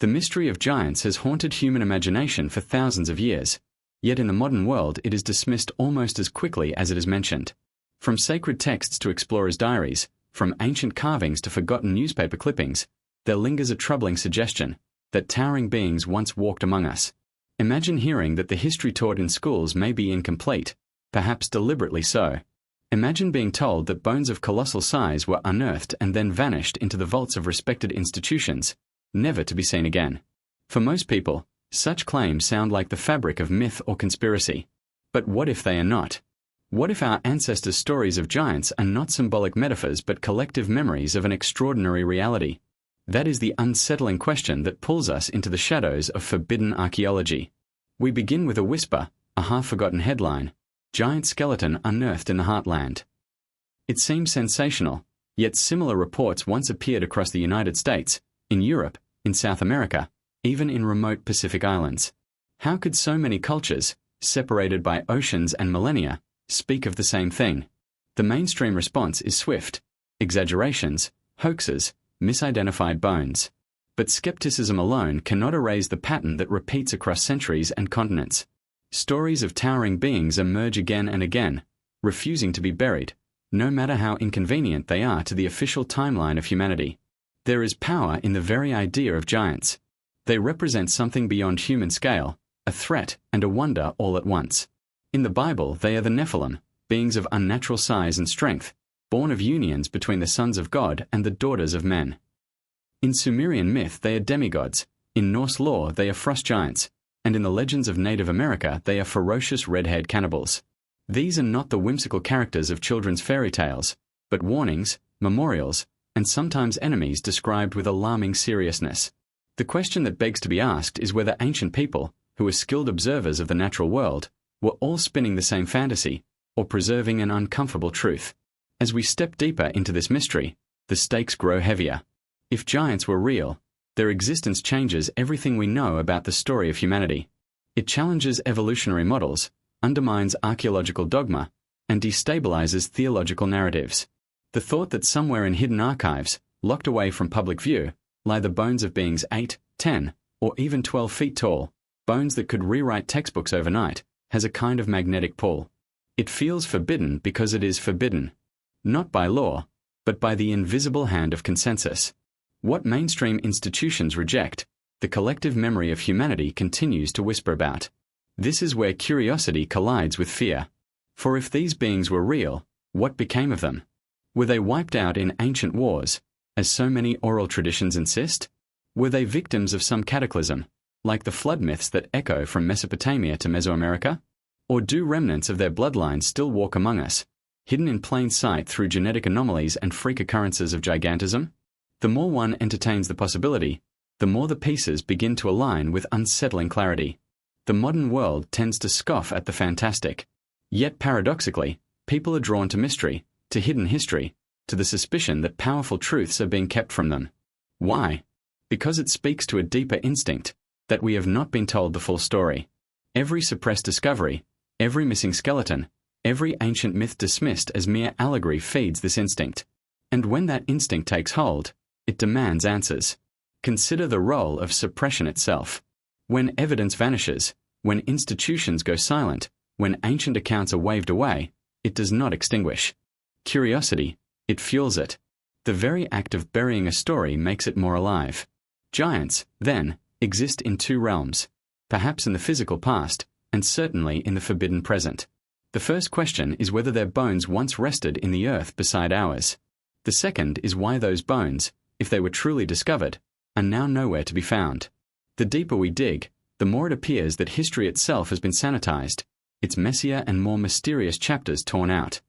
The mystery of giants has haunted human imagination for thousands of years, yet in the modern world it is dismissed almost as quickly as it is mentioned. From sacred texts to explorers' diaries, from ancient carvings to forgotten newspaper clippings, there lingers a troubling suggestion that towering beings once walked among us. Imagine hearing that the history taught in schools may be incomplete, perhaps deliberately so. Imagine being told that bones of colossal size were unearthed and then vanished into the vaults of respected institutions, never to be seen again. For most people, such claims sound like the fabric of myth or conspiracy. But what if they are not? What if our ancestors' stories of giants are not symbolic metaphors but collective memories of an extraordinary reality? That is the unsettling question that pulls us into the shadows of forbidden archaeology. We begin with a whisper, a half-forgotten headline: giant skeleton unearthed in the heartland. It seems sensational, yet similar reports once appeared across the United States, in Europe, in South America, even in remote Pacific islands. How could so many cultures, separated by oceans and millennia, speak of the same thing? The mainstream response is swift: exaggerations, hoaxes, misidentified bones. But skepticism alone cannot erase the pattern that repeats across centuries and continents. Stories of towering beings emerge again and again, refusing to be buried, no matter how inconvenient they are to the official timeline of humanity. There is power in the very idea of giants. They represent something beyond human scale, a threat and a wonder all at once. In the Bible, they are the Nephilim, beings of unnatural size and strength, born of unions between the sons of God and the daughters of men. In Sumerian myth, they are demigods, in Norse lore, they are frost giants, and in the legends of Native America, they are ferocious red-haired cannibals. These are not the whimsical characters of children's fairy tales, but warnings, memorials, and sometimes enemies described with alarming seriousness. The question that begs to be asked is whether ancient people, who were skilled observers of the natural world, were all spinning the same fantasy, or preserving an uncomfortable truth. As we step deeper into this mystery, the stakes grow heavier. If giants were real, their existence changes everything we know about the story of humanity. It challenges evolutionary models, undermines archaeological dogma, and destabilizes theological narratives. The thought that somewhere in hidden archives, locked away from public view, lie the bones of beings 8, 10, or even 12 feet tall, bones that could rewrite textbooks overnight, has a kind of magnetic pull. It feels forbidden because it is forbidden. Not by law, but by the invisible hand of consensus. What mainstream institutions reject, the collective memory of humanity continues to whisper about. This is where curiosity collides with fear. For if these beings were real, what became of them? Were they wiped out in ancient wars, as so many oral traditions insist? Were they victims of some cataclysm, like the flood myths that echo from Mesopotamia to Mesoamerica? Or do remnants of their bloodlines still walk among us, hidden in plain sight through genetic anomalies and freak occurrences of gigantism? The more one entertains the possibility, the more the pieces begin to align with unsettling clarity. The modern world tends to scoff at the fantastic. Yet paradoxically, people are drawn to mystery, to hidden history, to the suspicion that powerful truths are being kept from them. Why? Because it speaks to a deeper instinct, that we have not been told the full story. Every suppressed discovery, every missing skeleton, every ancient myth dismissed as mere allegory feeds this instinct. And when that instinct takes hold, it demands answers. Consider the role of suppression itself. When evidence vanishes, when institutions go silent, when ancient accounts are waved away, it does not extinguish curiosity, it fuels it. The very act of burying a story makes it more alive. Giants, then, exist in two realms, perhaps in the physical past, and certainly in the forbidden present. The first question is whether their bones once rested in the earth beside ours. The second is why those bones, if they were truly discovered, are now nowhere to be found. The deeper we dig, the more it appears that history itself has been sanitized, its messier and more mysterious chapters torn out.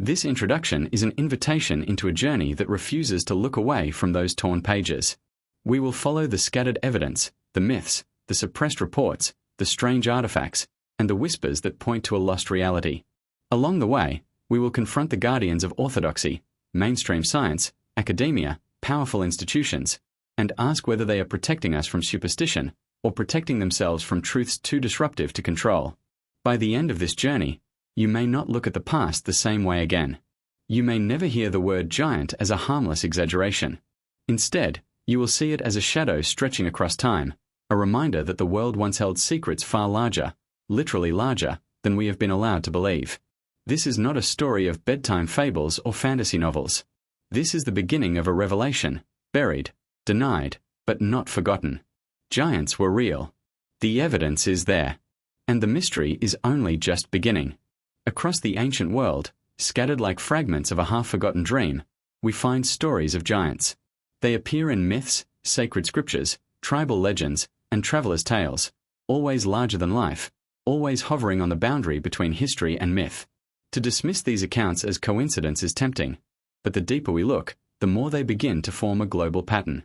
This introduction is an invitation into a journey that refuses to look away from those torn pages. We will follow the scattered evidence, the myths, the suppressed reports, the strange artifacts, and the whispers that point to a lost reality. Along the way, we will confront the guardians of orthodoxy, mainstream science, academia, powerful institutions, and ask whether they are protecting us from superstition or protecting themselves from truths too disruptive to control. By the end of this journey, you may not look at the past the same way again. You may never hear the word giant as a harmless exaggeration. Instead, You will see it as a shadow stretching across time, a reminder that the world once held secrets far larger, literally larger, than we have been allowed to believe. This is not a story of bedtime fables or fantasy novels. This is the beginning of a revelation, buried, denied, but not forgotten. Giants were real. The evidence is there. And the mystery is only just beginning. Across the ancient world, scattered like fragments of a half-forgotten dream, we find stories of giants. They appear in myths, sacred scriptures, tribal legends, and travelers' tales, always larger than life, always hovering on the boundary between history and myth. To dismiss these accounts as coincidence is tempting, but the deeper we look, the more they begin to form a global pattern.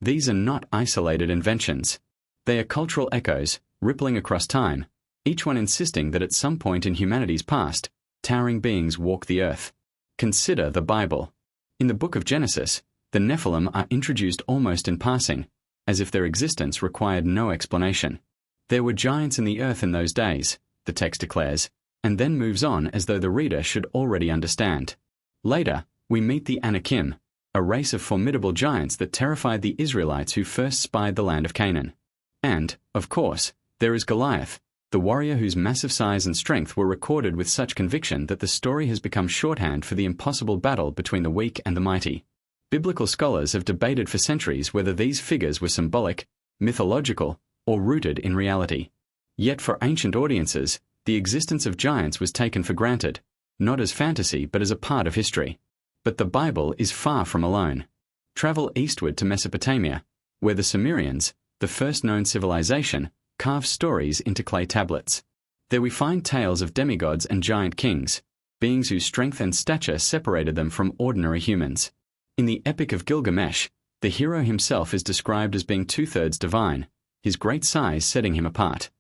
These are not isolated inventions. They are cultural echoes, rippling across time, each one insisting that at some point in humanity's past, towering beings walk the earth. Consider the Bible. In the book of Genesis, the Nephilim are introduced almost in passing, as if their existence required no explanation. There were giants in the earth in those days, the text declares, and then moves on as though the reader should already understand. Later, we meet the Anakim, a race of formidable giants that terrified the Israelites who first spied the land of Canaan. And, of course, there is Goliath, the warrior whose massive size and strength were recorded with such conviction that the story has become shorthand for the impossible battle between the weak and the mighty. Biblical scholars have debated for centuries whether these figures were symbolic, mythological, or rooted in reality. Yet for ancient audiences, the existence of giants was taken for granted, not as fantasy but as a part of history. But the Bible is far from alone. Travel eastward to Mesopotamia, where the Sumerians, the first known civilization, carved stories into clay tablets. There we find tales of demigods and giant kings, beings whose strength and stature separated them from ordinary humans. In the Epic of Gilgamesh, the hero himself is described as being two-thirds divine, his great size setting him apart.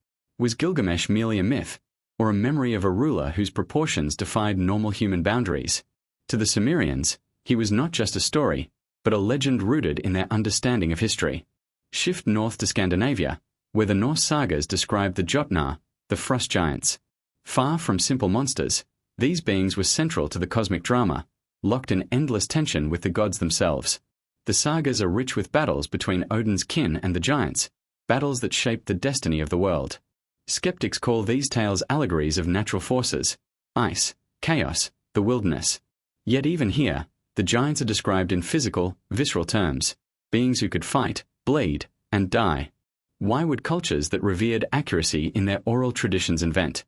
Was Gilgamesh merely a myth, or a memory of a ruler whose proportions defied normal human boundaries? To the Sumerians, he was not just a story, but a legend rooted in their understanding of history. Shift north to Scandinavia, where the Norse sagas describe the Jotnar, the frost giants. Far from simple monsters, these beings were central to the cosmic drama, locked in endless tension with the gods themselves. The sagas are rich with battles between Odin's kin and the giants, battles that shaped the destiny of the world. Skeptics call these tales allegories of natural forces, ice, chaos, the wilderness. Yet even here, the giants are described in physical, visceral terms, beings who could fight, bleed, and die. Why would cultures that revered accuracy in their oral traditions invent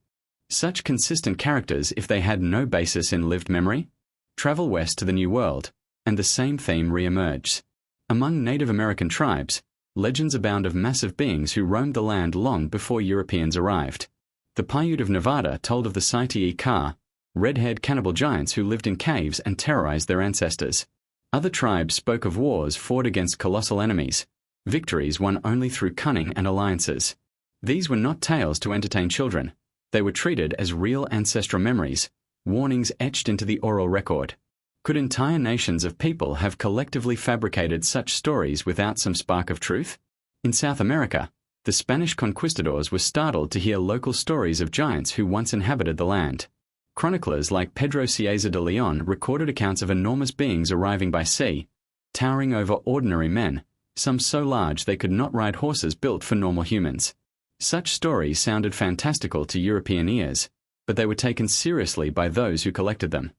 such consistent characters if they had no basis in lived memory? Travel west to the New World, and the same theme re-emerges. Among Native American tribes, legends abound of massive beings who roamed the land long before Europeans arrived. The Paiute of Nevada told of the Saiti-i-Ka, red-haired cannibal giants who lived in caves and terrorized their ancestors. Other tribes spoke of wars fought against colossal enemies, victories won only through cunning and alliances. These were not tales to entertain children. They were treated as real ancestral memories, warnings etched into the oral record. Could entire nations of people have collectively fabricated such stories without some spark of truth? In South America, the Spanish conquistadors were startled to hear local stories of giants who once inhabited the land. Chroniclers like Pedro Cieza de Leon recorded accounts of enormous beings arriving by sea, towering over ordinary men, some so large they could not ride horses built for normal humans. Such stories sounded fantastical to European ears, but they were taken seriously by those who collected them.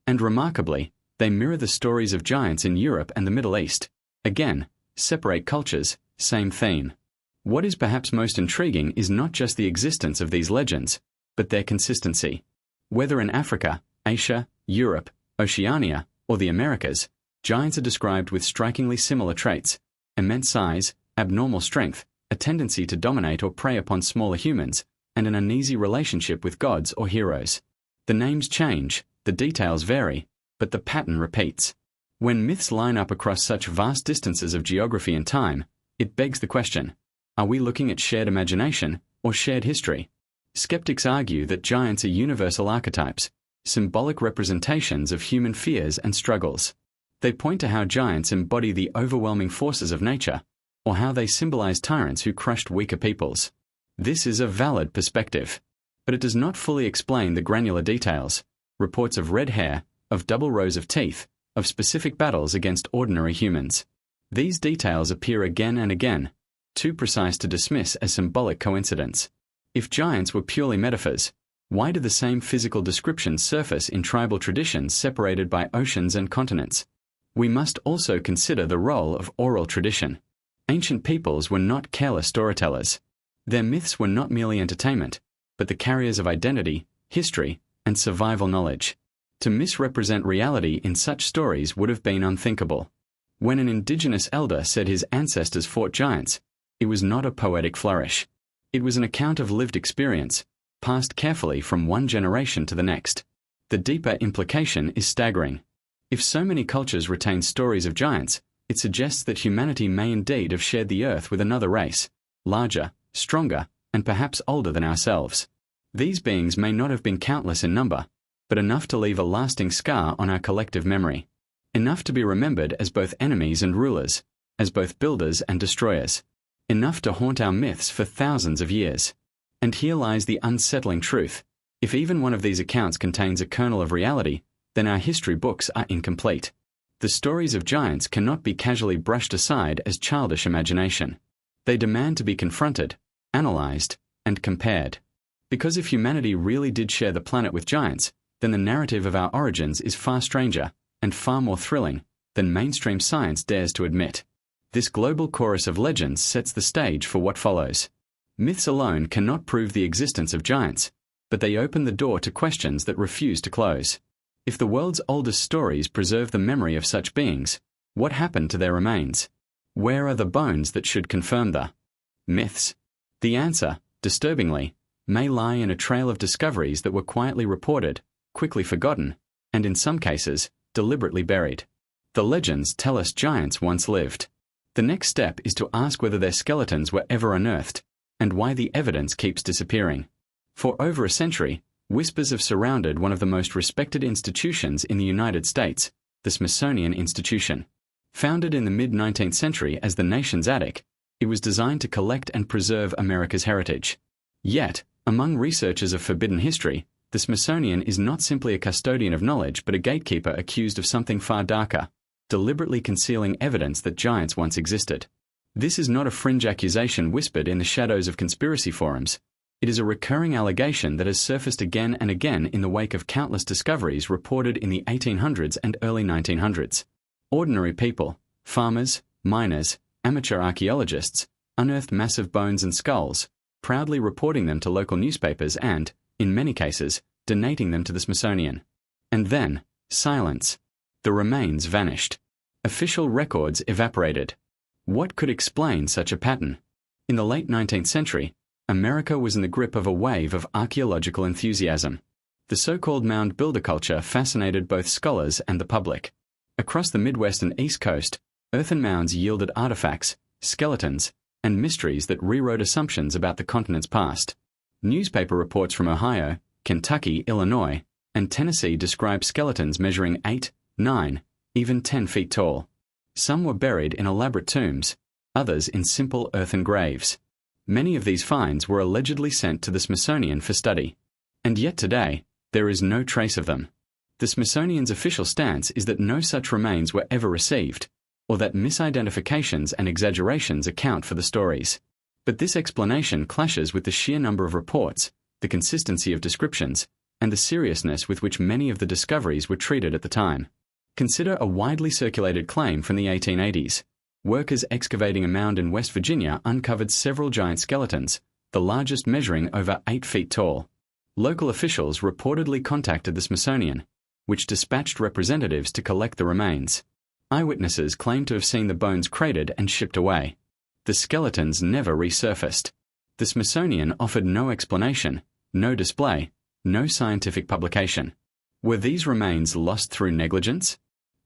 And remarkably, they mirror the stories of giants in Europe and the Middle East. Again, separate cultures, same theme. What is perhaps most intriguing is not just the existence of these legends, but their consistency. Whether in Africa, Asia, Europe, Oceania, or the Americas, giants are described with strikingly similar traits: immense size, abnormal strength, a tendency to dominate or prey upon smaller humans, and an uneasy relationship with gods or heroes. The names change, the details vary, but the pattern repeats. When myths line up across such vast distances of geography and time, it begs the question: are we looking at shared imagination or shared history? Skeptics argue that giants are universal archetypes, symbolic representations of human fears and struggles. They point to how giants embody the overwhelming forces of nature, or how they symbolize tyrants who crushed weaker peoples. This is a valid perspective, but it does not fully explain the granular details: reports of red hair, of double rows of teeth, of specific battles against ordinary humans. These details appear again and again, too precise to dismiss as symbolic coincidence. If giants were purely metaphors, why do the same physical descriptions surface in tribal traditions separated by oceans and continents? We must also consider the role of oral tradition. Ancient peoples were not careless storytellers. Their myths were not merely entertainment, but the carriers of identity, history, and survival knowledge. To misrepresent reality in such stories would have been unthinkable. When an indigenous elder said his ancestors fought giants, it was not a poetic flourish. It was an account of lived experience, passed carefully from one generation to the next. The deeper implication is staggering. If so many cultures retain stories of giants, it suggests that humanity may indeed have shared the earth with another race, larger, stronger, and perhaps older than ourselves. These beings may not have been countless in number, but enough to leave a lasting scar on our collective memory. Enough to be remembered as both enemies and rulers, as both builders and destroyers. Enough to haunt our myths for thousands of years. And here lies the unsettling truth. If even one of these accounts contains a kernel of reality, then our history books are incomplete. The stories of giants cannot be casually brushed aside as childish imagination. They demand to be confronted, analyzed, and compared. Because if humanity really did share the planet with giants, then the narrative of our origins is far stranger, and far more thrilling, than mainstream science dares to admit. This global chorus of legends sets the stage for what follows. Myths alone cannot prove the existence of giants, but they open the door to questions that refuse to close. If the world's oldest stories preserve the memory of such beings, what happened to their remains? Where are the bones that should confirm the myths? The answer, disturbingly, may lie in a trail of discoveries that were quietly reported, quickly forgotten, and in some cases, deliberately buried. The legends tell us giants once lived. The next step is to ask whether their skeletons were ever unearthed, and why the evidence keeps disappearing. For over a century, whispers have surrounded one of the most respected institutions in the United States, the Smithsonian Institution. Founded in the mid-19th century as the nation's attic, it was designed to collect and preserve America's heritage. Yet, among researchers of forbidden history, the Smithsonian is not simply a custodian of knowledge but a gatekeeper accused of something far darker, deliberately concealing evidence that giants once existed. This is not a fringe accusation whispered in the shadows of conspiracy forums. It is a recurring allegation that has surfaced again and again in the wake of countless discoveries reported in the 1800s and early 1900s. Ordinary people, farmers, miners, amateur archaeologists, unearthed massive bones and skulls, proudly reporting them to local newspapers and, in many cases, donating them to the Smithsonian. And then, silence. The remains vanished. Official records evaporated. What could explain such a pattern? In the late 19th century, America was in the grip of a wave of archaeological enthusiasm. The so-called mound builder culture fascinated both scholars and the public. Across the Midwest and East Coast, earthen mounds yielded artifacts, skeletons, and mysteries that rewrote assumptions about the continent's past. Newspaper reports from Ohio, Kentucky, Illinois, and Tennessee describe skeletons measuring 8, 9, even 10 feet tall. Some were buried in elaborate tombs, others in simple earthen graves. Many of these finds were allegedly sent to the Smithsonian for study. And yet today, there is no trace of them. The Smithsonian's official stance is that no such remains were ever received, or that misidentifications and exaggerations account for the stories. But this explanation clashes with the sheer number of reports, the consistency of descriptions, and the seriousness with which many of the discoveries were treated at the time. Consider a widely circulated claim from the 1880s. Workers excavating a mound in West Virginia uncovered several giant skeletons, the largest measuring over 8 feet tall. Local officials reportedly contacted the Smithsonian, which dispatched representatives to collect the remains. Eyewitnesses claimed to have seen the bones crated and shipped away. The skeletons never resurfaced. The Smithsonian offered no explanation, no display, no scientific publication. Were these remains lost through negligence?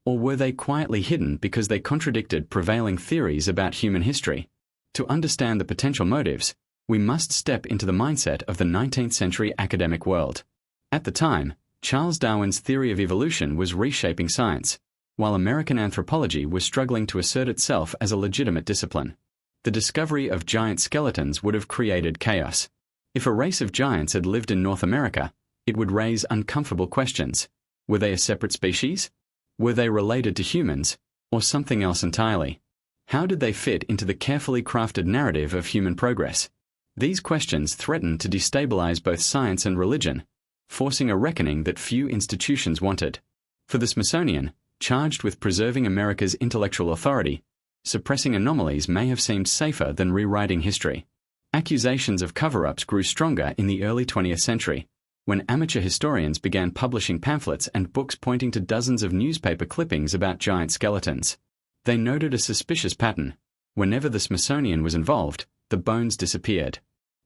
Or were they quietly hidden because they contradicted prevailing theories about human history? To understand the potential motives, we must step into the mindset of the 19th century academic world. At the time, Charles Darwin's theory of evolution was reshaping science, while American anthropology was struggling to assert itself as a legitimate discipline. The discovery of giant skeletons would have created chaos. If a race of giants had lived in North America, it would raise uncomfortable questions. Were they a separate species? Were they related to humans, or something else entirely? How did they fit into the carefully crafted narrative of human progress? These questions threaten to destabilize both science and religion, forcing a reckoning that few institutions wanted. For the Smithsonian, charged with preserving America's intellectual authority, suppressing anomalies may have seemed safer than rewriting history. Accusations of cover-ups grew stronger in the early 20th century, when amateur historians began publishing pamphlets and books pointing to dozens of newspaper clippings about giant skeletons. They noted a suspicious pattern. Whenever the Smithsonian was involved, the bones disappeared.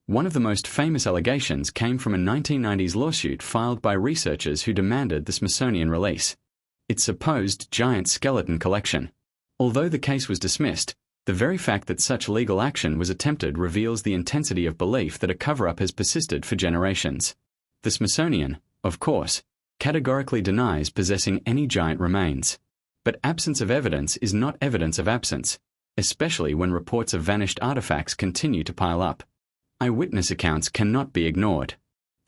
One of the most famous allegations came from a 1990s lawsuit filed by researchers who demanded the Smithsonian release its supposed giant skeleton collection. Although the case was dismissed, the very fact that such legal action was attempted reveals the intensity of belief that a cover-up has persisted for generations. The Smithsonian, of course, categorically denies possessing any giant remains. But absence of evidence is not evidence of absence, especially when reports of vanished artifacts continue to pile up. Eyewitness accounts cannot be ignored.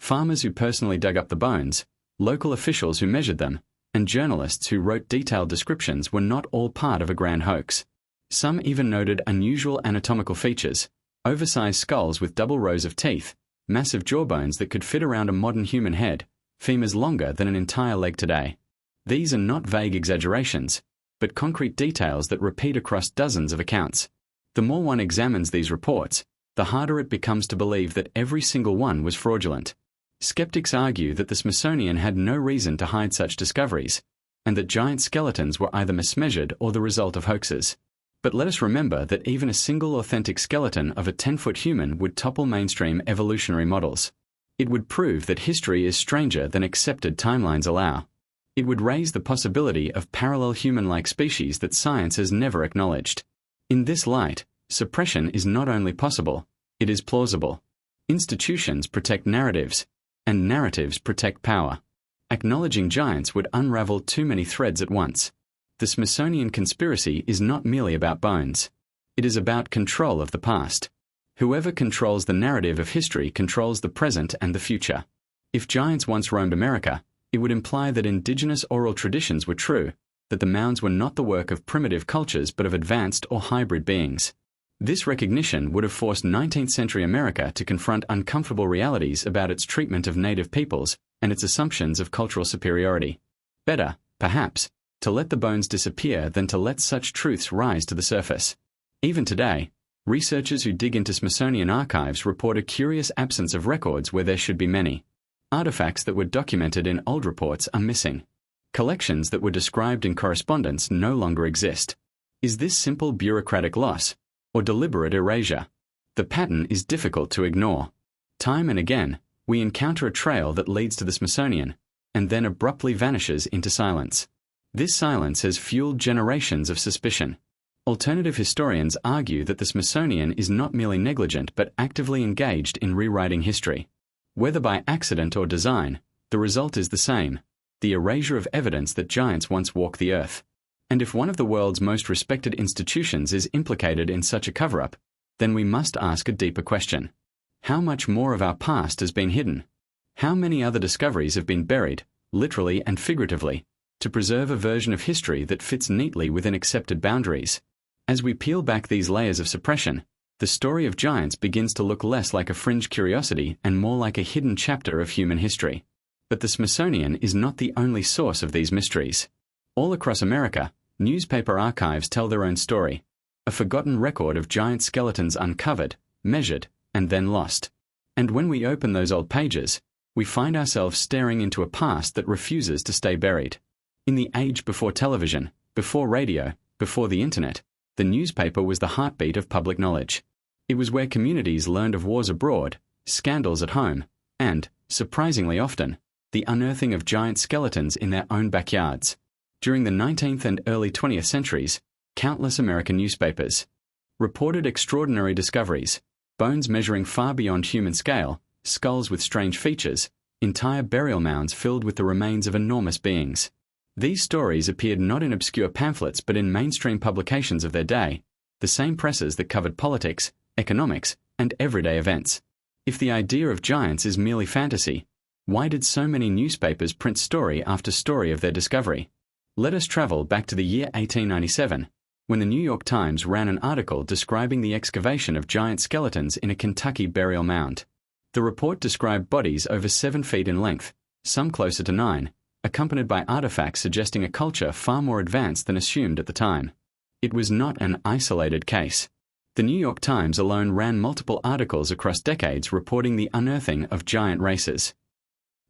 Farmers who personally dug up the bones, local officials who measured them, and journalists who wrote detailed descriptions were not all part of a grand hoax. Some even noted unusual anatomical features, oversized skulls with double rows of teeth, massive jawbones that could fit around a modern human head, femurs longer than an entire leg today. These are not vague exaggerations, but concrete details that repeat across dozens of accounts. The more one examines these reports, the harder it becomes to believe that every single one was fraudulent. Skeptics argue that the Smithsonian had no reason to hide such discoveries, and that giant skeletons were either mismeasured or the result of hoaxes. But let us remember that even a single authentic skeleton of a 10-foot human would topple mainstream evolutionary models. It would prove that history is stranger than accepted timelines allow. It would raise the possibility of parallel human-like species that science has never acknowledged. In this light, suppression is not only possible, it is plausible. Institutions protect narratives, and narratives protect power. Acknowledging giants would unravel too many threads at once. The Smithsonian conspiracy is not merely about bones. It is about control of the past. Whoever controls the narrative of history controls the present and the future. If giants once roamed America, it would imply that indigenous oral traditions were true, that the mounds were not the work of primitive cultures but of advanced or hybrid beings. This recognition would have forced 19th century America to confront uncomfortable realities about its treatment of native peoples and its assumptions of cultural superiority. Better, perhaps, to let the bones disappear than to let such truths rise to the surface. Even today, researchers who dig into Smithsonian archives report a curious absence of records where there should be many. Artifacts that were documented in old reports are missing. Collections that were described in correspondence no longer exist. Is this simple bureaucratic loss, or deliberate erasure? The pattern is difficult to ignore. Time and again, we encounter a trail that leads to the Smithsonian, and then abruptly vanishes into silence. This silence has fueled generations of suspicion. Alternative historians argue that the Smithsonian is not merely negligent but actively engaged in rewriting history. Whether by accident or design, the result is the same: the erasure of evidence that giants once walked the earth. And if one of the world's most respected institutions is implicated in such a cover-up, then we must ask a deeper question. How much more of our past has been hidden? How many other discoveries have been buried, literally and figuratively, to preserve a version of history that fits neatly within accepted boundaries? As we peel back these layers of suppression, the story of giants begins to look less like a fringe curiosity and more like a hidden chapter of human history. But the Smithsonian is not the only source of these mysteries. All across America, newspaper archives tell their own story, a forgotten record of giant skeletons uncovered, measured, and then lost. And when we open those old pages, we find ourselves staring into a past that refuses to stay buried. In the age before television, before radio, before the internet, the newspaper was the heartbeat of public knowledge. It was where communities learned of wars abroad, scandals at home, and, surprisingly often, the unearthing of giant skeletons in their own backyards. During the 19th and early 20th centuries, countless American newspapers reported extraordinary discoveries: bones measuring far beyond human scale, skulls with strange features, entire burial mounds filled with the remains of enormous beings. These stories appeared not in obscure pamphlets but in mainstream publications of their day, the same presses that covered politics, economics, and everyday events. If the idea of giants is merely fantasy, why did so many newspapers print story after story of their discovery? Let us travel back to the year 1897, when the New York Times ran an article describing the excavation of giant skeletons in a Kentucky burial mound. The report described bodies over 7 feet in length, some closer to 9, accompanied by artifacts suggesting a culture far more advanced than assumed at the time. It was not an isolated case. The New York Times alone ran multiple articles across decades reporting the unearthing of giant races.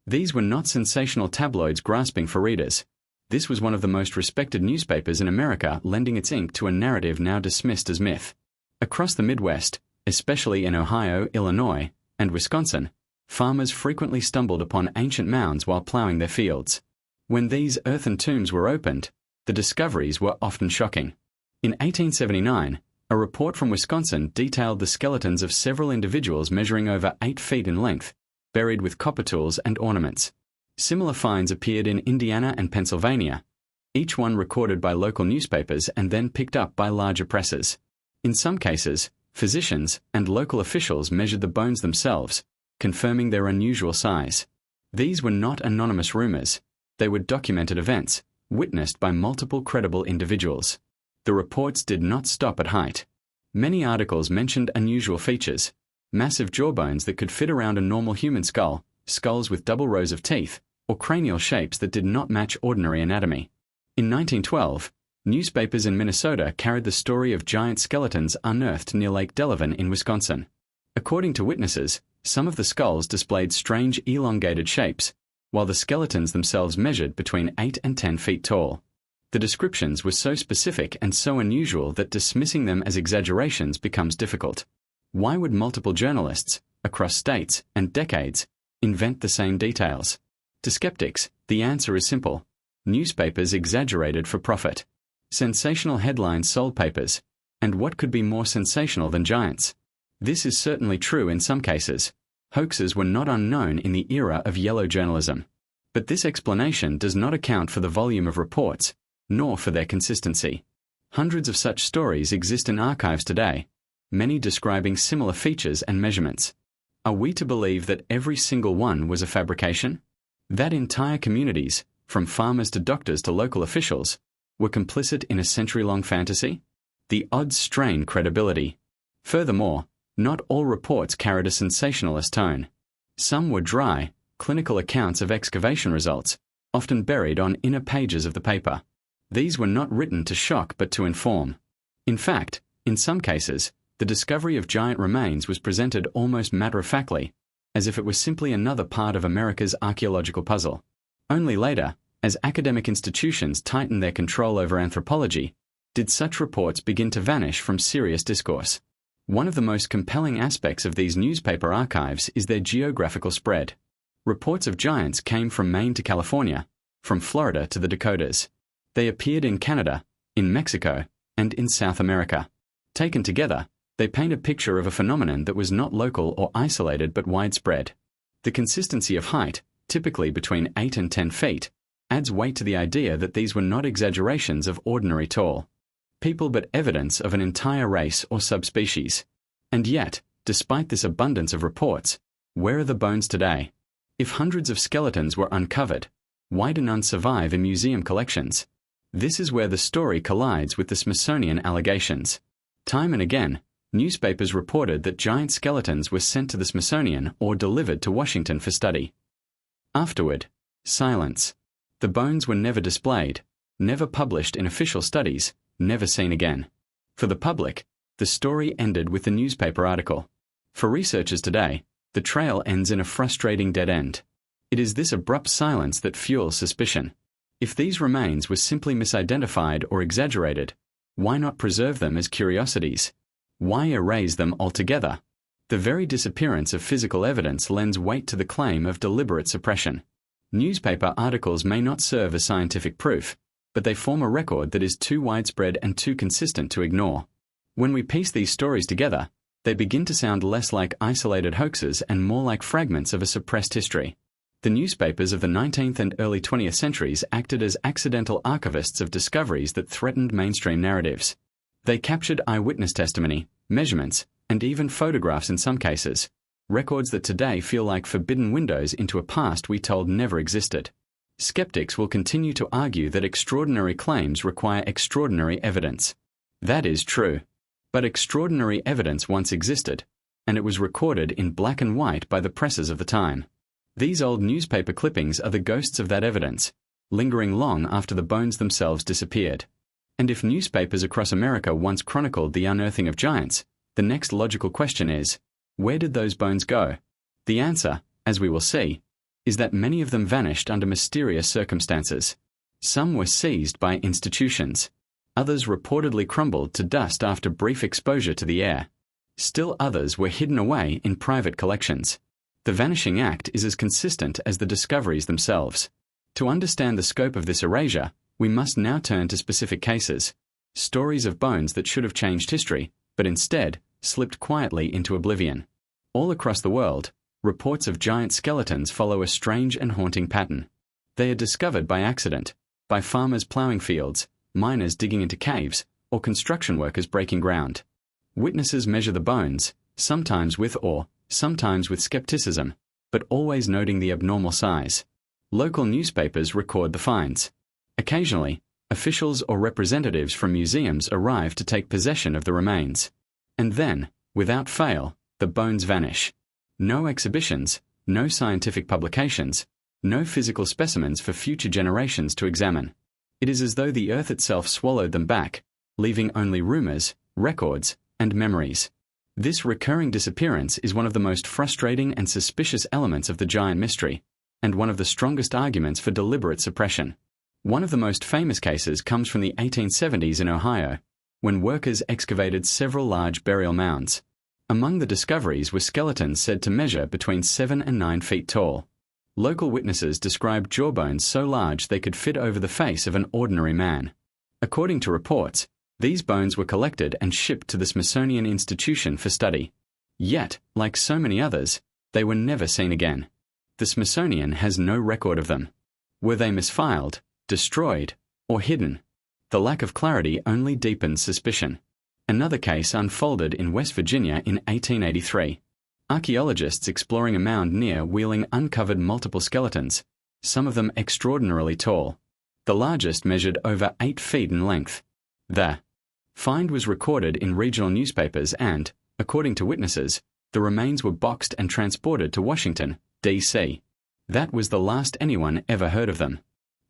These were not sensational tabloids grasping for readers. This was one of the most respected newspapers in America, lending its ink to a narrative now dismissed as myth. Across the Midwest, especially in Ohio, Illinois, and Wisconsin, farmers frequently stumbled upon ancient mounds while plowing their fields. When these earthen tombs were opened, the discoveries were often shocking. In 1879, a report from Wisconsin detailed the skeletons of several individuals measuring over 8 feet in length, buried with copper tools and ornaments. Similar finds appeared in Indiana and Pennsylvania, each one recorded by local newspapers and then picked up by larger presses. In some cases, physicians and local officials measured the bones themselves, confirming their unusual size. These were not anonymous rumors. They were documented events, witnessed by multiple credible individuals. The reports did not stop at height. Many articles mentioned unusual features: massive jawbones that could fit around a normal human skull, skulls with double rows of teeth, or cranial shapes that did not match ordinary anatomy. In 1912, newspapers in Minnesota carried the story of giant skeletons unearthed near Lake Delavan in Wisconsin. According to witnesses, some of the skulls displayed strange elongated shapes, while the skeletons themselves measured between 8 and 10 feet tall. The descriptions were so specific and so unusual that dismissing them as exaggerations becomes difficult. Why would multiple journalists, across states and decades, invent the same details? To skeptics, the answer is simple. Newspapers exaggerated for profit. Sensational headlines sold papers, and what could be more sensational than giants? This is certainly true in some cases. Hoaxes were not unknown in the era of yellow journalism. But this explanation does not account for the volume of reports, nor for their consistency. Hundreds of such stories exist in archives today, many describing similar features and measurements. Are we to believe that every single one was a fabrication? That entire communities, from farmers to doctors to local officials, were complicit in a century-long fantasy? The odds strain credibility. Furthermore, not all reports carried a sensationalist tone. Some were dry, clinical accounts of excavation results, often buried on inner pages of the paper. These were not written to shock but to inform. In fact, in some cases, the discovery of giant remains was presented almost matter-of-factly, as if it was simply another part of America's archaeological puzzle. Only later, as academic institutions tightened their control over anthropology, did such reports begin to vanish from serious discourse. One of the most compelling aspects of these newspaper archives is their geographical spread. Reports of giants came from Maine to California, from Florida to the Dakotas. They appeared in Canada, in Mexico, and in South America. Taken together, they paint a picture of a phenomenon that was not local or isolated but widespread. The consistency of height, typically between 8 and 10 feet, adds weight to the idea that these were not exaggerations of ordinary tall people but evidence of an entire race or subspecies. And yet, despite this abundance of reports, where are the bones today? If hundreds of skeletons were uncovered, why do none survive in museum collections? This is where the story collides with the Smithsonian allegations. Time and again, newspapers reported that giant skeletons were sent to the Smithsonian or delivered to Washington for study. Afterward, silence. The bones were never displayed, never published in official studies, never seen again. For the public, the story ended with the newspaper article. For researchers today, the trail ends in a frustrating dead end. It is this abrupt silence that fuels suspicion. If these remains were simply misidentified or exaggerated, why not preserve them as curiosities? Why erase them altogether? The very disappearance of physical evidence lends weight to the claim of deliberate suppression. Newspaper articles may not serve as scientific proof, but they form a record that is too widespread and too consistent to ignore. When we piece these stories together, they begin to sound less like isolated hoaxes and more like fragments of a suppressed history. The newspapers of the 19th and early 20th centuries acted as accidental archivists of discoveries that threatened mainstream narratives. They captured eyewitness testimony, measurements, and even photographs in some cases, records that today feel like forbidden windows into a past we told never existed. Skeptics will continue to argue that extraordinary claims require extraordinary evidence. That is true. But extraordinary evidence once existed, and it was recorded in black and white by the presses of the time. These old newspaper clippings are the ghosts of that evidence, lingering long after the bones themselves disappeared. And if newspapers across America once chronicled the unearthing of giants, the next logical question is, where did those bones go? The answer, as we will see, is that many of them vanished under mysterious circumstances. Some were seized by institutions. Others reportedly crumbled to dust after brief exposure to the air. Still others were hidden away in private collections. The vanishing act is as consistent as the discoveries themselves. To understand the scope of this erasure, we must now turn to specific cases, stories of bones that should have changed history, but instead slipped quietly into oblivion. All across the world, reports of giant skeletons follow a strange and haunting pattern. They are discovered by accident, by farmers ploughing fields, miners digging into caves, or construction workers breaking ground. Witnesses measure the bones, sometimes with awe, sometimes with skepticism, but always noting the abnormal size. Local newspapers record the finds. Occasionally, officials or representatives from museums arrive to take possession of the remains. And then, without fail, the bones vanish. No exhibitions, no scientific publications, no physical specimens for future generations to examine. It is as though the earth itself swallowed them back, leaving only rumors, records, and memories. This recurring disappearance is one of the most frustrating and suspicious elements of the giant mystery, and one of the strongest arguments for deliberate suppression. One of the most famous cases comes from the 1870s in Ohio, when workers excavated several large burial mounds. Among the discoveries were skeletons said to measure between 7 and 9 feet tall. Local witnesses described jawbones so large they could fit over the face of an ordinary man. According to reports, these bones were collected and shipped to the Smithsonian Institution for study. Yet, like so many others, they were never seen again. The Smithsonian has no record of them. Were they misfiled, destroyed, or hidden? The lack of clarity only deepens suspicion. Another case unfolded in West Virginia in 1883. Archaeologists exploring a mound near Wheeling uncovered multiple skeletons, some of them extraordinarily tall. The largest measured over 8 feet in length. The find was recorded in regional newspapers and, according to witnesses, the remains were boxed and transported to Washington, D.C. That was the last anyone ever heard of them.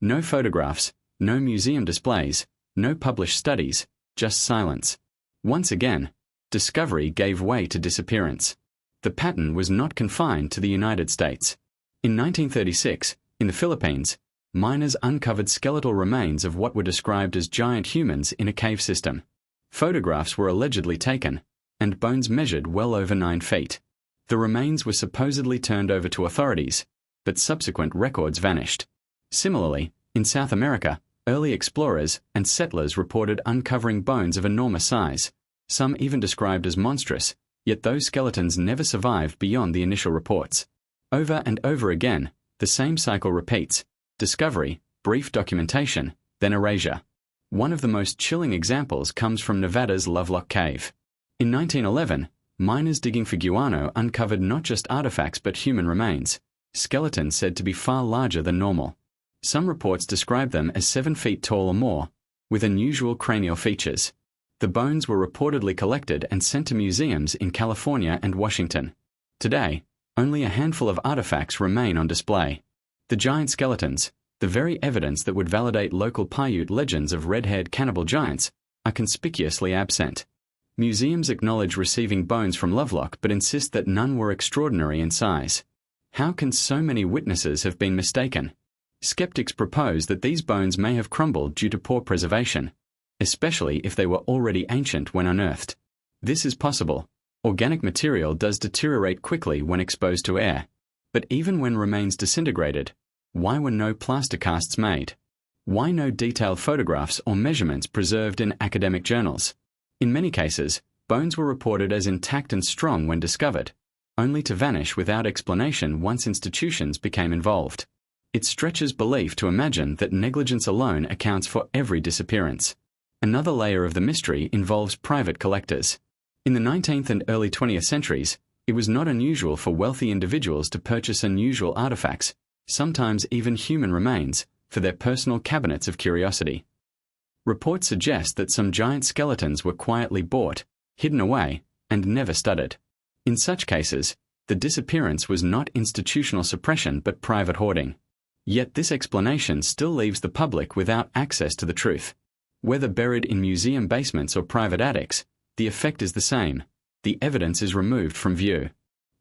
No photographs, no museum displays, no published studies, just silence. Once again, discovery gave way to disappearance. The pattern was not confined to the United States. In 1936, in the Philippines, miners uncovered skeletal remains of what were described as giant humans in a cave system. Photographs were allegedly taken, and bones measured well over 9 feet. The remains were supposedly turned over to authorities, but subsequent records vanished. Similarly, in South America, early explorers and settlers reported uncovering bones of enormous size, some even described as monstrous, yet those skeletons never survived beyond the initial reports. Over and over again, the same cycle repeats: discovery, brief documentation, then erasure. One of the most chilling examples comes from Nevada's Lovelock Cave. In 1911, miners digging for guano uncovered not just artifacts but human remains, skeletons said to be far larger than normal. Some reports describe them as 7 feet tall or more, with unusual cranial features. The bones were reportedly collected and sent to museums in California and Washington. Today, only a handful of artifacts remain on display. The giant skeletons, the very evidence that would validate local Paiute legends of red-haired cannibal giants, are conspicuously absent. Museums acknowledge receiving bones from Lovelock but insist that none were extraordinary in size. How can so many witnesses have been mistaken? Skeptics propose that these bones may have crumbled due to poor preservation, especially if they were already ancient when unearthed. This is possible. Organic material does deteriorate quickly when exposed to air. But even when remains disintegrated, why were no plaster casts made? Why no detailed photographs or measurements preserved in academic journals? In many cases, bones were reported as intact and strong when discovered, only to vanish without explanation once institutions became involved. It stretches belief to imagine that negligence alone accounts for every disappearance. Another layer of the mystery involves private collectors. In the 19th and early 20th centuries, it was not unusual for wealthy individuals to purchase unusual artifacts, sometimes even human remains, for their personal cabinets of curiosity. Reports suggest that some giant skeletons were quietly bought, hidden away, and never studied. In such cases, the disappearance was not institutional suppression but private hoarding. Yet this explanation still leaves the public without access to the truth. Whether buried in museum basements or private attics, the effect is the same. The evidence is removed from view.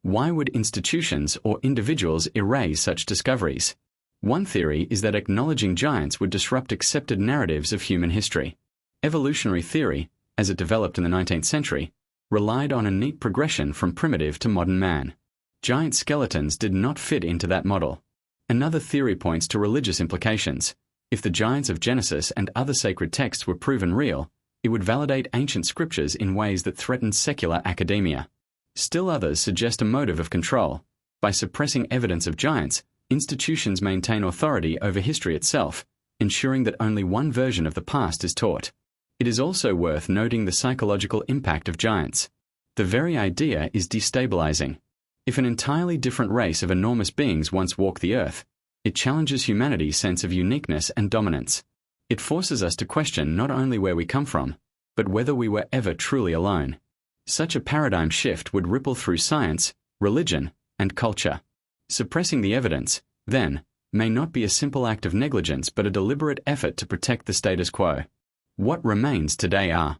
Why would institutions or individuals erase such discoveries? One theory is that acknowledging giants would disrupt accepted narratives of human history. Evolutionary theory, as it developed in the 19th century, relied on a neat progression from primitive to modern man. Giant skeletons did not fit into that model. Another theory points to religious implications. If the giants of Genesis and other sacred texts were proven real, it would validate ancient scriptures in ways that threatened secular academia. Still others suggest a motive of control. By suppressing evidence of giants, institutions maintain authority over history itself, ensuring that only one version of the past is taught. It is also worth noting the psychological impact of giants. The very idea is destabilizing. If an entirely different race of enormous beings once walked the earth, it challenges humanity's sense of uniqueness and dominance. It forces us to question not only where we come from, but whether we were ever truly alone. Such a paradigm shift would ripple through science, religion, and culture. Suppressing the evidence, then, may not be a simple act of negligence but a deliberate effort to protect the status quo. What remains today are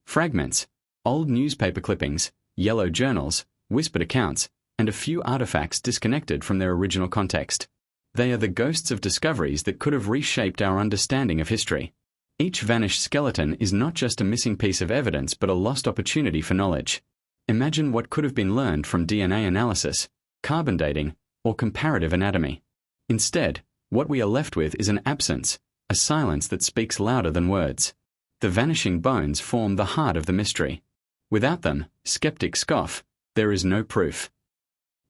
fragments, old newspaper clippings, yellow journals, whispered accounts, and a few artifacts disconnected from their original context. They are the ghosts of discoveries that could have reshaped our understanding of history. Each vanished skeleton is not just a missing piece of evidence but a lost opportunity for knowledge. Imagine what could have been learned from DNA analysis, carbon dating, or comparative anatomy. Instead, what we are left with is an absence, a silence that speaks louder than words. The vanishing bones form the heart of the mystery. Without them, skeptics scoff, there is no proof.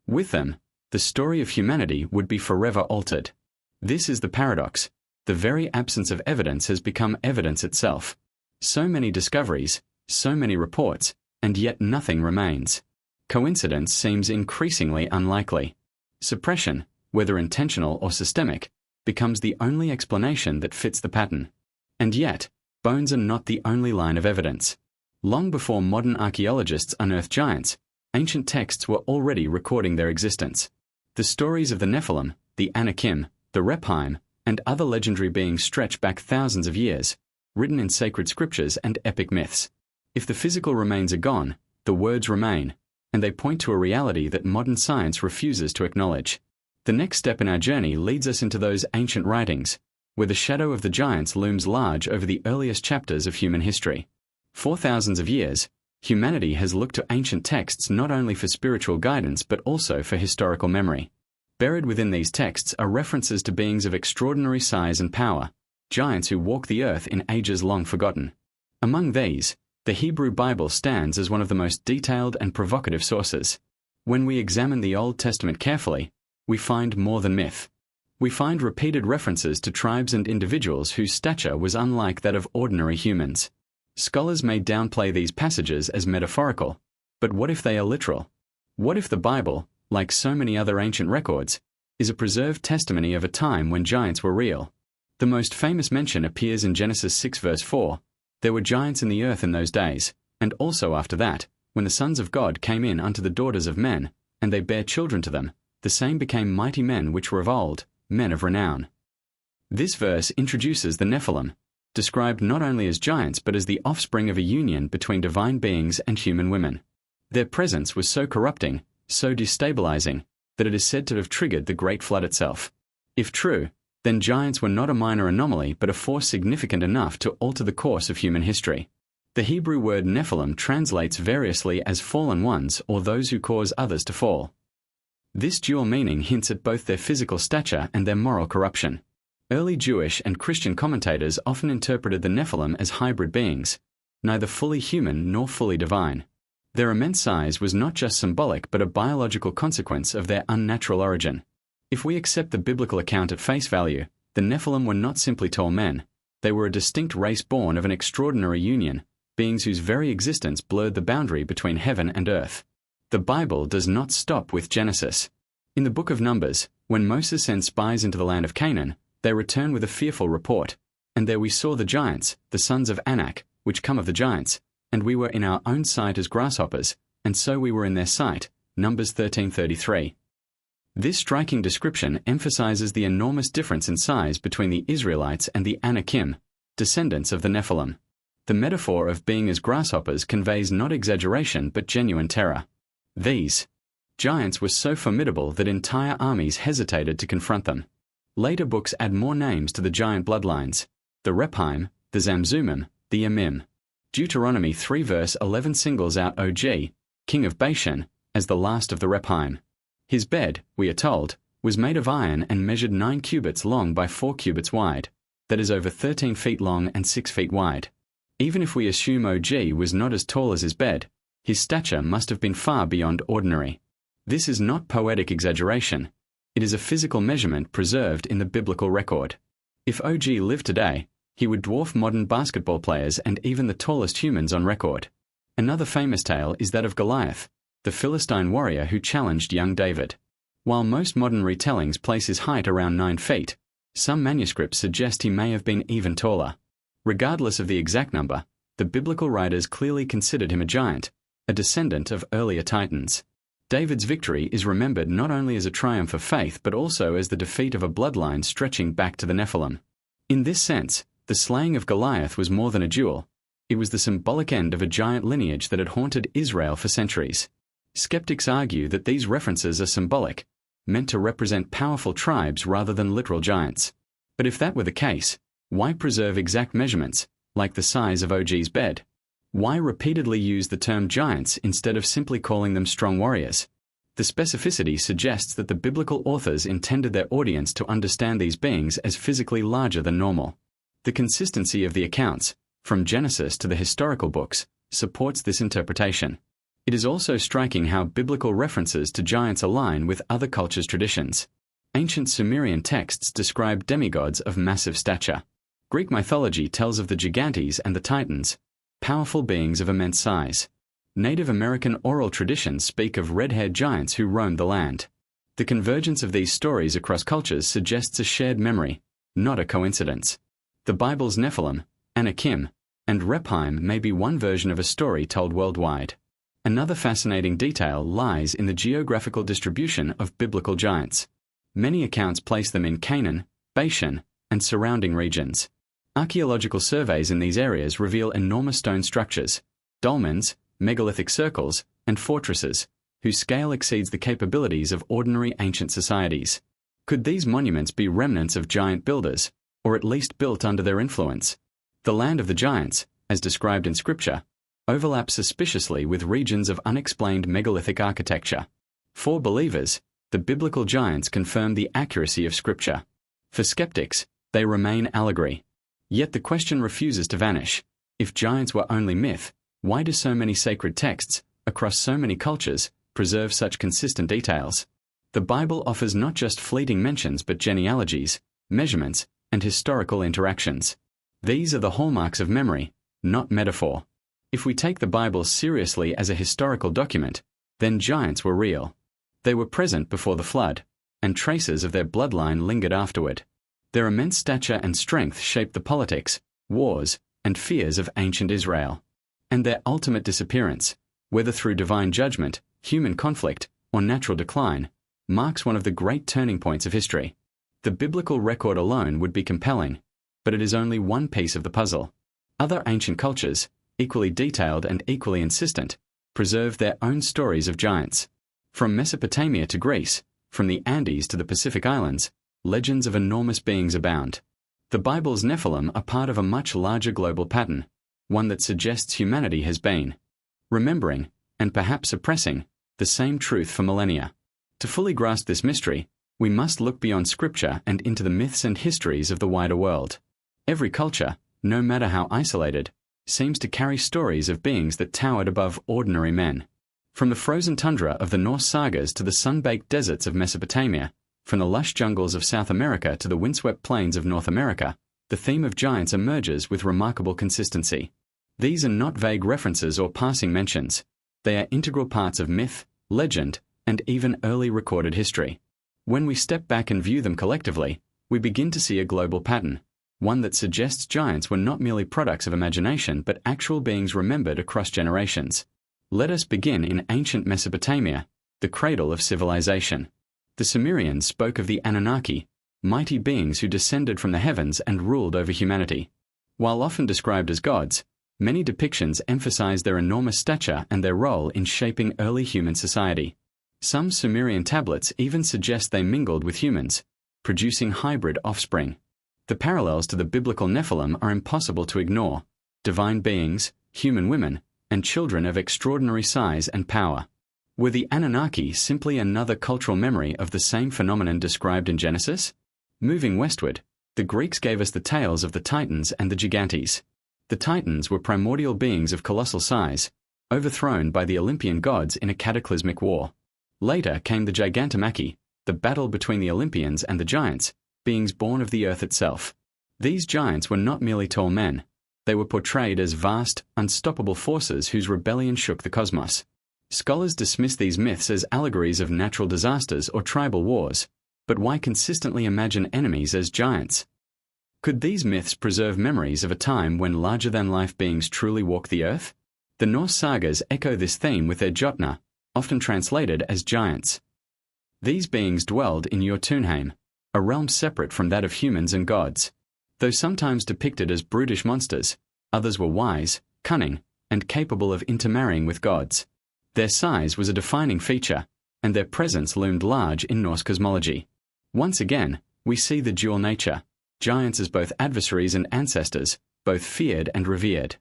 With them, the story of humanity would be forever altered. This is the paradox. The very absence of evidence has become evidence itself. So many discoveries, so many reports, and yet nothing remains. Coincidence seems increasingly unlikely. Suppression, whether intentional or systemic, becomes the only explanation that fits the pattern. And yet, bones are not the only line of evidence. Long before modern archaeologists unearthed giants, ancient texts were already recording their existence. The stories of the Nephilim, the Anakim, the Rephaim, and other legendary beings stretch back thousands of years, written in sacred scriptures and epic myths. If the physical remains are gone, the words remain, and they point to a reality that modern science refuses to acknowledge. The next step in our journey leads us into those ancient writings, where the shadow of the giants looms large over the earliest chapters of human history. For thousands of years, humanity has looked to ancient texts not only for spiritual guidance but also for historical memory. Buried within these texts are references to beings of extraordinary size and power, giants who walk the earth in ages long forgotten. Among these, the Hebrew Bible stands as one of the most detailed and provocative sources. When we examine the Old Testament carefully, we find more than myth. We find repeated references to tribes and individuals whose stature was unlike that of ordinary humans. Scholars may downplay these passages as metaphorical, but what if they are literal? What if the Bible, like so many other ancient records, is a preserved testimony of a time when giants were real? The most famous mention appears in Genesis 6 verse 4. There were giants in the earth in those days, and also after that, when the sons of God came in unto the daughters of men, and they bare children to them, the same became mighty men which were of old, men of renown. This verse introduces the Nephilim, described not only as giants but as the offspring of a union between divine beings and human women. Their presence was so corrupting, so destabilizing, that it is said to have triggered the Great Flood itself. If true, then giants were not a minor anomaly but a force significant enough to alter the course of human history. The Hebrew word Nephilim translates variously as fallen ones or those who cause others to fall. This dual meaning hints at both their physical stature and their moral corruption. Early Jewish and Christian commentators often interpreted the Nephilim as hybrid beings, neither fully human nor fully divine. Their immense size was not just symbolic but a biological consequence of their unnatural origin. If we accept the biblical account at face value, the Nephilim were not simply tall men. They were a distinct race born of an extraordinary union, beings whose very existence blurred the boundary between heaven and earth. The Bible does not stop with Genesis. In the book of Numbers, when Moses sends spies into the land of Canaan, they return with a fearful report, And there we saw the giants, the sons of Anak, which come of the giants, and we were in our own sight as grasshoppers, and so we were in their sight. Numbers 13:33. This striking description emphasizes the enormous difference in size between the Israelites and the Anakim, descendants of the Nephilim. The metaphor of being as grasshoppers conveys not exaggeration but genuine terror. These giants were so formidable that entire armies hesitated to confront them. Later books add more names to the giant bloodlines: the Rephaim, the Zamzummim, the Yamim. Deuteronomy 3 verse 11 singles out Og, king of Bashan, as the last of the Rephaim. His bed, we are told, was made of iron and measured 9 cubits long by 4 cubits wide, that is over 13 feet long and 6 feet wide. Even if we assume Og was not as tall as his bed, his stature must have been far beyond ordinary. This is not poetic exaggeration. It is a physical measurement preserved in the biblical record. If Og lived today, he would dwarf modern basketball players and even the tallest humans on record. Another famous tale is that of Goliath, the Philistine warrior who challenged young David. While most modern retellings place his height around 9 feet, some manuscripts suggest he may have been even taller. Regardless of the exact number, the biblical writers clearly considered him a giant, a descendant of earlier titans. David's victory is remembered not only as a triumph of faith but also as the defeat of a bloodline stretching back to the Nephilim. In this sense, the slaying of Goliath was more than a duel. It was the symbolic end of a giant lineage that had haunted Israel for centuries. Skeptics argue that these references are symbolic, meant to represent powerful tribes rather than literal giants. But if that were the case, why preserve exact measurements, like the size of Og's bed? Why repeatedly use the term giants instead of simply calling them strong warriors? The specificity suggests that the biblical authors intended their audience to understand these beings as physically larger than normal. The consistency of the accounts, from Genesis to the historical books, supports this interpretation. It is also striking how biblical references to giants align with other cultures' traditions. Ancient Sumerian texts describe demigods of massive stature. Greek mythology tells of the Gigantes and the Titans, powerful beings of immense size. Native American oral traditions speak of red-haired giants who roamed the land. The convergence of these stories across cultures suggests a shared memory, not a coincidence. The Bible's Nephilim, Anakim, and Rephaim may be one version of a story told worldwide. Another fascinating detail lies in the geographical distribution of biblical giants. Many accounts place them in Canaan, Bashan, and surrounding regions. Archaeological surveys in these areas reveal enormous stone structures, dolmens, megalithic circles, and fortresses, whose scale exceeds the capabilities of ordinary ancient societies. Could these monuments be remnants of giant builders, or at least built under their influence? The land of the giants, as described in Scripture, overlaps suspiciously with regions of unexplained megalithic architecture. For believers, the biblical giants confirm the accuracy of Scripture. For skeptics, they remain allegory. Yet the question refuses to vanish. If giants were only myth, why do so many sacred texts, across so many cultures, preserve such consistent details? The Bible offers not just fleeting mentions but genealogies, measurements, and historical interactions. These are the hallmarks of memory, not metaphor. If we take the Bible seriously as a historical document, then giants were real. They were present before the flood, and traces of their bloodline lingered afterward. Their immense stature and strength shaped the politics, wars, and fears of ancient Israel. And their ultimate disappearance, whether through divine judgment, human conflict, or natural decline, marks one of the great turning points of history. The biblical record alone would be compelling, but it is only one piece of the puzzle. Other ancient cultures, equally detailed and equally insistent, preserve their own stories of giants. From Mesopotamia to Greece, from the Andes to the Pacific Islands, legends of enormous beings abound. The Bible's Nephilim are part of a much larger global pattern, one that suggests humanity has been remembering, and perhaps suppressing, the same truth for millennia. To fully grasp this mystery, we must look beyond Scripture and into the myths and histories of the wider world. Every culture, no matter how isolated, seems to carry stories of beings that towered above ordinary men. From the frozen tundra of the Norse sagas to the sun-baked deserts of Mesopotamia, from the lush jungles of South America to the windswept plains of North America, the theme of giants emerges with remarkable consistency. These are not vague references or passing mentions. They are integral parts of myth, legend, and even early recorded history. When we step back and view them collectively, we begin to see a global pattern. one that suggests giants were not merely products of imagination but actual beings remembered across generations. Let us begin in ancient Mesopotamia, the cradle of civilization. The Sumerians spoke of the Anunnaki, mighty beings who descended from the heavens and ruled over humanity. While often described as gods, many depictions emphasize their enormous stature and their role in shaping early human society. Some Sumerian tablets even suggest they mingled with humans, producing hybrid offspring. The parallels to the biblical Nephilim are impossible to ignore: divine beings, human women, and children of extraordinary size and power. Were the Anunnaki simply another cultural memory of the same phenomenon described in Genesis? Moving westward, the Greeks gave us the tales of the Titans and the Gigantes. The Titans were primordial beings of colossal size, overthrown by the Olympian gods in a cataclysmic war. Later came the Gigantomachy, the battle between the Olympians and the giants, beings born of the earth itself. These giants were not merely tall men. They were portrayed as vast, unstoppable forces whose rebellion shook the cosmos. Scholars dismiss these myths as allegories of natural disasters or tribal wars, but why consistently imagine enemies as giants? Could these myths preserve memories of a time when larger-than-life beings truly walked the earth? The Norse sagas echo this theme with their Jotnar, often translated as giants. These beings dwelled in Jotunheim, a realm separate from that of humans and gods. Though sometimes depicted as brutish monsters, others were wise, cunning, and capable of intermarrying with gods. Their size was a defining feature, and their presence loomed large in Norse cosmology. Once again, we see the dual nature: giants as both adversaries and ancestors, both feared and revered.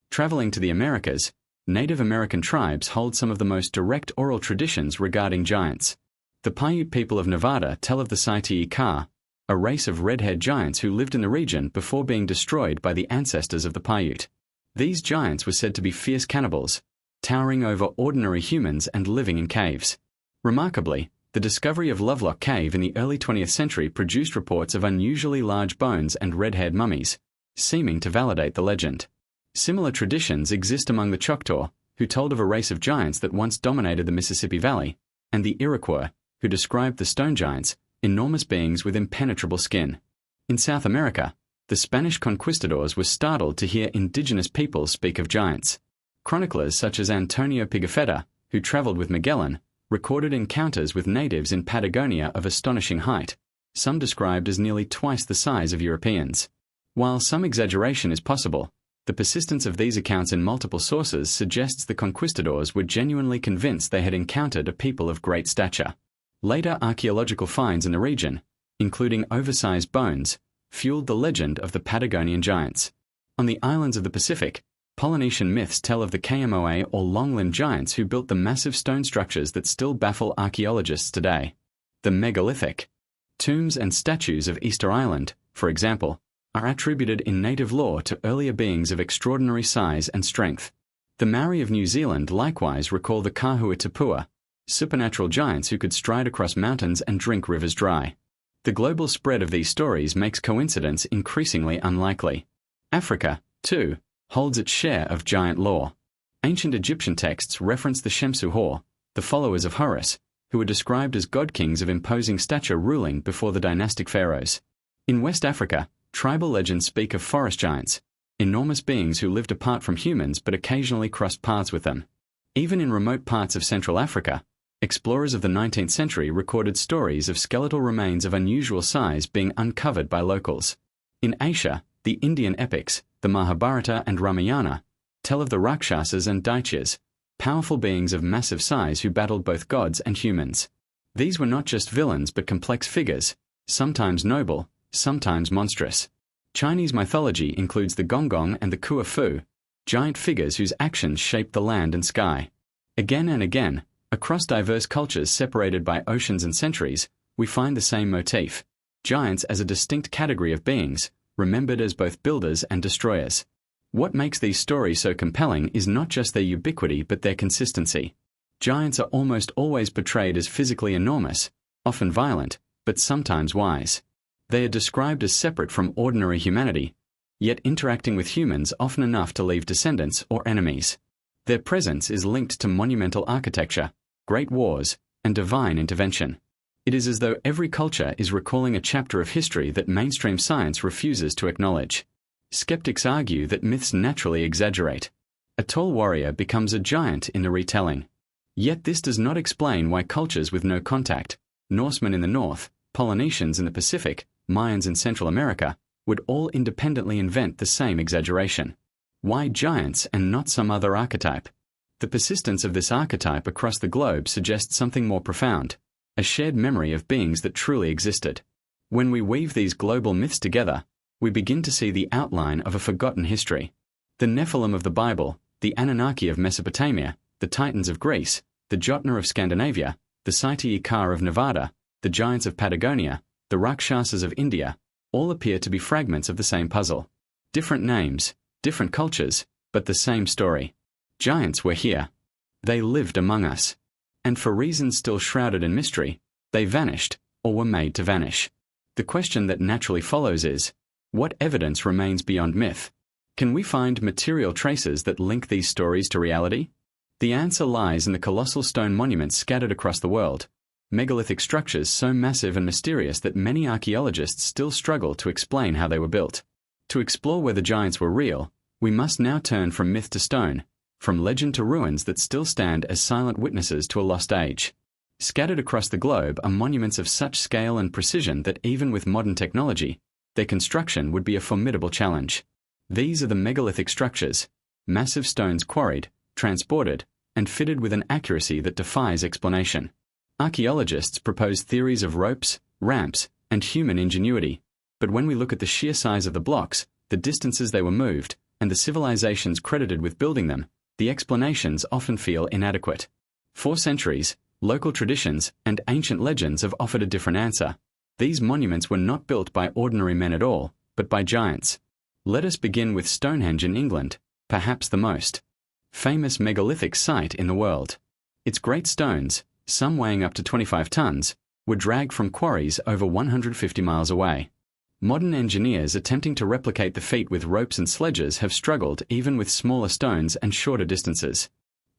Traveling to the Americas, Native American tribes hold some of the most direct oral traditions regarding giants. The Paiute people of Nevada tell of the Saiti-Ka, a race of red-haired giants who lived in the region before being destroyed by the ancestors of the Paiute. These giants were said to be fierce cannibals, towering over ordinary humans and living in caves. Remarkably, the discovery of Lovelock Cave in the early 20th century produced reports of unusually large bones and red-haired mummies, seeming to validate the legend. Similar traditions exist among the Choctaw, who told of a race of giants that once dominated the Mississippi Valley, and the Iroquois, who described the stone giants, enormous beings with impenetrable skin. In South America, the Spanish conquistadors were startled to hear indigenous peoples speak of giants. Chroniclers such as Antonio Pigafetta, who traveled with Magellan, recorded encounters with natives in Patagonia of astonishing height, some described as nearly twice the size of Europeans. While some exaggeration is possible, the persistence of these accounts in multiple sources suggests the conquistadors were genuinely convinced they had encountered a people of great stature. Later archaeological finds in the region, including oversized bones, fueled the legend of the Patagonian giants. On the islands of the Pacific, Polynesian myths tell of the Kmoa or long-limbed giants who built the massive stone structures that still baffle archaeologists today. The megalithic tombs and statues of Easter Island, for example, are attributed in native lore to earlier beings of extraordinary size and strength. The Maori of New Zealand likewise recall the Kahuatupua, supernatural giants who could stride across mountains and drink rivers dry. The global spread of these stories makes coincidence increasingly unlikely. Africa, too, holds its share of giant lore. Ancient Egyptian texts reference the Shemsu-Hor, the followers of Horus, who were described as god-kings of imposing stature ruling before the dynastic pharaohs. In West Africa, tribal legends speak of forest giants, enormous beings who lived apart from humans but occasionally crossed paths with them. Even in remote parts of Central Africa, explorers of the 19th century recorded stories of skeletal remains of unusual size being uncovered by locals. In Asia, the Indian epics, the Mahabharata and Ramayana, tell of the Rakshasas and Daityas, powerful beings of massive size who battled both gods and humans. These were not just villains but complex figures, sometimes noble, sometimes monstrous. Chinese mythology includes the Gonggong and the Kua Fu, giant figures whose actions shaped the land and sky. Again and again, across diverse cultures separated by oceans and centuries, we find the same motif: giants as a distinct category of beings, remembered as both builders and destroyers. What makes these stories so compelling is not just their ubiquity but their consistency. Giants are almost always portrayed as physically enormous, often violent, but sometimes wise. They are described as separate from ordinary humanity, yet interacting with humans often enough to leave descendants or enemies. Their presence is linked to monumental architecture, great wars, and divine intervention. It is as though every culture is recalling a chapter of history that mainstream science refuses to acknowledge. Skeptics argue that myths naturally exaggerate. A tall warrior becomes a giant in the retelling. Yet this does not explain why cultures with no contact, Norsemen in the north, Polynesians in the Pacific, Mayans in Central America, would all independently invent the same exaggeration. Why giants and not some other archetype? The persistence of this archetype across the globe suggests something more profound, a shared memory of beings that truly existed. When we weave these global myths together, we begin to see the outline of a forgotten history. The Nephilim of the Bible, the Anunnaki of Mesopotamia, the Titans of Greece, the Jotnar of Scandinavia, the Saiti-Ikar of Nevada, the giants of Patagonia, the Rakshasas of India, all appear to be fragments of the same puzzle. Different names, different cultures, but the same story. Giants were here. They lived among us. And for reasons still shrouded in mystery, they vanished, or were made to vanish. The question that naturally follows is, what evidence remains beyond myth? Can we find material traces that link these stories to reality? The answer lies in the colossal stone monuments scattered across the world, megalithic structures so massive and mysterious that many archaeologists still struggle to explain how they were built. To explore whether giants were real, we must now turn from myth to stone, from legend to ruins that still stand as silent witnesses to a lost age. Scattered across the globe are monuments of such scale and precision that even with modern technology, their construction would be a formidable challenge. These are the megalithic structures, massive stones quarried, transported, and fitted with an accuracy that defies explanation. Archaeologists propose theories of ropes, ramps, and human ingenuity, but when we look at the sheer size of the blocks, the distances they were moved, and the civilizations credited with building them, the explanations often feel inadequate. For centuries, local traditions and ancient legends have offered a different answer. These monuments were not built by ordinary men at all, but by giants. Let us begin with Stonehenge in England, perhaps the most famous megalithic site in the world. Its great stones, some weighing up to 25 tons, were dragged from quarries over 150 miles away. Modern engineers attempting to replicate the feat with ropes and sledges have struggled even with smaller stones and shorter distances.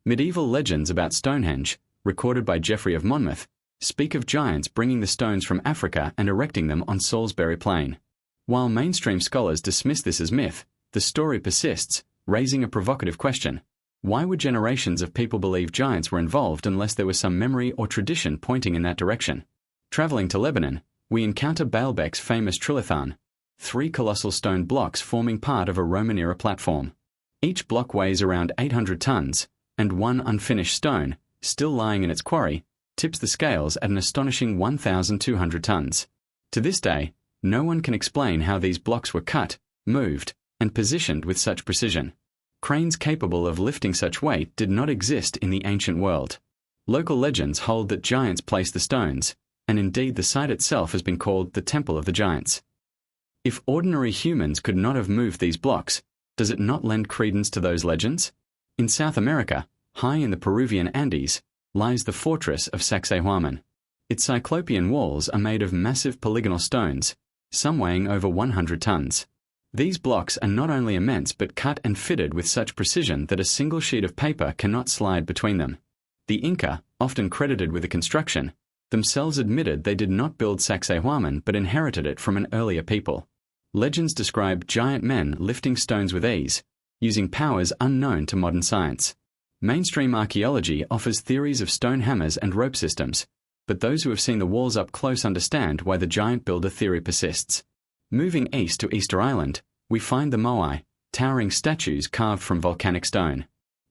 Medieval legends about Stonehenge, recorded by Geoffrey of Monmouth, speak of giants bringing the stones from Africa and erecting them on Salisbury Plain. While mainstream scholars dismiss this as myth, the story persists, raising a provocative question. Why would generations of people believe giants were involved unless there was some memory or tradition pointing in that direction? Traveling to Lebanon, we encounter Baalbek's famous trilithon, 3 colossal stone blocks forming part of a Roman-era platform. Each block weighs around 800 tons, and one unfinished stone, still lying in its quarry, tips the scales at an astonishing 1,200 tons. To this day, no one can explain how these blocks were cut, moved, and positioned with such precision. Cranes capable of lifting such weight did not exist in the ancient world. Local legends hold that giants placed the stones, and indeed the site itself has been called the Temple of the Giants. If ordinary humans could not have moved these blocks, does it not lend credence to those legends? In South America, high in the Peruvian Andes, lies the fortress of Sacsayhuaman. Its cyclopean walls are made of massive polygonal stones, some weighing over 100 tons. These blocks are not only immense but cut and fitted with such precision that a single sheet of paper cannot slide between them. The Inca, often credited with the construction, themselves admitted they did not build Sacsayhuaman but inherited it from an earlier people. Legends describe giant men lifting stones with ease, using powers unknown to modern science. Mainstream archaeology offers theories of stone hammers and rope systems, but those who have seen the walls up close understand why the giant builder theory persists. Moving east to Easter Island, we find the Moai, towering statues carved from volcanic stone.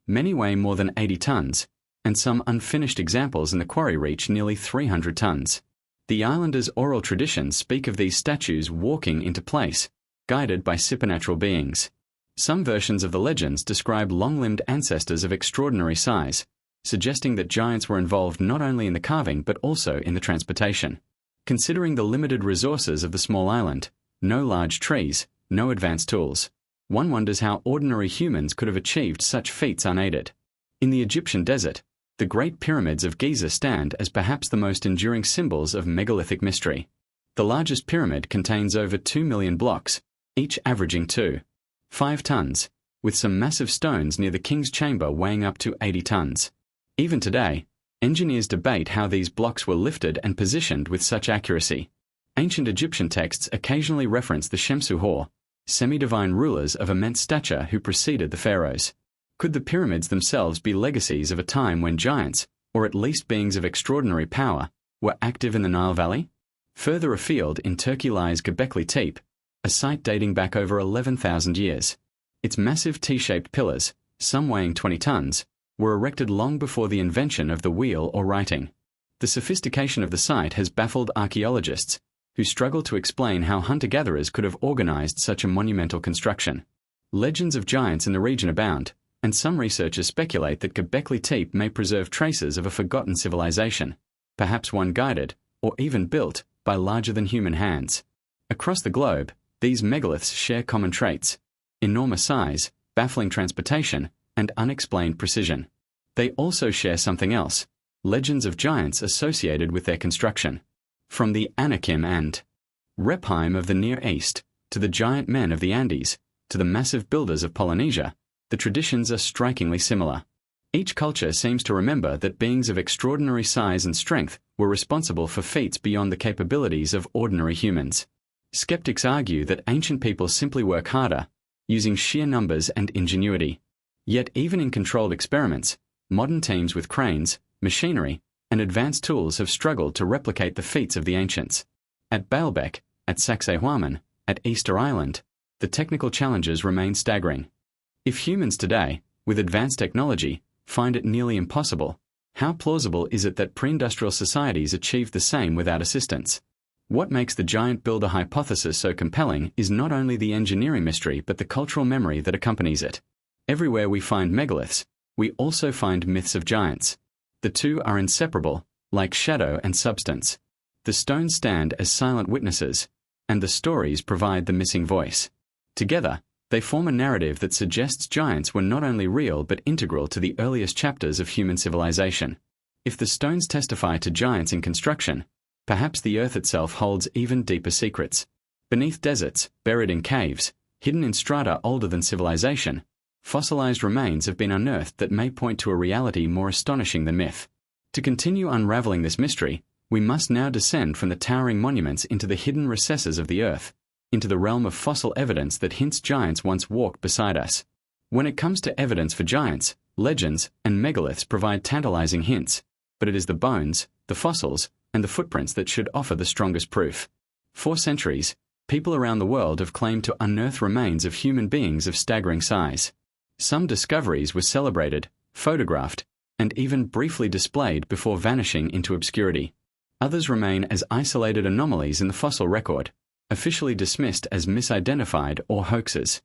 Many weigh more than 80 tons, and some unfinished examples in the quarry reach nearly 300 tons. The islanders' oral traditions speak of these statues walking into place, guided by supernatural beings. Some versions of the legends describe long-limbed ancestors of extraordinary size, suggesting that giants were involved not only in the carving but also in the transportation. Considering the limited resources of the small island, no large trees, no advanced tools, one wonders how ordinary humans could have achieved such feats unaided. In the Egyptian desert, the Great Pyramids of Giza stand as perhaps the most enduring symbols of megalithic mystery. The largest pyramid contains over 2 million blocks, each averaging 2.5 tons, with some massive stones near the king's chamber weighing up to 80 tons. Even today, Engineers debate how these blocks were lifted and positioned with such accuracy. Ancient Egyptian texts occasionally reference the Shemsu-Hor, semi-divine rulers of immense stature who preceded the pharaohs. Could the pyramids themselves be legacies of a time when giants, or at least beings of extraordinary power, were active in the Nile Valley? Further afield in Turkey lies Göbekli Tepe, a site dating back over 11,000 years. Its massive T-shaped pillars, some weighing 20 tons, were erected long before the invention of the wheel or writing. The sophistication of the site has baffled archaeologists, who struggle to explain how hunter-gatherers could have organized such a monumental construction. Legends of giants in the region abound, and some researchers speculate that Göbekli Tepe may preserve traces of a forgotten civilization, perhaps one guided, or even built, by larger-than-human hands. Across the globe, these megaliths share common traits: enormous size, baffling transportation, and unexplained precision. They also share something else: legends of giants associated with their construction. From the Anakim and Rephaim of the Near East, to the giant men of the Andes, to the massive builders of Polynesia, the traditions are strikingly similar. Each culture seems to remember that beings of extraordinary size and strength were responsible for feats beyond the capabilities of ordinary humans. Skeptics argue that ancient people simply work harder, using sheer numbers and ingenuity. Yet even in controlled experiments, modern teams with cranes, machinery, and advanced tools have struggled to replicate the feats of the ancients. At Baalbek, at Sacsayhuaman, at Easter Island, the technical challenges remain staggering. If humans today, with advanced technology, find it nearly impossible, how plausible is it that pre-industrial societies achieved the same without assistance? What makes the giant builder hypothesis so compelling is not only the engineering mystery but the cultural memory that accompanies it. Everywhere we find megaliths, we also find myths of giants. The two are inseparable, like shadow and substance. The stones stand as silent witnesses, and the stories provide the missing voice. Together, they form a narrative that suggests giants were not only real but integral to the earliest chapters of human civilization. If the stones testify to giants in construction, perhaps the earth itself holds even deeper secrets. Beneath deserts, buried in caves, hidden in strata older than civilization, fossilized remains have been unearthed that may point to a reality more astonishing than myth. To continue unraveling this mystery, we must now descend from the towering monuments into the hidden recesses of the earth, into the realm of fossil evidence that hints giants once walked beside us. When it comes to evidence for giants, legends and megaliths provide tantalizing hints, but it is the bones, the fossils, and the footprints that should offer the strongest proof. For centuries, people around the world have claimed to unearth remains of human beings of staggering size. Some discoveries were celebrated, photographed, and even briefly displayed before vanishing into obscurity. Others remain as isolated anomalies in the fossil record, officially dismissed as misidentified or hoaxes.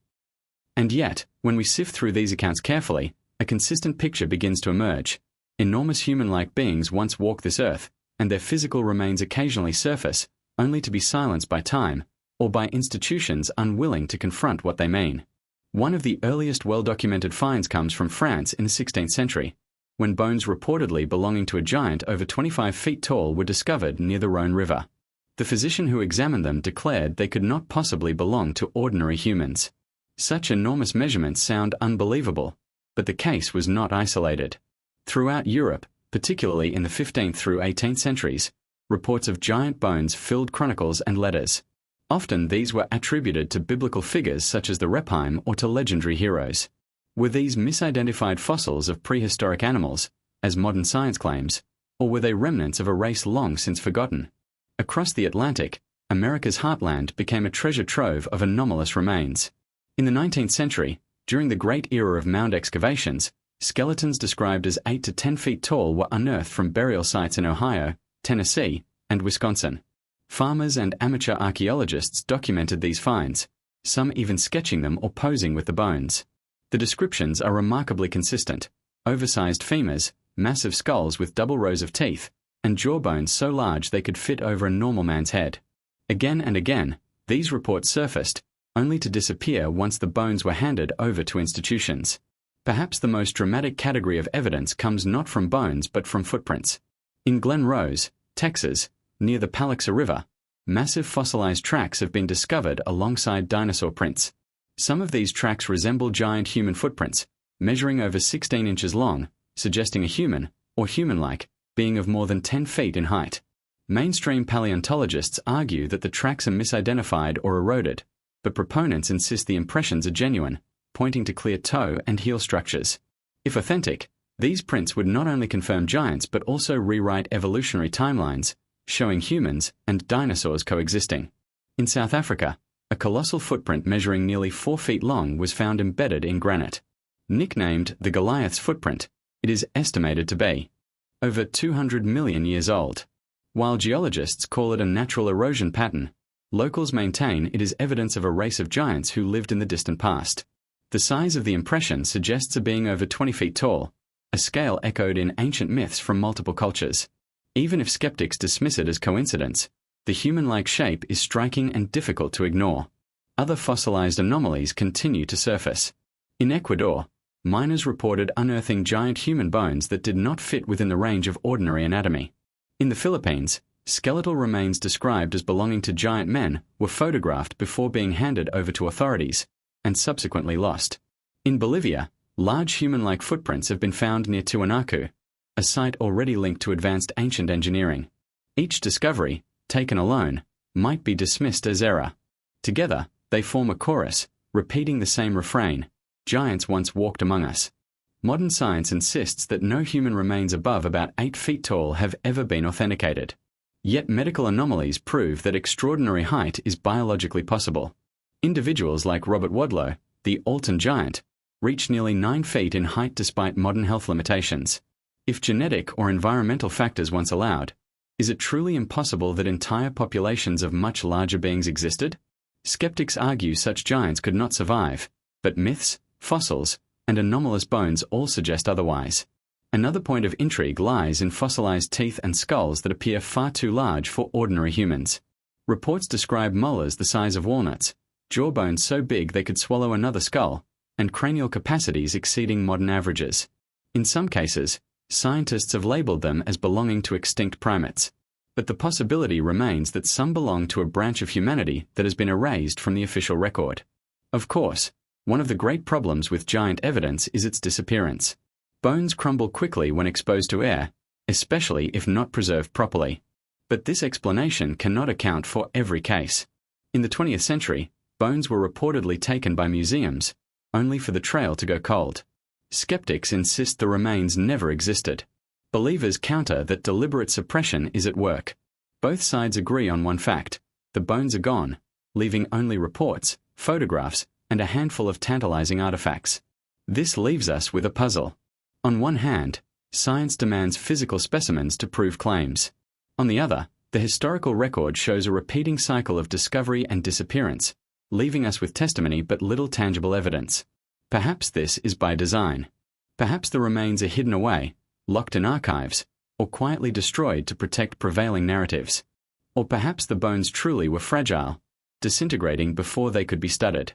And yet, when we sift through these accounts carefully, a consistent picture begins to emerge. Enormous human-like beings once walked this earth, and their physical remains occasionally surface, only to be silenced by time, or by institutions unwilling to confront what they mean. One of the earliest well-documented finds comes from France in the 16th century, when bones reportedly belonging to a giant over 25 feet tall were discovered near the Rhone River. The physician who examined them declared they could not possibly belong to ordinary humans. Such enormous measurements sound unbelievable, but the case was not isolated. Throughout Europe, particularly in the 15th through 18th centuries, reports of giant bones filled chronicles and letters. Often these were attributed to biblical figures such as the Rephaim or to legendary heroes. Were these misidentified fossils of prehistoric animals, as modern science claims, or were they remnants of a race long since forgotten? Across the Atlantic, America's heartland became a treasure trove of anomalous remains. In the 19th century, during the great era of mound excavations, skeletons described as 8 to 10 feet tall were unearthed from burial sites in Ohio, Tennessee, and Wisconsin. Farmers and amateur archaeologists documented these finds, some even sketching them or posing with the bones. The descriptions are remarkably consistent: oversized femurs, massive skulls with double rows of teeth, and jawbones so large they could fit over a normal man's head. Again and again, these reports surfaced, only to disappear once the bones were handed over to institutions. Perhaps the most dramatic category of evidence comes not from bones but from footprints. In Glen Rose, Texas, near the Palixa River, massive fossilized tracks have been discovered alongside dinosaur prints. Some of these tracks resemble giant human footprints, measuring over 16 inches long, suggesting a human, or human-like, being of more than 10 feet in height. Mainstream paleontologists argue that the tracks are misidentified or eroded, but proponents insist the impressions are genuine, pointing to clear toe and heel structures. If authentic, these prints would not only confirm giants but also rewrite evolutionary timelines, showing humans and dinosaurs coexisting. In South Africa, a colossal footprint measuring nearly 4 feet long was found embedded in granite. Nicknamed the Goliath's footprint, it is estimated to be over 200 million years old. While geologists call it a natural erosion pattern, locals maintain it is evidence of a race of giants who lived in the distant past. The size of the impression suggests a being over 20 feet tall, a scale echoed in ancient myths from multiple cultures. Even if skeptics dismiss it as coincidence, the human-like shape is striking and difficult to ignore. Other fossilized anomalies continue to surface. In Ecuador, miners reported unearthing giant human bones that did not fit within the range of ordinary anatomy. In the Philippines, skeletal remains described as belonging to giant men were photographed before being handed over to authorities, and subsequently lost. In Bolivia, large human-like footprints have been found near Tiwanaku, a site already linked to advanced ancient engineering. Each discovery, taken alone, might be dismissed as error. Together, they form a chorus, repeating the same refrain: giants once walked among us. Modern science insists that no human remains above about 8 feet tall have ever been authenticated. Yet medical anomalies prove that extraordinary height is biologically possible. Individuals like Robert Wadlow, the Alton giant, reach nearly 9 feet in height despite modern health limitations. If genetic or environmental factors once allowed, is it truly impossible that entire populations of much larger beings existed? Skeptics argue such giants could not survive, but myths, fossils, and anomalous bones all suggest otherwise. Another point of intrigue lies in fossilized teeth and skulls that appear far too large for ordinary humans. Reports describe molars the size of walnuts, jawbones so big they could swallow another skull, and cranial capacities exceeding modern averages. In some cases, scientists have labeled them as belonging to extinct primates. But the possibility remains that some belong to a branch of humanity that has been erased from the official record. Of course, one of the great problems with giant evidence is its disappearance. Bones crumble quickly when exposed to air, especially if not preserved properly. But this explanation cannot account for every case. In the 20th century, bones were reportedly taken by museums, only for the trail to go cold. Skeptics insist the remains never existed. Believers counter that deliberate suppression is at work. Both sides agree on one fact: the bones are gone, leaving only reports, photographs, and a handful of tantalizing artifacts. This leaves us with a puzzle. On one hand, science demands physical specimens to prove claims. On the other, the historical record shows a repeating cycle of discovery and disappearance, leaving us with testimony but little tangible evidence. Perhaps this is by design. Perhaps the remains are hidden away, locked in archives, or quietly destroyed to protect prevailing narratives. Or perhaps the bones truly were fragile, disintegrating before they could be studied.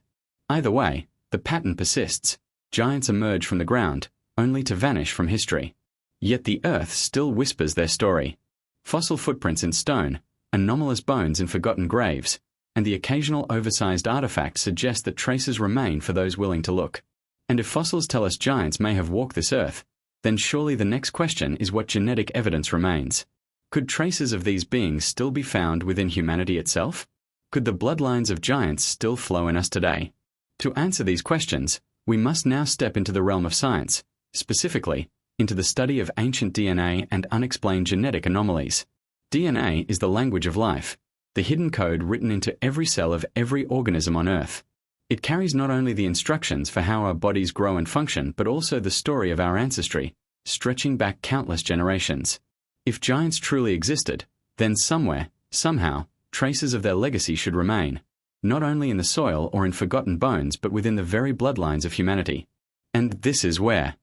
Either way, the pattern persists. Giants emerge from the ground, only to vanish from history. Yet the earth still whispers their story. Fossil footprints in stone, anomalous bones in forgotten graves, and the occasional oversized artifact suggest that traces remain for those willing to look. And if fossils tell us giants may have walked this earth, then surely the next question is what genetic evidence remains. Could traces of these beings still be found within humanity itself? Could the bloodlines of giants still flow in us today? To answer these questions, we must now step into the realm of science, specifically, into the study of ancient DNA and unexplained genetic anomalies. DNA is the language of life, the hidden code written into every cell of every organism on Earth. It carries not only the instructions for how our bodies grow and function, but also the story of our ancestry, stretching back countless generations. If giants truly existed, then somewhere, somehow, traces of their legacy should remain, not only in the soil or in forgotten bones but within the very bloodlines of humanity. And this is where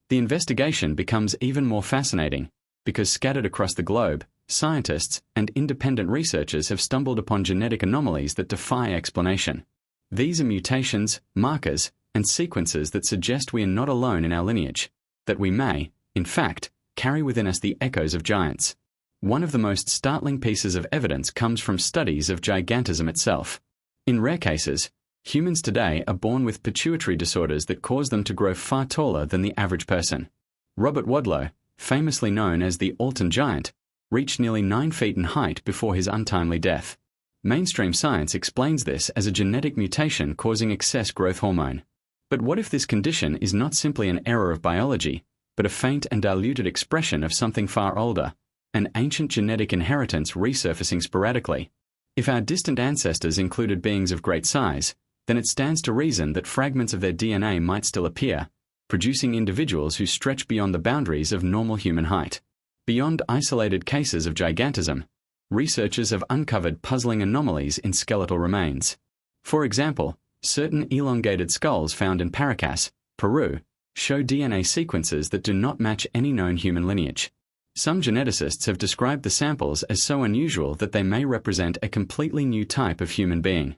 the investigation becomes even more fascinating, because scattered across the globe, scientists and independent researchers have stumbled upon genetic anomalies that defy explanation. These are mutations, markers, and sequences that suggest we are not alone in our lineage, that we may, in fact, carry within us the echoes of giants. One of the most startling pieces of evidence comes from studies of gigantism itself. In rare cases, humans today are born with pituitary disorders that cause them to grow far taller than the average person. Robert Wadlow, famously known as the Alton giant, reached nearly 9 feet in height before his untimely death. Mainstream science explains this as a genetic mutation causing excess growth hormone. But what if this condition is not simply an error of biology, but a faint and diluted expression of something far older, an ancient genetic inheritance resurfacing sporadically? If our distant ancestors included beings of great size, then it stands to reason that fragments of their DNA might still appear, producing individuals who stretch beyond the boundaries of normal human height. Beyond isolated cases of gigantism, researchers have uncovered puzzling anomalies in skeletal remains. For example, certain elongated skulls found in Paracas, Peru, show DNA sequences that do not match any known human lineage. Some geneticists have described the samples as so unusual that they may represent a completely new type of human being.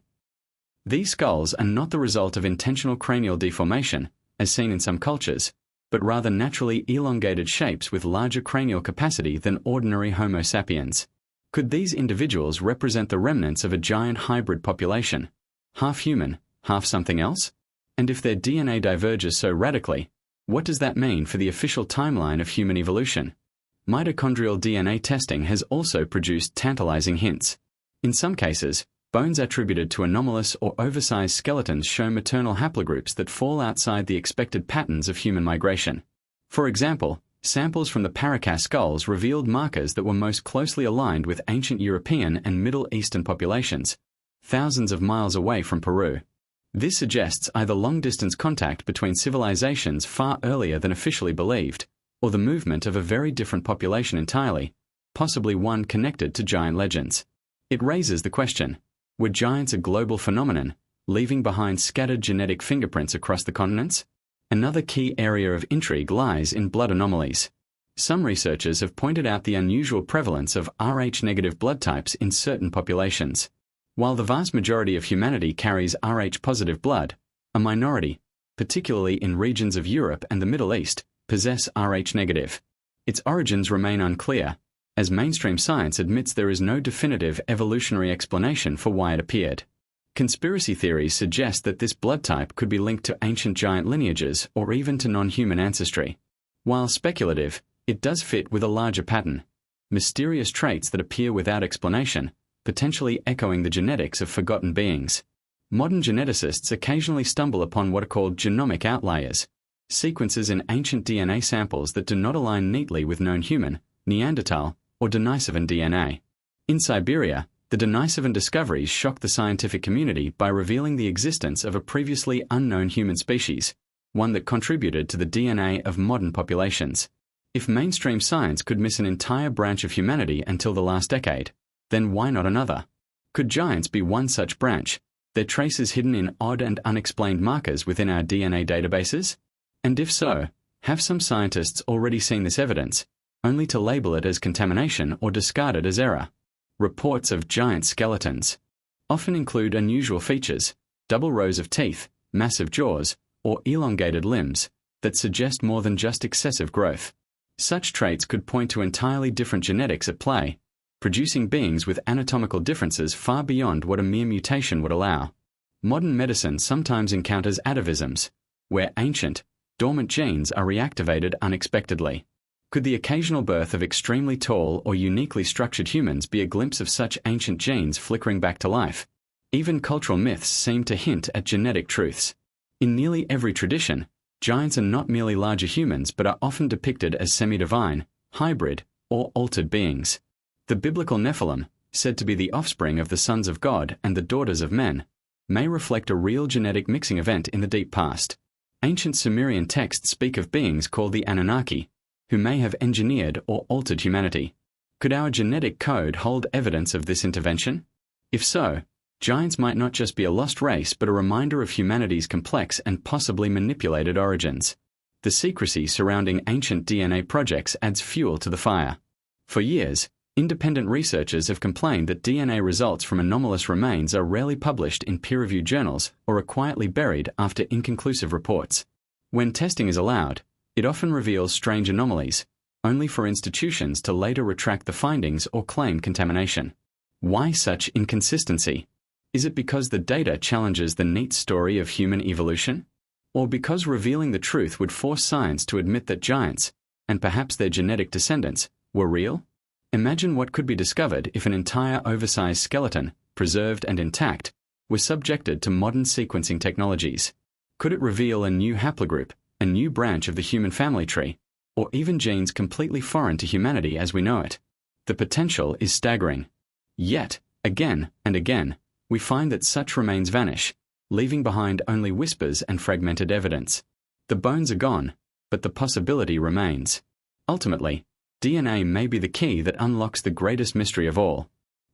These skulls are not the result of intentional cranial deformation, as seen in some cultures, but rather naturally elongated shapes with larger cranial capacity than ordinary Homo sapiens. Could these individuals represent the remnants of a giant hybrid population, half human, half something else? And if their DNA diverges so radically, what does that mean for the official timeline of human evolution? Mitochondrial DNA testing has also produced tantalizing hints. In some cases, bones attributed to anomalous or oversized skeletons show maternal haplogroups that fall outside the expected patterns of human migration. For example, samples from the Paracas skulls revealed markers that were most closely aligned with ancient European and Middle Eastern populations, thousands of miles away from Peru. This suggests either long-distance contact between civilizations far earlier than officially believed, or the movement of a very different population entirely, possibly one connected to giant legends. It raises the question, were giants a global phenomenon, leaving behind scattered genetic fingerprints across the continents? Another key area of intrigue lies in blood anomalies. Some researchers have pointed out the unusual prevalence of Rh-negative blood types in certain populations. While the vast majority of humanity carries Rh-positive blood, a minority, particularly in regions of Europe and the Middle East, possess Rh-negative. Its origins remain unclear, as mainstream science admits there is no definitive evolutionary explanation for why it appeared. Conspiracy theories suggest that this blood type could be linked to ancient giant lineages or even to non-human ancestry. While speculative, it does fit with a larger pattern: mysterious traits that appear without explanation, potentially echoing the genetics of forgotten beings. Modern geneticists occasionally stumble upon what are called genomic outliers, sequences in ancient DNA samples that do not align neatly with known human, Neanderthal, or Denisovan DNA. In Siberia, the Denisovan discoveries shocked the scientific community by revealing the existence of a previously unknown human species, one that contributed to the DNA of modern populations. If mainstream science could miss an entire branch of humanity until the last decade, then why not another? Could giants be one such branch, their traces hidden in odd and unexplained markers within our DNA databases? And if so, have some scientists already seen this evidence, only to label it as contamination or discard it as error? Reports of giant skeletons often include unusual features, double rows of teeth, massive jaws, or elongated limbs, that suggest more than just excessive growth. Such traits could point to entirely different genetics at play, producing beings with anatomical differences far beyond what a mere mutation would allow. Modern medicine sometimes encounters atavisms, where ancient, dormant genes are reactivated unexpectedly. Could the occasional birth of extremely tall or uniquely structured humans be a glimpse of such ancient genes flickering back to life? Even cultural myths seem to hint at genetic truths. In nearly every tradition, giants are not merely larger humans but are often depicted as semi-divine, hybrid, or altered beings. The biblical Nephilim, said to be the offspring of the sons of God and the daughters of men, may reflect a real genetic mixing event in the deep past. Ancient Sumerian texts speak of beings called the Anunnaki, who may have engineered or altered humanity. Could our genetic code hold evidence of this intervention? If so, giants might not just be a lost race but a reminder of humanity's complex and possibly manipulated origins. The secrecy surrounding ancient DNA projects adds fuel to the fire. For years, independent researchers have complained that DNA results from anomalous remains are rarely published in peer-reviewed journals or are quietly buried after inconclusive reports. When testing is allowed, it often reveals strange anomalies, only for institutions to later retract the findings or claim contamination. Why such inconsistency? Is it because the data challenges the neat story of human evolution? Or because revealing the truth would force science to admit that giants, and perhaps their genetic descendants, were real? Imagine what could be discovered if an entire oversized skeleton, preserved and intact, was subjected to modern sequencing technologies. Could it reveal a new haplogroup, a new branch of the human family tree, or even genes completely foreign to humanity as we know it? The potential is staggering. Yet, again and again, we find that such remains vanish, leaving behind only whispers and fragmented evidence. The bones are gone, but the possibility remains. Ultimately, DNA may be the key that unlocks the greatest mystery of all.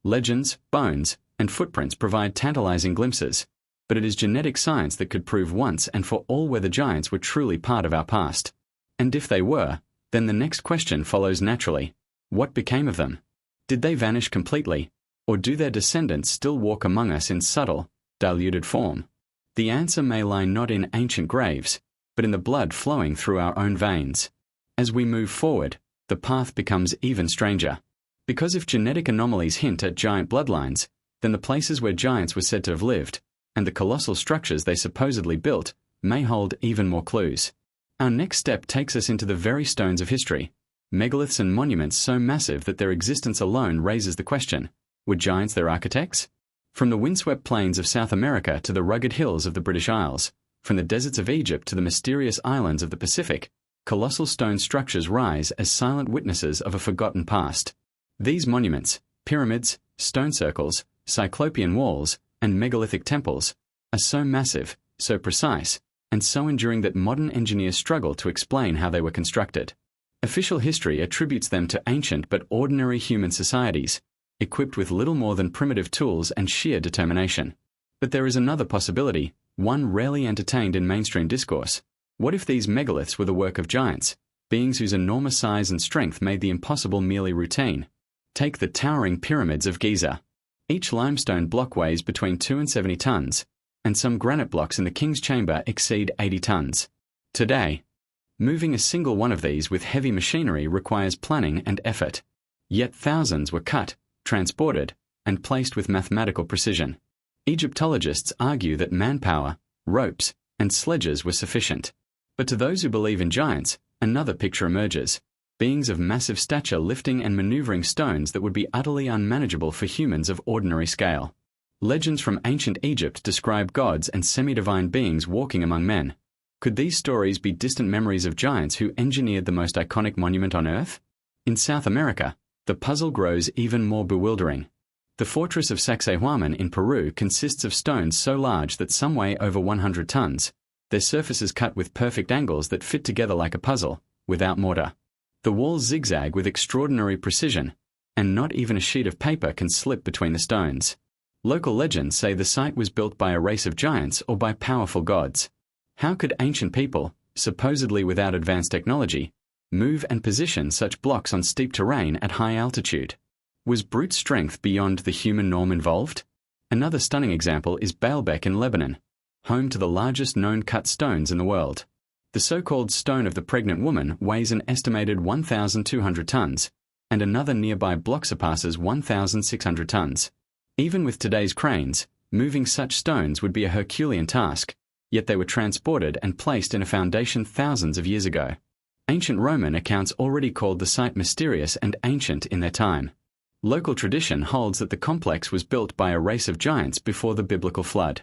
Legends, bones, and footprints provide tantalizing glimpses, but it is genetic science that could prove once and for all whether giants were truly part of our past. And if they were, then the next question follows naturally. What became of them? Did they vanish completely, or do their descendants still walk among us in subtle, diluted form? The answer may lie not in ancient graves, but in the blood flowing through our own veins. As we move forward, the path becomes even stranger. Because if genetic anomalies hint at giant bloodlines, then the places where giants were said to have lived, and the colossal structures they supposedly built, may hold even more clues. Our next step takes us into the very stones of history, megaliths and monuments so massive that their existence alone raises the question, were giants their architects? From the windswept plains of South America to the rugged hills of the British Isles, from the deserts of Egypt to the mysterious islands of the Pacific, colossal stone structures rise as silent witnesses of a forgotten past. These monuments, pyramids, stone circles, cyclopean walls, and megalithic temples, are so massive, so precise, and so enduring that modern engineers struggle to explain how they were constructed. Official history attributes them to ancient but ordinary human societies, equipped with little more than primitive tools and sheer determination. But there is another possibility, one rarely entertained in mainstream discourse. What if these megaliths were the work of giants, beings whose enormous size and strength made the impossible merely routine? Take the towering pyramids of Giza. Each limestone block weighs between 2 and 70 tons, and some granite blocks in the King's Chamber exceed 80 tons. Today, moving a single one of these with heavy machinery requires planning and effort. Yet thousands were cut, transported, and placed with mathematical precision. Egyptologists argue that manpower, ropes, and sledges were sufficient. But to those who believe in giants, another picture emerges, beings of massive stature lifting and maneuvering stones that would be utterly unmanageable for humans of ordinary scale. Legends from ancient Egypt describe gods and semi-divine beings walking among men. Could these stories be distant memories of giants who engineered the most iconic monument on Earth? In South America, the puzzle grows even more bewildering. The fortress of Sacsayhuaman in Peru consists of stones so large that some weigh over 100 tons, their surfaces cut with perfect angles that fit together like a puzzle, without mortar. The walls zigzag with extraordinary precision, and not even a sheet of paper can slip between the stones. Local legends say the site was built by a race of giants or by powerful gods. How could ancient people, supposedly without advanced technology, move and position such blocks on steep terrain at high altitude? Was brute strength beyond the human norm involved? Another stunning example is Baalbek in Lebanon, home to the largest known cut stones in the world. The so-called Stone of the Pregnant Woman weighs an estimated 1,200 tons, and another nearby block surpasses 1,600 tons. Even with today's cranes, moving such stones would be a Herculean task, yet they were transported and placed in a foundation thousands of years ago. Ancient Roman accounts already called the site mysterious and ancient in their time. Local tradition holds that the complex was built by a race of giants before the biblical flood.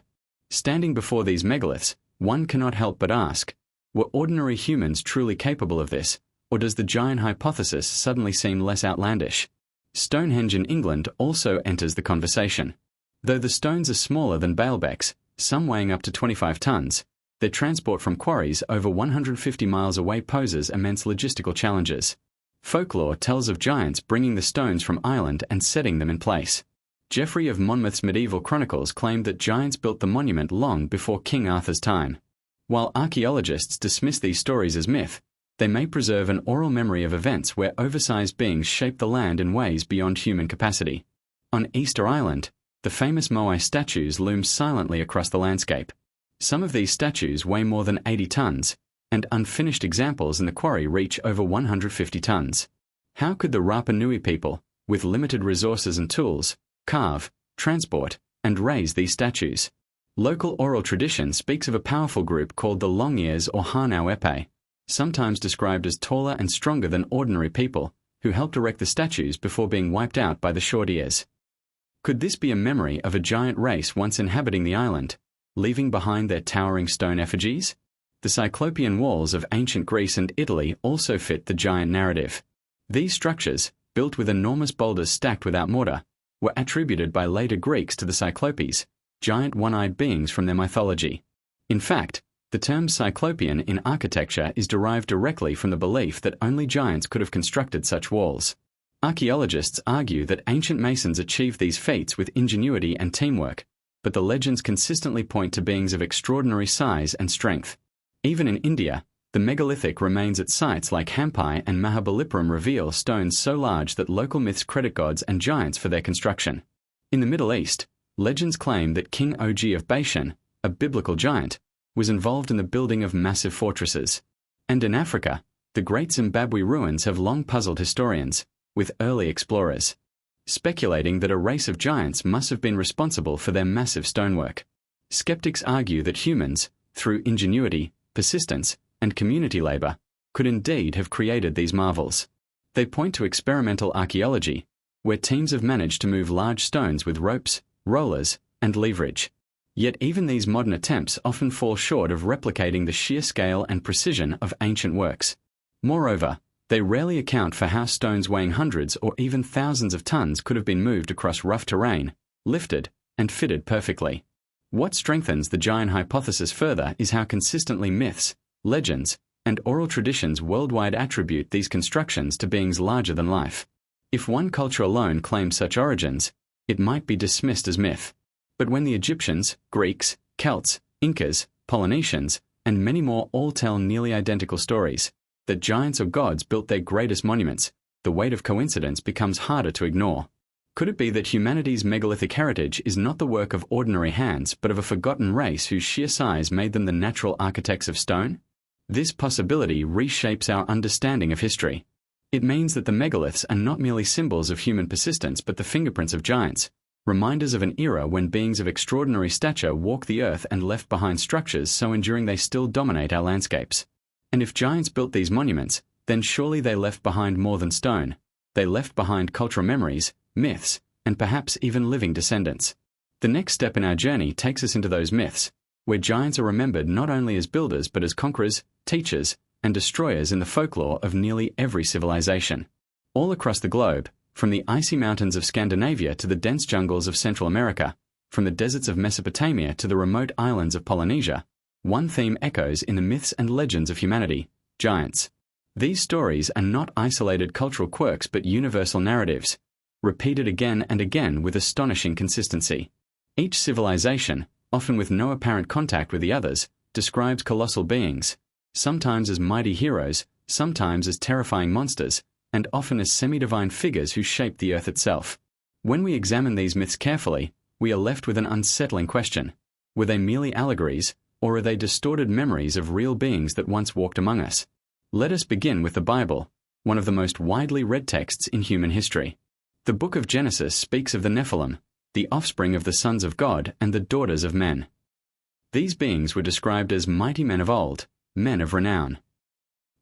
Standing before these megaliths, one cannot help but ask, were ordinary humans truly capable of this, or does the giant hypothesis suddenly seem less outlandish? Stonehenge in England also enters the conversation. Though the stones are smaller than Baalbek's, some weighing up to 25 tons, their transport from quarries over 150 miles away poses immense logistical challenges. Folklore tells of giants bringing the stones from Ireland and setting them in place. Geoffrey of Monmouth's medieval chronicles claimed that giants built the monument long before King Arthur's time. While archaeologists dismiss these stories as myth, they may preserve an oral memory of events where oversized beings shaped the land in ways beyond human capacity. On Easter Island, the famous Moai statues loom silently across the landscape. Some of these statues weigh more than 80 tons, and unfinished examples in the quarry reach over 150 tons. How could the Rapa Nui people, with limited resources and tools, carve, transport, and raise these statues? Local oral tradition speaks of a powerful group called the Long Ears or Hanau Epe, sometimes described as taller and stronger than ordinary people, who helped erect the statues before being wiped out by the Shortiers. Could this be a memory of a giant race once inhabiting the island, leaving behind their towering stone effigies? The Cyclopean walls of ancient Greece and Italy also fit the giant narrative. These structures, built with enormous boulders stacked without mortar, were attributed by later Greeks to the Cyclopes, giant one-eyed beings from their mythology. In fact, the term Cyclopean in architecture is derived directly from the belief that only giants could have constructed such walls. Archaeologists argue that ancient masons achieved these feats with ingenuity and teamwork, but the legends consistently point to beings of extraordinary size and strength. Even in India, the megalithic remains at sites like Hampi and Mahabalipuram reveal stones so large that local myths credit gods and giants for their construction. In the Middle East, legends claim that King Og of Bashan, a biblical giant, was involved in the building of massive fortresses. And in Africa, the Great Zimbabwe ruins have long puzzled historians, with early explorers speculating that a race of giants must have been responsible for their massive stonework. Skeptics argue that humans, through ingenuity, persistence, and community labor, could indeed have created these marvels. They point to experimental archaeology, where teams have managed to move large stones with ropes, rollers, and leverage. Yet even these modern attempts often fall short of replicating the sheer scale and precision of ancient works. Moreover, they rarely account for how stones weighing hundreds or even thousands of tons could have been moved across rough terrain, lifted, and fitted perfectly. What strengthens the giant hypothesis further is how consistently myths, legends, and oral traditions worldwide attribute these constructions to beings larger than life. If one culture alone claims such origins, it might be dismissed as myth. But when the Egyptians, Greeks, Celts, Incas, Polynesians, and many more all tell nearly identical stories, that giants or gods built their greatest monuments, the weight of coincidence becomes harder to ignore. Could it be that humanity's megalithic heritage is not the work of ordinary hands but of a forgotten race whose sheer size made them the natural architects of stone? This possibility reshapes our understanding of history. It means that the megaliths are not merely symbols of human persistence but the fingerprints of giants, reminders of an era when beings of extraordinary stature walked the earth and left behind structures so enduring they still dominate our landscapes. And if giants built these monuments, then surely they left behind more than stone. They left behind cultural memories, myths, and perhaps even living descendants. The next step in our journey takes us into those myths, where giants are remembered not only as builders but as conquerors, teachers, and destroyers in the folklore of nearly every civilization. All across the globe, from the icy mountains of Scandinavia to the dense jungles of Central America, from the deserts of Mesopotamia to the remote islands of Polynesia, one theme echoes in the myths and legends of humanity: giants. These stories are not isolated cultural quirks but universal narratives, repeated again and again with astonishing consistency. Each civilization, often with no apparent contact with the others, describes colossal beings, sometimes as mighty heroes, sometimes as terrifying monsters, and often as semi-divine figures who shaped the earth itself. When we examine these myths carefully, we are left with an unsettling question. Were they merely allegories, or are they distorted memories of real beings that once walked among us? Let us begin with the Bible, one of the most widely read texts in human history. The book of Genesis speaks of the Nephilim, the offspring of the sons of God and the daughters of men. These beings were described as mighty men of old, men of renown.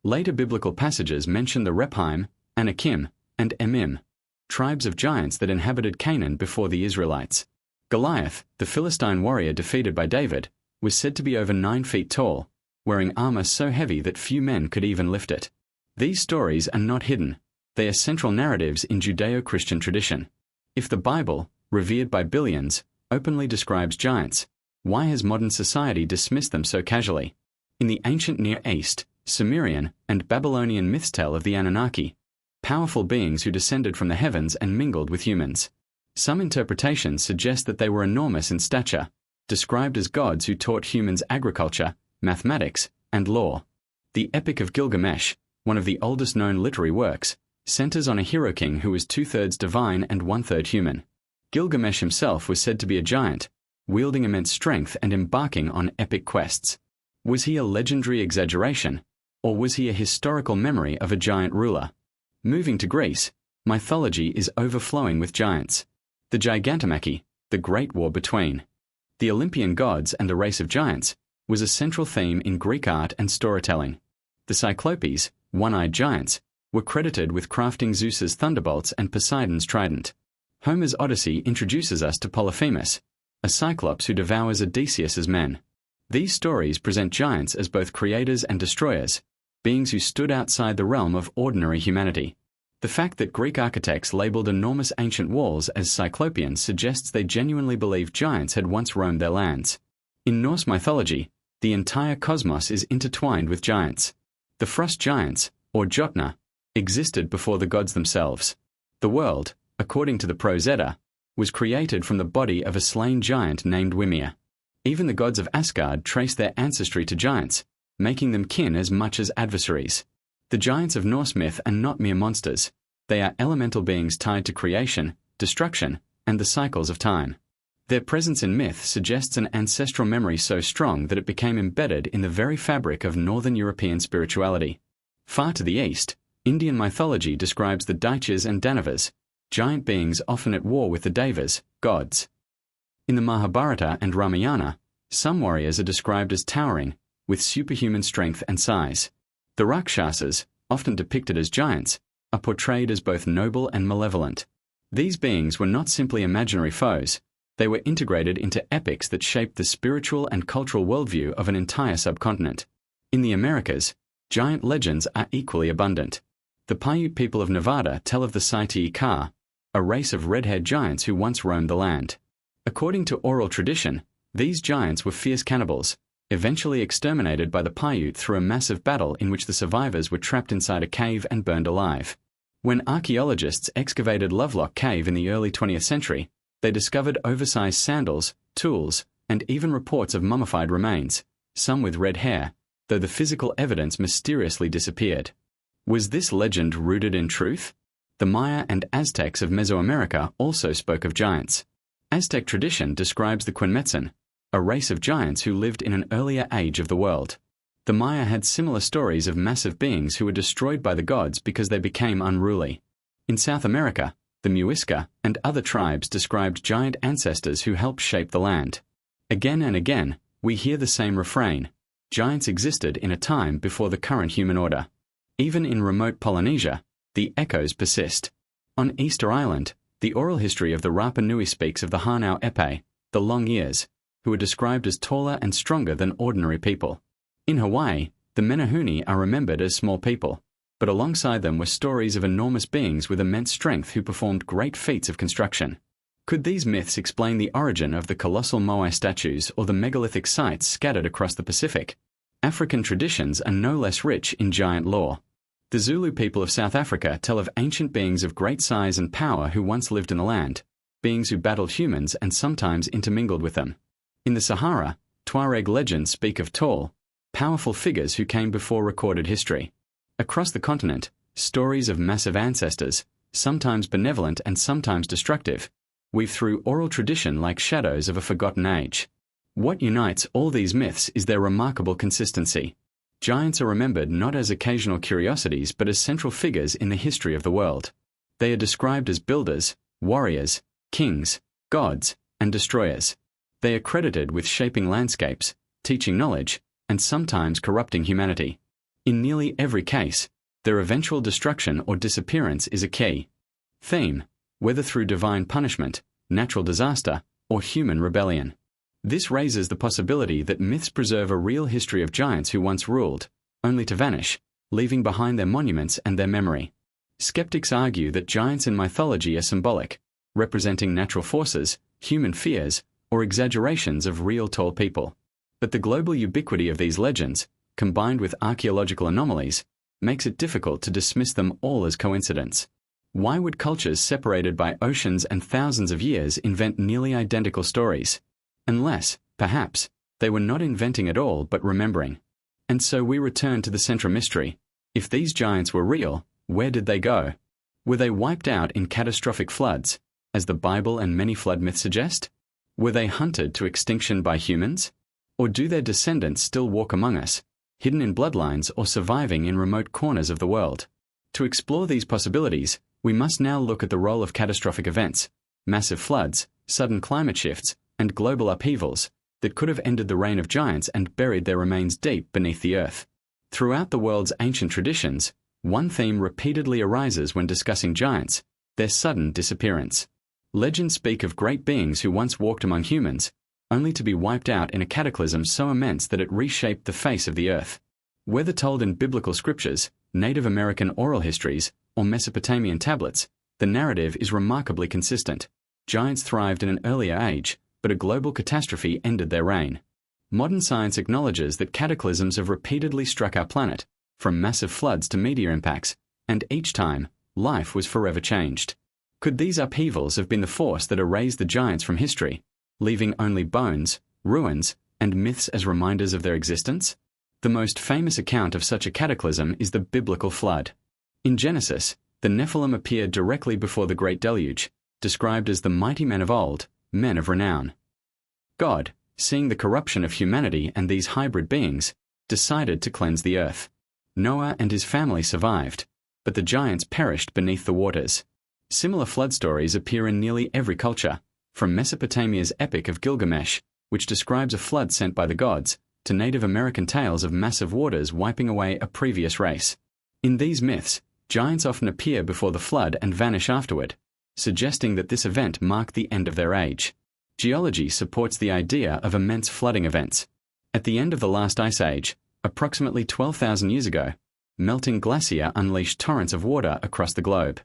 Later biblical passages mention the Rephaim, Anakim, and Emim, tribes of giants that inhabited Canaan before the Israelites. Goliath, the Philistine warrior defeated by David, was said to be over 9 feet tall, wearing armor so heavy that few men could even lift it. These stories are not hidden. They are central narratives in Judeo-Christian tradition. If the Bible, revered by billions, openly describes giants, why has modern society dismissed them so casually? In the ancient Near East, Sumerian and Babylonian myths tell of the Anunnaki, powerful beings who descended from the heavens and mingled with humans. Some interpretations suggest that they were enormous in stature, described as gods who taught humans agriculture, mathematics, and law. The Epic of Gilgamesh, one of the oldest known literary works, centers on a hero king who was 2/3 divine and 1/3 human. Gilgamesh himself was said to be a giant, wielding immense strength and embarking on epic quests. Was he a legendary exaggeration, or was he a historical memory of a giant ruler? Moving to Greece, mythology is overflowing with giants. The Gigantomachy, the great war between the Olympian gods and the race of giants, was a central theme in Greek art and storytelling. The Cyclopes, one-eyed giants, were credited with crafting Zeus's thunderbolts and Poseidon's trident. Homer's Odyssey introduces us to Polyphemus, a cyclops who devours Odysseus's men. These stories present giants as both creators and destroyers, beings who stood outside the realm of ordinary humanity. The fact that Greek architects labeled enormous ancient walls as Cyclopean suggests they genuinely believed giants had once roamed their lands. In Norse mythology, the entire cosmos is intertwined with giants. The frost giants, or Jotnar, existed before the gods themselves. The world, according to the Prose Edda, was created from the body of a slain giant named Wymir. Even the gods of Asgard trace their ancestry to giants, making them kin as much as adversaries. The giants of Norse myth are not mere monsters. They are elemental beings tied to creation, destruction, and the cycles of time. Their presence in myth suggests an ancestral memory so strong that it became embedded in the very fabric of Northern European spirituality. Far to the east, Indian mythology describes the Daityas and Danavas, giant beings often at war with the Devas, gods. In the Mahabharata and Ramayana, some warriors are described as towering, with superhuman strength and size. The Rakshasas, often depicted as giants, are portrayed as both noble and malevolent. These beings were not simply imaginary foes, they were integrated into epics that shaped the spiritual and cultural worldview of an entire subcontinent. In the Americas, giant legends are equally abundant. The Paiute people of Nevada tell of the Saiti Ka, a race of red-haired giants who once roamed the land. According to oral tradition, these giants were fierce cannibals, eventually exterminated by the Paiute through a massive battle in which the survivors were trapped inside a cave and burned alive. When archaeologists excavated Lovelock Cave in the early 20th century, they discovered oversized sandals, tools, and even reports of mummified remains, some with red hair, though the physical evidence mysteriously disappeared. Was this legend rooted in truth? The Maya and Aztecs of Mesoamerica also spoke of giants. Aztec tradition describes the Quenmetzin, a race of giants who lived in an earlier age of the world. The Maya had similar stories of massive beings who were destroyed by the gods because they became unruly. In South America, the Muisca and other tribes described giant ancestors who helped shape the land. Again and again, we hear the same refrain: giants existed in a time before the current human order. Even in remote Polynesia, the echoes persist. On Easter Island, the oral history of the Rapa Nui speaks of the Hanau Epe, the long ears, who are described as taller and stronger than ordinary people. In Hawaii, the Menehune are remembered as small people, but alongside them were stories of enormous beings with immense strength who performed great feats of construction. Could these myths explain the origin of the colossal moai statues or the megalithic sites scattered across the Pacific? African traditions are no less rich in giant lore. The Zulu people of South Africa tell of ancient beings of great size and power who once lived in the land, beings who battled humans and sometimes intermingled with them. In the Sahara, Tuareg legends speak of tall, powerful figures who came before recorded history. Across the continent, stories of massive ancestors, sometimes benevolent and sometimes destructive, weave through oral tradition like shadows of a forgotten age. What unites all these myths is their remarkable consistency. Giants are remembered not as occasional curiosities but as central figures in the history of the world. They are described as builders, warriors, kings, gods, and destroyers. They are credited with shaping landscapes, teaching knowledge, and sometimes corrupting humanity. In nearly every case, their eventual destruction or disappearance is a key theme, whether through divine punishment, natural disaster, or human rebellion. This raises the possibility that myths preserve a real history of giants who once ruled, only to vanish, leaving behind their monuments and their memory. Skeptics argue that giants in mythology are symbolic, representing natural forces, human fears, or exaggerations of real tall people. But the global ubiquity of these legends, combined with archaeological anomalies, makes it difficult to dismiss them all as coincidence. Why would cultures separated by oceans and thousands of years invent nearly identical stories? Unless, perhaps, they were not inventing at all but remembering. And so we return to the central mystery. If these giants were real, where did they go? Were they wiped out in catastrophic floods, as the Bible and many flood myths suggest? Were they hunted to extinction by humans? Or do their descendants still walk among us, hidden in bloodlines or surviving in remote corners of the world? To explore these possibilities, we must now look at the role of catastrophic events, massive floods, sudden climate shifts, and global upheavals that could have ended the reign of giants and buried their remains deep beneath the earth. Throughout the world's ancient traditions, one theme repeatedly arises when discussing giants: their sudden disappearance. Legends speak of great beings who once walked among humans, only to be wiped out in a cataclysm so immense that it reshaped the face of the earth. Whether told in biblical scriptures, Native American oral histories, or Mesopotamian tablets, the narrative is remarkably consistent. Giants thrived in an earlier age, but a global catastrophe ended their reign. Modern science acknowledges that cataclysms have repeatedly struck our planet, from massive floods to meteor impacts, and each time, life was forever changed. Could these upheavals have been the force that erased the giants from history, leaving only bones, ruins, and myths as reminders of their existence? The most famous account of such a cataclysm is the biblical flood. In Genesis, the Nephilim appeared directly before the Great Deluge, described as the mighty men of old, men of renown. God, seeing the corruption of humanity and these hybrid beings, decided to cleanse the earth. Noah and his family survived, but the giants perished beneath the waters. Similar flood stories appear in nearly every culture, from Mesopotamia's Epic of Gilgamesh, which describes a flood sent by the gods, to Native American tales of massive waters wiping away a previous race. In these myths, giants often appear before the flood and vanish afterward, suggesting that this event marked the end of their age. Geology supports the idea of immense flooding events. At the end of the last ice age, approximately 12,000 years ago, melting glacier unleashed torrents of water across the globe.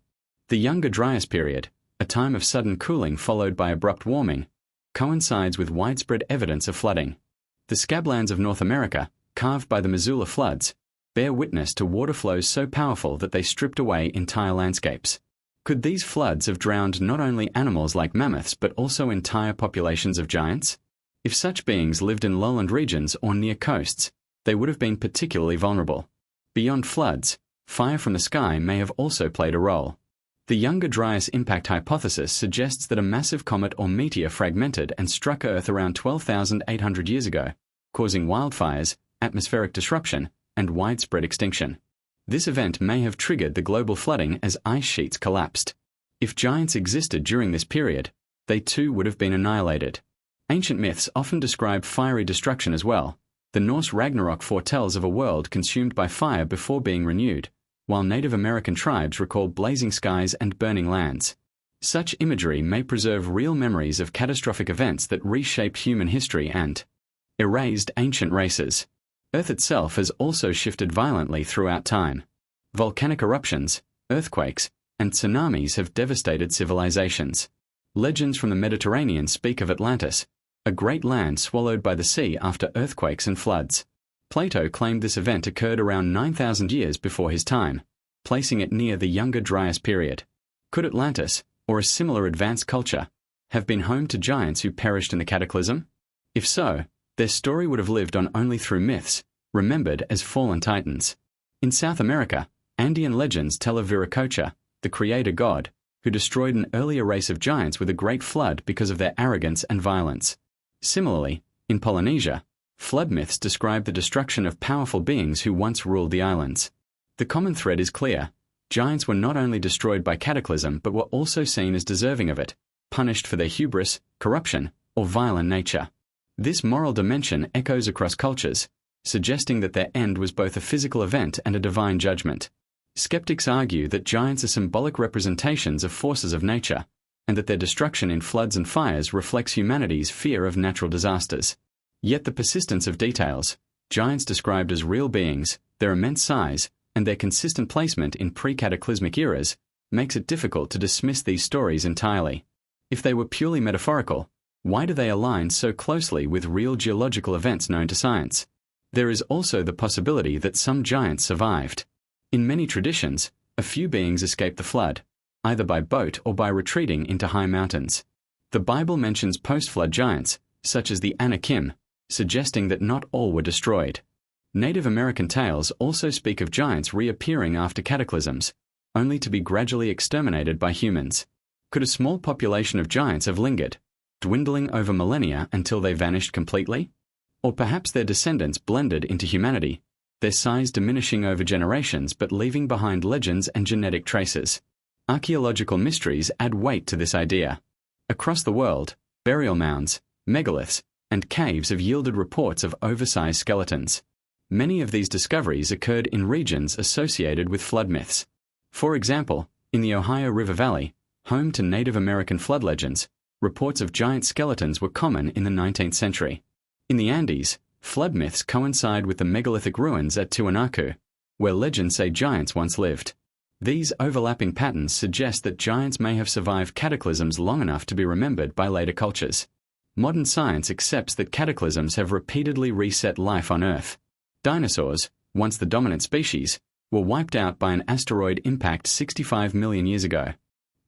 The Younger Dryas period, a time of sudden cooling followed by abrupt warming, coincides with widespread evidence of flooding. The scablands of North America, carved by the Missoula floods, bear witness to water flows so powerful that they stripped away entire landscapes. Could these floods have drowned not only animals like mammoths but also entire populations of giants? If such beings lived in lowland regions or near coasts, they would have been particularly vulnerable. Beyond floods, fire from the sky may have also played a role. The Younger Dryas impact hypothesis suggests that a massive comet or meteor fragmented and struck Earth around 12,800 years ago, causing wildfires, atmospheric disruption, and widespread extinction. This event may have triggered the global flooding as ice sheets collapsed. If giants existed during this period, they too would have been annihilated. Ancient myths often describe fiery destruction as well. The Norse Ragnarok foretells of a world consumed by fire before being renewed, while Native American tribes recall blazing skies and burning lands. Such imagery may preserve real memories of catastrophic events that reshaped human history and erased ancient races. Earth itself has also shifted violently throughout time. Volcanic eruptions, earthquakes, and tsunamis have devastated civilizations. Legends from the Mediterranean speak of Atlantis, a great land swallowed by the sea after earthquakes and floods. Plato claimed this event occurred around 9,000 years before his time, placing it near the Younger Dryas period. Could Atlantis, or a similar advanced culture, have been home to giants who perished in the cataclysm? If so, their story would have lived on only through myths, remembered as fallen titans. In South America, Andean legends tell of Viracocha, the creator god, who destroyed an earlier race of giants with a great flood because of their arrogance and violence. Similarly, in Polynesia, flood myths describe the destruction of powerful beings who once ruled the islands. The common thread is clear. Giants were not only destroyed by cataclysm but were also seen as deserving of it, punished for their hubris, corruption, or violent nature. This moral dimension echoes across cultures, suggesting that their end was both a physical event and a divine judgment. Skeptics argue that giants are symbolic representations of forces of nature, and that their destruction in floods and fires reflects humanity's fear of natural disasters. Yet the persistence of details, giants described as real beings, their immense size, and their consistent placement in pre-cataclysmic eras, makes it difficult to dismiss these stories entirely. If they were purely metaphorical, why do they align so closely with real geological events known to science? There is also the possibility that some giants survived. In many traditions, a few beings escaped the flood, either by boat or by retreating into high mountains. The Bible mentions post-flood giants, such as the Anakim, suggesting that not all were destroyed. Native American tales also speak of giants reappearing after cataclysms, only to be gradually exterminated by humans. Could a small population of giants have lingered, dwindling over millennia until they vanished completely? Or perhaps their descendants blended into humanity, their size diminishing over generations but leaving behind legends and genetic traces. Archaeological mysteries add weight to this idea. Across the world, burial mounds, megaliths, and caves have yielded reports of oversized skeletons. Many of these discoveries occurred in regions associated with flood myths. For example, in the Ohio River Valley, home to Native American flood legends, reports of giant skeletons were common in the 19th century. In the Andes, flood myths coincide with the megalithic ruins at Tiwanaku, where legends say giants once lived. These overlapping patterns suggest that giants may have survived cataclysms long enough to be remembered by later cultures. Modern science accepts that cataclysms have repeatedly reset life on Earth. Dinosaurs, once the dominant species, were wiped out by an asteroid impact 65 million years ago.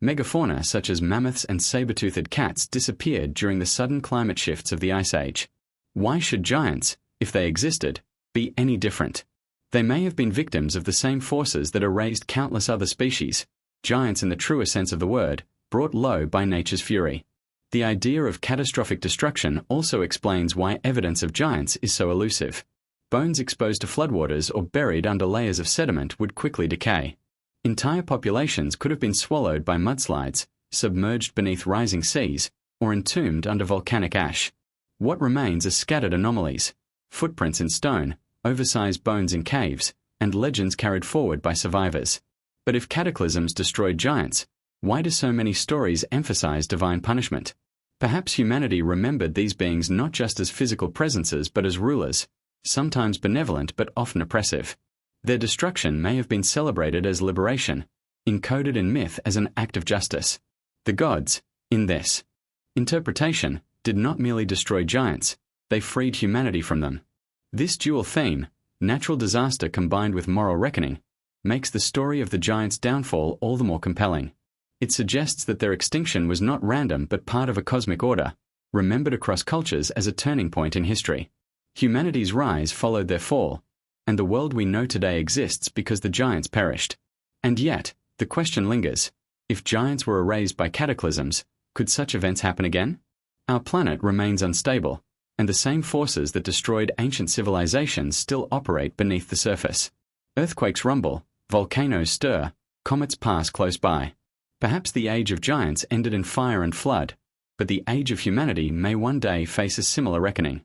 Megafauna such as mammoths and saber-toothed cats disappeared during the sudden climate shifts of the Ice Age. Why should giants, if they existed, be any different? They may have been victims of the same forces that erased countless other species, giants in the truer sense of the word, brought low by nature's fury. The idea of catastrophic destruction also explains why evidence of giants is so elusive. Bones exposed to floodwaters or buried under layers of sediment would quickly decay. Entire populations could have been swallowed by mudslides, submerged beneath rising seas, or entombed under volcanic ash. What remains are scattered anomalies, footprints in stone, oversized bones in caves, and legends carried forward by survivors. But if cataclysms destroyed giants, why do so many stories emphasize divine punishment? Perhaps humanity remembered these beings not just as physical presences but as rulers, sometimes benevolent but often oppressive. Their destruction may have been celebrated as liberation, encoded in myth as an act of justice. The gods, in this interpretation, did not merely destroy giants, they freed humanity from them. This dual theme, natural disaster combined with moral reckoning, makes the story of the giants' downfall all the more compelling. It suggests that their extinction was not random but part of a cosmic order, remembered across cultures as a turning point in history. Humanity's rise followed their fall, and the world we know today exists because the giants perished. And yet, the question lingers: if giants were erased by cataclysms, could such events happen again? Our planet remains unstable, and the same forces that destroyed ancient civilizations still operate beneath the surface. Earthquakes rumble, volcanoes stir, comets pass close by. Perhaps the age of giants ended in fire and flood, but the age of humanity may one day face a similar reckoning.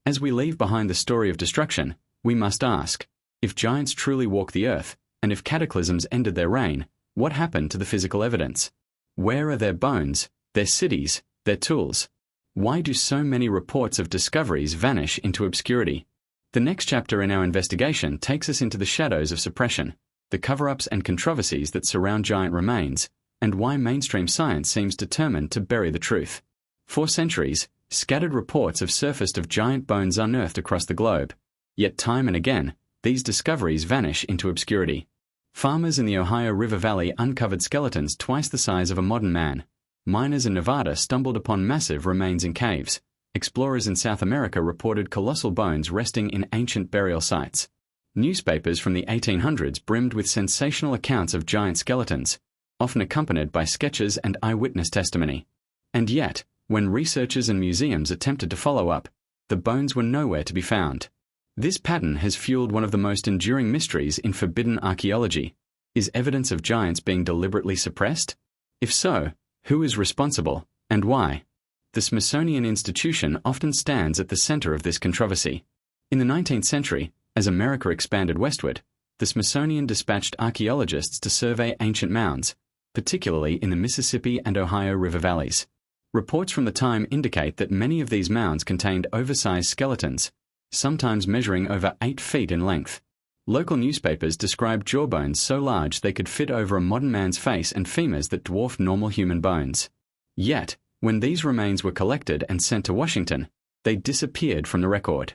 As we leave behind the story of destruction, we must ask, if giants truly walk the earth, and if cataclysms ended their reign, what happened to the physical evidence? Where are their bones, their cities, their tools? Why do so many reports of discoveries vanish into obscurity? The next chapter in our investigation takes us into the shadows of suppression, the cover-ups and controversies that surround giant remains, and why mainstream science seems determined to bury the truth. For centuries, scattered reports have surfaced of giant bones unearthed across the globe. Yet time and again, these discoveries vanish into obscurity. Farmers in the Ohio River Valley uncovered skeletons twice the size of a modern man. Miners in Nevada stumbled upon massive remains in caves. Explorers in South America reported colossal bones resting in ancient burial sites. Newspapers from the 1800s brimmed with sensational accounts of giant skeletons, often accompanied by sketches and eyewitness testimony. And yet, when researchers and museums attempted to follow up, the bones were nowhere to be found. This pattern has fueled one of the most enduring mysteries in forbidden archaeology. Is evidence of giants being deliberately suppressed? If so, who is responsible, and why? The Smithsonian Institution often stands at the center of this controversy. In the 19th century, as America expanded westward, the Smithsonian dispatched archaeologists to survey ancient mounds, particularly in the Mississippi and Ohio River valleys. Reports from the time indicate that many of these mounds contained oversized skeletons, sometimes measuring over 8 feet in length. Local newspapers described jawbones so large they could fit over a modern man's face and femurs that dwarfed normal human bones. Yet, when these remains were collected and sent to Washington, they disappeared from the record.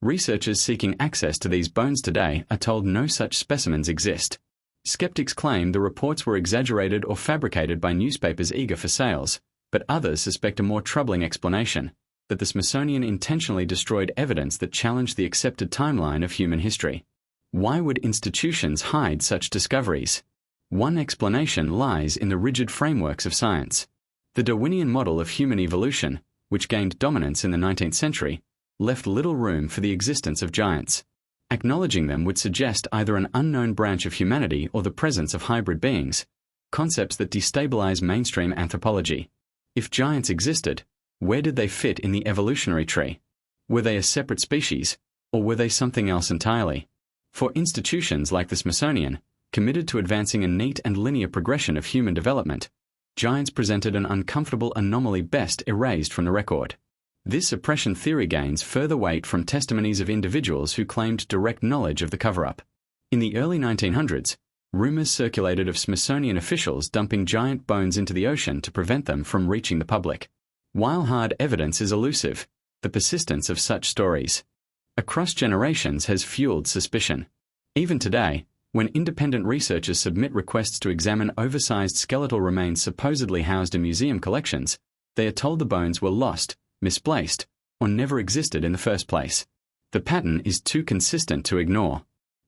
Researchers seeking access to these bones today are told no such specimens exist. Skeptics claim the reports were exaggerated or fabricated by newspapers eager for sales, but others suspect a more troubling explanation: that the Smithsonian intentionally destroyed evidence that challenged the accepted timeline of human history. Why would institutions hide such discoveries? One explanation lies in the rigid frameworks of science. The Darwinian model of human evolution, which gained dominance in the 19th century, left little room for the existence of giants. Acknowledging them would suggest either an unknown branch of humanity or the presence of hybrid beings, concepts that destabilize mainstream anthropology. If giants existed, where did they fit in the evolutionary tree? Were they a separate species, Or were they something else entirely? For institutions like the Smithsonian, committed to advancing a neat and linear progression of human development, giants presented an uncomfortable anomaly best erased from the record. This suppression theory gains further weight from testimonies of individuals who claimed direct knowledge of the cover-up. In the early 1900s, rumors circulated of Smithsonian officials dumping giant bones into the ocean to prevent them from reaching the public. While hard evidence is elusive, the persistence of such stories across generations has fueled suspicion. Even today, when independent researchers submit requests to examine oversized skeletal remains supposedly housed in museum collections, they are told the bones were lost, misplaced, or never existed in the first place. The pattern is too consistent to ignore.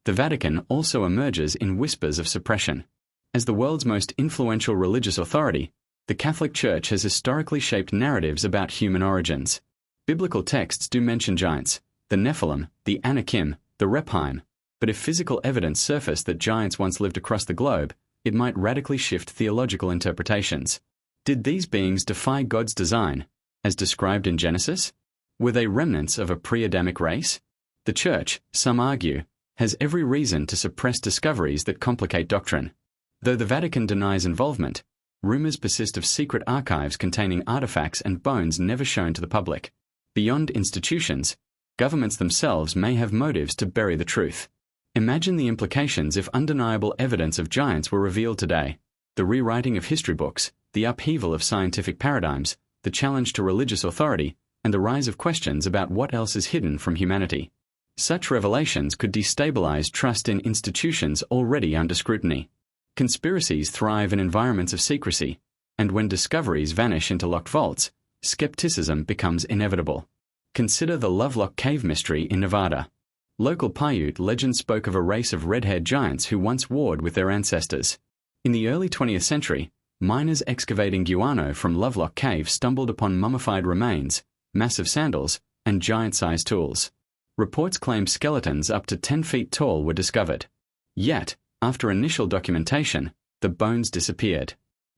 The Vatican also emerges in whispers of suppression. As the world's most influential religious authority, the Catholic Church has historically shaped narratives about human origins. Biblical texts do mention giants, the Nephilim, the Anakim, the Rephaim, but if physical evidence surfaced that giants once lived across the globe, it might radically shift theological interpretations. Did these beings defy God's design, as described in Genesis? Were they remnants of a pre-Adamic race? The Church, some argue, has every reason to suppress discoveries that complicate doctrine. Though the Vatican denies involvement, rumors persist of secret archives containing artifacts and bones never shown to the public. Beyond institutions, governments themselves may have motives to bury the truth. Imagine the implications if undeniable evidence of giants were revealed today. The rewriting of history books, the upheaval of scientific paradigms, the challenge to religious authority, and the rise of questions about what else is hidden from humanity. Such revelations could destabilize trust in institutions already under scrutiny. Conspiracies thrive in environments of secrecy, and when discoveries vanish into locked vaults, skepticism becomes inevitable. Consider the Lovelock Cave mystery in Nevada. Local Paiute legend spoke of a race of red-haired giants who once warred with their ancestors. In the early 20th century, miners excavating guano from Lovelock Cave stumbled upon mummified remains, massive sandals, and giant-sized tools. Reports claim skeletons up to 10 feet tall were discovered. Yet, after initial documentation, the bones disappeared.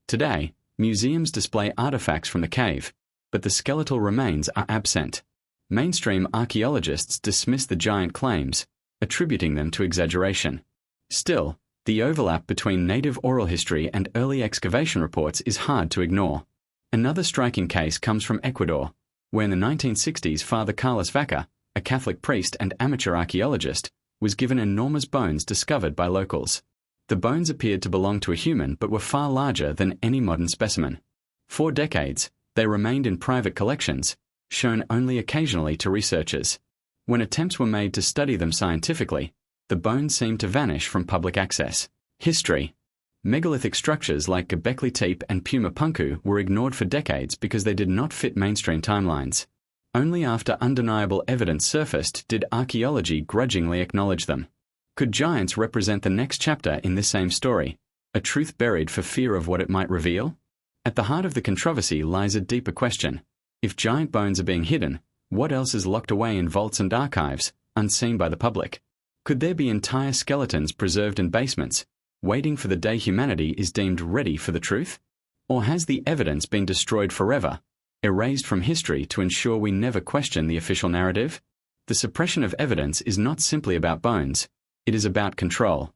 Today, museums display artifacts from the cave, but the skeletal remains are absent. Mainstream archaeologists dismiss the giant claims, attributing them to exaggeration. Still, the overlap between native oral history and early excavation reports is hard to ignore. Another striking case comes from Ecuador, where in the 1960s Father Carlos Vaca, a Catholic priest and amateur archaeologist, was given enormous bones discovered by locals. The bones appeared to belong to a human but were far larger than any modern specimen. For decades, they remained in private collections, shown only occasionally to researchers. When attempts were made to study them scientifically, the bones seemed to vanish from public access. History. Megalithic structures like Göbekli Tepe and Puma Punku were ignored for decades because they did not fit mainstream timelines. Only after undeniable evidence surfaced did archaeology grudgingly acknowledge them. Could giants represent the next chapter in this same story, a truth buried for fear of what it might reveal? At the heart of the controversy lies a deeper question. If giant bones are being hidden, what else is locked away in vaults and archives, unseen by the public? Could there be entire skeletons preserved in basements, waiting for the day humanity is deemed ready for the truth? Or has the evidence been destroyed forever, erased from history to ensure we never question the official narrative? The suppression of evidence is not simply about bones, it is about control.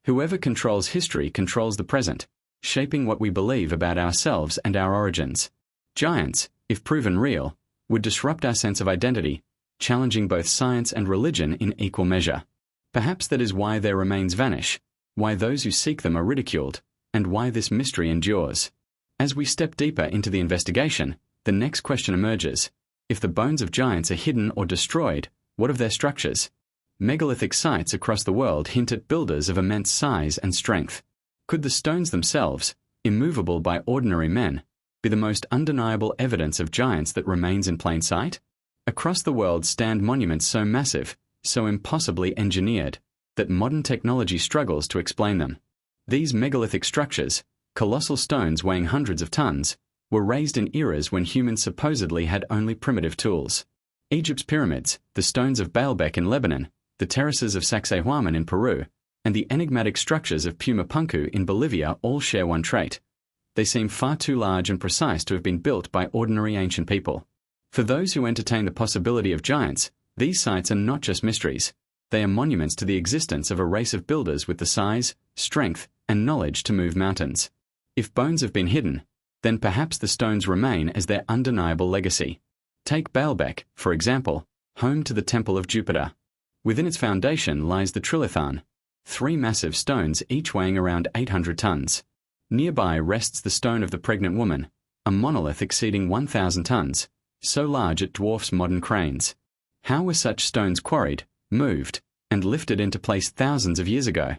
Whoever controls history controls the present, shaping what we believe about ourselves and our origins. Giants, if proven real, would disrupt our sense of identity, challenging both science and religion in equal measure. Perhaps that is why their remains vanish, why those who seek them are ridiculed, and why this mystery endures. As we step deeper into the investigation, the next question emerges. If the bones of giants are hidden or destroyed, what of their structures? Megalithic sites across the world hint at builders of immense size and strength. Could the stones themselves, immovable by ordinary men, be the most undeniable evidence of giants that remains in plain sight? Across the world stand monuments so massive, so impossibly engineered, that modern technology struggles to explain them. These megalithic structures, colossal stones weighing hundreds of tons, were raised in eras when humans supposedly had only primitive tools. Egypt's pyramids, the stones of Baalbek in Lebanon, the terraces of Sacsayhuaman in Peru, and the enigmatic structures of Puma Punku in Bolivia all share one trait. They seem far too large and precise to have been built by ordinary ancient people. For those who entertain the possibility of giants, These sites are not just mysteries, they are monuments to the existence of a race of builders with the size, strength, and knowledge to move mountains. If bones have been hidden, then perhaps the stones remain as their undeniable legacy. Take Baalbek, for example, home to the Temple of Jupiter. Within its foundation lies the Trilithon, 3 massive stones each weighing around 800 tons. Nearby rests the stone of the pregnant woman, a monolith exceeding 1,000 tons, so large it dwarfs modern cranes. How were such stones quarried, moved, and lifted into place thousands of years ago?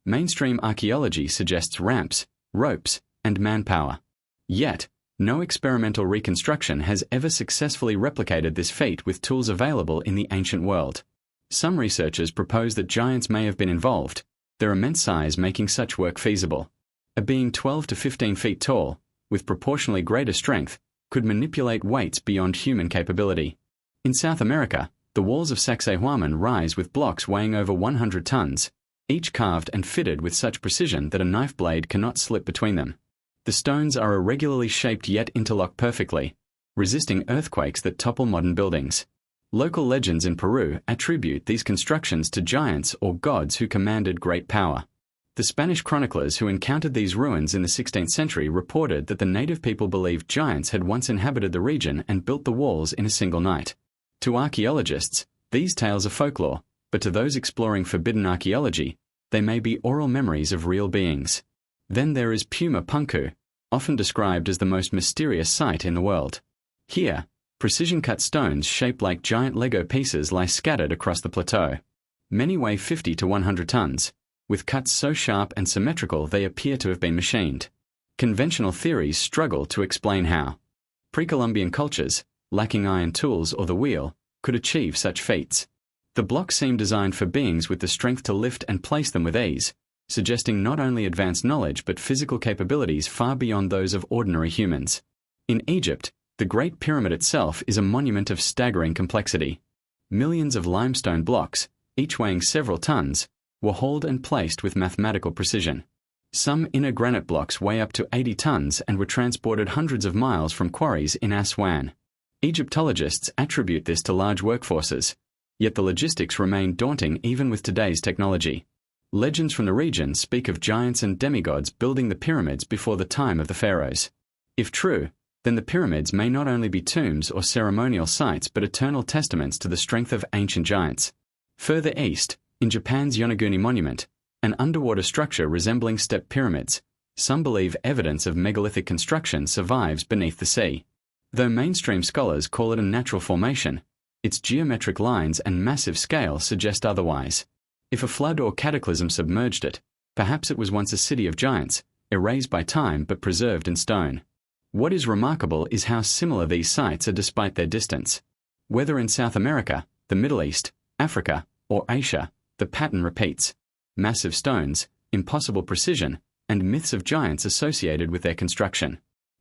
Mainstream archaeology suggests ramps, ropes, and manpower. Yet, no experimental reconstruction has ever successfully replicated this feat with tools available in the ancient world. Some researchers propose that giants may have been involved, their immense size making such work feasible. A being 12 to 15 feet tall, with proportionally greater strength, could manipulate weights beyond human capability. In South America, the walls of Sacsayhuaman rise with blocks weighing over 100 tons, each carved and fitted with such precision that a knife blade cannot slip between them. The stones are irregularly shaped yet interlock perfectly, resisting earthquakes that topple modern buildings. Local legends in Peru attribute these constructions to giants or gods who commanded great power. The Spanish chroniclers who encountered these ruins in the 16th century reported that the native people believed giants had once inhabited the region and built the walls in a single night. To archaeologists, these tales are folklore, but to those exploring forbidden archaeology, they may be oral memories of real beings. Then there is Puma Punku, often described as the most mysterious site in the world. Here, precision-cut stones shaped like giant Lego pieces lie scattered across the plateau. Many weigh 50 to 100 tons, with cuts so sharp and symmetrical they appear to have been machined. Conventional theories struggle to explain how. Pre-Columbian cultures, lacking iron tools or the wheel, could achieve such feats. The blocks seem designed for beings with the strength to lift and place them with ease, suggesting not only advanced knowledge but physical capabilities far beyond those of ordinary humans. In Egypt, the Great Pyramid itself is a monument of staggering complexity. Millions of limestone blocks, each weighing several tons, were hauled and placed with mathematical precision. Some inner granite blocks weigh up to 80 tons and were transported hundreds of miles from quarries in Aswan. Egyptologists attribute this to large workforces, yet the logistics remain daunting even with today's technology. Legends from the region speak of giants and demigods building the pyramids before the time of the pharaohs. If true, then the pyramids may not only be tombs or ceremonial sites but eternal testaments to the strength of ancient giants. Further east, in Japan's Yonaguni Monument, an underwater structure resembling step pyramids, some believe evidence of megalithic construction survives beneath the sea. Though mainstream scholars call it a natural formation, its geometric lines and massive scale suggest otherwise. If a flood or cataclysm submerged it, perhaps it was once a city of giants, erased by time but preserved in stone. What is remarkable is how similar these sites are despite their distance. Whether in South America, the Middle East, Africa, or Asia, the pattern repeats. Massive stones, impossible precision, and myths of giants associated with their construction.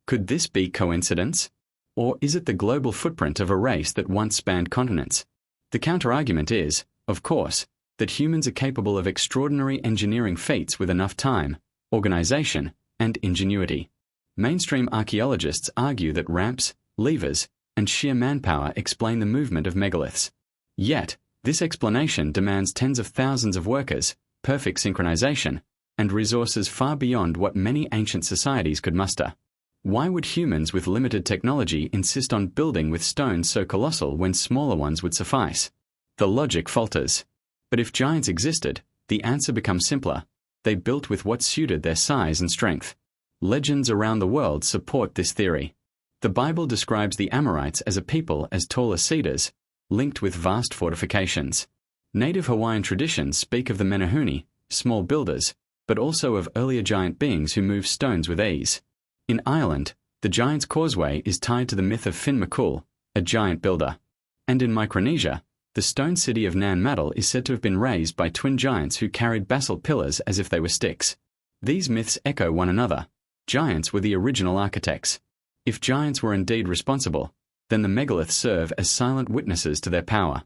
Could this be coincidence? Or is it the global footprint of a race that once spanned continents? The counter-argument is, of course, that humans are capable of extraordinary engineering feats with enough time, organization, and ingenuity. Mainstream archaeologists argue that ramps, levers, and sheer manpower explain the movement of megaliths. Yet, this explanation demands tens of thousands of workers, perfect synchronization, and resources far beyond what many ancient societies could muster. Why would humans with limited technology insist on building with stones so colossal when smaller ones would suffice? The logic falters. But if giants existed, the answer becomes simpler. They built with what suited their size and strength. Legends around the world support this theory. The Bible describes the Amorites as a people as tall as cedars, linked with vast fortifications. Native Hawaiian traditions speak of the Menehune, small builders, but also of earlier giant beings who moved stones with ease. In Ireland, the Giant's Causeway is tied to the myth of Finn McCool, a giant builder. And in Micronesia, the stone city of Nan Madol is said to have been raised by twin giants who carried basalt pillars as if they were sticks. These myths echo one another. Giants were the original architects. If giants were indeed responsible, then the megaliths serve as silent witnesses to their power.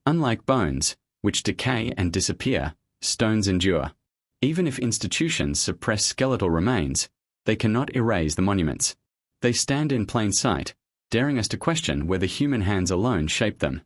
Unlike bones, which decay and disappear, stones endure. Even if institutions suppress skeletal remains, they cannot erase the monuments. They stand in plain sight, daring us to question whether human hands alone shaped them.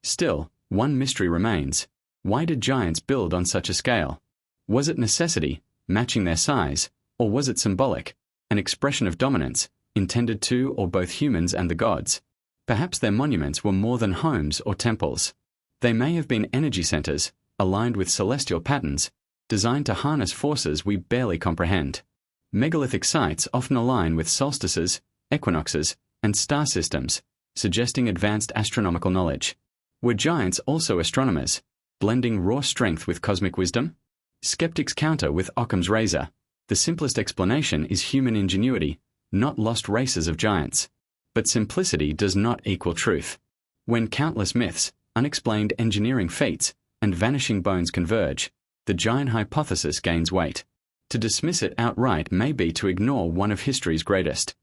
Still, One mystery remains: why did giants build on such a scale? Was it necessity, matching their size, or was it symbolic, an expression of dominance, intended to or both humans and the gods? Perhaps their monuments were more than homes or temples. They may have been energy centers, aligned with celestial patterns, designed to harness forces we barely comprehend. Megalithic sites often align with solstices, equinoxes, and star systems, suggesting advanced astronomical knowledge. Were giants also astronomers, blending raw strength with cosmic wisdom? Skeptics counter with Occam's razor: the simplest explanation is human ingenuity, not lost races of giants. But simplicity does not equal truth. When countless myths, unexplained engineering feats, and vanishing bones converge, the giant hypothesis gains weight. To dismiss it outright may be to ignore one of history's greatest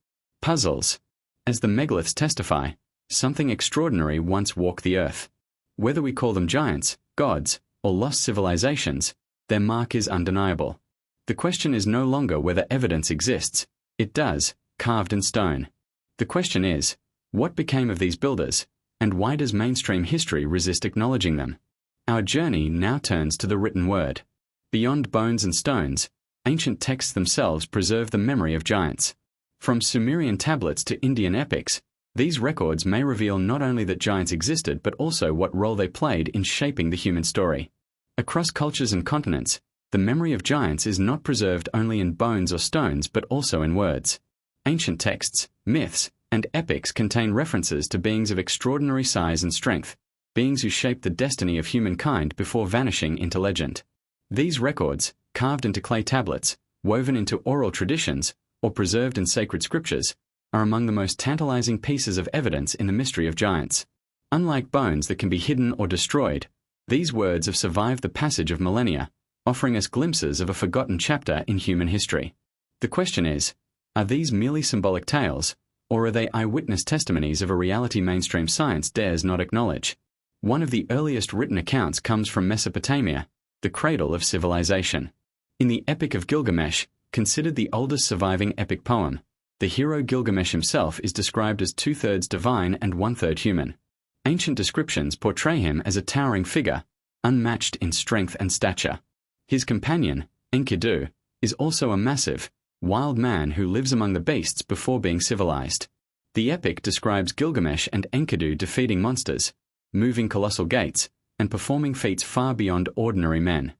puzzles. As the megaliths testify, something extraordinary once walked the earth. Whether we call them giants, gods, or lost civilizations, their mark is undeniable. The question is no longer whether evidence exists. It does, carved in stone. The question is, what became of these builders, and why does mainstream history resist acknowledging them? Our journey now turns to the written word. Beyond bones and stones, ancient texts themselves preserve the memory of giants. From Sumerian tablets to Indian epics, these records may reveal not only that giants existed but also what role they played in shaping the human story. Across cultures and continents, the memory of giants is not preserved only in bones or stones but also in words. Ancient texts, myths, and epics contain references to beings of extraordinary size and strength, beings who shaped the destiny of humankind before vanishing into legend. These records, carved into clay tablets, woven into oral traditions, or preserved in sacred scriptures, are among the most tantalizing pieces of evidence in the mystery of giants. Unlike bones that can be hidden or destroyed, these words have survived the passage of millennia, offering us glimpses of a forgotten chapter in human history. The question is, are these merely symbolic tales, or are they eyewitness testimonies of a reality mainstream science dares not acknowledge? One of the earliest written accounts comes from Mesopotamia, the cradle of civilization. In the Epic of Gilgamesh, considered the oldest surviving epic poem, the hero Gilgamesh himself is described as 2/3 divine and 1/3 human. Ancient descriptions portray him as a towering figure, unmatched in strength and stature. His companion, Enkidu, is also a massive, wild man who lives among the beasts before being civilized. The epic describes Gilgamesh and Enkidu defeating monsters, moving colossal gates, and performing feats far beyond ordinary men.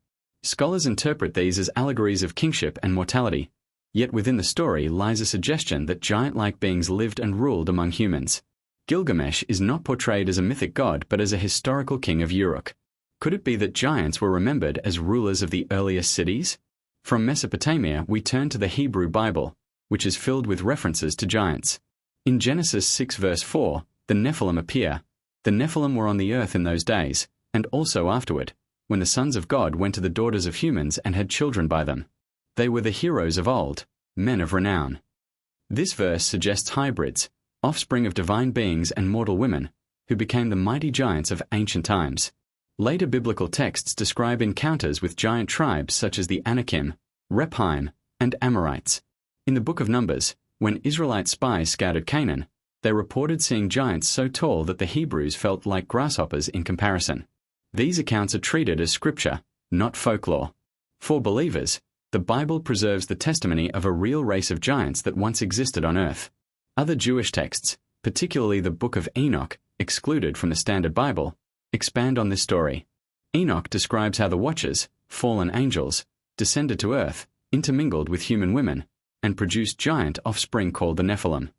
Scholars interpret these as allegories of kingship and mortality, yet within the story lies a suggestion that giant-like beings lived and ruled among humans. Gilgamesh is not portrayed as a mythic god but as a historical king of Uruk. Could it be that giants were remembered as rulers of the earliest cities? From Mesopotamia we turn to the Hebrew Bible, which is filled with references to giants. In Genesis 6 verse 4, the Nephilim appear. The Nephilim were on the earth in those days, and also afterward, when the sons of God went to the daughters of humans and had children by them. They were the heroes of old, men of renown. This verse suggests hybrids, offspring of divine beings and mortal women, who became the mighty giants of ancient times. Later biblical texts describe encounters with giant tribes such as the Anakim, Rephaim, and Amorites. In the Book of Numbers, when Israelite spies scouted Canaan, they reported seeing giants so tall that the Hebrews felt like grasshoppers in comparison. These accounts are treated as scripture, not folklore. For believers, the Bible preserves the testimony of a real race of giants that once existed on earth. Other Jewish texts, particularly the Book of Enoch, excluded from the Standard Bible, expand on this story. Enoch describes how the Watchers, fallen angels, descended to earth, intermingled with human women, and produced giant offspring called the Nephilim.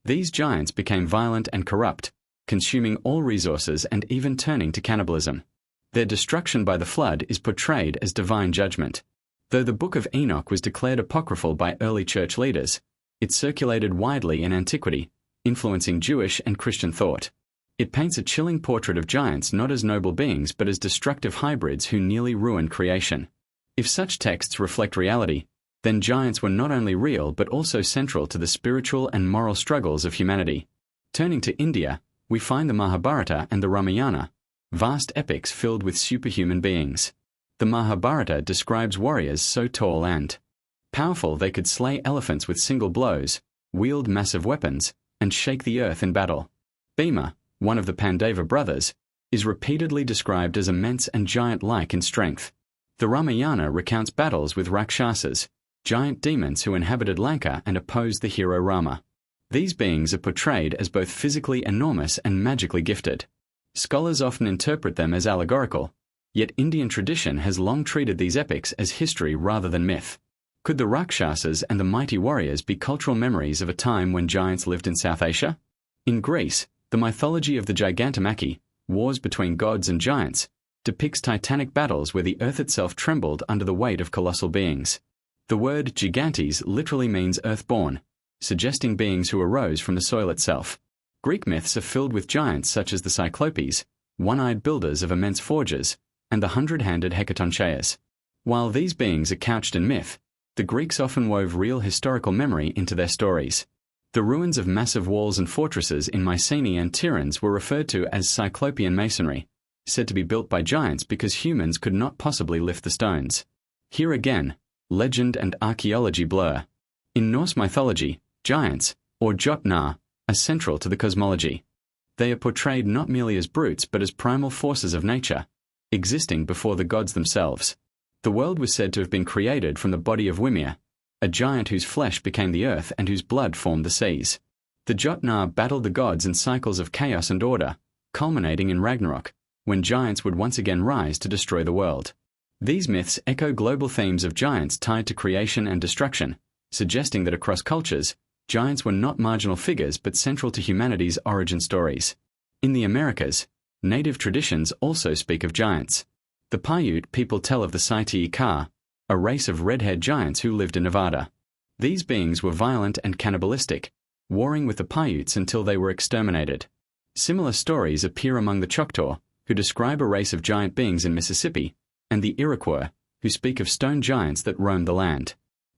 These giants became violent and corrupt, consuming all resources and even turning to cannibalism. Their destruction by the flood is portrayed as divine judgment. Though the Book of Enoch was declared apocryphal by early church leaders, it circulated widely in antiquity, influencing Jewish and Christian thought. It paints a chilling portrait of giants not as noble beings but as destructive hybrids who nearly ruined creation. If such texts reflect reality, then giants were not only real but also central to the spiritual and moral struggles of humanity. Turning to India, we find the Mahabharata and the Ramayana, vast epics filled with superhuman beings. The Mahabharata describes warriors so tall and powerful they could slay elephants with single blows, wield massive weapons, and shake the earth in battle. Bhima, one of the Pandava brothers, is repeatedly described as immense and giant-like in strength. The Ramayana recounts battles with Rakshasas, giant demons who inhabited Lanka and opposed the hero Rama. These beings are portrayed as both physically enormous and magically gifted. Scholars often interpret them as allegorical, yet Indian tradition has long treated these epics as history rather than myth. Could the Rakshasas and the mighty warriors be cultural memories of a time when giants lived in South Asia? In Greece, the mythology of the Gigantomachy, wars between gods and giants, depicts titanic battles where the earth itself trembled under the weight of colossal beings. The word gigantes literally means earthborn, suggesting beings who arose from the soil itself. Greek myths are filled with giants such as the Cyclopes, one-eyed builders of immense forges, and the hundred-handed Hecatoncheias. While these beings are couched in myth, the Greeks often wove real historical memory into their stories. The ruins of massive walls and fortresses in Mycenae and Tiryns were referred to as Cyclopean masonry, said to be built by giants because humans could not possibly lift the stones. Here again, legend and archaeology blur. In Norse mythology, giants, or Jotnar, are central to the cosmology. They are portrayed not merely as brutes but as primal forces of nature, existing before the gods themselves. The world was said to have been created from the body of Wymir, a giant whose flesh became the earth and whose blood formed the seas. The Jotnar battled the gods in cycles of chaos and order, culminating in Ragnarok, when giants would once again rise to destroy the world. These myths echo global themes of giants tied to creation and destruction, suggesting that across cultures, giants were not marginal figures but central to humanity's origin stories. In the Americas, native traditions also speak of giants. The Paiute people tell of the Saiti Ka, a race of red-haired giants who lived in Nevada. These beings were violent and cannibalistic, warring with the Paiutes until they were exterminated. Similar stories appear among the Choctaw, who describe a race of giant beings in Mississippi, and the Iroquois, who speak of stone giants that roamed the land.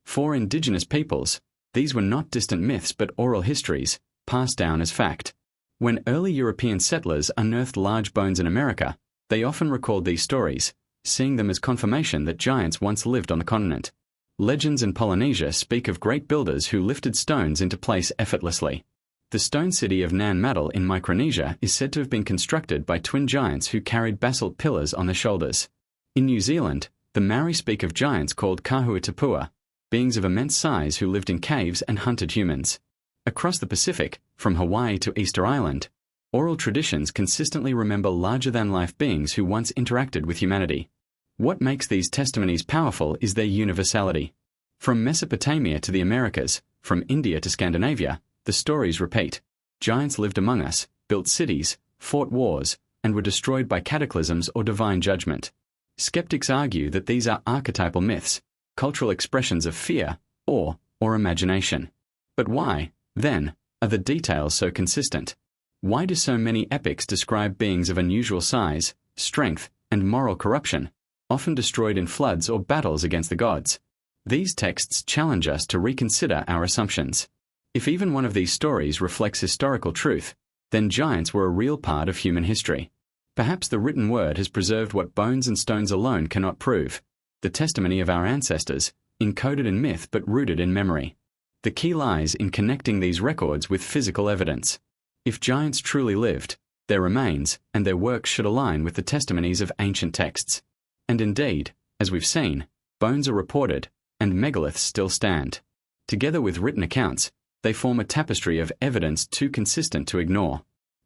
For indigenous peoples, these were not distant myths but oral histories, passed down as fact. When early European settlers unearthed large bones in America, they often recalled these stories, seeing them as confirmation that giants once lived on the continent. Legends in Polynesia speak of great builders who lifted stones into place effortlessly. The stone city of Nan Madol in Micronesia is said to have been constructed by twin giants who carried basalt pillars on their shoulders. In New Zealand, the Maori speak of giants called Kahuatapua, beings of immense size who lived in caves and hunted humans. Across the Pacific, from Hawaii to Easter Island, oral traditions consistently remember larger-than-life beings who once interacted with humanity. What makes these testimonies powerful is their universality. From Mesopotamia to the Americas, from India to Scandinavia, the stories repeat. Giants lived among us, built cities, fought wars, and were destroyed by cataclysms or divine judgment. Skeptics argue that these are archetypal myths, cultural expressions of fear, awe, or imagination. But why, then, are the details so consistent? Why do so many epics describe beings of unusual size, strength, and moral corruption, often destroyed in floods or battles against the gods? These texts challenge us to reconsider our assumptions. If even one of these stories reflects historical truth, then giants were a real part of human history. Perhaps the written word has preserved what bones and stones alone cannot prove, the testimony of our ancestors, encoded in myth but rooted in memory. The key lies in connecting these records with physical evidence. If giants truly lived, their remains and their works should align with the testimonies of ancient texts. And indeed, as we've seen, bones are reported, and megaliths still stand. Together with written accounts, they form a tapestry of evidence too consistent to ignore.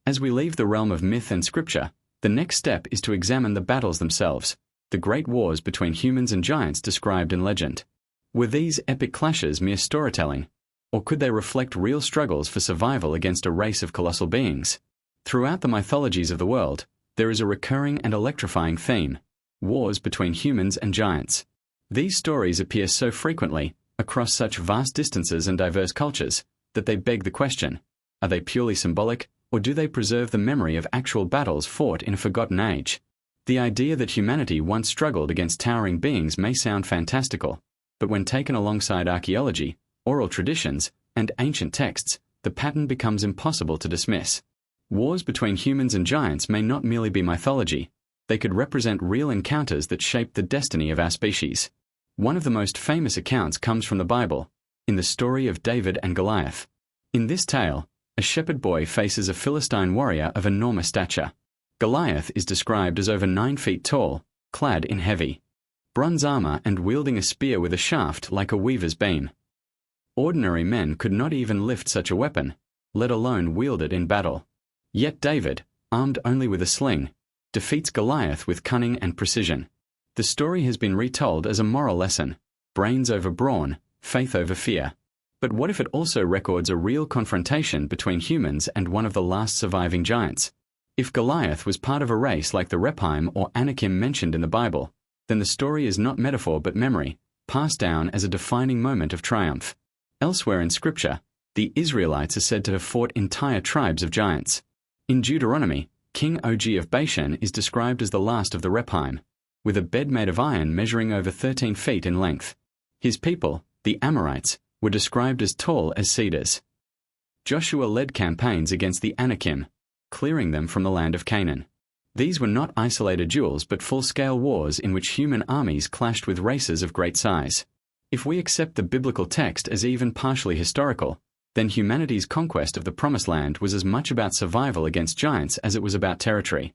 As we leave the realm of myth and scripture, the next step is to examine the battles themselves, the great wars between humans and giants described in legend. Were these epic clashes mere storytelling, or could they reflect real struggles for survival against a race of colossal beings? Throughout the mythologies of the world, there is a recurring and electrifying theme: wars between humans and giants. These stories appear so frequently, across such vast distances and diverse cultures, that they beg the question: are they purely symbolic, or do they preserve the memory of actual battles fought in a forgotten age? The idea that humanity once struggled against towering beings may sound fantastical, but when taken alongside archaeology, oral traditions, and ancient texts, the pattern becomes impossible to dismiss. Wars between humans and giants may not merely be mythology, they could represent real encounters that shaped the destiny of our species. One of the most famous accounts comes from the Bible, in the story of David and Goliath. In this tale, a shepherd boy faces a Philistine warrior of enormous stature. Goliath is described as over 9 feet tall, clad in heavy bronze armor and wielding a spear with a shaft like a weaver's beam. Ordinary men could not even lift such a weapon, let alone wield it in battle. Yet David, armed only with a sling, defeats Goliath with cunning and precision. The story has been retold as a moral lesson: brains over brawn, faith over fear. But what if it also records a real confrontation between humans and one of the last surviving giants? If Goliath was part of a race like the Rephaim or Anakim mentioned in the Bible, then the story is not metaphor but memory, passed down as a defining moment of triumph. Elsewhere in Scripture, the Israelites are said to have fought entire tribes of giants. In Deuteronomy, King Og of Bashan is described as the last of the Rephaim, with a bed made of iron measuring over 13 feet in length. His people, the Amorites, were described as tall as cedars. Joshua led campaigns against the Anakim, clearing them from the land of Canaan. These were not isolated duels but full-scale wars in which human armies clashed with races of great size. If we accept the biblical text as even partially historical, then humanity's conquest of the Promised Land was as much about survival against giants as it was about territory.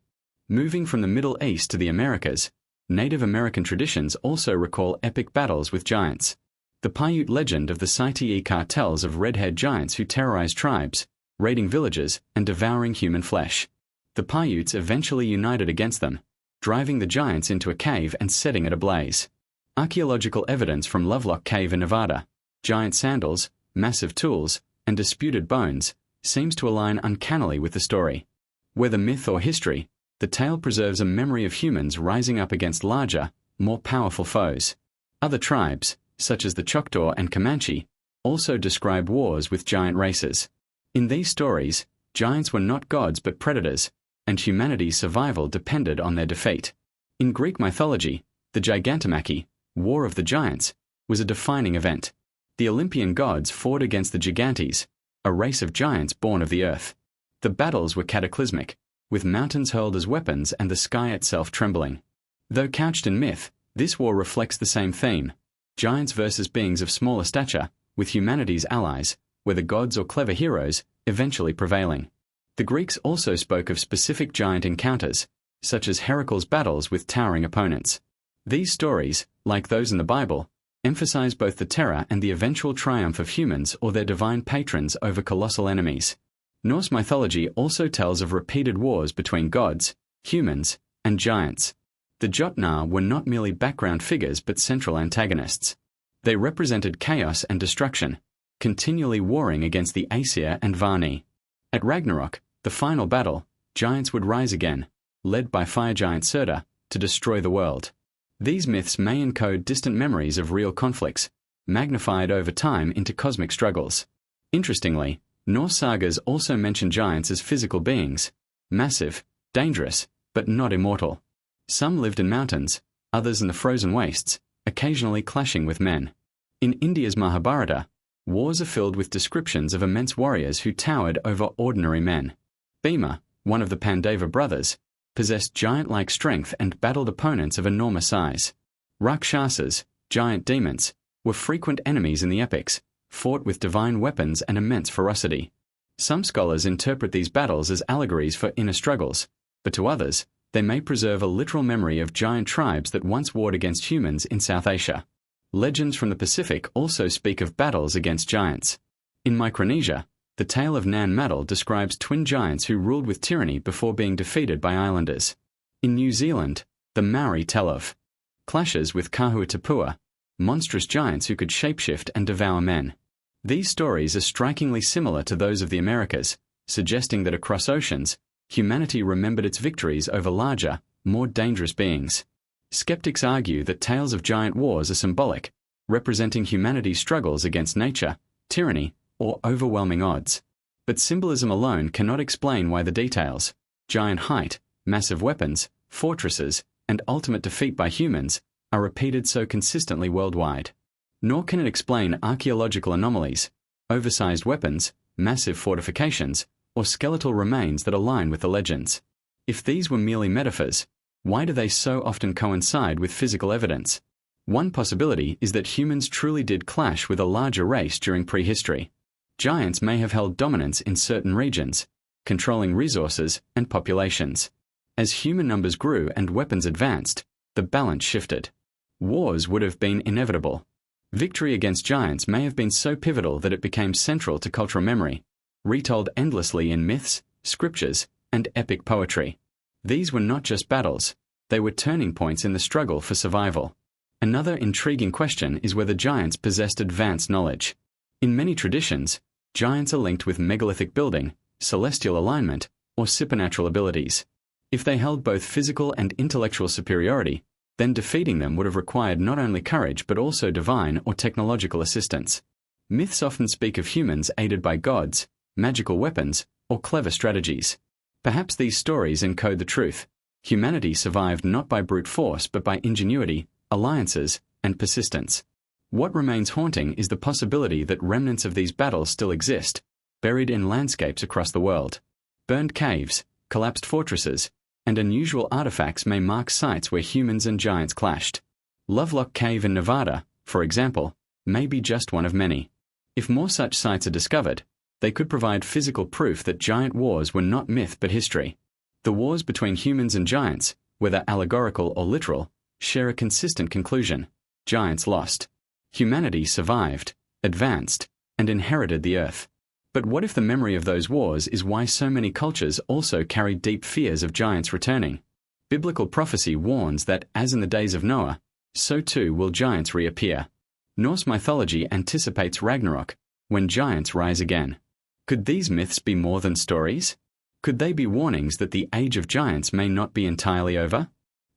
Moving from the Middle East to the Americas, Native American traditions also recall epic battles with giants. The Paiute legend of the Saiti-Ika tells of red-haired giants who terrorized tribes, raiding villages and devouring human flesh. The Paiutes eventually united against them, driving the giants into a cave and setting it ablaze. Archaeological evidence from Lovelock Cave in Nevada, giant sandals, massive tools, and disputed bones seems to align uncannily with the story. Whether myth or history, the tale preserves a memory of humans rising up against larger, more powerful foes. Other tribes, such as the Choctaw and Comanche, also describe wars with giant races. In these stories, giants were not gods but predators, and humanity's survival depended on their defeat. In Greek mythology, the Gigantomachy, War of the Giants, was a defining event. The Olympian gods fought against the Gigantes, a race of giants born of the earth. The battles were cataclysmic, with mountains hurled as weapons and the sky itself trembling. Though couched in myth, this war reflects the same theme: giants versus beings of smaller stature, with humanity's allies, whether gods or clever heroes, eventually prevailing. The Greeks also spoke of specific giant encounters, such as Heracles' battles with towering opponents. These stories, like those in the Bible, emphasize both the terror and the eventual triumph of humans or their divine patrons over colossal enemies. Norse mythology also tells of repeated wars between gods, humans, and giants. The Jotnar were not merely background figures but central antagonists. They represented chaos and destruction, continually warring against the Aesir and Vani. At Ragnarok, the final battle, giants would rise again, led by fire giant Surtur, to destroy the world. These myths may encode distant memories of real conflicts, magnified over time into cosmic struggles. Interestingly, Norse sagas also mention giants as physical beings, massive, dangerous, but not immortal. Some lived in mountains, others in the frozen wastes, occasionally clashing with men. In India's Mahabharata, wars are filled with descriptions of immense warriors who towered over ordinary men. Bhima, one of the Pandava brothers, possessed giant-like strength and battled opponents of enormous size. Rakshasas, giant demons, were frequent enemies in the epics, fought with divine weapons and immense ferocity. Some scholars interpret these battles as allegories for inner struggles, but to others, they may preserve a literal memory of giant tribes that once warred against humans in South Asia. Legends from the Pacific also speak of battles against giants. In Micronesia, the tale of Nan Madol describes twin giants who ruled with tyranny before being defeated by islanders. In New Zealand, the Maori tell of clashes with Kahuatapua, monstrous giants who could shapeshift and devour men. These stories are strikingly similar to those of the Americas, suggesting that across oceans, humanity remembered its victories over larger, more dangerous beings. Skeptics argue that tales of giant wars are symbolic, representing humanity's struggles against nature, tyranny, or overwhelming odds. But symbolism alone cannot explain why the details, giant height, massive weapons, fortresses, and ultimate defeat by humans, are repeated so consistently worldwide. Nor can it explain archaeological anomalies, oversized weapons, massive fortifications, or skeletal remains that align with the legends. If these were merely metaphors, why do they so often coincide with physical evidence? One possibility is that humans truly did clash with a larger race during prehistory. Giants may have held dominance in certain regions, controlling resources and populations. As human numbers grew and weapons advanced, the balance shifted. Wars would have been inevitable. Victory against giants may have been so pivotal that it became central to cultural memory, retold endlessly in myths, scriptures, and epic poetry. These were not just battles, they were turning points in the struggle for survival. Another intriguing question is whether giants possessed advanced knowledge. In many traditions, giants are linked with megalithic building, celestial alignment, or supernatural abilities. If they held both physical and intellectual superiority, then defeating them would have required not only courage but also divine or technological assistance. Myths often speak of humans aided by gods, magical weapons, or clever strategies. Perhaps these stories encode the truth. Humanity survived not by brute force but by ingenuity, alliances, and persistence. What remains haunting is the possibility that remnants of these battles still exist, buried in landscapes across the world. Burned caves, collapsed fortresses, and unusual artifacts may mark sites where humans and giants clashed. Lovelock Cave in Nevada, for example, may be just one of many. If more such sites are discovered, they could provide physical proof that giant wars were not myth but history. The wars between humans and giants, whether allegorical or literal, share a consistent conclusion: giants lost. Humanity survived, advanced, and inherited the earth. But what if the memory of those wars is why so many cultures also carry deep fears of giants returning? Biblical prophecy warns that, as in the days of Noah, so too will giants reappear. Norse mythology anticipates Ragnarok, when giants rise again. Could these myths be more than stories? Could they be warnings that the age of giants may not be entirely over?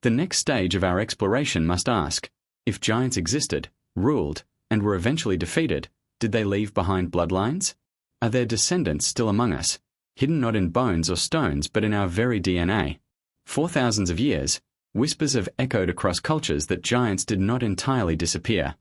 The next stage of our exploration must ask, if giants existed, ruled, and were eventually defeated, did they leave behind bloodlines? Are their descendants still among us, hidden not in bones or stones but in our very DNA? For thousands of years, whispers have echoed across cultures that giants did not entirely disappear.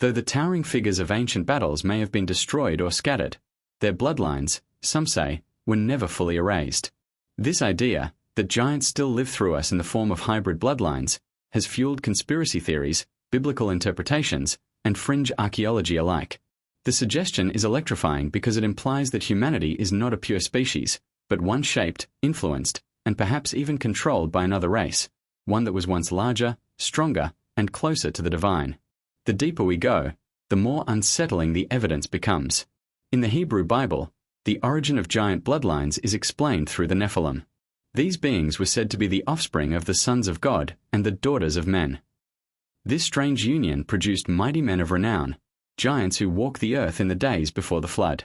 Though the towering figures of ancient battles may have been destroyed or scattered, their bloodlines, some say, were never fully erased. This idea, that giants still live through us in the form of hybrid bloodlines, has fueled conspiracy theories, biblical interpretations, and fringe archaeology alike. The suggestion is electrifying because it implies that humanity is not a pure species, but one shaped, influenced, and perhaps even controlled by another race, one that was once larger, stronger, and closer to the divine. The deeper we go, the more unsettling the evidence becomes. In the Hebrew Bible, the origin of giant bloodlines is explained through the Nephilim. These beings were said to be the offspring of the sons of God and the daughters of men. This strange union produced mighty men of renown, giants who walked the earth in the days before the flood.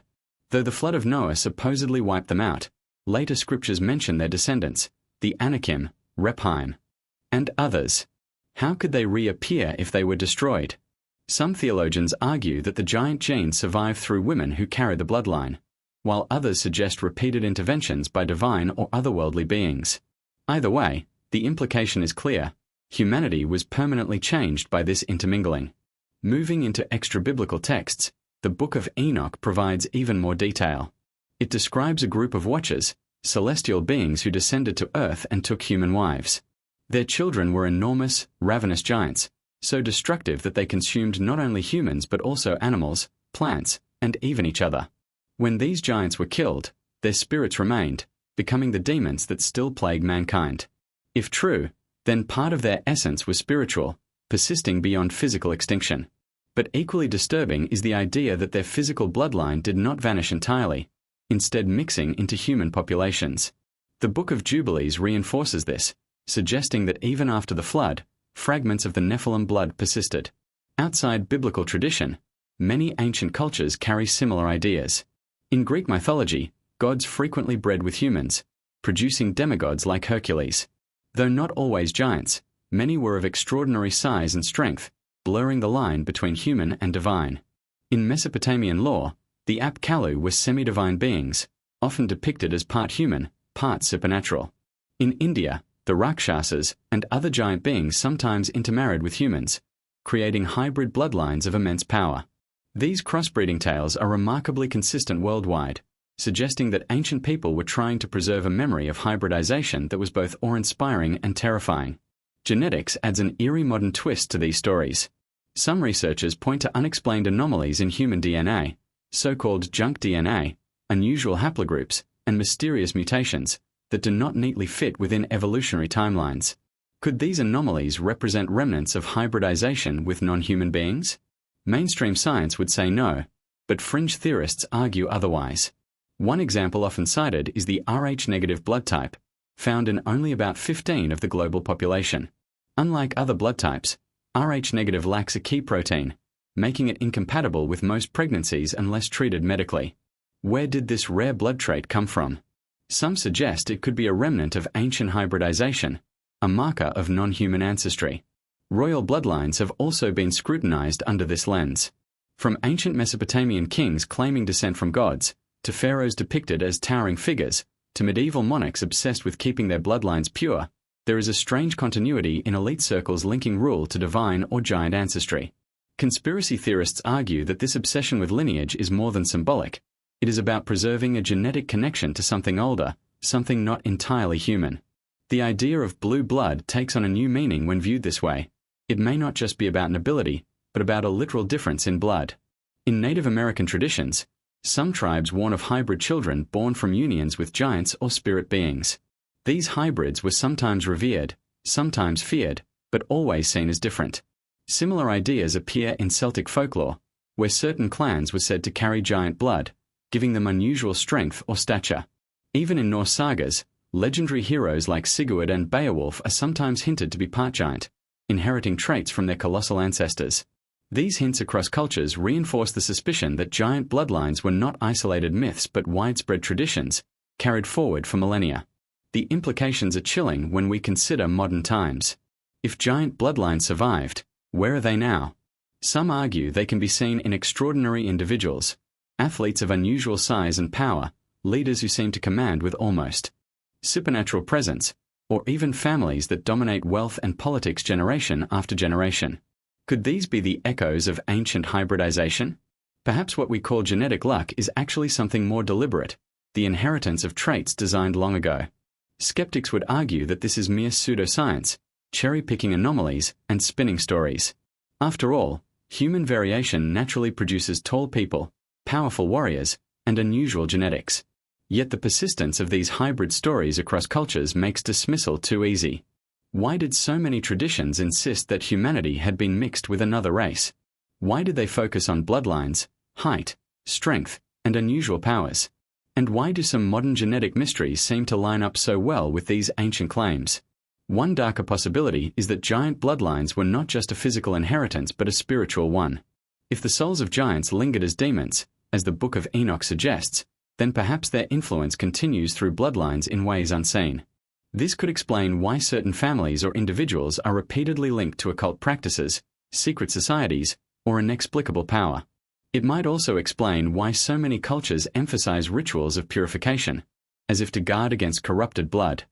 Though the flood of Noah supposedly wiped them out, later scriptures mention their descendants, the Anakim, Rephaim, and others. How could they reappear if they were destroyed? Some theologians argue that the giant genes survive through women who carry the bloodline, while others suggest repeated interventions by divine or otherworldly beings. Either way, the implication is clear: humanity was permanently changed by this intermingling. Moving into extra-biblical texts, the Book of Enoch provides even more detail. It describes a group of watchers, celestial beings who descended to earth and took human wives. Their children were enormous, ravenous giants, so destructive that they consumed not only humans but also animals, plants, and even each other. When these giants were killed, their spirits remained, becoming the demons that still plague mankind. If true, then part of their essence was spiritual, persisting beyond physical extinction. But equally disturbing is the idea that their physical bloodline did not vanish entirely, instead mixing into human populations. The Book of Jubilees reinforces this, suggesting that even after the flood, fragments of the Nephilim blood persisted. Outside biblical tradition, many ancient cultures carry similar ideas. In Greek mythology, gods frequently bred with humans, producing demigods like Hercules. Though not always giants, many were of extraordinary size and strength, blurring the line between human and divine. In Mesopotamian lore, the Apkallu were semi-divine beings, often depicted as part human, part supernatural. In India, the Rakshasas and other giant beings sometimes intermarried with humans, creating hybrid bloodlines of immense power. These crossbreeding tales are remarkably consistent worldwide, suggesting that ancient people were trying to preserve a memory of hybridization that was both awe-inspiring and terrifying. Genetics adds an eerie modern twist to these stories. Some researchers point to unexplained anomalies in human DNA, so-called junk DNA, unusual haplogroups, and mysterious mutations that do not neatly fit within evolutionary timelines. Could these anomalies represent remnants of hybridization with non-human beings? Mainstream science would say no, but fringe theorists argue otherwise. One example often cited is the Rh-negative blood type, found in only about 15 of the global population. Unlike other blood types, Rh-negative lacks a key protein, making it incompatible with most pregnancies unless treated medically. Where did this rare blood trait come from? Some suggest it could be a remnant of ancient hybridization, a marker of non-human ancestry. Royal bloodlines have also been scrutinized under this lens. From ancient Mesopotamian kings claiming descent from gods, to pharaohs depicted as towering figures, to medieval monarchs obsessed with keeping their bloodlines pure, there is a strange continuity in elite circles linking rule to divine or giant ancestry. Conspiracy theorists argue that this obsession with lineage is more than symbolic. It is about preserving a genetic connection to something older, something not entirely human. The idea of blue blood takes on a new meaning when viewed this way. It may not just be about nobility, but about a literal difference in blood. In Native American traditions, some tribes warn of hybrid children born from unions with giants or spirit beings. These hybrids were sometimes revered, sometimes feared, but always seen as different. Similar ideas appear in Celtic folklore, where certain clans were said to carry giant blood, giving them unusual strength or stature. Even in Norse sagas, legendary heroes like Sigurd and Beowulf are sometimes hinted to be part giant, inheriting traits from their colossal ancestors. These hints across cultures reinforce the suspicion that giant bloodlines were not isolated myths but widespread traditions, carried forward for millennia. The implications are chilling when we consider modern times. If giant bloodlines survived, where are they now? Some argue they can be seen in extraordinary individuals, athletes of unusual size and power, leaders who seem to command with almost supernatural presence, or even families that dominate wealth and politics generation after generation. Could these be the echoes of ancient hybridization? Perhaps what we call genetic luck is actually something more deliberate, the inheritance of traits designed long ago. Skeptics would argue that this is mere pseudoscience, cherry-picking anomalies and spinning stories. After all, human variation naturally produces tall people, powerful warriors, and unusual genetics. Yet the persistence of these hybrid stories across cultures makes dismissal too easy. Why did so many traditions insist that humanity had been mixed with another race? Why did they focus on bloodlines, height, strength, and unusual powers? And why do some modern genetic mysteries seem to line up so well with these ancient claims? One darker possibility is that giant bloodlines were not just a physical inheritance but a spiritual one. If the souls of giants lingered as demons, as the Book of Enoch suggests, then perhaps their influence continues through bloodlines in ways unseen. This could explain why certain families or individuals are repeatedly linked to occult practices, secret societies, or inexplicable power. It might also explain why so many cultures emphasize rituals of purification, as if to guard against corrupted blood.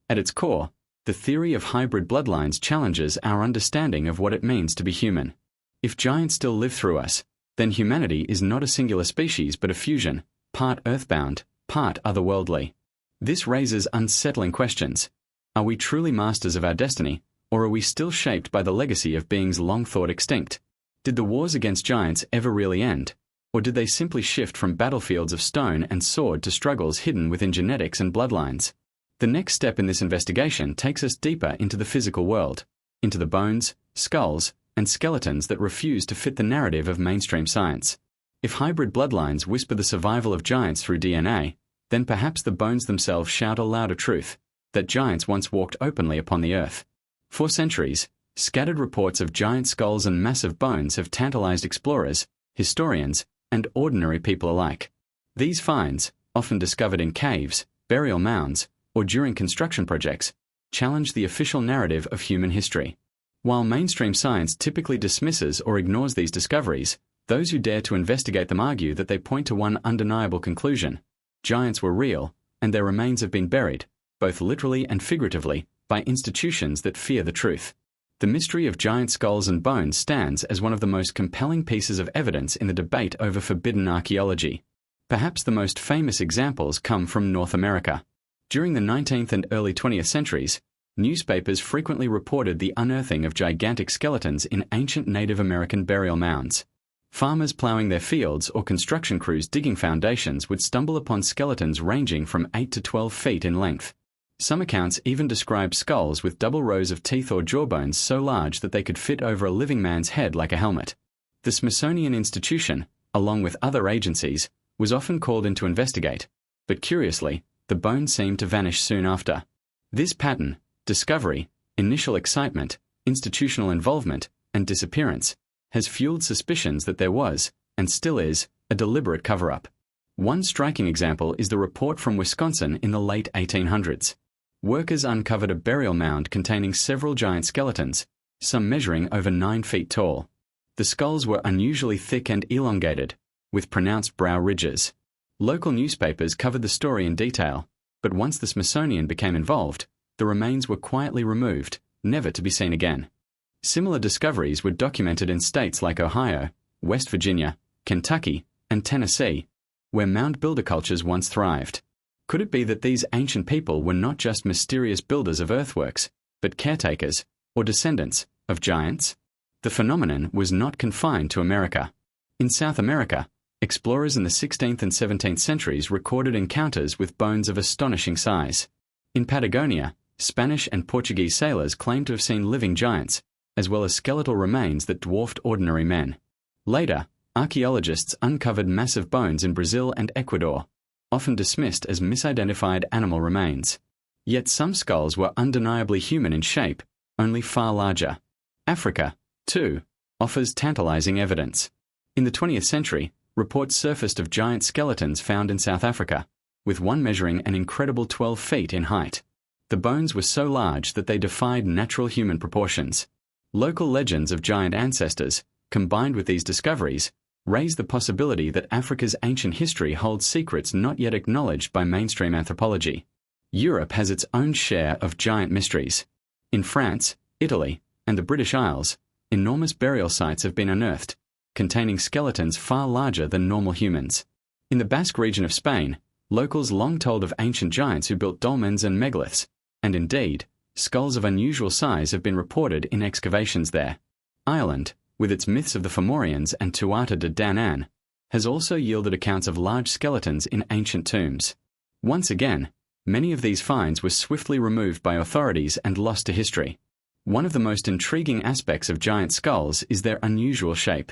At its core, the theory of hybrid bloodlines challenges our understanding of what it means to be human. If giants still live through us, then humanity is not a singular species but a fusion, part earthbound, part otherworldly. This raises unsettling questions. Are we truly masters of our destiny, or are we still shaped by the legacy of beings long thought extinct? Did the wars against giants ever really end, or did they simply shift from battlefields of stone and sword to struggles hidden within genetics and bloodlines? The next step in this investigation takes us deeper into the physical world, into the bones, skulls, and skeletons that refuse to fit the narrative of mainstream science. If hybrid bloodlines whisper the survival of giants through DNA, then perhaps the bones themselves shout a louder truth, that giants once walked openly upon the earth. For centuries, scattered reports of giant skulls and massive bones have tantalized explorers, historians, and ordinary people alike. These finds, often discovered in caves, burial mounds, or during construction projects, challenge the official narrative of human history. While mainstream science typically dismisses or ignores these discoveries, those who dare to investigate them argue that they point to one undeniable conclusion: giants were real, and their remains have been buried, both literally and figuratively, by institutions that fear the truth. The mystery of giant skulls and bones stands as one of the most compelling pieces of evidence in the debate over forbidden archaeology. Perhaps the most famous examples come from North America. During the 19th and early 20th centuries, newspapers frequently reported the unearthing of gigantic skeletons in ancient Native American burial mounds. Farmers plowing their fields or construction crews digging foundations would stumble upon skeletons ranging from 8 to 12 feet in length. Some accounts even describe skulls with double rows of teeth or jawbones so large that they could fit over a living man's head like a helmet. The Smithsonian Institution, along with other agencies, was often called in to investigate, but curiously, the bones seemed to vanish soon after. This pattern, discovery, initial excitement, institutional involvement, and disappearance, has fueled suspicions that there was, and still is, a deliberate cover-up. One striking example is the report from Wisconsin in the late 1800s. Workers uncovered a burial mound containing several giant skeletons, some measuring over 9 feet tall. The skulls were unusually thick and elongated, with pronounced brow ridges. Local newspapers covered the story in detail, but once the Smithsonian became involved, the remains were quietly removed, never to be seen again. Similar discoveries were documented in states like Ohio, West Virginia, Kentucky, and Tennessee, where mound builder cultures once thrived. Could it be that these ancient people were not just mysterious builders of earthworks, but caretakers, or descendants, of giants? The phenomenon was not confined to America. In South America, explorers in the 16th and 17th centuries recorded encounters with bones of astonishing size. In Patagonia, Spanish and Portuguese sailors claimed to have seen living giants, as well as skeletal remains that dwarfed ordinary men. Later, archaeologists uncovered massive bones in Brazil and Ecuador, often dismissed as misidentified animal remains. Yet some skulls were undeniably human in shape, only far larger. Africa, too, offers tantalizing evidence. In the 20th century, reports surfaced of giant skeletons found in South Africa, with one measuring an incredible 12 feet in height. The bones were so large that they defied natural human proportions. Local legends of giant ancestors, combined with these discoveries, raise the possibility that Africa's ancient history holds secrets not yet acknowledged by mainstream anthropology. Europe has its own share of giant mysteries. In France, Italy, and the British Isles, enormous burial sites have been unearthed, containing skeletons far larger than normal humans. In the Basque region of Spain, locals long told of ancient giants who built dolmens and megaliths, and indeed, skulls of unusual size have been reported in excavations there. Ireland, with its myths of the Fomorians and Tuatha de Danann, has also yielded accounts of large skeletons in ancient tombs. Once again, many of these finds were swiftly removed by authorities and lost to history. One of the most intriguing aspects of giant skulls is their unusual shape.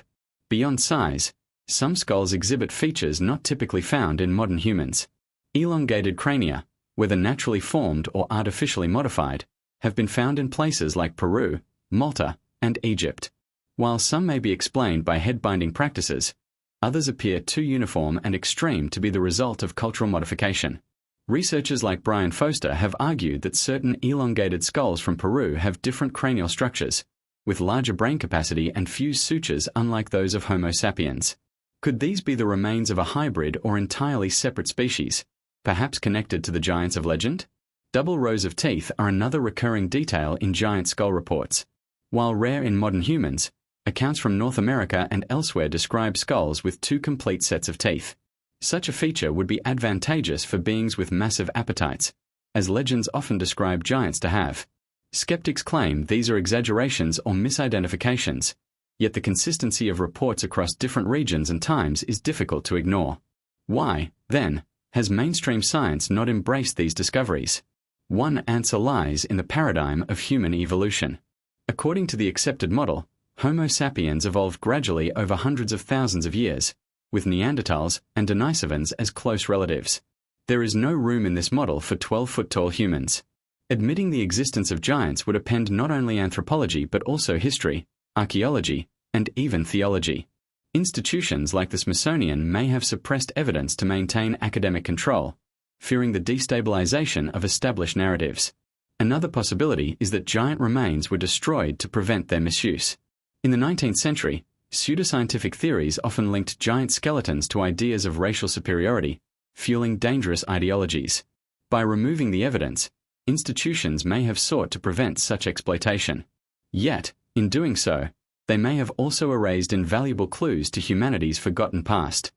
Beyond size, some skulls exhibit features not typically found in modern humans. Elongated crania, whether naturally formed or artificially modified, have been found in places like Peru, Malta, and Egypt. While some may be explained by head-binding practices, others appear too uniform and extreme to be the result of cultural modification. Researchers like Brian Foster have argued that certain elongated skulls from Peru have different cranial structures, with larger brain capacity and fused sutures unlike those of Homo sapiens. Could these be the remains of a hybrid or entirely separate species, perhaps connected to the giants of legend? Double rows of teeth are another recurring detail in giant skull reports. While rare in modern humans, accounts from North America and elsewhere describe skulls with 2 complete sets of teeth. Such a feature would be advantageous for beings with massive appetites, as legends often describe giants to have. Skeptics claim these are exaggerations or misidentifications, yet the consistency of reports across different regions and times is difficult to ignore. Why, then, has mainstream science not embraced these discoveries? One answer lies in the paradigm of human evolution. According to the accepted model, Homo sapiens evolved gradually over hundreds of thousands of years, with Neanderthals and Denisovans as close relatives. There is no room in this model for 12-foot-tall humans. Admitting the existence of giants would append not only anthropology but also history, archaeology, and even theology. Institutions like the Smithsonian may have suppressed evidence to maintain academic control, fearing the destabilization of established narratives. Another possibility is that giant remains were destroyed to prevent their misuse. In the 19th century, pseudoscientific theories often linked giant skeletons to ideas of racial superiority, fueling dangerous ideologies. By removing the evidence, institutions may have sought to prevent such exploitation. Yet, in doing so, they may have also erased invaluable clues to humanity's forgotten past.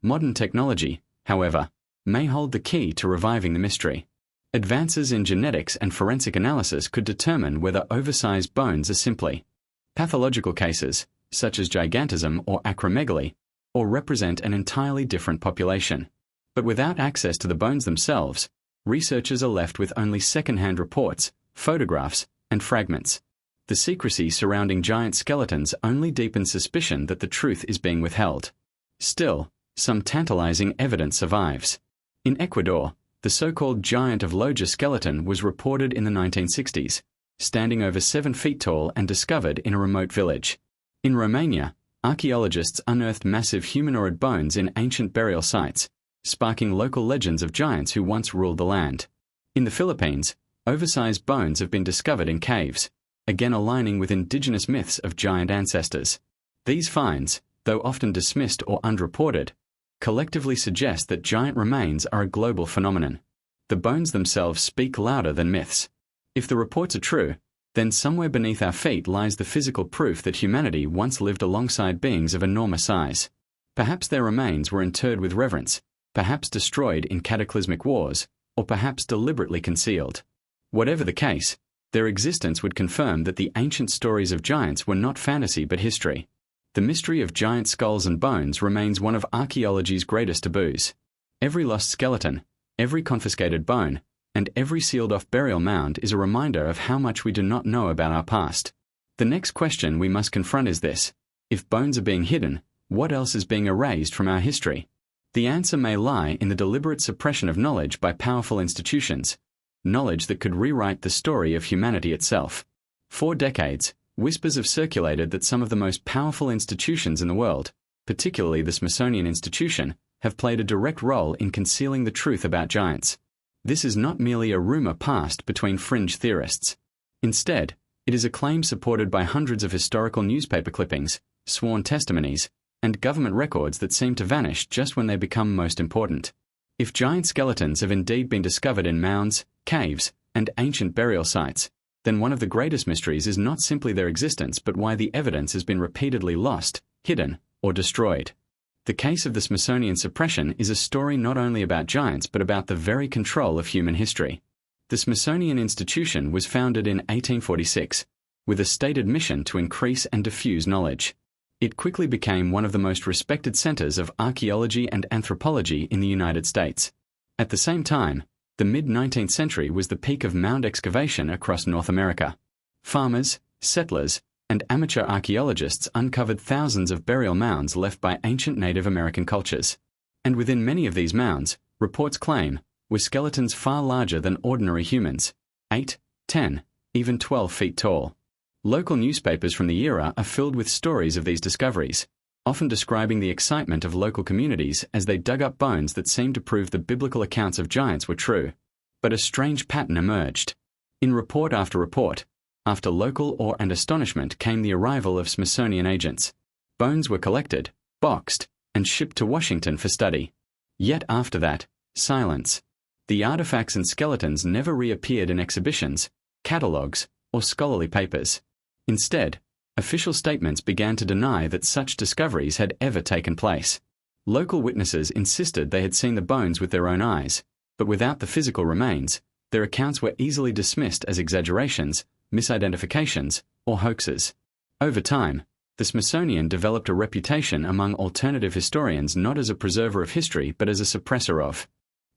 Modern technology, however, may hold the key to reviving the mystery. Advances in genetics and forensic analysis could determine whether oversized bones are simply pathological cases, such as gigantism or acromegaly, or represent an entirely different population. But without access to the bones themselves, researchers are left with only second-hand reports, photographs, and fragments. The secrecy surrounding giant skeletons only deepens suspicion that the truth is being withheld. Still, some tantalizing evidence survives. In Ecuador, the so-called Giant of Loja skeleton was reported in the 1960s, standing over 7 feet tall and discovered in a remote village. In Romania, archaeologists unearthed massive humanoid bones in ancient burial sites, sparking local legends of giants who once ruled the land. In the Philippines, oversized bones have been discovered in caves, again aligning with indigenous myths of giant ancestors. These finds, though often dismissed or underreported, collectively suggest that giant remains are a global phenomenon. The bones themselves speak louder than myths. If the reports are true, then somewhere beneath our feet lies the physical proof that humanity once lived alongside beings of enormous size. Perhaps their remains were interred with reverence, perhaps destroyed in cataclysmic wars, or perhaps deliberately concealed. Whatever the case, their existence would confirm that the ancient stories of giants were not fantasy but history. The mystery of giant skulls and bones remains one of archaeology's greatest taboos. Every lost skeleton, every confiscated bone, and every sealed-off burial mound is a reminder of how much we do not know about our past. The next question we must confront is this: if bones are being hidden, what else is being erased from our history? The answer may lie in the deliberate suppression of knowledge by powerful institutions, knowledge that could rewrite the story of humanity itself. For decades, whispers have circulated that some of the most powerful institutions in the world, particularly the Smithsonian Institution, have played a direct role in concealing the truth about giants. This is not merely a rumor passed between fringe theorists. Instead, it is a claim supported by hundreds of historical newspaper clippings, sworn testimonies, and government records that seem to vanish just when they become most important. If giant skeletons have indeed been discovered in mounds, caves, and ancient burial sites, then one of the greatest mysteries is not simply their existence but why the evidence has been repeatedly lost, hidden, or destroyed. The case of the Smithsonian suppression is a story not only about giants but about the very control of human history. The Smithsonian Institution was founded in 1846, with a stated mission to increase and diffuse knowledge. It quickly became one of the most respected centers of archaeology and anthropology in the United States. At the same time, the mid-19th century was the peak of mound excavation across North America. Farmers, settlers, and amateur archaeologists uncovered thousands of burial mounds left by ancient Native American cultures. And within many of these mounds, reports claim, were skeletons far larger than ordinary humans, 8, 10, even 12 feet tall. Local newspapers from the era are filled with stories of these discoveries, often describing the excitement of local communities as they dug up bones that seemed to prove the biblical accounts of giants were true. But a strange pattern emerged. In report after report, after local awe and astonishment came the arrival of Smithsonian agents. Bones were collected, boxed, and shipped to Washington for study. Yet after that, silence. The artifacts and skeletons never reappeared in exhibitions, catalogues, or scholarly papers. Instead, official statements began to deny that such discoveries had ever taken place. Local witnesses insisted they had seen the bones with their own eyes, but without the physical remains, their accounts were easily dismissed as exaggerations, misidentifications, or hoaxes. Over time, the Smithsonian developed a reputation among alternative historians not as a preserver of history but as a suppressor of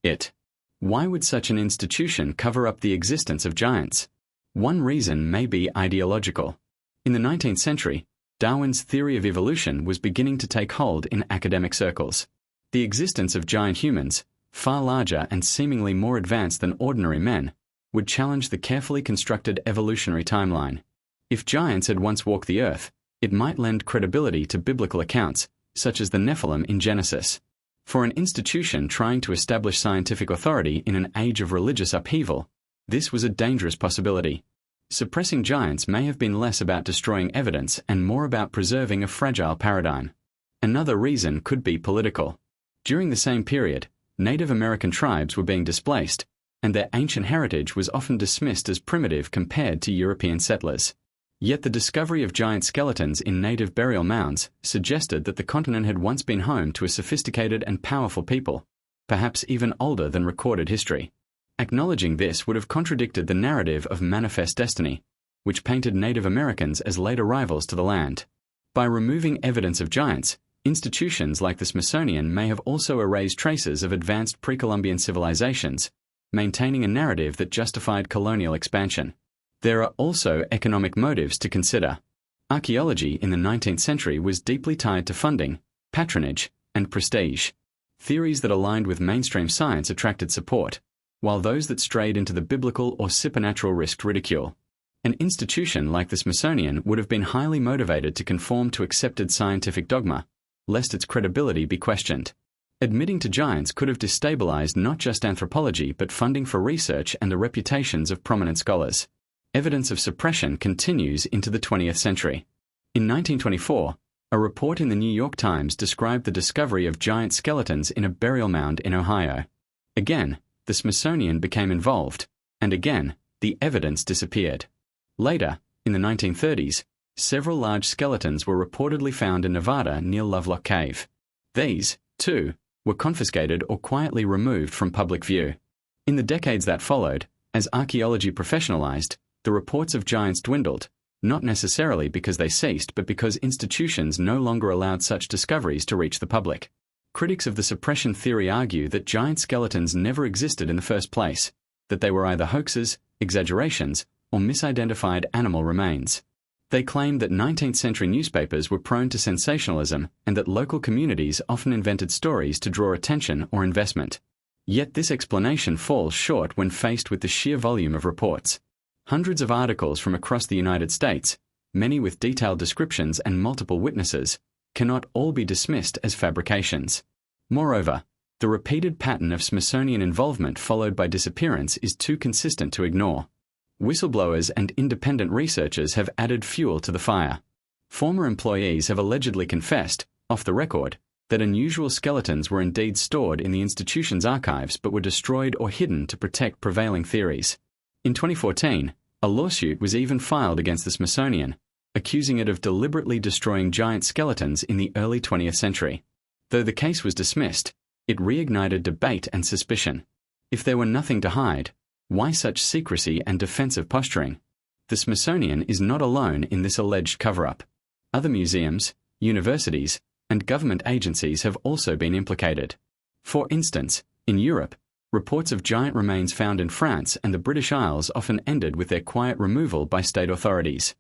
it. Why would such an institution cover up the existence of giants? One reason may be ideological. In the 19th century, Darwin's theory of evolution was beginning to take hold in academic circles. The existence of giant humans, far larger and seemingly more advanced than ordinary men, would challenge the carefully constructed evolutionary timeline. If giants had once walked the earth, it might lend credibility to biblical accounts, such as the Nephilim in Genesis. For an institution trying to establish scientific authority in an age of religious upheaval, this was a dangerous possibility. Suppressing giants may have been less about destroying evidence and more about preserving a fragile paradigm. Another reason could be political. During the same period, Native American tribes were being displaced, and their ancient heritage was often dismissed as primitive compared to European settlers. Yet the discovery of giant skeletons in native burial mounds suggested that the continent had once been home to a sophisticated and powerful people, perhaps even older than recorded history. Acknowledging this would have contradicted the narrative of manifest destiny, which painted Native Americans as late arrivals to the land. By removing evidence of giants, institutions like the Smithsonian may have also erased traces of advanced pre-Columbian civilizations, maintaining a narrative that justified colonial expansion. There are also economic motives to consider. Archaeology in the 19th century was deeply tied to funding, patronage, and prestige. Theories that aligned with mainstream science attracted support, while those that strayed into the biblical or supernatural risked ridicule. An institution like the Smithsonian would have been highly motivated to conform to accepted scientific dogma, lest its credibility be questioned. Admitting to giants could have destabilized not just anthropology but funding for research and the reputations of prominent scholars. Evidence of suppression continues into the 20th century. In 1924, a report in the New York Times described the discovery of giant skeletons in a burial mound in Ohio. Again, the Smithsonian became involved, and again, the evidence disappeared. Later, in the 1930s, several large skeletons were reportedly found in Nevada near Lovelock Cave. These, too, were confiscated or quietly removed from public view. In the decades that followed, as archaeology professionalized, the reports of giants dwindled, not necessarily because they ceased but because institutions no longer allowed such discoveries to reach the public. Critics of the suppression theory argue that giant skeletons never existed in the first place, that they were either hoaxes, exaggerations, or misidentified animal remains. They claim that 19th century newspapers were prone to sensationalism and that local communities often invented stories to draw attention or investment. Yet this explanation falls short when faced with the sheer volume of reports. Hundreds of articles from across the United States, many with detailed descriptions and multiple witnesses, cannot all be dismissed as fabrications. Moreover, the repeated pattern of Smithsonian involvement followed by disappearance is too consistent to ignore. Whistleblowers and independent researchers have added fuel to the fire. Former employees have allegedly confessed, off the record, that unusual skeletons were indeed stored in the institution's archives but were destroyed or hidden to protect prevailing theories. In 2014, a lawsuit was even filed against the Smithsonian, accusing it of deliberately destroying giant skeletons in the early 20th century. Though the case was dismissed, it reignited debate and suspicion. If there were nothing to hide, why such secrecy and defensive posturing? The Smithsonian is not alone in this alleged cover-up. Other museums, universities, and government agencies have also been implicated. For instance, in Europe, reports of giant remains found in France and the British Isles often ended with their quiet removal by state authorities.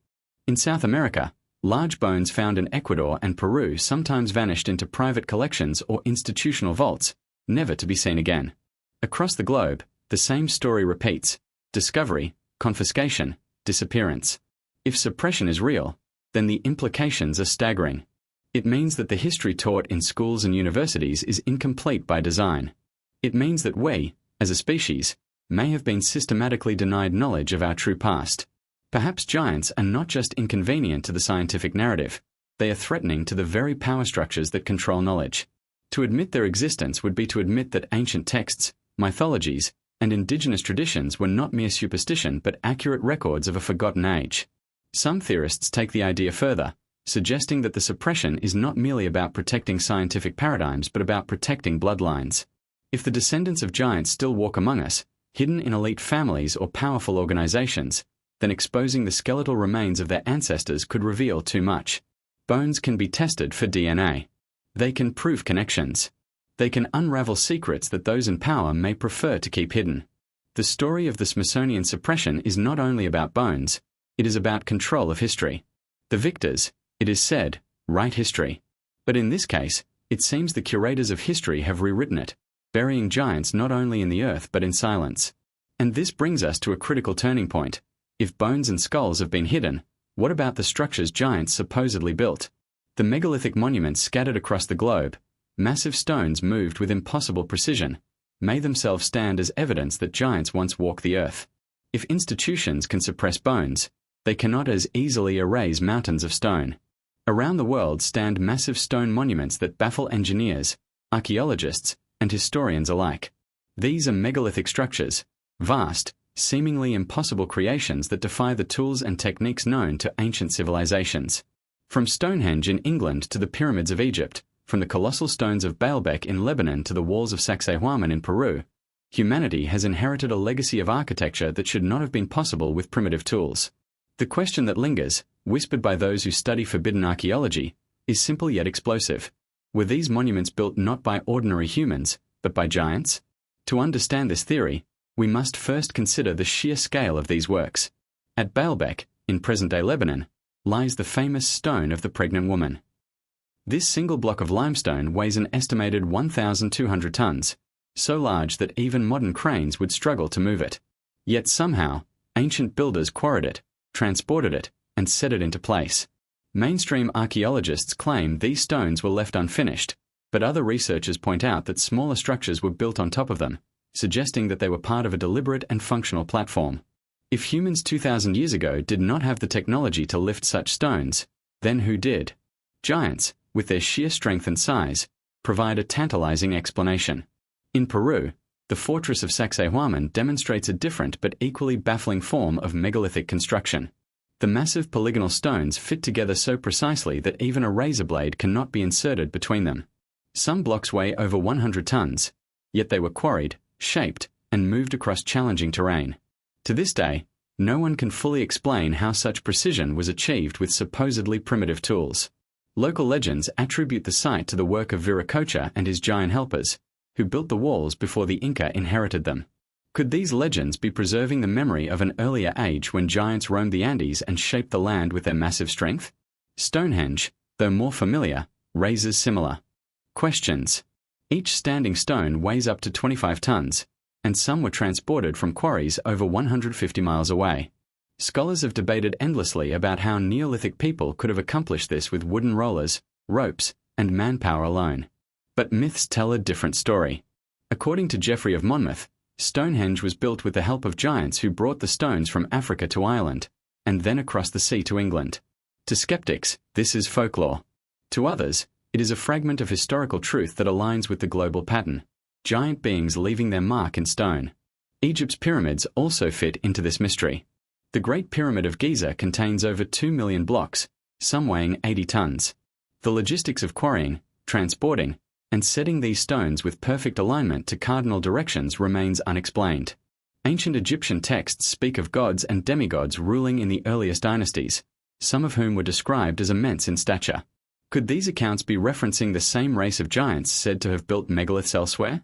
In South America, large bones found in Ecuador and Peru sometimes vanished into private collections or institutional vaults, never to be seen again. Across the globe, the same story repeats: discovery, confiscation, disappearance. If suppression is real, then the implications are staggering. It means that the history taught in schools and universities is incomplete by design. It means that we, as a species, may have been systematically denied knowledge of our true past. Perhaps giants are not just inconvenient to the scientific narrative, they are threatening to the very power structures that control knowledge. To admit their existence would be to admit that ancient texts, mythologies, and indigenous traditions were not mere superstition but accurate records of a forgotten age. Some theorists take the idea further, suggesting that the suppression is not merely about protecting scientific paradigms but about protecting bloodlines. If the descendants of giants still walk among us, hidden in elite families or powerful organizations, then exposing the skeletal remains of their ancestors could reveal too much. Bones can be tested for DNA. They can prove connections. They can unravel secrets that those in power may prefer to keep hidden. The story of the Smithsonian suppression is not only about bones, it is about control of history. The victors, it is said, write history. But in this case, it seems the curators of history have rewritten it, burying giants not only in the earth but in silence. And this brings us to a critical turning point. If bones and skulls have been hidden, what about the structures giants supposedly built? The megalithic monuments scattered across the globe, massive stones moved with impossible precision, may themselves stand as evidence that giants once walked the earth. If institutions can suppress bones, they cannot as easily erase mountains of stone. Around the world stand massive stone monuments that baffle engineers, archaeologists, and historians alike. These are megalithic structures, vast, seemingly impossible creations that defy the tools and techniques known to ancient civilizations. From Stonehenge in England to the pyramids of Egypt, from the colossal stones of Baalbek in Lebanon to the walls of Sacsayhuaman in Peru, humanity has inherited a legacy of architecture that should not have been possible with primitive tools. The question that lingers, whispered by those who study forbidden archaeology, is simple yet explosive. Were these monuments built not by ordinary humans, but by giants? To understand this theory, we must first consider the sheer scale of these works. At Baalbek, in present-day Lebanon, lies the famous Stone of the Pregnant Woman. This single block of limestone weighs an estimated 1,200 tons, so large that even modern cranes would struggle to move it. Yet somehow, ancient builders quarried it, transported it, and set it into place. Mainstream archaeologists claim these stones were left unfinished, but other researchers point out that smaller structures were built on top of them, suggesting that they were part of a deliberate and functional platform. If humans 2,000 years ago did not have the technology to lift such stones, then who did? Giants, with their sheer strength and size, provide a tantalizing explanation. In Peru, the fortress of Sacsayhuaman demonstrates a different but equally baffling form of megalithic construction. The massive polygonal stones fit together so precisely that even a razor blade cannot be inserted between them. Some blocks weigh over 100 tons, yet they were quarried, shaped, and moved across challenging terrain. To this day, no one can fully explain how such precision was achieved with supposedly primitive tools. Local legends attribute the site to the work of Viracocha and his giant helpers, who built the walls before the Inca inherited them. Could these legends be preserving the memory of an earlier age when giants roamed the Andes and shaped the land with their massive strength? Stonehenge, though more familiar, raises similar questions. Each standing stone weighs up to 25 tons, and some were transported from quarries over 150 miles away. Scholars have debated endlessly about how Neolithic people could have accomplished this with wooden rollers, ropes, and manpower alone. But myths tell a different story. According to Geoffrey of Monmouth, Stonehenge was built with the help of giants who brought the stones from Africa to Ireland, and then across the sea to England. To skeptics, this is folklore. To others, it is a fragment of historical truth that aligns with the global pattern: giant beings leaving their mark in stone. Egypt's pyramids also fit into this mystery. The Great Pyramid of Giza contains over 2 million blocks, some weighing 80 tons. The logistics of quarrying, transporting, and setting these stones with perfect alignment to cardinal directions remains unexplained. Ancient Egyptian texts speak of gods and demigods ruling in the earliest dynasties, some of whom were described as immense in stature. Could these accounts be referencing the same race of giants said to have built megaliths elsewhere?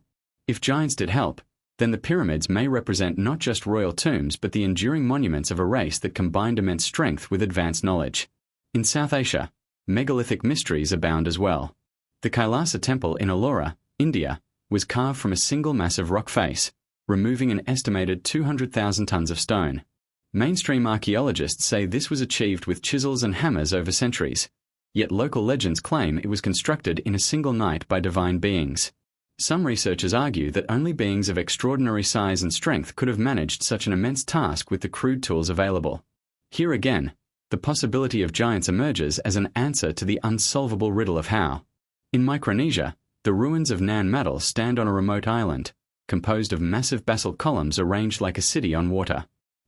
If giants did help, then the pyramids may represent not just royal tombs but the enduring monuments of a race that combined immense strength with advanced knowledge. In South Asia, megalithic mysteries abound as well. The Kailasa temple in Ellora, India, was carved from a single massive rock face, removing an estimated 200,000 tons of stone. Mainstream archaeologists say this was achieved with chisels and hammers over centuries, yet local legends claim it was constructed in a single night by divine beings. Some researchers argue that only beings of extraordinary size and strength could have managed such an immense task with the crude tools available. Here again, the possibility of giants emerges as an answer to the unsolvable riddle of how. In Micronesia, the ruins of Nan Madol stand on a remote island, composed of massive basalt columns arranged like a city on water.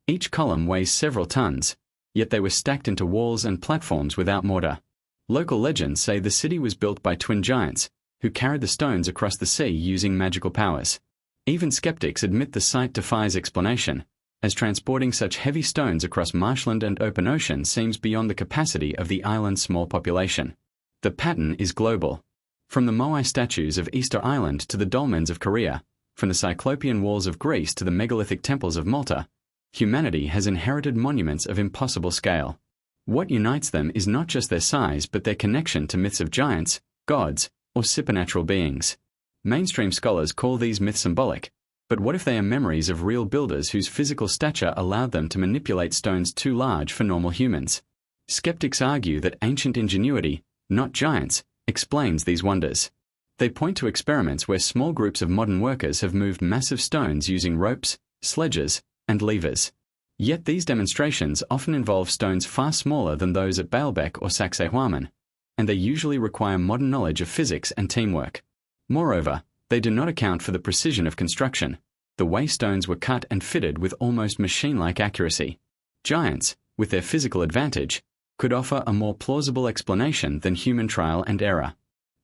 Each column weighs several tons, yet they were stacked into walls and platforms without mortar. Local legends say the city was built by twin giants, who carried the stones across the sea using magical powers. Even skeptics admit the site defies explanation, as transporting such heavy stones across marshland and open ocean seems beyond the capacity of the island's small population. The pattern is global. From the Moai statues of Easter Island to the dolmens of Korea, from the Cyclopean walls of Greece to the megalithic temples of Malta, humanity has inherited monuments of impossible scale. What unites them is not just their size but their connection to myths of giants, gods, or supernatural beings. Mainstream scholars call these myths symbolic, but what if they are memories of real builders whose physical stature allowed them to manipulate stones too large for normal humans? Skeptics argue that ancient ingenuity, not giants, explains these wonders. They point to experiments where small groups of modern workers have moved massive stones using ropes, sledges, and levers. Yet these demonstrations often involve stones far smaller than those at Baalbek or Sacsayhuaman, and they usually require modern knowledge of physics and teamwork. Moreover, they do not account for the precision of construction, the way stones were cut and fitted with almost machine-like accuracy. Giants, with their physical advantage, could offer a more plausible explanation than human trial and error.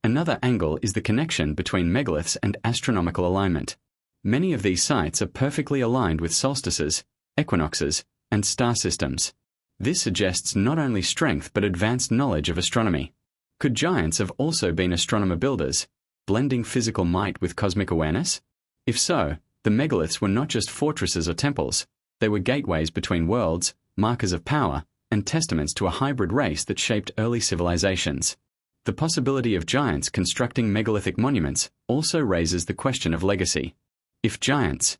Another angle is the connection between megaliths and astronomical alignment. Many of these sites are perfectly aligned with solstices, equinoxes, and star systems. This suggests not only strength but advanced knowledge of astronomy. Could giants have also been astronomer builders, blending physical might with cosmic awareness? If so, The megaliths were not just fortresses or temples, they were gateways between worlds, markers of power, and testaments to a hybrid race that shaped early civilizations. The possibility of giants constructing megalithic monuments also raises the question of legacy. If giants,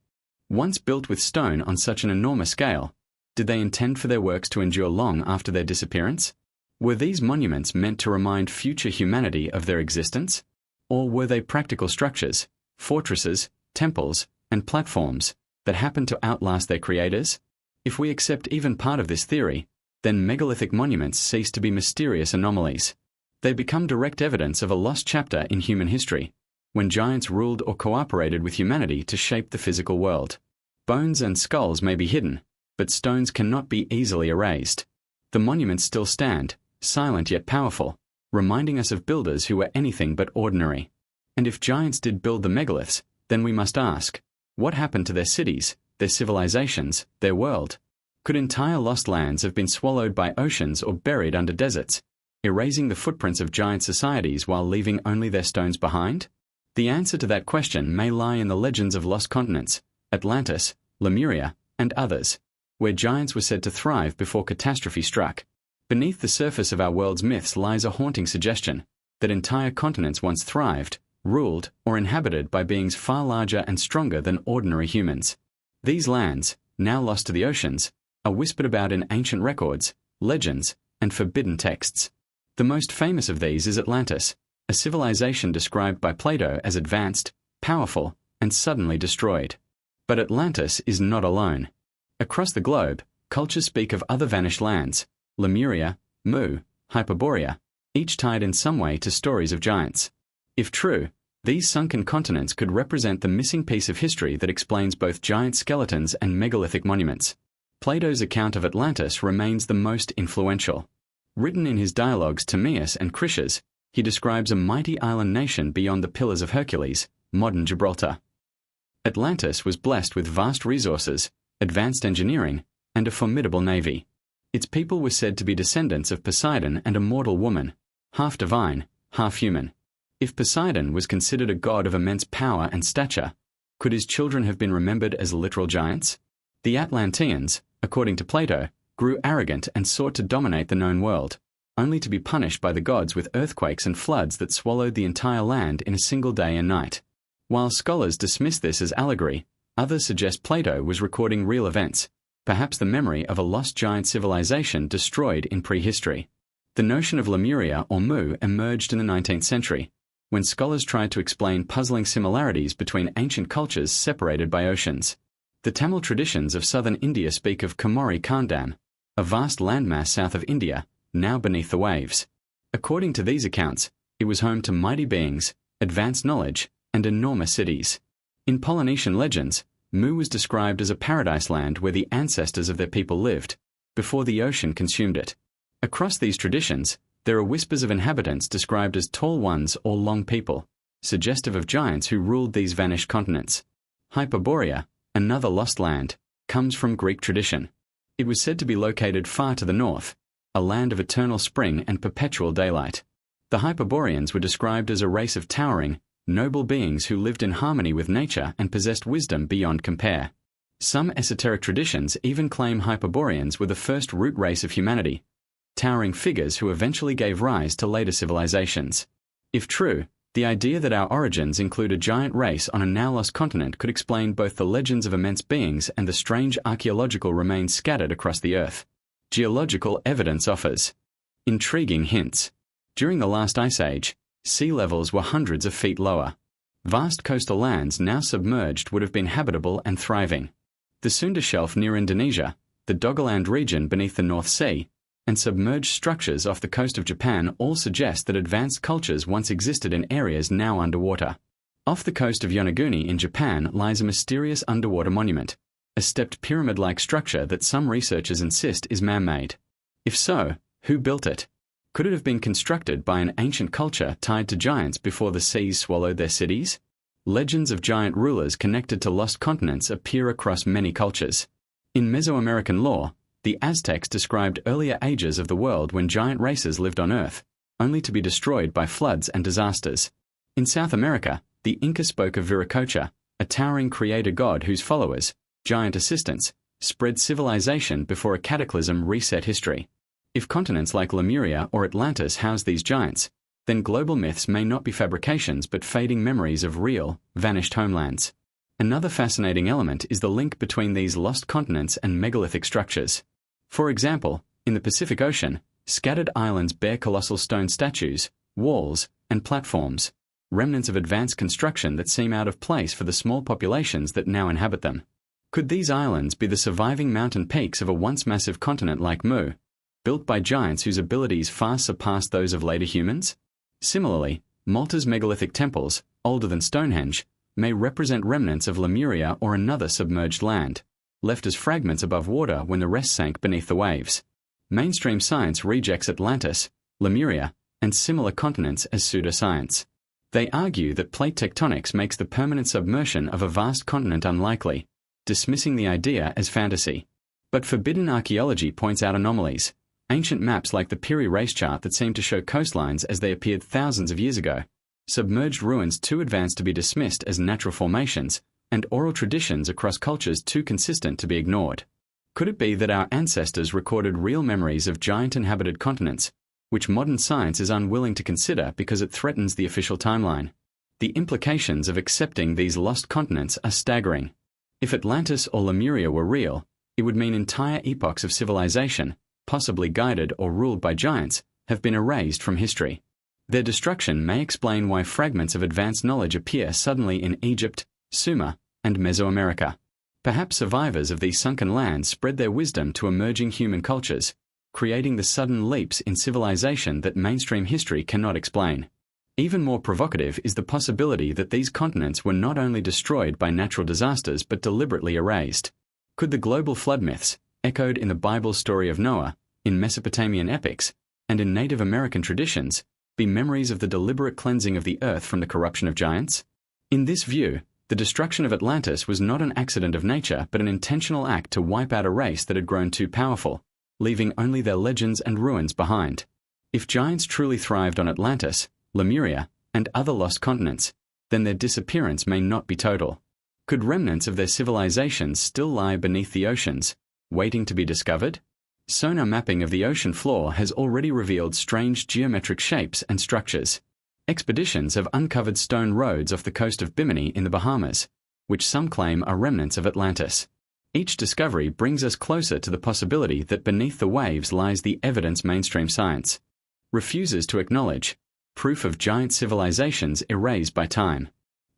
once built with stone on such an enormous scale, did they intend for their works to endure long after their disappearance? Were these monuments meant to remind future humanity of their existence? Or were they practical structures, fortresses, temples, and platforms that happened to outlast their creators? If we accept even part of this theory, then megalithic monuments cease to be mysterious anomalies. They become direct evidence of a lost chapter in human history, when giants ruled or cooperated with humanity to shape the physical world. Bones and skulls may be hidden, but stones cannot be easily erased. The monuments still stand, silent yet powerful, reminding us of builders who were anything but ordinary. And if giants did build the megaliths, then we must ask, what happened to their cities, their civilizations, their world? Could entire lost lands have been swallowed by oceans or buried under deserts, erasing the footprints of giant societies while leaving only their stones behind? The answer to that question may lie in the legends of lost continents, Atlantis, Lemuria, and others, where giants were said to thrive before catastrophe struck. Beneath the surface of our world's myths lies a haunting suggestion that entire continents once thrived, ruled, or inhabited by beings far larger and stronger than ordinary humans. These lands, now lost to the oceans, are whispered about in ancient records, legends, and forbidden texts. The most famous of these is Atlantis, a civilization described by Plato as advanced, powerful, and suddenly destroyed. But Atlantis is not alone. Across the globe, cultures speak of other vanished lands, Lemuria, Mu, Hyperborea, each tied in some way to stories of giants. If true, these sunken continents could represent the missing piece of history that explains both giant skeletons and megalithic monuments. Plato's account of Atlantis remains the most influential. Written in his dialogues Timaeus and Critias, he describes a mighty island nation beyond the Pillars of Hercules, modern Gibraltar. Atlantis was blessed with vast resources, advanced engineering, and a formidable navy. Its people were said to be descendants of Poseidon and a mortal woman, half divine, half human. If Poseidon was considered a god of immense power and stature, could his children have been remembered as literal giants? The Atlanteans, according to Plato, grew arrogant and sought to dominate the known world, only to be punished by the gods with earthquakes and floods that swallowed the entire land in a single day and night. While scholars dismiss this as allegory, others suggest Plato was recording real events, perhaps the memory of a lost giant civilization destroyed in prehistory. The notion of Lemuria or Mu emerged in the 19th century, when scholars tried to explain puzzling similarities between ancient cultures separated by oceans. The Tamil traditions of southern India speak of Komori Khandam, a vast landmass south of India, now beneath the waves. According to these accounts, it was home to mighty beings, advanced knowledge, and enormous cities. In Polynesian legends, Mu was described as a paradise land where the ancestors of their people lived, before the ocean consumed it. Across these traditions, there are whispers of inhabitants described as tall ones or long people, suggestive of giants who ruled these vanished continents. Hyperborea, another lost land, comes from Greek tradition. It was said to be located far to the north, a land of eternal spring and perpetual daylight. The Hyperboreans were described as a race of towering, noble beings who lived in harmony with nature and possessed wisdom beyond compare. Some esoteric traditions even claim Hyperboreans were the first root race of humanity, towering figures who eventually gave rise to later civilizations. If true, the idea that our origins include a giant race on a now-lost continent could explain both the legends of immense beings and the strange archaeological remains scattered across the earth. Geological evidence offers intriguing hints. During the last ice age, sea levels were hundreds of feet lower. Vast coastal lands now submerged would have been habitable and thriving. The Sunda Shelf near Indonesia, the Doggerland region beneath the North Sea, and submerged structures off the coast of Japan all suggest that advanced cultures once existed in areas now underwater. Off the coast of Yonaguni in Japan lies a mysterious underwater monument, a stepped pyramid-like structure that some researchers insist is man-made. If so, who built it? Could it have been constructed by an ancient culture tied to giants before the seas swallowed their cities? Legends of giant rulers connected to lost continents appear across many cultures. In Mesoamerican lore, the Aztecs described earlier ages of the world when giant races lived on Earth, only to be destroyed by floods and disasters. In South America, the Inca spoke of Viracocha, a towering creator god whose followers, giant assistants, spread civilization before a cataclysm reset history. If continents like Lemuria or Atlantis house these giants, then global myths may not be fabrications but fading memories of real, vanished homelands. Another fascinating element is the link between these lost continents and megalithic structures. For example, in the Pacific Ocean, scattered islands bear colossal stone statues, walls, and platforms, remnants of advanced construction that seem out of place for the small populations that now inhabit them. Could these islands be the surviving mountain peaks of a once massive continent like Mu, built by giants whose abilities far surpassed those of later humans? Similarly, Malta's megalithic temples, older than Stonehenge, may represent remnants of Lemuria or another submerged land, left as fragments above water when the rest sank beneath the waves. Mainstream science rejects Atlantis, Lemuria, and similar continents as pseudoscience. They argue that plate tectonics makes the permanent submersion of a vast continent unlikely, dismissing the idea as fantasy. But forbidden archaeology points out anomalies. Ancient maps like the Piri race chart that seem to show coastlines as they appeared thousands of years ago, submerged ruins too advanced to be dismissed as natural formations, and oral traditions across cultures too consistent to be ignored. Could it be that our ancestors recorded real memories of giant inhabited continents, which modern science is unwilling to consider because it threatens the official timeline? The implications of accepting these lost continents are staggering. If Atlantis or Lemuria were real, it would mean entire epochs of civilization, possibly guided or ruled by giants, have been erased from history. Their destruction may explain why fragments of advanced knowledge appear suddenly in Egypt, Sumer, and Mesoamerica. Perhaps survivors of these sunken lands spread their wisdom to emerging human cultures, creating the sudden leaps in civilization that mainstream history cannot explain. Even more provocative is the possibility that these continents were not only destroyed by natural disasters but deliberately erased. Could the global flood myths, echoed in the Bible's story of Noah, in Mesopotamian epics, and in Native American traditions, be memories of the deliberate cleansing of the earth from the corruption of giants? In this view, the destruction of Atlantis was not an accident of nature but an intentional act to wipe out a race that had grown too powerful, leaving only their legends and ruins behind. If giants truly thrived on Atlantis, Lemuria, and other lost continents, then their disappearance may not be total. Could remnants of their civilizations still lie beneath the oceans, waiting to be discovered? Sonar mapping of the ocean floor has already revealed strange geometric shapes and structures. Expeditions have uncovered stone roads off the coast of Bimini in the Bahamas, which some claim are remnants of Atlantis. Each discovery brings us closer to the possibility that beneath the waves lies the evidence mainstream science refuses to acknowledge: proof of giant civilizations erased by time.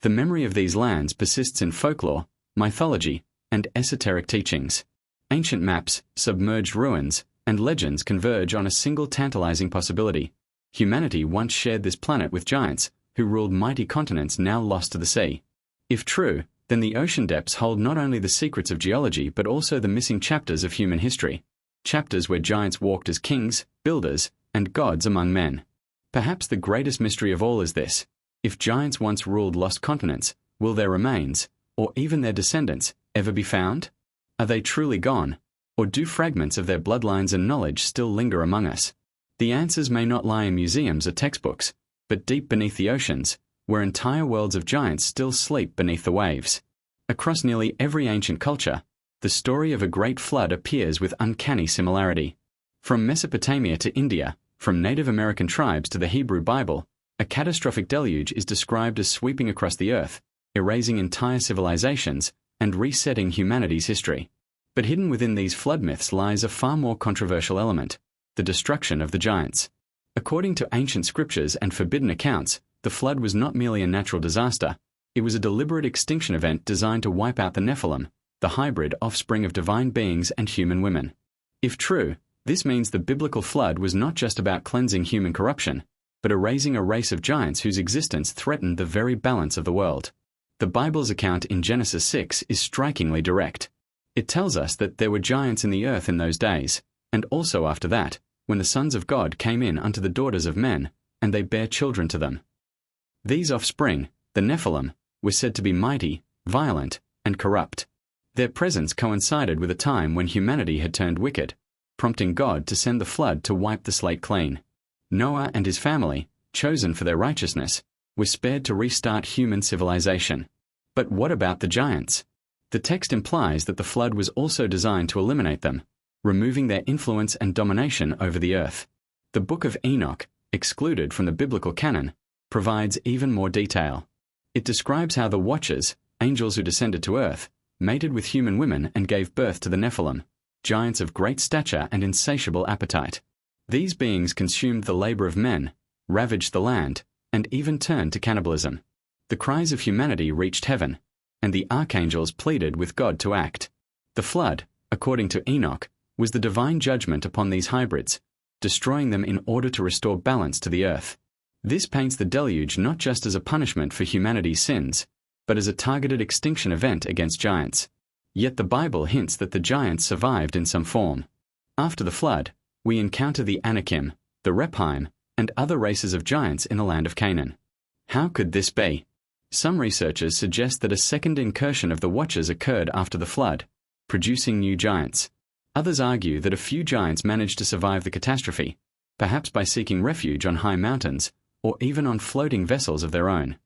The memory of these lands persists in folklore, mythology, and esoteric teachings. Ancient maps, submerged ruins, and legends converge on a single tantalizing possibility. Humanity once shared this planet with giants, who ruled mighty continents now lost to the sea. If true, then the ocean depths hold not only the secrets of geology but also the missing chapters of human history. Chapters where giants walked as kings, builders, and gods among men. Perhaps the greatest mystery of all is this: if giants once ruled lost continents, will their remains, or even their descendants, ever be found? Are they truly gone, or do fragments of their bloodlines and knowledge still linger among us? The answers may not lie in museums or textbooks, but deep beneath the oceans, where entire worlds of giants still sleep beneath the waves. Across nearly every ancient culture, the story of a great flood appears with uncanny similarity. From Mesopotamia to India, from Native American tribes to the Hebrew Bible, a catastrophic deluge is described as sweeping across the earth, erasing entire civilizations, and resetting humanity's history. But hidden within these flood myths lies a far more controversial element: the destruction of the giants. According to ancient scriptures and forbidden accounts, the flood was not merely a natural disaster, it was a deliberate extinction event designed to wipe out the Nephilim, the hybrid offspring of divine beings and human women. If true, this means the biblical flood was not just about cleansing human corruption, but erasing a race of giants whose existence threatened the very balance of the world. The Bible's account in Genesis 6 is strikingly direct. It tells us that there were giants in the earth in those days, and also after that, when the sons of God came in unto the daughters of men, and they bare children to them. These offspring, the Nephilim, were said to be mighty, violent, and corrupt. Their presence coincided with a time when humanity had turned wicked, prompting God to send the flood to wipe the slate clean. Noah and his family, chosen for their righteousness, were spared to restart human civilization. But what about the giants? The text implies that the flood was also designed to eliminate them, removing their influence and domination over the earth. The Book of Enoch, excluded from the biblical canon, provides even more detail. It describes how the Watchers, angels who descended to earth, mated with human women and gave birth to the Nephilim, giants of great stature and insatiable appetite. These beings consumed the labor of men, ravaged the land, and even turned to cannibalism. The cries of humanity reached heaven, and the archangels pleaded with God to act. The flood, according to Enoch, was the divine judgment upon these hybrids, destroying them in order to restore balance to the earth. This paints the deluge not just as a punishment for humanity's sins, but as a targeted extinction event against giants. Yet the Bible hints that the giants survived in some form. After the flood, we encounter the Anakim, the Rephaim, and other races of giants in the land of Canaan. How could this be? Some researchers suggest that a second incursion of the Watchers occurred after the flood, producing new giants. Others argue that a few giants managed to survive the catastrophe, perhaps by seeking refuge on high mountains, or even on floating vessels of their own.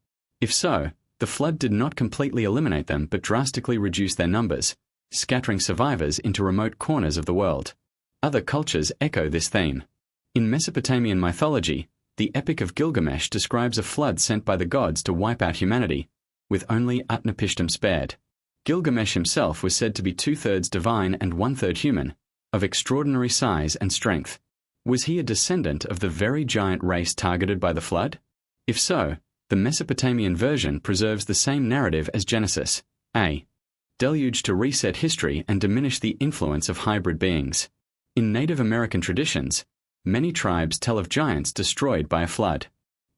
If so, the flood did not completely eliminate them but drastically reduced their numbers, scattering survivors into remote corners of the world. Other cultures echo this theme. In Mesopotamian mythology, the Epic of Gilgamesh describes a flood sent by the gods to wipe out humanity, with only Utnapishtim spared. Gilgamesh himself was said to be 2/3 divine and 1/3 human, of extraordinary size and strength. Was he a descendant of the very giant race targeted by the flood? If so, the Mesopotamian version preserves the same narrative as Genesis, a deluge to reset history and diminish the influence of hybrid beings. In Native American traditions, many tribes tell of giants destroyed by a flood.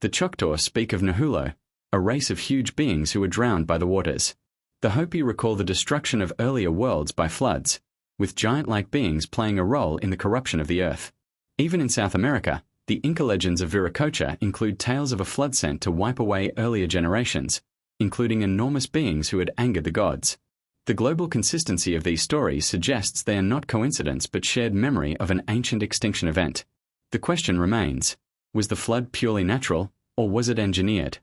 The Choctaw speak of Nahulo, a race of huge beings who were drowned by the waters. The Hopi recall the destruction of earlier worlds by floods, with giant-like beings playing a role in the corruption of the earth. Even in South America, the Inca legends of Viracocha include tales of a flood sent to wipe away earlier generations, including enormous beings who had angered the gods. The global consistency of these stories suggests they are not coincidence but shared memory of an ancient extinction event. The question remains, was the flood purely natural, or was it engineered?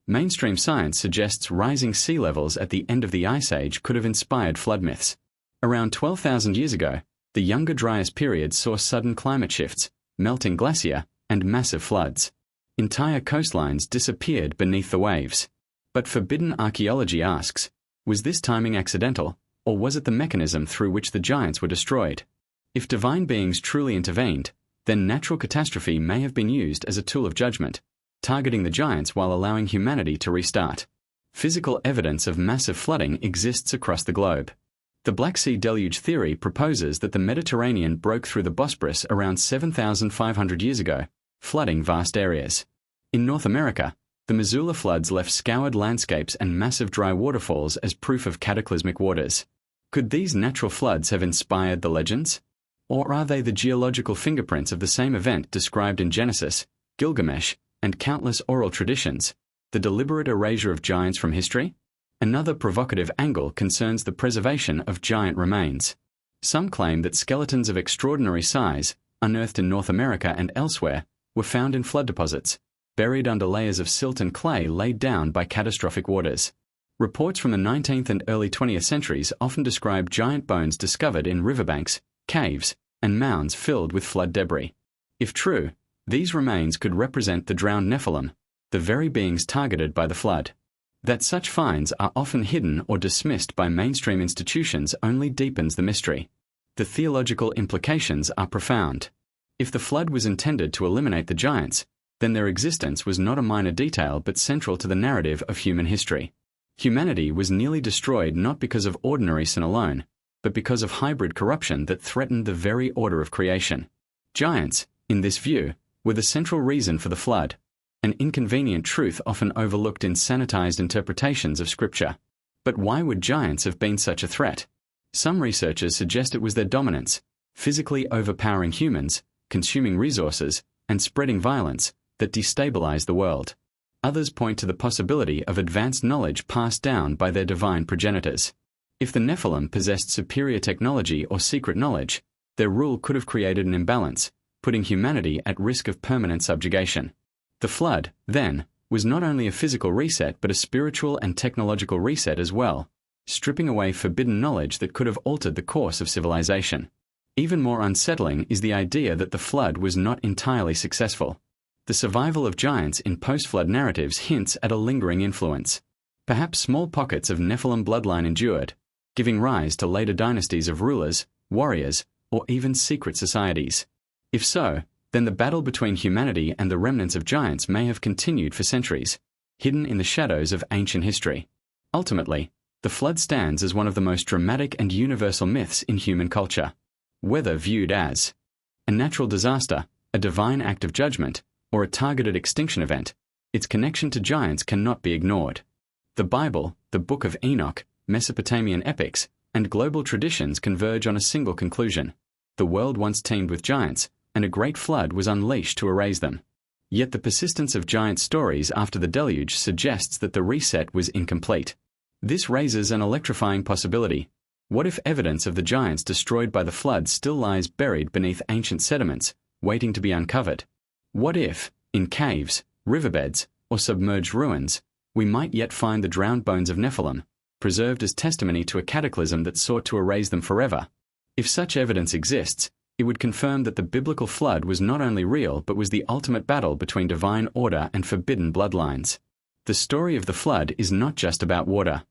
Mainstream science suggests rising sea levels at the end of the Ice Age could have inspired flood myths. Around 12,000 years ago, the Younger Dryas period saw sudden climate shifts, melting glacier, and massive floods. Entire coastlines disappeared beneath the waves. But forbidden archaeology asks, was this timing accidental, or was it the mechanism through which the giants were destroyed? If divine beings truly intervened, then natural catastrophe may have been used as a tool of judgment, targeting the giants while allowing humanity to restart. Physical evidence of massive flooding exists across the globe. The Black Sea deluge theory proposes that the Mediterranean broke through the Bosporus around 7,500 years ago, flooding vast areas. In North America, the Missoula floods left scoured landscapes and massive dry waterfalls as proof of cataclysmic waters. Could these natural floods have inspired the legends? Or are they the geological fingerprints of the same event described in Genesis, Gilgamesh, and countless oral traditions, the deliberate erasure of giants from history? Another provocative angle concerns the preservation of giant remains. Some claim that skeletons of extraordinary size, unearthed in North America and elsewhere, were found in flood deposits, buried under layers of silt and clay laid down by catastrophic waters. Reports from the 19th and early 20th centuries often describe giant bones discovered in riverbanks, caves, and mounds filled with flood debris. If true, these remains could represent the drowned Nephilim, the very beings targeted by the flood. That such finds are often hidden or dismissed by mainstream institutions only deepens the mystery. The theological implications are profound. If the flood was intended to eliminate the giants, then their existence was not a minor detail but central to the narrative of human history. Humanity was nearly destroyed not because of ordinary sin alone, but because of hybrid corruption that threatened the very order of creation. Giants, in this view, were the central reason for the flood, an inconvenient truth often overlooked in sanitized interpretations of Scripture. But why would giants have been such a threat? Some researchers suggest it was their dominance, physically overpowering humans, consuming resources, and spreading violence, that destabilized the world. Others point to the possibility of advanced knowledge passed down by their divine progenitors. If the Nephilim possessed superior technology or secret knowledge, their rule could have created an imbalance, putting humanity at risk of permanent subjugation. The flood, then, was not only a physical reset but a spiritual and technological reset as well, stripping away forbidden knowledge that could have altered the course of civilization. Even more unsettling is the idea that the flood was not entirely successful. The survival of giants in post-flood narratives hints at a lingering influence. Perhaps small pockets of Nephilim bloodline endured, giving rise to later dynasties of rulers, warriors, or even secret societies. If so, then the battle between humanity and the remnants of giants may have continued for centuries, hidden in the shadows of ancient history. Ultimately, the flood stands as one of the most dramatic and universal myths in human culture. Whether viewed as a natural disaster, a divine act of judgment, or a targeted extinction event, its connection to giants cannot be ignored. The Bible, the Book of Enoch, Mesopotamian epics, and global traditions converge on a single conclusion. The world once teemed with giants, and a great flood was unleashed to erase them. Yet the persistence of giant stories after the deluge suggests that the reset was incomplete. This raises an electrifying possibility. What if evidence of the giants destroyed by the flood still lies buried beneath ancient sediments, waiting to be uncovered? What if, in caves, riverbeds, or submerged ruins, we might yet find the drowned bones of Nephilim, preserved as testimony to a cataclysm that sought to erase them forever? If such evidence exists, it would confirm that the biblical flood was not only real but was the ultimate battle between divine order and forbidden bloodlines. The story of the flood is not just about water.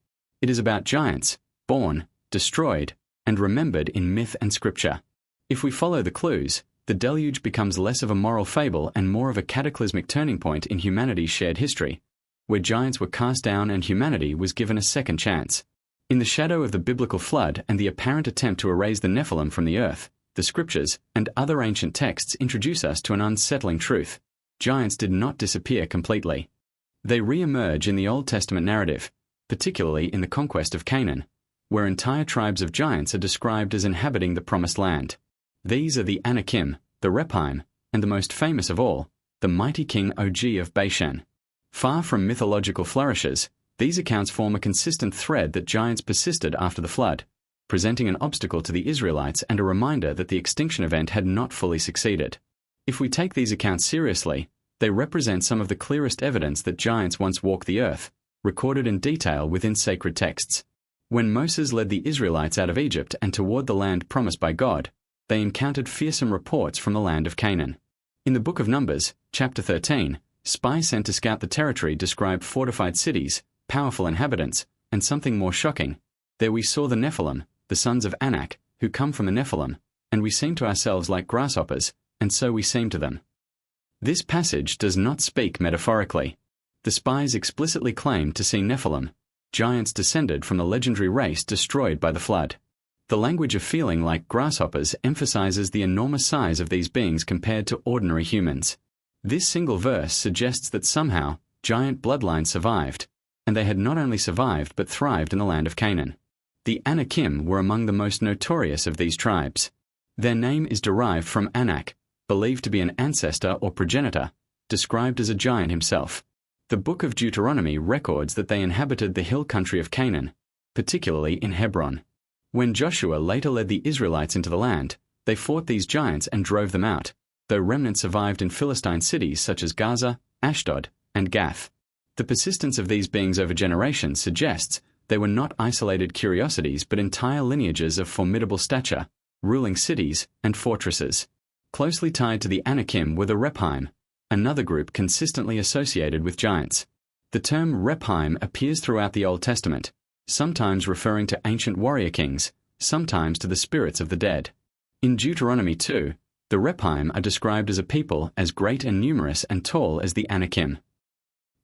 It is about giants, born, destroyed, and remembered in myth and scripture. If we follow the clues, the deluge becomes less of a moral fable and more of a cataclysmic turning point in humanity's shared history, where giants were cast down and humanity was given a second chance. In the shadow of the biblical flood and the apparent attempt to erase the Nephilim from the earth, the scriptures and other ancient texts introduce us to an unsettling truth. Giants did not disappear completely. They re-emerge in the Old Testament narrative, particularly in the conquest of Canaan, where entire tribes of giants are described as inhabiting the Promised Land. These are the Anakim, the Rephaim, and the most famous of all, the mighty king Og of Bashan. Far from mythological flourishes, these accounts form a consistent thread that giants persisted after the flood, presenting an obstacle to the Israelites and a reminder that the extinction event had not fully succeeded. If we take these accounts seriously, they represent some of the clearest evidence that giants once walked the earth, recorded in detail within sacred texts. When Moses led the Israelites out of Egypt and toward the land promised by God, they encountered fearsome reports from the land of Canaan. In the book of Numbers, chapter 13, spies sent to scout the territory described fortified cities, powerful inhabitants, and something more shocking. There we saw the Nephilim, the sons of Anak, who come from the Nephilim, and we seem to ourselves like grasshoppers, and so we seem to them. This passage does not speak metaphorically. The spies explicitly claim to see Nephilim, giants descended from the legendary race destroyed by the flood. The language of feeling like grasshoppers emphasizes the enormous size of these beings compared to ordinary humans. This single verse suggests that somehow giant bloodlines survived, and they had not only survived but thrived in the land of Canaan. The Anakim were among the most notorious of these tribes. Their name is derived from Anak, believed to be an ancestor or progenitor, described as a giant himself. The book of Deuteronomy records that they inhabited the hill country of Canaan, particularly in Hebron. When Joshua later led the Israelites into the land, they fought these giants and drove them out, though remnants survived in Philistine cities such as Gaza, Ashdod, and Gath. The persistence of these beings over generations suggests they were not isolated curiosities but entire lineages of formidable stature, ruling cities and fortresses. Closely tied to the Anakim were the Rephaim, another group consistently associated with giants. The term Rephaim appears throughout the Old Testament, sometimes referring to ancient warrior kings, sometimes to the spirits of the dead. In Deuteronomy 2, the Rephaim are described as a people as great and numerous and tall as the Anakim.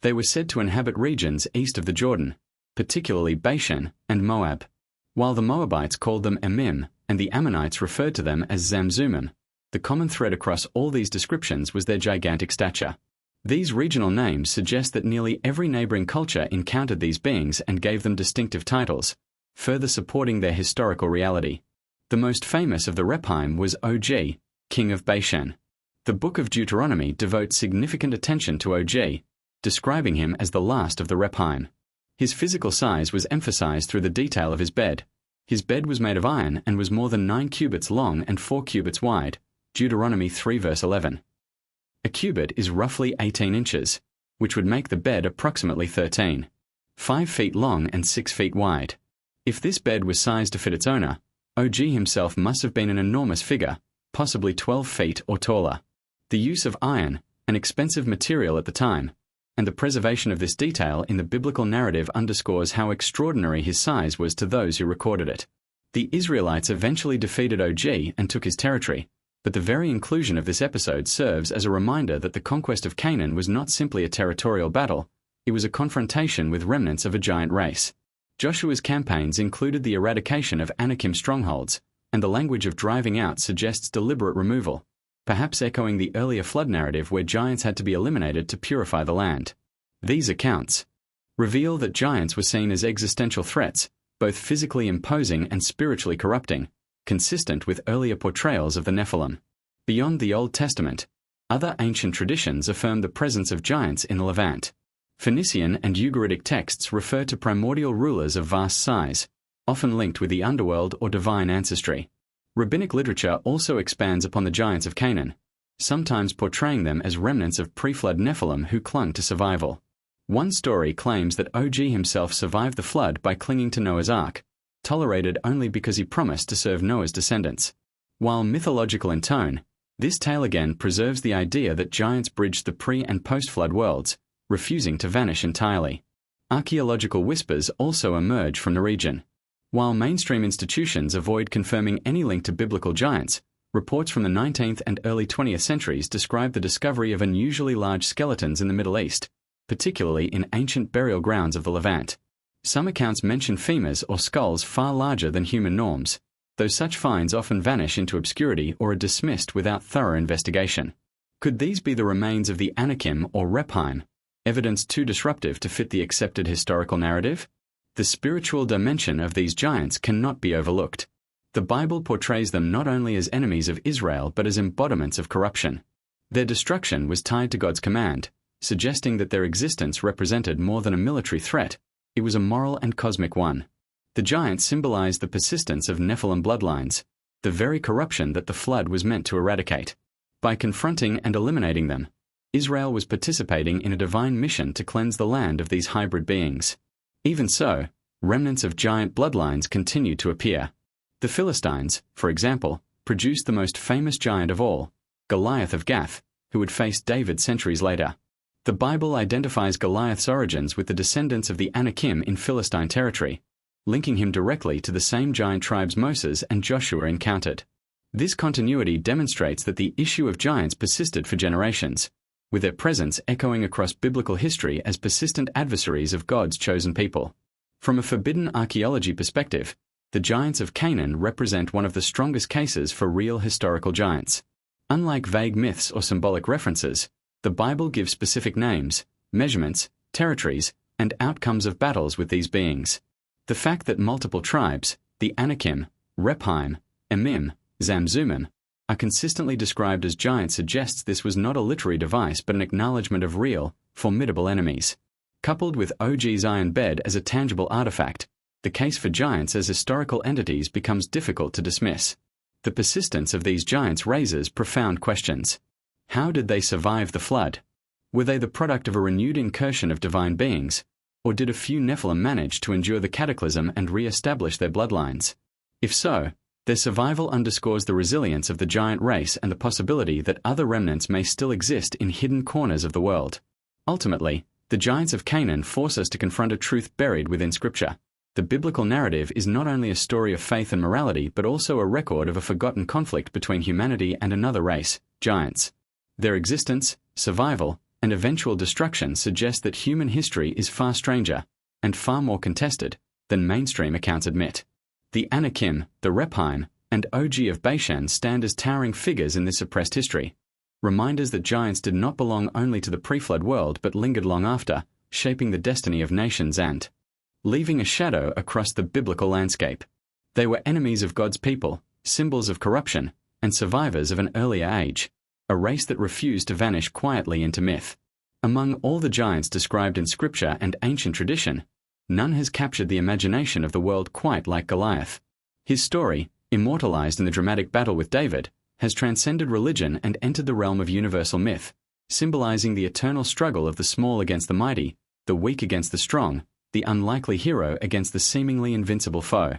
They were said to inhabit regions east of the Jordan, particularly Bashan and Moab, while the Moabites called them Emim and the Ammonites referred to them as Zamzummim. The common thread across all these descriptions was their gigantic stature. These regional names suggest that nearly every neighboring culture encountered these beings and gave them distinctive titles, further supporting their historical reality. The most famous of the Rephaim was Og, king of Bashan. The book of Deuteronomy devotes significant attention to Og, describing him as the last of the Rephaim. His physical size was emphasized through the detail of his bed. His bed was made of iron and was more than 9 cubits long and 4 cubits wide, Deuteronomy 3 verse 11. A cubit is roughly 18 inches. which would make the bed approximately 13.5 feet long and 6 feet wide. If this bed was sized to fit its owner, OG himself must have been an enormous figure, possibly 12 feet or taller. The use of iron, an expensive material at the time, and the preservation of this detail in the biblical narrative underscores how extraordinary his size was to those who recorded it. The Israelites eventually defeated OG and took his territory, but the very inclusion of this episode serves as a reminder that the conquest of Canaan was not simply a territorial battle, it was a confrontation with remnants of a giant race. Joshua's campaigns included the eradication of Anakim strongholds, and the language of driving out suggests deliberate removal, perhaps echoing the earlier flood narrative where giants had to be eliminated to purify the land. These accounts reveal that giants were seen as existential threats, both physically imposing and spiritually corrupting, consistent with earlier portrayals of the Nephilim. Beyond the Old Testament, other ancient traditions affirm the presence of giants in the Levant. Phoenician and Ugaritic texts refer to primordial rulers of vast size, often linked with the underworld or divine ancestry. Rabbinic literature also expands upon the giants of Canaan, sometimes portraying them as remnants of pre-flood Nephilim who clung to survival. One story claims that Og himself survived the flood by clinging to Noah's Ark, tolerated only because he promised to serve Noah's descendants. While mythological in tone, this tale again preserves the idea that giants bridged the pre- and post-flood worlds, refusing to vanish entirely. Archaeological whispers also emerge from the region. While mainstream institutions avoid confirming any link to biblical giants, reports from the 19th and early 20th centuries describe the discovery of unusually large skeletons in the Middle East, particularly in ancient burial grounds of the Levant. Some accounts mention femurs or skulls far larger than human norms, though such finds often vanish into obscurity or are dismissed without thorough investigation. Could these be the remains of the Anakim or Rephaim, evidence too disruptive to fit the accepted historical narrative? The spiritual dimension of these giants cannot be overlooked. The Bible portrays them not only as enemies of Israel but as embodiments of corruption. Their destruction was tied to God's command, suggesting that their existence represented more than a military threat, it was a moral and cosmic one. The giants symbolized the persistence of Nephilim bloodlines, the very corruption that the flood was meant to eradicate. By confronting and eliminating them, Israel was participating in a divine mission to cleanse the land of these hybrid beings. Even so, remnants of giant bloodlines continued to appear. The Philistines, for example, produced the most famous giant of all, Goliath of Gath, who would face David centuries later. The Bible identifies Goliath's origins with the descendants of the Anakim in Philistine territory, linking him directly to the same giant tribes Moses and Joshua encountered. This continuity demonstrates that the issue of giants persisted for generations, with their presence echoing across biblical history as persistent adversaries of God's chosen people. From a forbidden archaeology perspective, the giants of Canaan represent one of the strongest cases for real historical giants. Unlike vague myths or symbolic references, the Bible gives specific names, measurements, territories, and outcomes of battles with these beings. The fact that multiple tribes, the Anakim, Rephaim, Emim, Zamzummim, are consistently described as giants suggests this was not a literary device but an acknowledgement of real, formidable enemies. Coupled with OG's iron bed as a tangible artifact, the case for giants as historical entities becomes difficult to dismiss. The persistence of these giants raises profound questions. How did they survive the flood? Were they the product of a renewed incursion of divine beings, or did a few Nephilim manage to endure the cataclysm and re-establish their bloodlines? If so, their survival underscores the resilience of the giant race and the possibility that other remnants may still exist in hidden corners of the world. Ultimately, the giants of Canaan force us to confront a truth buried within Scripture. The biblical narrative is not only a story of faith and morality but also a record of a forgotten conflict between humanity and another race, giants. Their existence, survival, and eventual destruction suggest that human history is far stranger, and far more contested, than mainstream accounts admit. The Anakim, the Rephaim, and Og of Bashan stand as towering figures in this suppressed history, reminders that giants did not belong only to the pre-flood world but lingered long after, shaping the destiny of nations and leaving a shadow across the biblical landscape. They were enemies of God's people, symbols of corruption, and survivors of an earlier age, a race that refused to vanish quietly into myth. Among all the giants described in Scripture and ancient tradition, none has captured the imagination of the world quite like Goliath. His story, immortalized in the dramatic battle with David, has transcended religion and entered the realm of universal myth, symbolizing the eternal struggle of the small against the mighty, the weak against the strong, the unlikely hero against the seemingly invincible foe.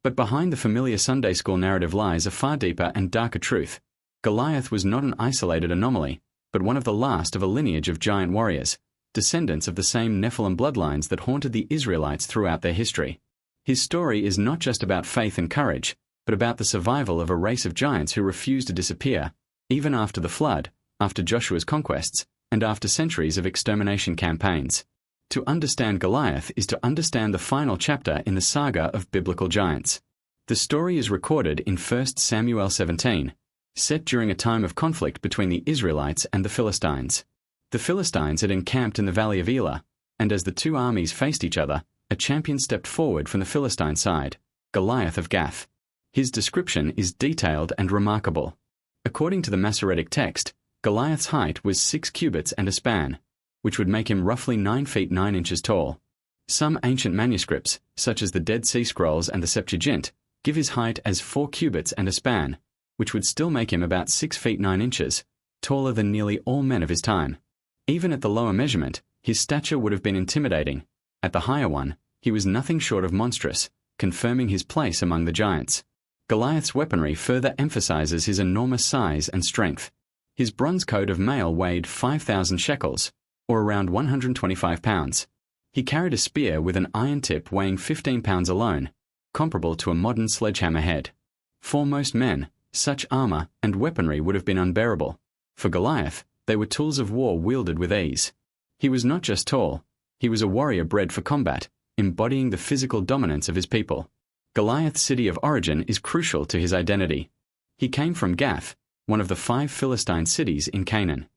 But behind the familiar Sunday school narrative lies a far deeper and darker truth. Goliath was not an isolated anomaly, but one of the last of a lineage of giant warriors, descendants of the same Nephilim bloodlines that haunted the Israelites throughout their history. His story is not just about faith and courage, but about the survival of a race of giants who refused to disappear, even after the flood, after Joshua's conquests, and after centuries of extermination campaigns. To understand Goliath is to understand the final chapter in the saga of biblical giants. The story is recorded in 1 Samuel 17, set during a time of conflict between the Israelites and the Philistines. The Philistines had encamped in the valley of Elah, and as the two armies faced each other, a champion stepped forward from the Philistine side, Goliath of Gath. His description is detailed and remarkable. According to the Masoretic text, Goliath's height was 6 cubits and a span, which would make him roughly 9 feet 9 inches tall. Some ancient manuscripts, such as the Dead Sea Scrolls and the Septuagint, give his height as 4 cubits and a span, which would still make him about 6 feet 9 inches, taller than nearly all men of his time. Even at the lower measurement, his stature would have been intimidating. At the higher one, he was nothing short of monstrous, confirming his place among the giants. Goliath's weaponry further emphasizes his enormous size and strength. His bronze coat of mail weighed 5,000 shekels, or around 125 pounds. He carried a spear with an iron tip weighing 15 pounds alone, comparable to a modern sledgehammer head. For most men, such armor and weaponry would have been unbearable. For Goliath, they were tools of war wielded with ease. He was not just tall, he was a warrior bred for combat, embodying the physical dominance of his people. Goliath's city of origin is crucial to his identity. He came from Gath, one of the 5 Philistine cities in Canaan.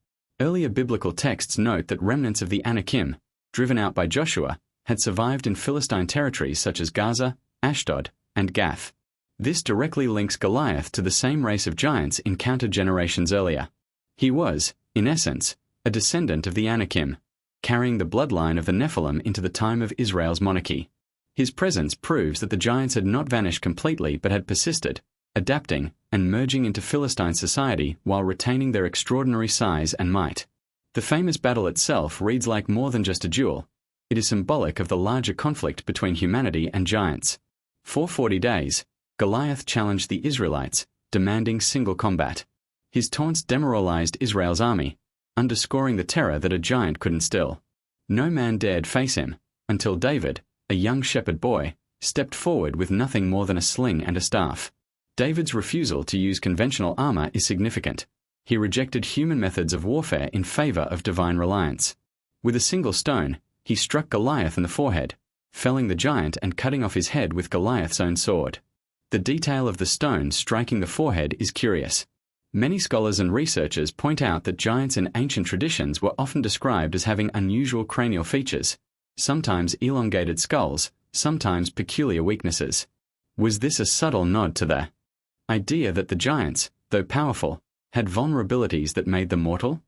Earlier biblical texts note that remnants of the Anakim, driven out by Joshua, had survived in Philistine territories such as Gaza, Ashdod, and Gath. This directly links Goliath to the same race of giants encountered generations earlier. He was, in essence, a descendant of the Anakim, carrying the bloodline of the Nephilim into the time of Israel's monarchy. His presence proves that the giants had not vanished completely but had persisted, adapting and merging into Philistine society while retaining their extraordinary size and might. The famous battle itself reads like more than just a duel. It is symbolic of the larger conflict between humanity and giants. For 40 days, Goliath challenged the Israelites, demanding single combat. His taunts demoralized Israel's army, underscoring the terror that a giant could instill. No man dared face him, until David, a young shepherd boy, stepped forward with nothing more than a sling and a staff. David's refusal to use conventional armor is significant. He rejected human methods of warfare in favor of divine reliance. With a single stone, he struck Goliath in the forehead, felling the giant and cutting off his head with Goliath's own sword. The detail of the stone striking the forehead is curious. Many scholars and researchers point out that giants in ancient traditions were often described as having unusual cranial features, sometimes elongated skulls, sometimes peculiar weaknesses. Was this a subtle nod to the idea that the giants, though powerful, had vulnerabilities that made them mortal?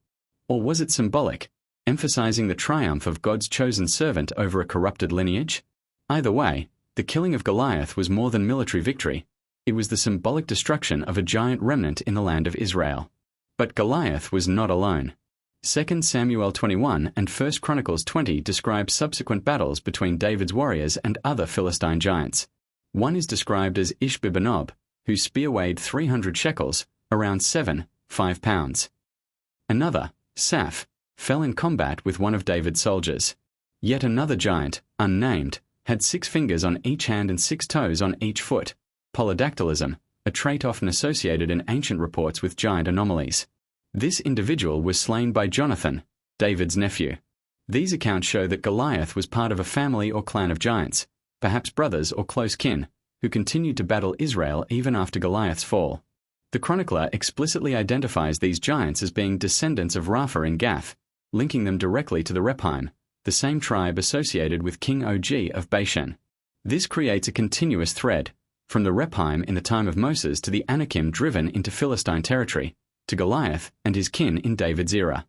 Or was it symbolic, emphasizing the triumph of God's chosen servant over a corrupted lineage? Either way, the killing of Goliath was more than military victory. It was the symbolic destruction of a giant remnant in the land of Israel. But Goliath was not alone. 2 Samuel 21 and 1 Chronicles 20 describe subsequent battles between David's warriors and other Philistine giants. One is described as Ishbi-benob, whose spear weighed 300 shekels, around 5 pounds. Another, Saph, fell in combat with one of David's soldiers. Yet another giant, unnamed, had 6 fingers on each hand and 6 toes on each foot. Polydactylism, a trait often associated in ancient reports with giant anomalies. This individual was slain by Jonathan, David's nephew. These accounts show that Goliath was part of a family or clan of giants, perhaps brothers or close kin, who continued to battle Israel even after Goliath's fall. The chronicler explicitly identifies these giants as being descendants of Rapha in Gath, linking them directly to the Rephaim, the same tribe associated with King Og of Bashan. This creates a continuous thread, from the Rephaim in the time of Moses to the Anakim driven into Philistine territory, to Goliath and his kin in David's era.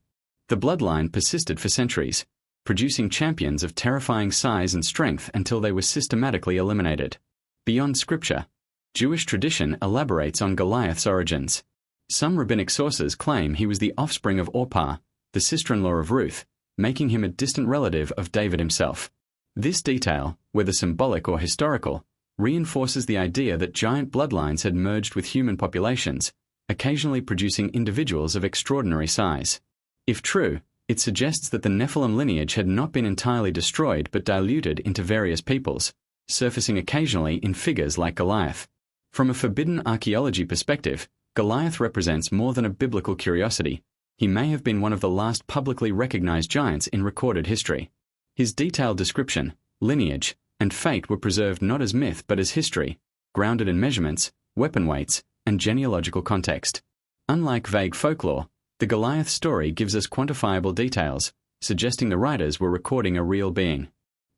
The bloodline persisted for centuries, producing champions of terrifying size and strength until they were systematically eliminated. Beyond Scripture, Jewish tradition elaborates on Goliath's origins. Some rabbinic sources claim he was the offspring of Orpah, the sister-in-law of Ruth, making him a distant relative of David himself. This detail, whether symbolic or historical, reinforces the idea that giant bloodlines had merged with human populations, occasionally producing individuals of extraordinary size. If true, it suggests that the Nephilim lineage had not been entirely destroyed but diluted into various peoples, surfacing occasionally in figures like Goliath. From a forbidden archaeology perspective, Goliath represents more than a biblical curiosity. He may have been one of the last publicly recognized giants in recorded history. His detailed description, lineage, and fate were preserved not as myth but as history, grounded in measurements, weapon weights, and genealogical context. Unlike vague folklore, the Goliath story gives us quantifiable details, suggesting the writers were recording a real being.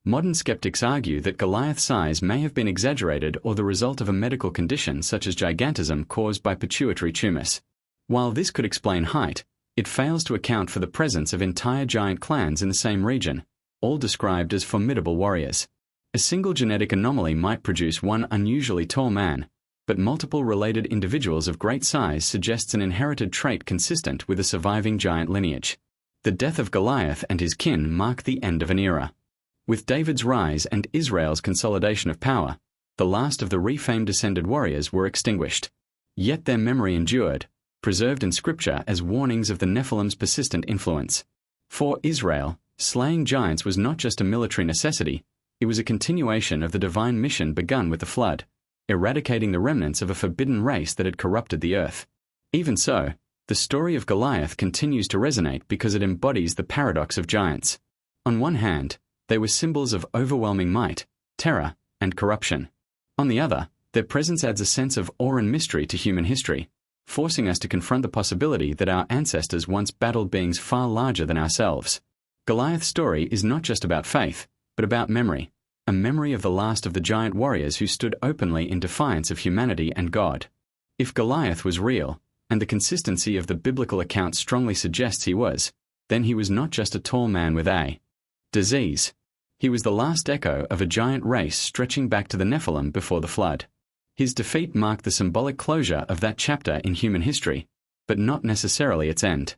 Modern skeptics argue that Goliath's size may have been exaggerated or the result of a medical condition such as gigantism caused by pituitary tumors. While this could explain height, it fails to account for the presence of entire giant clans in the same region, all described as formidable warriors. A single genetic anomaly might produce one unusually tall man, but multiple related individuals of great size suggests an inherited trait consistent with a surviving giant lineage. The death of Goliath and his kin mark the end of an era. With David's rise and Israel's consolidation of power, the last of the refamed descended warriors were extinguished. Yet their memory endured, preserved in Scripture as warnings of the Nephilim's persistent influence. For Israel, slaying giants was not just a military necessity, it was a continuation of the divine mission begun with the flood, eradicating the remnants of a forbidden race that had corrupted the earth. Even so, the story of Goliath continues to resonate because it embodies the paradox of giants. On one hand, they were symbols of overwhelming might, terror, and corruption. On the other, their presence adds a sense of awe and mystery to human history, forcing us to confront the possibility that our ancestors once battled beings far larger than ourselves. Goliath's story is not just about faith, but about memory, a memory of the last of the giant warriors who stood openly in defiance of humanity and God. If Goliath was real, and the consistency of the biblical account strongly suggests he was, then he was not just a tall man with a disease. He was the last echo of a giant race stretching back to the Nephilim before the flood. His defeat marked the symbolic closure of that chapter in human history, but not necessarily its end.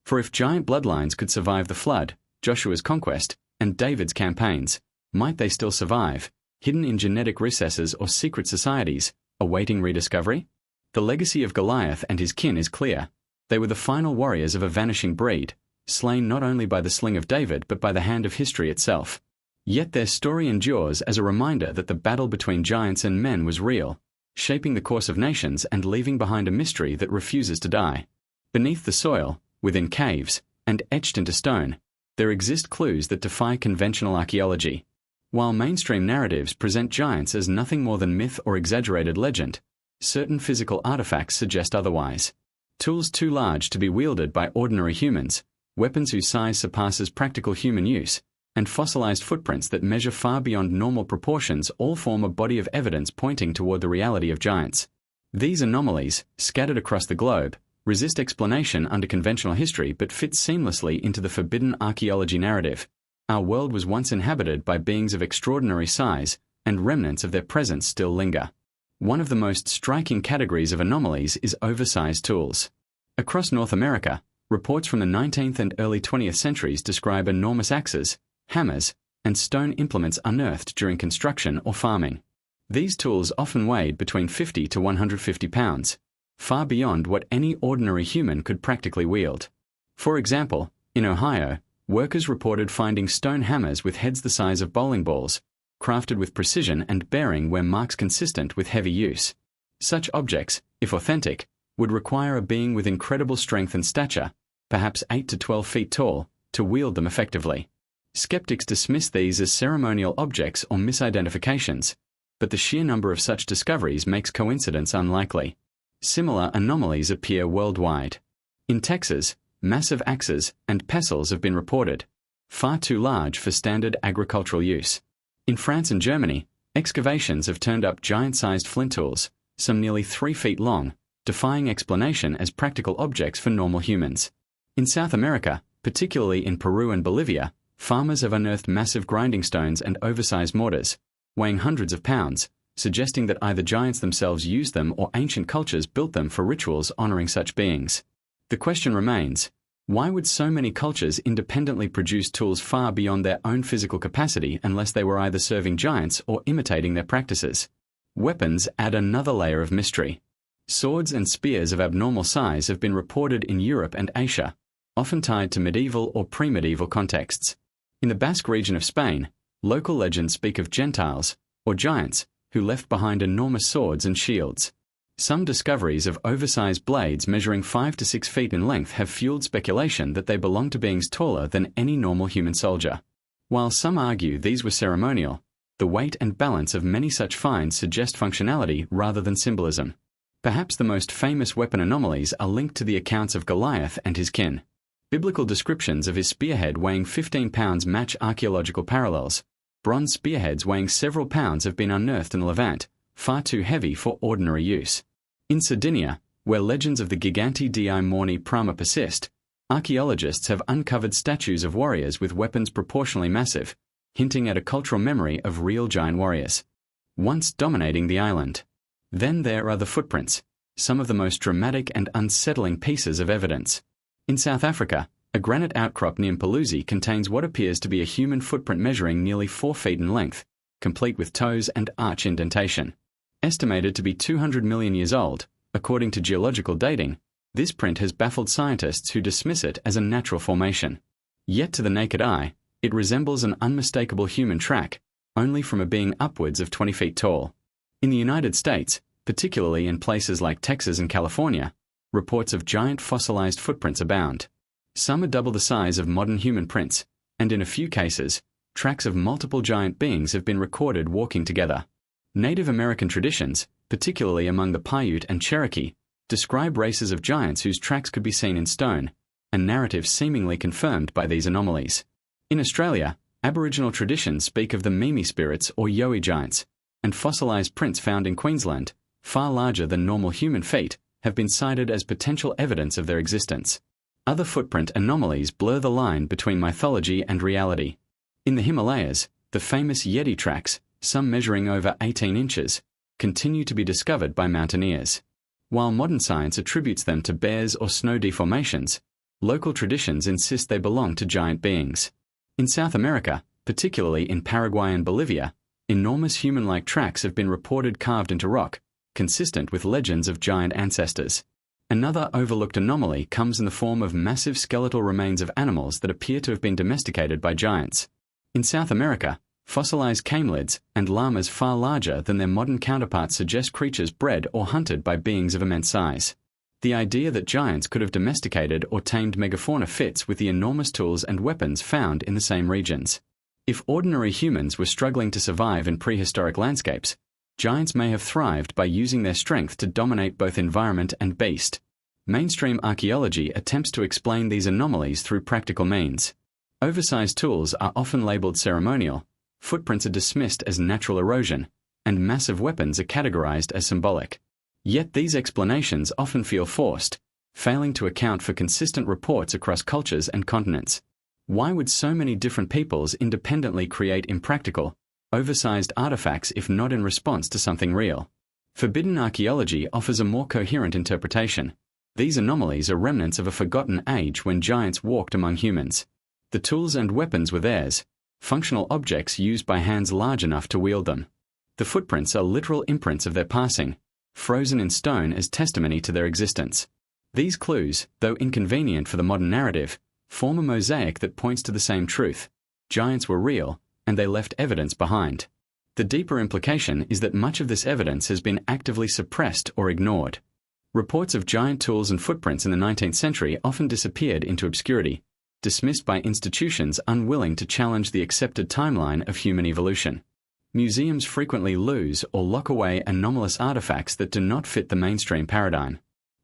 For if giant bloodlines could survive the flood, Joshua's conquest, and David's campaigns, might they still survive, hidden in genetic recesses or secret societies, awaiting rediscovery? The legacy of Goliath and his kin is clear. They were the final warriors of a vanishing breed, slain not only by the sling of David but by the hand of history itself. Yet their story endures as a reminder that the battle between giants and men was real, shaping the course of nations and leaving behind a mystery that refuses to die. Beneath the soil, within caves, and etched into stone, there exist clues that defy conventional archaeology. While mainstream narratives present giants as nothing more than myth or exaggerated legend, certain physical artifacts suggest otherwise. Tools too large to be wielded by ordinary humans, weapons whose size surpasses practical human use, and fossilized footprints that measure far beyond normal proportions all form a body of evidence pointing toward the reality of giants. These anomalies, scattered across the globe, resist explanation under conventional history but fit seamlessly into the forbidden archaeology narrative. Our world was once inhabited by beings of extraordinary size, and remnants of their presence still linger. One of the most striking categories of anomalies is oversized tools. Across North America, reports from the 19th and early 20th centuries describe enormous axes, hammers, and stone implements unearthed during construction or farming. These tools often weighed between 50 to 150 pounds, far beyond what any ordinary human could practically wield. For example, in Ohio, workers reported finding stone hammers with heads the size of bowling balls, crafted with precision and bearing where marks consistent with heavy use. Such objects, if authentic, would require a being with incredible strength and stature, perhaps 8 to 12 feet tall, to wield them effectively. Skeptics dismiss these as ceremonial objects or misidentifications, but the sheer number of such discoveries makes coincidence unlikely. Similar anomalies appear worldwide. In Texas, massive axes and pestles have been reported, far too large for standard agricultural use. In France and Germany, excavations have turned up giant-sized flint tools, some nearly 3 feet long, defying explanation as practical objects for normal humans. In South America, particularly in Peru and Bolivia, farmers have unearthed massive grinding stones and oversized mortars, weighing hundreds of pounds, suggesting that either giants themselves used them or ancient cultures built them for rituals honoring such beings. The question remains, Why would so many cultures independently produce tools far beyond their own physical capacity unless they were either serving giants or imitating their practices? Weapons add another layer of mystery. Swords and spears of abnormal size have been reported in Europe and Asia, often tied to medieval or pre-medieval contexts. In the Basque region of Spain, local legends speak of Gentiles, or giants, who left behind enormous swords and shields. Some discoveries of oversized blades measuring 5 to 6 feet in length have fueled speculation that they belong to beings taller than any normal human soldier. While some argue these were ceremonial, the weight and balance of many such finds suggest functionality rather than symbolism. Perhaps the most famous weapon anomalies are linked to the accounts of Goliath and his kin. Biblical descriptions of his spearhead weighing 15 pounds match archaeological parallels. Bronze spearheads weighing several pounds have been unearthed in the Levant, far too heavy for ordinary use. In Sardinia, where legends of the Giganti di Morni Prima persist, archaeologists have uncovered statues of warriors with weapons proportionally massive, hinting at a cultural memory of real giant warriors, once dominating the island. Then there are the footprints, some of the most dramatic and unsettling pieces of evidence. In South Africa, a granite outcrop near Mpuluzi contains what appears to be a human footprint measuring nearly 4 feet in length, complete with toes and arch indentation. Estimated to be 200 million years old, according to geological dating, this print has baffled scientists who dismiss it as a natural formation. Yet to the naked eye, it resembles an unmistakable human track, only from a being upwards of 20 feet tall. In the United States, particularly in places like Texas and California, reports of giant fossilized footprints abound. Some are double the size of modern human prints, and in a few cases, tracks of multiple giant beings have been recorded walking together. Native American traditions, particularly among the Paiute and Cherokee, describe races of giants whose tracks could be seen in stone, a narrative seemingly confirmed by these anomalies. In Australia, Aboriginal traditions speak of the Mimi spirits or Yowie giants, and fossilized prints found in Queensland, far larger than normal human feet, have been cited as potential evidence of their existence. Other footprint anomalies blur the line between mythology and reality. In the Himalayas, the famous Yeti tracks, some measuring over 18 inches, continue to be discovered by mountaineers. While modern science attributes them to bears or snow deformations, local traditions insist they belong to giant beings. In South America, particularly in Paraguay and Bolivia, enormous human-like tracks have been reported carved into rock, consistent with legends of giant ancestors. Another overlooked anomaly comes in the form of massive skeletal remains of animals that appear to have been domesticated by giants. In South America, fossilized camelids and llamas far larger than their modern counterparts suggest creatures bred or hunted by beings of immense size. The idea that giants could have domesticated or tamed megafauna fits with the enormous tools and weapons found in the same regions. If ordinary humans were struggling to survive in prehistoric landscapes, giants may have thrived by using their strength to dominate both environment and beast. Mainstream archaeology attempts to explain these anomalies through practical means. Oversized tools are often labeled ceremonial, footprints are dismissed as natural erosion, and massive weapons are categorized as symbolic. Yet these explanations often feel forced, failing to account for consistent reports across cultures and continents. Why would so many different peoples independently create impractical, oversized artifacts if not in response to something real? Forbidden archaeology offers a more coherent interpretation. These anomalies are remnants of a forgotten age when giants walked among humans. The tools and weapons were theirs, functional objects used by hands large enough to wield them. The footprints are literal imprints of their passing, frozen in stone as testimony to their existence. These clues, though inconvenient for the modern narrative, form a mosaic that points to the same truth. Giants were real, and they left evidence behind. The deeper implication is that much of this evidence has been actively suppressed or ignored. Reports of giant tools and footprints in the 19th century often disappeared into obscurity, dismissed by institutions unwilling to challenge the accepted timeline of human evolution. Museums frequently lose or lock away anomalous artifacts that do not fit the mainstream paradigm.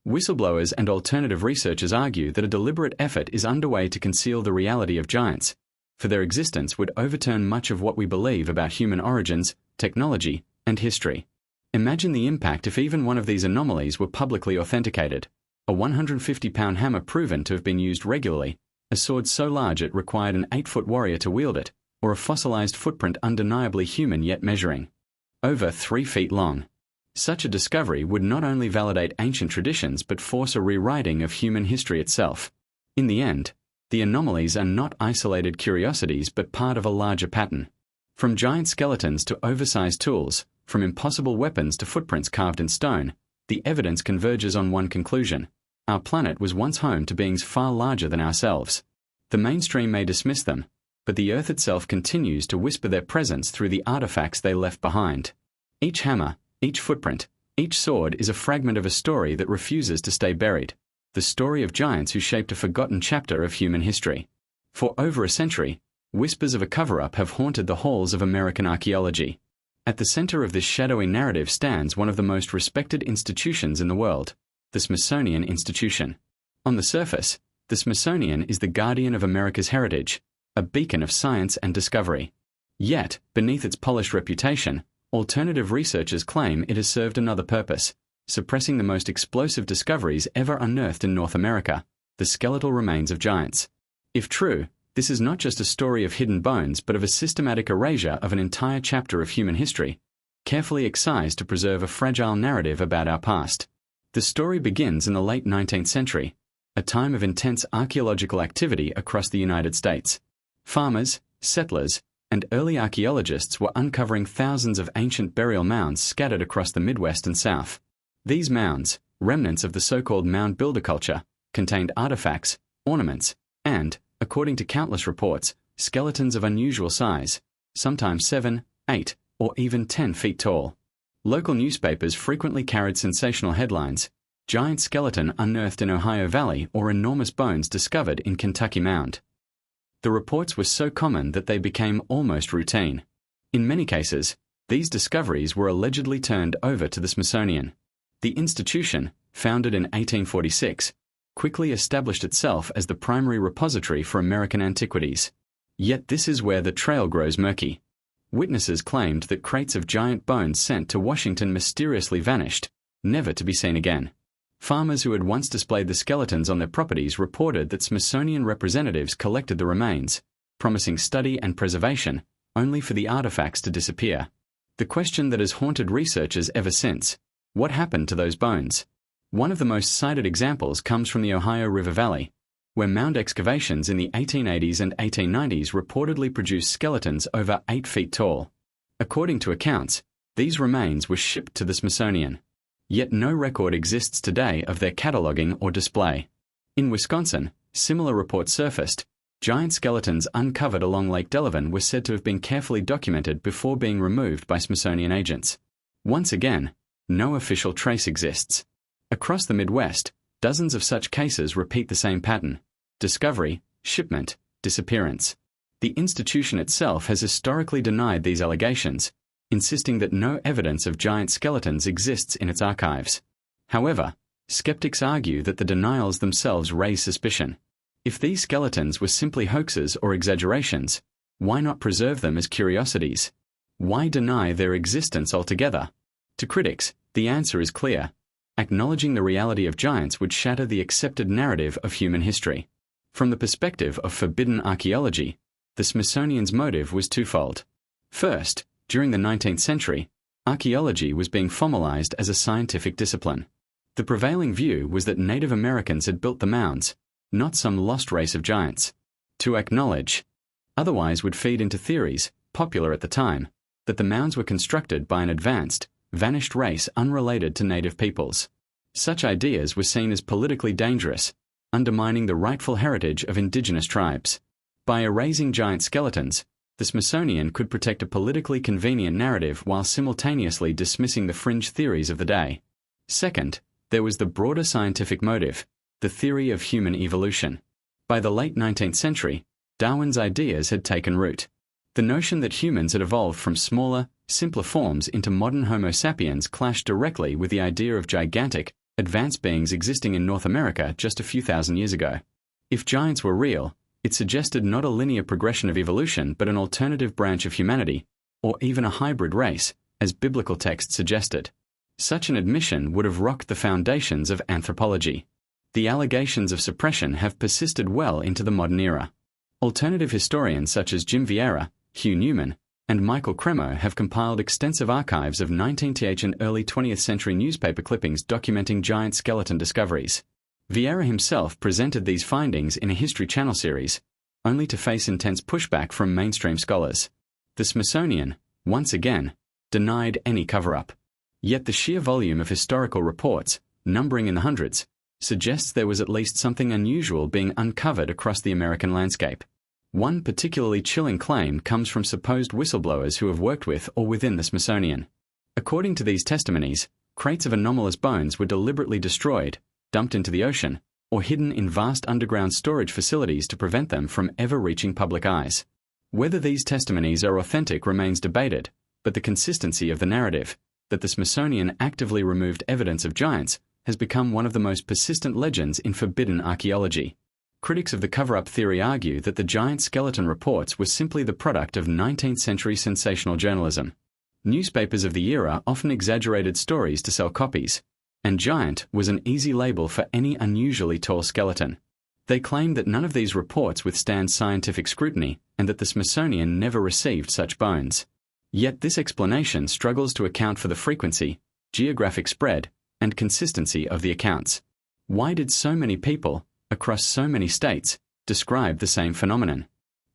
Whistleblowers and alternative researchers argue that a deliberate effort is underway to conceal the reality of giants, for their existence would overturn much of what we believe about human origins, technology, and history. Imagine the impact if even one of these anomalies were publicly authenticated. A 150-pound hammer proven to have been used regularly, a sword so large it required an 8-foot warrior to wield it, or a fossilized footprint undeniably human yet measuring over 3 feet long. Such a discovery would not only validate ancient traditions but force a rewriting of human history itself. In the end, the anomalies are not isolated curiosities but part of a larger pattern. From giant skeletons to oversized tools, from impossible weapons to footprints carved in stone, the evidence converges on one conclusion: our planet was once home to beings far larger than ourselves. The mainstream may dismiss them, but the Earth itself continues to whisper their presence through the artifacts they left behind. Each hammer, each footprint, each sword is a fragment of a story that refuses to stay buried. The story of giants who shaped a forgotten chapter of human history. For over a century, whispers of a cover-up have haunted the halls of American archaeology. At the center of this shadowy narrative stands one of the most respected institutions in the world, the Smithsonian Institution. On the surface, the Smithsonian is the guardian of America's heritage, a beacon of science and discovery. Yet, beneath its polished reputation, alternative researchers claim it has served another purpose: suppressing the most explosive discoveries ever unearthed in North America, the skeletal remains of giants. If true, this is not just a story of hidden bones but of a systematic erasure of an entire chapter of human history, carefully excised to preserve a fragile narrative about our past. The story begins in the late 19th century, a time of intense archaeological activity across the United States. Farmers, settlers, and early archaeologists were uncovering thousands of ancient burial mounds scattered across the Midwest and South. These mounds, remnants of the so-called mound builder culture, contained artifacts, ornaments, and, according to countless reports, skeletons of unusual size, sometimes 7, 8, or even 10 feet tall. Local newspapers frequently carried sensational headlines: giant skeleton unearthed in Ohio Valley or enormous bones discovered in Kentucky mound. The reports were so common that they became almost routine. In many cases, these discoveries were allegedly turned over to the Smithsonian. The institution, founded in 1846, quickly established itself as the primary repository for American antiquities. Yet this is where the trail grows murky. Witnesses claimed that crates of giant bones sent to Washington mysteriously vanished, never to be seen again. Farmers who had once displayed the skeletons on their properties reported that Smithsonian representatives collected the remains, promising study and preservation, only for the artifacts to disappear. The question that has haunted researchers ever since: what happened to those bones? One of the most cited examples comes from the Ohio River Valley, where mound excavations in the 1880s and 1890s reportedly produced skeletons over 8 feet tall. According to accounts, these remains were shipped to the Smithsonian. Yet no record exists today of their cataloging or display. In Wisconsin, similar reports surfaced. Giant skeletons uncovered along Lake Delavan were said to have been carefully documented before being removed by Smithsonian agents. Once again, no official trace exists. Across the Midwest, dozens of such cases repeat the same pattern: discovery, shipment, disappearance. The institution itself has historically denied these allegations, insisting that no evidence of giant skeletons exists in its archives. However, skeptics argue that the denials themselves raise suspicion. If these skeletons were simply hoaxes or exaggerations, why not preserve them as curiosities? Why deny their existence altogether? To critics, the answer is clear. Acknowledging the reality of giants would shatter the accepted narrative of human history. From the perspective of forbidden archaeology, the Smithsonian's motive was twofold. First, during the 19th century, archaeology was being formalized as a scientific discipline. The prevailing view was that Native Americans had built the mounds, not some lost race of giants. To acknowledge, otherwise would feed into theories, popular at the time, that the mounds were constructed by an advanced, vanished race unrelated to native peoples. Such ideas were seen as politically dangerous, undermining the rightful heritage of indigenous tribes. By erasing giant skeletons, the Smithsonian could protect a politically convenient narrative while simultaneously dismissing the fringe theories of the day. Second, there was the broader scientific motive, the theory of human evolution. By the late 19th century, Darwin's ideas had taken root. The notion that humans had evolved from smaller, simpler forms into modern Homo sapiens clashed directly with the idea of gigantic, advanced beings existing in North America just a few thousand years ago. If giants were real, it suggested not a linear progression of evolution but an alternative branch of humanity, or even a hybrid race, as biblical texts suggested. Such an admission would have rocked the foundations of anthropology. The allegations of suppression have persisted well into the modern era. Alternative historians such as Jim Vieira, Hugh Newman, and Michael Cremo have compiled extensive archives of 19th and early 20th century newspaper clippings documenting giant skeleton discoveries. Vieira himself presented these findings in a History Channel series, only to face intense pushback from mainstream scholars. The Smithsonian, once again, denied any cover-up. Yet the sheer volume of historical reports, numbering in the hundreds, suggests there was at least something unusual being uncovered across the American landscape. One particularly chilling claim comes from supposed whistleblowers who have worked with or within the Smithsonian. According to these testimonies, crates of anomalous bones were deliberately destroyed, dumped into the ocean, or hidden in vast underground storage facilities to prevent them from ever reaching public eyes. Whether these testimonies are authentic remains debated, but the consistency of the narrative, that the Smithsonian actively removed evidence of giants, has become one of the most persistent legends in forbidden archaeology. Critics of the cover-up theory argue that the giant skeleton reports were simply the product of 19th-century sensational journalism. Newspapers of the era often exaggerated stories to sell copies, and giant was an easy label for any unusually tall skeleton. They claim that none of these reports withstand scientific scrutiny and that the Smithsonian never received such bones. Yet this explanation struggles to account for the frequency, geographic spread, and consistency of the accounts. Why did so many people, across so many states, describe the same phenomenon?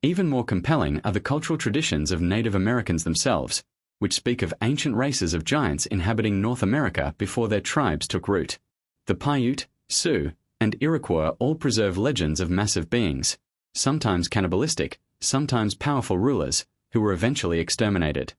Even more compelling are the cultural traditions of Native Americans themselves, which speak of ancient races of giants inhabiting North America before their tribes took root. The Paiute, Sioux, and Iroquois all preserve legends of massive beings, sometimes cannibalistic, sometimes powerful rulers, who were eventually exterminated.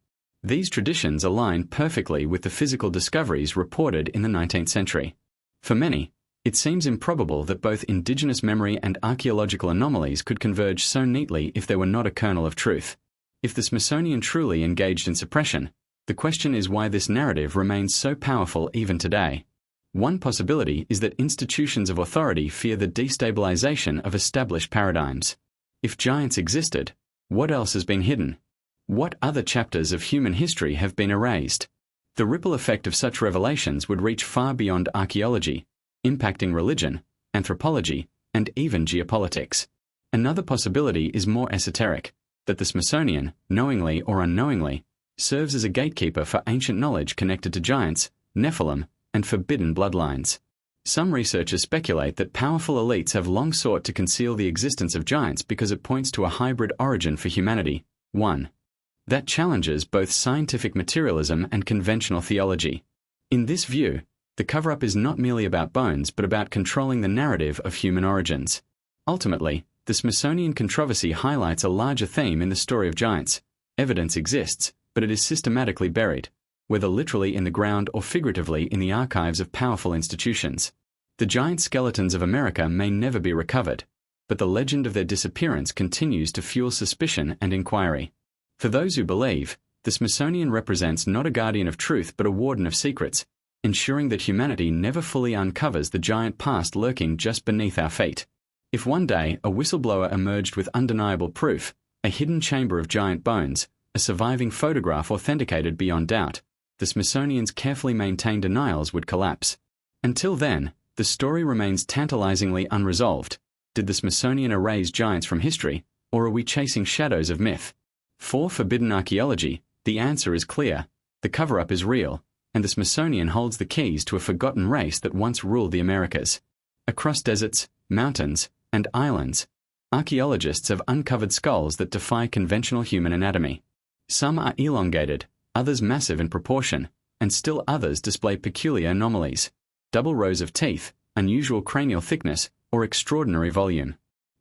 These traditions align perfectly with the physical discoveries reported in the 19th century. For many, it seems improbable that both indigenous memory and archaeological anomalies could converge so neatly if there were not a kernel of truth. If the Smithsonian truly engaged in suppression, the question is why this narrative remains so powerful even today. One possibility is that institutions of authority fear the destabilization of established paradigms. If giants existed, what else has been hidden? What other chapters of human history have been erased? The ripple effect of such revelations would reach far beyond archaeology, impacting religion, anthropology, and even geopolitics. Another possibility is more esoteric, that the Smithsonian, knowingly or unknowingly, serves as a gatekeeper for ancient knowledge connected to giants, Nephilim, and forbidden bloodlines. Some researchers speculate that powerful elites have long sought to conceal the existence of giants because it points to a hybrid origin for humanity, one that challenges both scientific materialism and conventional theology. In this view, the cover-up is not merely about bones but about controlling the narrative of human origins. Ultimately, the Smithsonian controversy highlights a larger theme in the story of giants. Evidence exists, but it is systematically buried, whether literally in the ground or figuratively in the archives of powerful institutions. The giant skeletons of America may never be recovered, but the legend of their disappearance continues to fuel suspicion and inquiry. For those who believe, the Smithsonian represents not a guardian of truth but a warden of secrets, ensuring that humanity never fully uncovers the giant past lurking just beneath our feet. If one day a whistleblower emerged with undeniable proof, a hidden chamber of giant bones, a surviving photograph authenticated beyond doubt, the Smithsonian's carefully maintained denials would collapse. Until then, the story remains tantalizingly unresolved. Did the Smithsonian erase giants from history, or are we chasing shadows of myth? For forbidden archaeology, the answer is clear. The cover-up is real, and the Smithsonian holds the keys to a forgotten race that once ruled the Americas. Across deserts, mountains, and islands, archaeologists have uncovered skulls that defy conventional human anatomy. Some are elongated, others massive in proportion, and still others display peculiar anomalies: double rows of teeth, unusual cranial thickness, or extraordinary volume.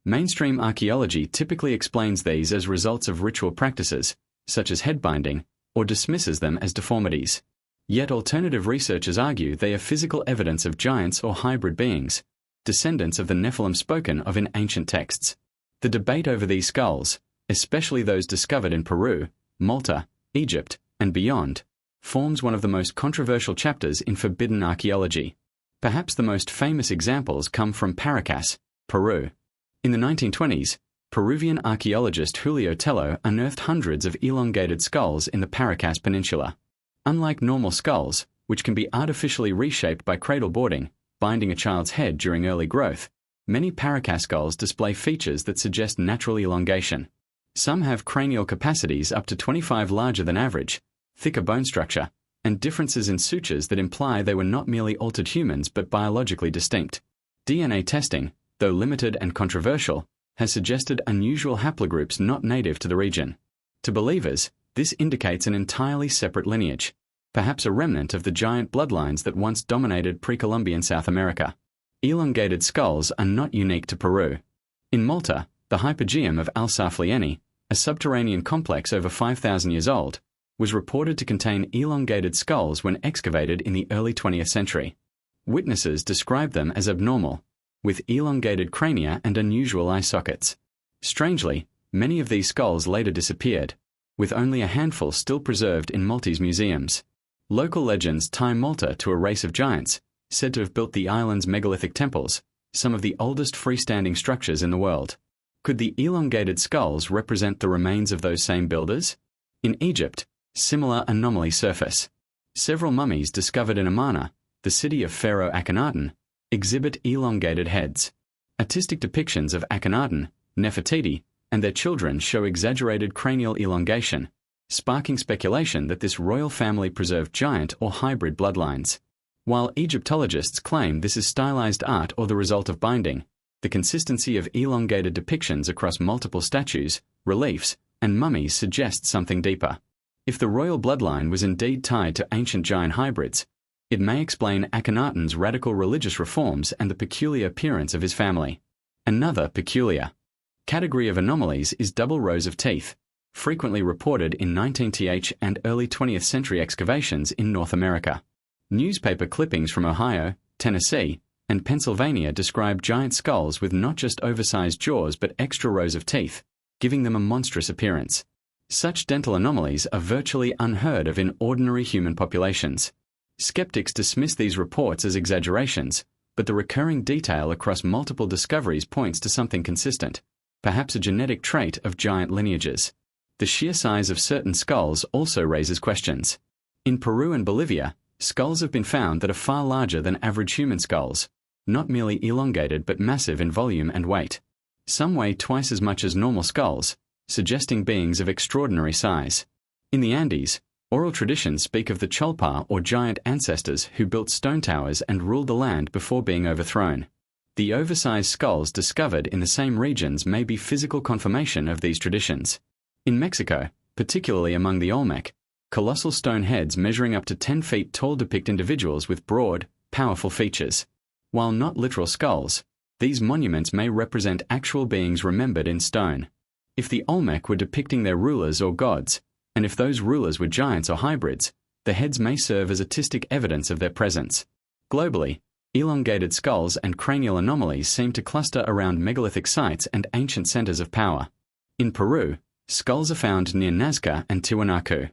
Mainstream archaeology typically explains these as results of ritual practices, such as head binding, or dismisses them as deformities. Yet alternative researchers argue they are physical evidence of giants or hybrid beings, descendants of the Nephilim spoken of in ancient texts. The debate over these skulls, especially those discovered in Peru, Malta, Egypt, and beyond, forms one of the most controversial chapters in forbidden archaeology. Perhaps the most famous examples come from Paracas, Peru. In the 1920s, Peruvian archaeologist Julio Tello unearthed hundreds of elongated skulls in the Paracas Peninsula. Unlike normal skulls, which can be artificially reshaped by cradle boarding, binding a child's head during early growth, many Paracas skulls display features that suggest natural elongation. Some have cranial capacities up to 25 larger than average, thicker bone structure, and differences in sutures that imply they were not merely altered humans but biologically distinct. DNA testing, though limited and controversial, has suggested unusual haplogroups not native to the region. To believers, this indicates an entirely separate lineage, perhaps a remnant of the giant bloodlines that once dominated pre-Columbian South America. Elongated skulls are not unique to Peru. In Malta, the hypogeum of Al-Sarflieni, a subterranean complex over 5,000 years old, was reported to contain elongated skulls when excavated in the early 20th century. Witnesses described them as abnormal, with elongated crania and unusual eye sockets. Strangely, many of these skulls later disappeared, with only a handful still preserved in Maltese museums. Local legends tie Malta to a race of giants, said to have built the island's megalithic temples, some of the oldest freestanding structures in the world. Could the elongated skulls represent the remains of those same builders? In Egypt, similar anomalies surface. Several mummies discovered in Amarna, the city of Pharaoh Akhenaten, exhibit elongated heads. Artistic depictions of Akhenaten, Nefertiti, and their children show exaggerated cranial elongation, sparking speculation that this royal family preserved giant or hybrid bloodlines. While Egyptologists claim this is stylized art or the result of binding, the consistency of elongated depictions across multiple statues, reliefs, and mummies suggests something deeper. If the royal bloodline was indeed tied to ancient giant hybrids, it may explain Akhenaten's radical religious reforms and the peculiar appearance of his family. Another peculiar category of anomalies is double rows of teeth, frequently reported in 19th and early 20th century excavations in North America. Newspaper clippings from Ohio, Tennessee, and Pennsylvania describe giant skulls with not just oversized jaws but extra rows of teeth, giving them a monstrous appearance. Such dental anomalies are virtually unheard of in ordinary human populations. Skeptics dismiss these reports as exaggerations, but the recurring detail across multiple discoveries points to something consistent, perhaps a genetic trait of giant lineages. The sheer size of certain skulls also raises questions. In Peru and Bolivia, skulls have been found that are far larger than average human skulls, not merely elongated but massive in volume and weight. Some weigh twice as much as normal skulls, suggesting beings of extraordinary size. In the Andes, oral traditions speak of the Cholpa or giant ancestors who built stone towers and ruled the land before being overthrown. The oversized skulls discovered in the same regions may be physical confirmation of these traditions. In Mexico, particularly among the Olmec, colossal stone heads measuring up to 10 feet tall depict individuals with broad, powerful features. While not literal skulls, these monuments may represent actual beings remembered in stone. If the Olmec were depicting their rulers or gods, and if those rulers were giants or hybrids, the heads may serve as artistic evidence of their presence. Globally, elongated skulls and cranial anomalies seem to cluster around megalithic sites and ancient centers of power. In Peru, skulls are found near Nazca and Tiwanaku.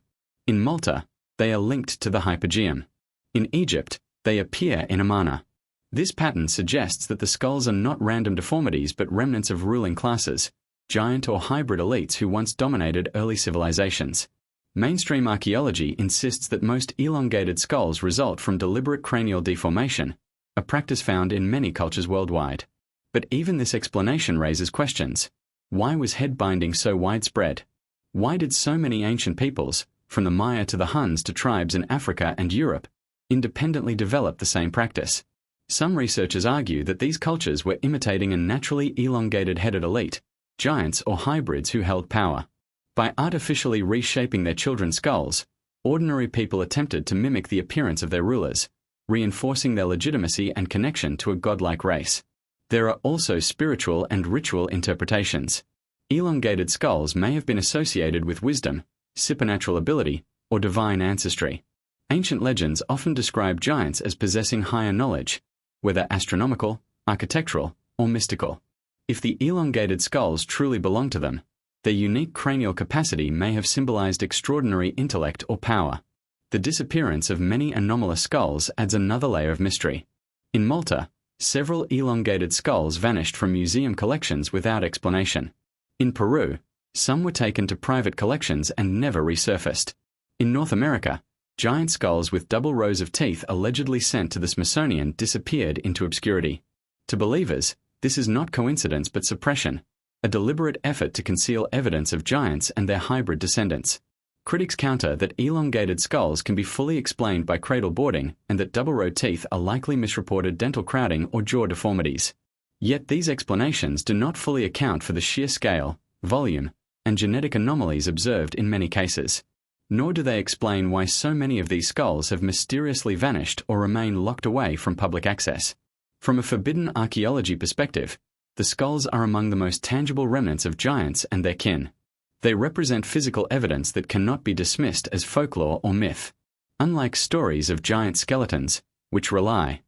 In Malta, they are linked to the hypogeum. In Egypt, they appear in Amarna. This pattern suggests that the skulls are not random deformities but remnants of ruling classes, giant or hybrid elites who once dominated early civilizations. Mainstream archaeology insists that most elongated skulls result from deliberate cranial deformation, a practice found in many cultures worldwide. But even this explanation raises questions. Why was head binding so widespread? Why did so many ancient peoples, from the Maya to the Huns to tribes in Africa and Europe, independently develop the same practice? Some researchers argue that these cultures were imitating a naturally elongated headed elite, giants or hybrids who held power. By artificially reshaping their children's skulls, ordinary people attempted to mimic the appearance of their rulers, reinforcing their legitimacy and connection to a godlike race. There are also spiritual and ritual interpretations. Elongated skulls may have been associated with wisdom, supernatural ability, or divine ancestry. Ancient legends often describe giants as possessing higher knowledge, whether astronomical, architectural, or mystical. If the elongated skulls truly belong to them, their unique cranial capacity may have symbolized extraordinary intellect or power. The disappearance of many anomalous skulls adds another layer of mystery. In Malta, several elongated skulls vanished from museum collections without explanation. In Peru, some were taken to private collections and never resurfaced. In North America, giant skulls with double rows of teeth allegedly sent to the Smithsonian disappeared into obscurity. To believers, this is not coincidence but suppression, a deliberate effort to conceal evidence of giants and their hybrid descendants. Critics counter that elongated skulls can be fully explained by cradle boarding and that double-row teeth are likely misreported dental crowding or jaw deformities. Yet these explanations do not fully account for the sheer scale, volume, and genetic anomalies observed in many cases. Nor do they explain why so many of these skulls have mysteriously vanished or remain locked away from public access. From a forbidden archaeology perspective, the skulls are among the most tangible remnants of giants and their kin. They represent physical evidence that cannot be dismissed as folklore or myth. Unlike stories of giant skeletons, which rely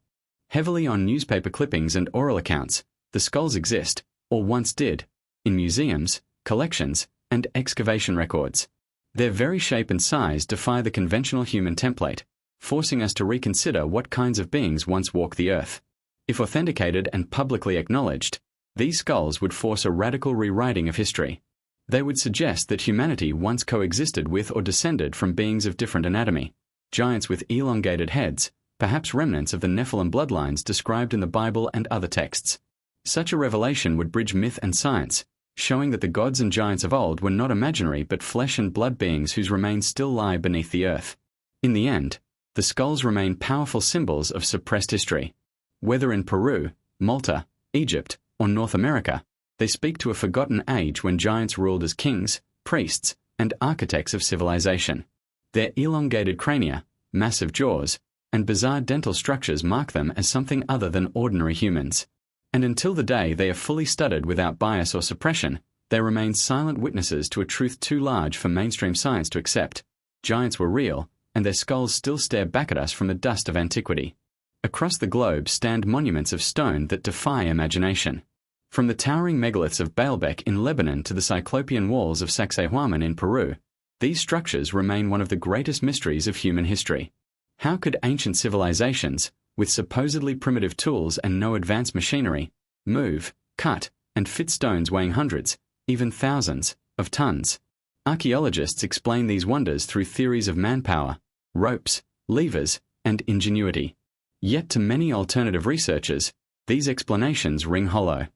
heavily on newspaper clippings and oral accounts, the skulls exist, or once did, in museums, collections, and excavation records. Their very shape and size defy the conventional human template, forcing us to reconsider what kinds of beings once walked the earth. If authenticated and publicly acknowledged, these skulls would force a radical rewriting of history. They would suggest that humanity once coexisted with or descended from beings of different anatomy, giants with elongated heads, perhaps remnants of the Nephilim bloodlines described in the Bible and other texts. Such a revelation would bridge myth and science, showing that the gods and giants of old were not imaginary but flesh and blood beings whose remains still lie beneath the earth. In the end, the skulls remain powerful symbols of suppressed history. Whether in Peru, Malta, Egypt, or North America, they speak to a forgotten age when giants ruled as kings, priests, and architects of civilization. Their elongated crania, massive jaws, and bizarre dental structures mark them as something other than ordinary humans. And until the day they are fully studied without bias or suppression, they remain silent witnesses to a truth too large for mainstream science to accept. Giants were real, and their skulls still stare back at us from the dust of antiquity. Across the globe stand monuments of stone that defy imagination. From the towering megaliths of Baalbek in Lebanon to the Cyclopean walls of Sacsayhuaman in Peru, these structures remain one of the greatest mysteries of human history. How could ancient civilizations, with supposedly primitive tools and no advanced machinery, move, cut, and fit stones weighing hundreds, even thousands, of tons? Archaeologists explain these wonders through theories of manpower, ropes, levers, and ingenuity. Yet to many alternative researchers, these explanations ring hollow.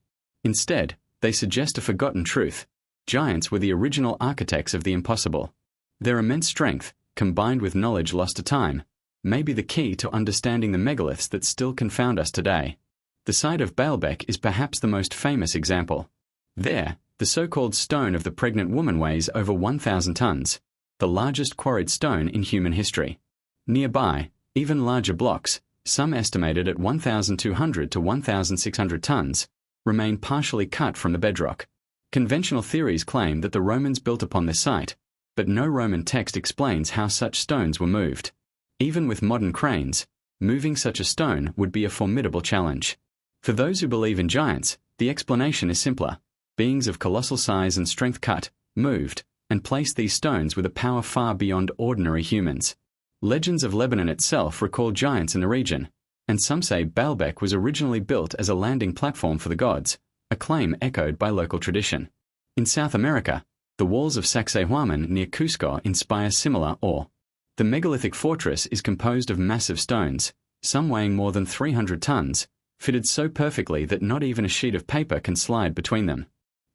Instead, they suggest a forgotten truth. Giants were the original architects of the impossible. Their immense strength, combined with knowledge lost to time, may be the key to understanding the megaliths that still confound us today. The site of Baalbek is perhaps the most famous example. There, the so-called stone of the pregnant woman weighs over 1,000 tons, the largest quarried stone in human history. Nearby, even larger blocks, some estimated at 1,200 to 1,600 tons, remain partially cut from the bedrock. Conventional theories claim that the Romans built upon this site, but no Roman text explains how such stones were moved. Even with modern cranes, moving such a stone would be a formidable challenge. For those who believe in giants, the explanation is simpler. Beings of colossal size and strength cut, moved, and placed these stones with a power far beyond ordinary humans. Legends of Lebanon itself recall giants in the region, and some say Baalbek was originally built as a landing platform for the gods, a claim echoed by local tradition. In South America, the walls of Sacsayhuaman near Cusco inspire similar awe. The megalithic fortress is composed of massive stones, some weighing more than 300 tons, fitted so perfectly that not even a sheet of paper can slide between them.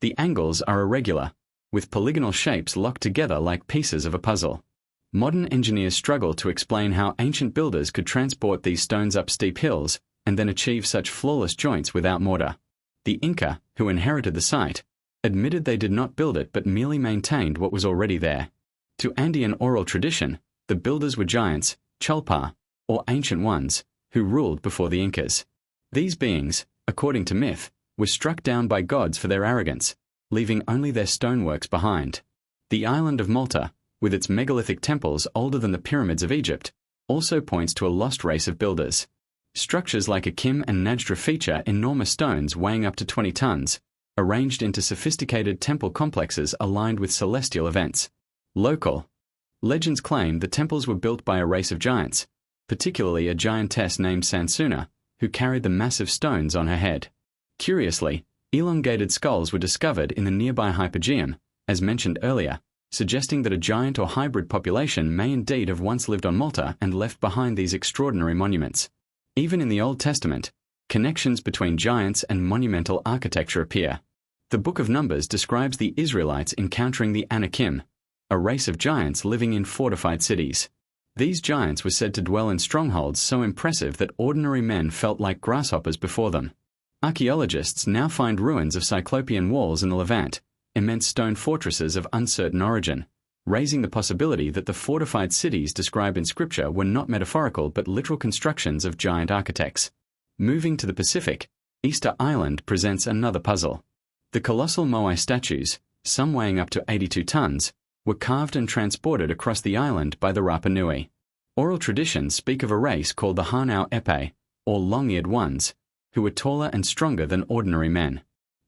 The angles are irregular, with polygonal shapes locked together like pieces of a puzzle. Modern engineers struggle to explain how ancient builders could transport these stones up steep hills and then achieve such flawless joints without mortar. The Inca, who inherited the site, admitted they did not build it but merely maintained what was already there. To Andean oral tradition, the builders were giants, Cholpa, or ancient ones, who ruled before the Incas. These beings, according to myth, were struck down by gods for their arrogance, leaving only their stoneworks behind. The island of Malta, with its megalithic temples older than the pyramids of Egypt, also points to a lost race of builders. Structures like Akim and Najdra feature enormous stones weighing up to 20 tons, arranged into sophisticated temple complexes aligned with celestial events. Local legends claim the temples were built by a race of giants, particularly a giantess named Sansuna, who carried the massive stones on her head. Curiously, elongated skulls were discovered in the nearby hypogeum, as mentioned earlier, suggesting that a giant or hybrid population may indeed have once lived on Malta and left behind these extraordinary monuments. Even in the Old Testament, connections between giants and monumental architecture appear. The Book of Numbers describes the Israelites encountering the Anakim, a race of giants living in fortified cities. These giants were said to dwell in strongholds so impressive that ordinary men felt like grasshoppers before them. Archaeologists now find ruins of Cyclopean walls in the Levant, immense stone fortresses of uncertain origin, raising the possibility that the fortified cities described in Scripture were not metaphorical but literal constructions of giant architects. Moving to the Pacific, Easter Island presents another puzzle. The colossal moai statues, some weighing up to 82 tons, were carved and transported across the island by the Rapa Nui. Oral traditions speak of a race called the Hanau Epe, or long-eared ones, who were taller and stronger than ordinary men.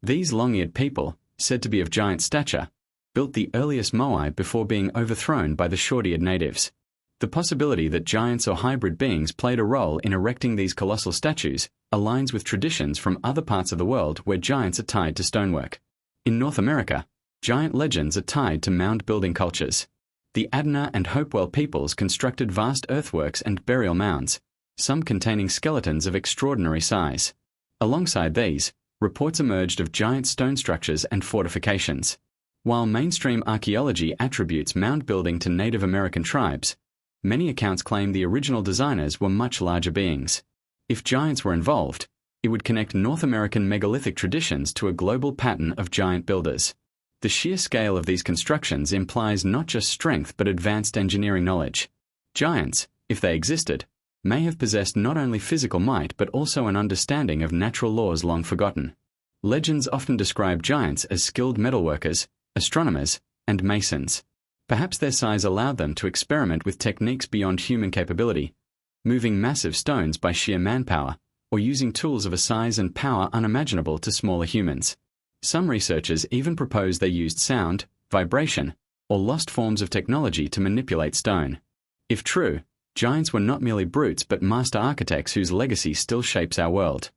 These long-eared people, said to be of giant stature, built the earliest moai before being overthrown by the short-eared natives. The possibility that giants or hybrid beings played a role in erecting these colossal statues aligns with traditions from other parts of the world where giants are tied to stonework. In North America, giant legends are tied to mound-building cultures. The Adena and Hopewell peoples constructed vast earthworks and burial mounds, some containing skeletons of extraordinary size. Alongside these, reports emerged of giant stone structures and fortifications. While mainstream archaeology attributes mound building to Native American tribes, many accounts claim the original designers were much larger beings. If giants were involved, it would connect North American megalithic traditions to a global pattern of giant builders. The sheer scale of these constructions implies not just strength but advanced engineering knowledge. Giants, if they existed, may have possessed not only physical might but also an understanding of natural laws long forgotten. Legends often describe giants as skilled metalworkers, astronomers, and masons. Perhaps their size allowed them to experiment with techniques beyond human capability, moving massive stones by sheer manpower, or using tools of a size and power unimaginable to smaller humans. Some researchers even propose they used sound, vibration, or lost forms of technology to manipulate stone. If true, giants were not merely brutes but master architects whose legacy still shapes our world.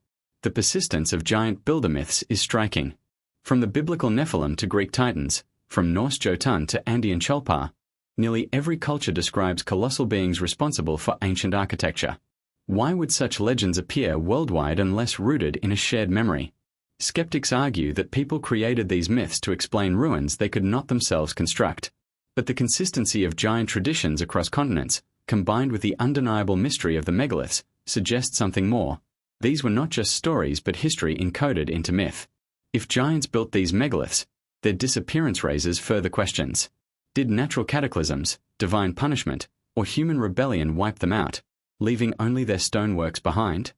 The persistence of giant builder myths is striking. From the biblical Nephilim to Greek Titans, from Norse Jotun to Andean Cholpa, nearly every culture describes colossal beings responsible for ancient architecture. Why would such legends appear worldwide unless rooted in a shared memory? Skeptics argue that people created these myths to explain ruins they could not themselves construct. But the consistency of giant traditions across continents, combined with the undeniable mystery of the megaliths, suggests something more. These were not just stories but history encoded into myth. If giants built these megaliths, their disappearance raises further questions. Did natural cataclysms, divine punishment, or human rebellion wipe them out, leaving only their stoneworks behind?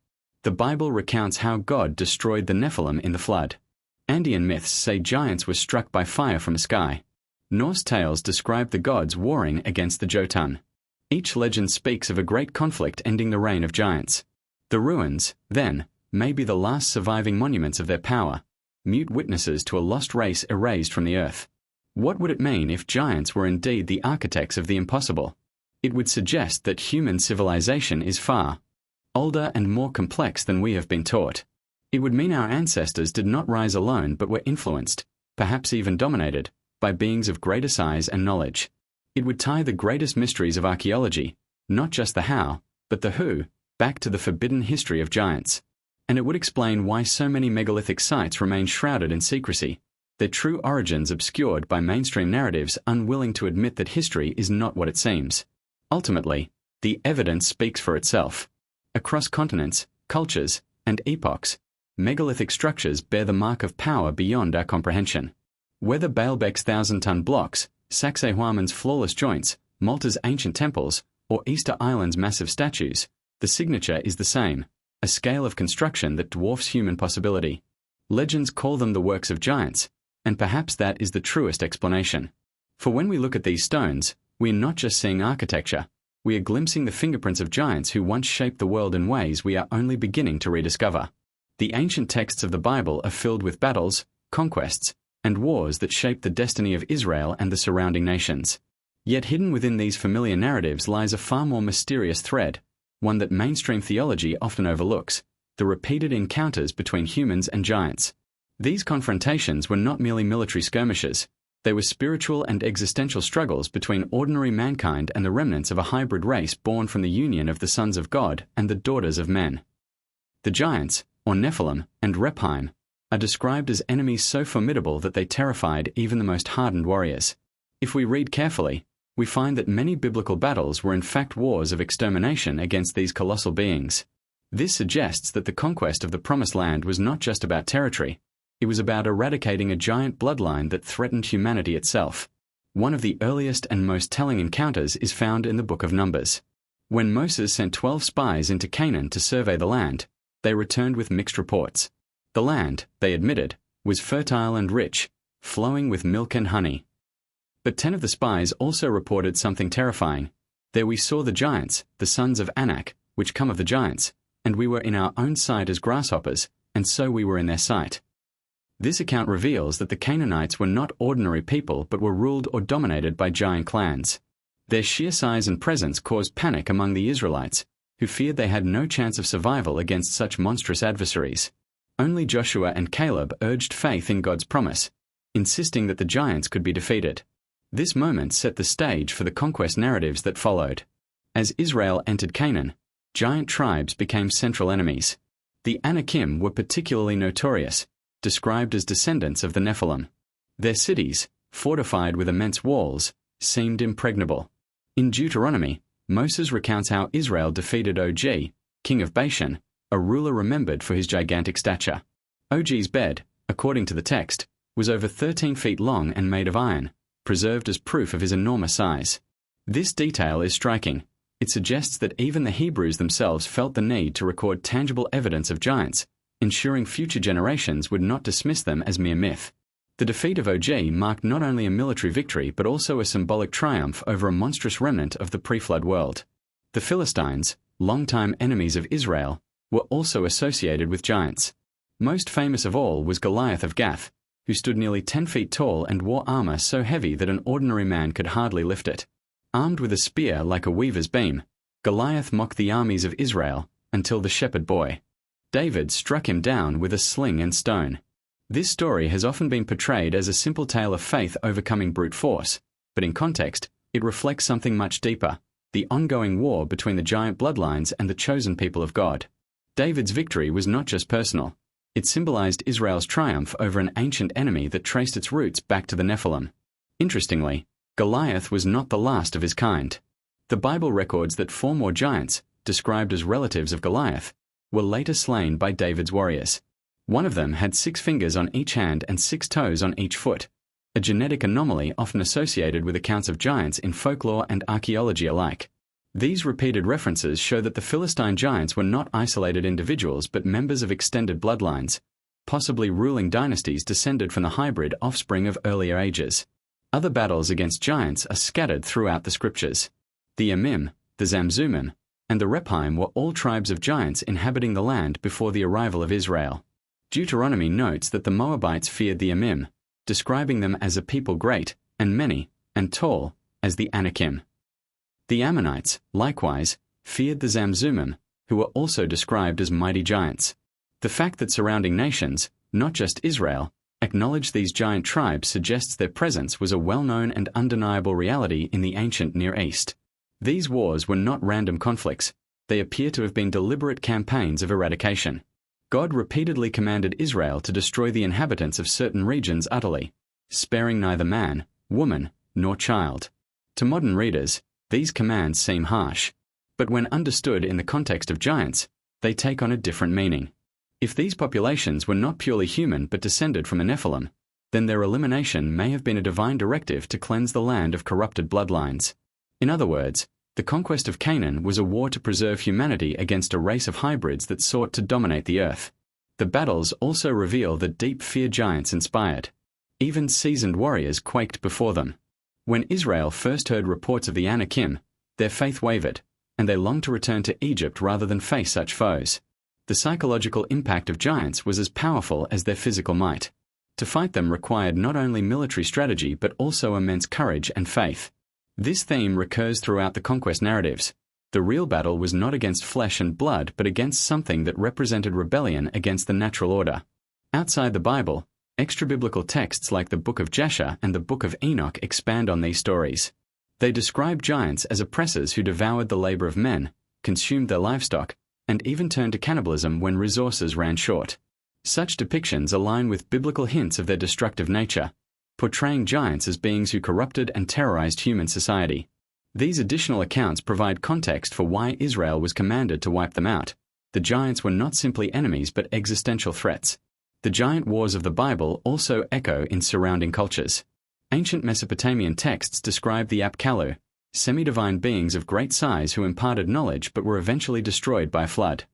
The Bible recounts how God destroyed the Nephilim in the flood. Andean myths say giants were struck by fire from the sky. Norse tales describe the gods warring against the Jotun. Each legend speaks of a great conflict ending the reign of giants. The ruins, then, may be the last surviving monuments of their power, mute witnesses to a lost race erased from the earth. What would it mean if giants were indeed the architects of the impossible? It would suggest that human civilization is far older and more complex than we have been taught. It would mean our ancestors did not rise alone but were influenced, perhaps even dominated, by beings of greater size and knowledge. It would tie the greatest mysteries of archaeology, not just the how, but the who, back to the forbidden history of giants. And it would explain why so many megalithic sites remain shrouded in secrecy, their true origins obscured by mainstream narratives unwilling to admit that history is not what it seems. Ultimately, the evidence speaks for itself. Across continents, cultures, and epochs, megalithic structures bear the mark of power beyond our comprehension. Whether Baalbek's 1,000-ton blocks, Sacsayhuaman's flawless joints, Malta's ancient temples, or Easter Island's massive statues, the signature is the same, a scale of construction that dwarfs human possibility. Legends call them the works of giants, and perhaps that is the truest explanation. For when we look at these stones, we are not just seeing architecture, we are glimpsing the fingerprints of giants who once shaped the world in ways we are only beginning to rediscover. The ancient texts of the Bible are filled with battles, conquests, and wars that shaped the destiny of Israel and the surrounding nations. Yet hidden within these familiar narratives lies a far more mysterious thread, one that mainstream theology often overlooks: the repeated encounters between humans and giants. These confrontations were not merely military skirmishes, they were spiritual and existential struggles between ordinary mankind and the remnants of a hybrid race born from the union of the sons of God and the daughters of men. The giants, or Nephilim, and Rephaim, are described as enemies so formidable that they terrified even the most hardened warriors. If we read carefully, we find that many biblical battles were in fact wars of extermination against these colossal beings. This suggests that the conquest of the Promised Land was not just about territory, it was about eradicating a giant bloodline that threatened humanity itself. One of the earliest and most telling encounters is found in the book of Numbers. When Moses sent 12 spies into Canaan to survey the land, they returned with mixed reports. The land, they admitted, was fertile and rich, flowing with milk and honey. But 10 of the spies also reported something terrifying. There we saw the giants, the sons of Anak, which come of the giants, and we were in our own sight as grasshoppers, and so we were in their sight. This account reveals that the Canaanites were not ordinary people but were ruled or dominated by giant clans. Their sheer size and presence caused panic among the Israelites, who feared they had no chance of survival against such monstrous adversaries. Only Joshua and Caleb urged faith in God's promise, insisting that the giants could be defeated. This moment set the stage for the conquest narratives that followed. As Israel entered Canaan, giant tribes became central enemies. The Anakim were particularly notorious, described as descendants of the Nephilim. Their cities, fortified with immense walls, seemed impregnable. In Deuteronomy, Moses recounts how Israel defeated Og, king of Bashan, a ruler remembered for his gigantic stature. Og's bed, according to the text, was over 13 feet long and made of iron, preserved as proof of his enormous size. This detail is striking. It suggests that even the Hebrews themselves felt the need to record tangible evidence of giants, ensuring future generations would not dismiss them as mere myth. The defeat of Og marked not only a military victory but also a symbolic triumph over a monstrous remnant of the pre-flood world. The Philistines, longtime enemies of Israel, were also associated with giants. Most famous of all was Goliath of Gath, who stood nearly 10 feet tall and wore armor so heavy that an ordinary man could hardly lift it. Armed with a spear like a weaver's beam, Goliath mocked the armies of Israel until the shepherd boy, David, struck him down with a sling and stone. This story has often been portrayed as a simple tale of faith overcoming brute force, but in context, it reflects something much deeper: the ongoing war between the giant bloodlines and the chosen people of God. David's victory was not just personal. It symbolized Israel's triumph over an ancient enemy that traced its roots back to the Nephilim. Interestingly, Goliath was not the last of his kind. The Bible records that 4 more giants, described as relatives of Goliath, were later slain by David's warriors. One of them had 6 fingers on each hand and 6 toes on each foot, a genetic anomaly often associated with accounts of giants in folklore and archaeology alike. These repeated references show that the Philistine giants were not isolated individuals but members of extended bloodlines, possibly ruling dynasties descended from the hybrid offspring of earlier ages. Other battles against giants are scattered throughout the scriptures. The Emim, the Zamzummim, and the Rephaim were all tribes of giants inhabiting the land before the arrival of Israel. Deuteronomy notes that the Moabites feared the Emim, describing them as a people great, and many, and tall, as the Anakim. The Ammonites, likewise, feared the Zamzummim, who were also described as mighty giants. The fact that surrounding nations, not just Israel, acknowledged these giant tribes suggests their presence was a well-known and undeniable reality in the ancient Near East. These wars were not random conflicts. They appear to have been deliberate campaigns of eradication. God repeatedly commanded Israel to destroy the inhabitants of certain regions utterly, sparing neither man, woman, nor child. To modern readers, these commands seem harsh, but when understood in the context of giants, they take on a different meaning. If these populations were not purely human but descended from a Nephilim, then their elimination may have been a divine directive to cleanse the land of corrupted bloodlines. In other words, the conquest of Canaan was a war to preserve humanity against a race of hybrids that sought to dominate the earth. The battles also reveal the deep fear giants inspired. Even seasoned warriors quaked before them. When Israel first heard reports of the Anakim, their faith wavered, and they longed to return to Egypt rather than face such foes. The psychological impact of giants was as powerful as their physical might. To fight them required not only military strategy but also immense courage and faith. This theme recurs throughout the conquest narratives. The real battle was not against flesh and blood but against something that represented rebellion against the natural order. Outside the Bible, extra-biblical texts like the Book of Jasher and the Book of Enoch expand on these stories. They describe giants as oppressors who devoured the labor of men, consumed their livestock, and even turned to cannibalism when resources ran short. Such depictions align with biblical hints of their destructive nature. portraying giants as beings who corrupted and terrorized human society. These additional accounts provide context for why Israel was commanded to wipe them out. The giants were not simply enemies but existential threats. The giant wars of the Bible also echo in surrounding cultures. Ancient Mesopotamian texts describe the Apkallu, semi-divine beings of great size who imparted knowledge but were eventually destroyed by a flood.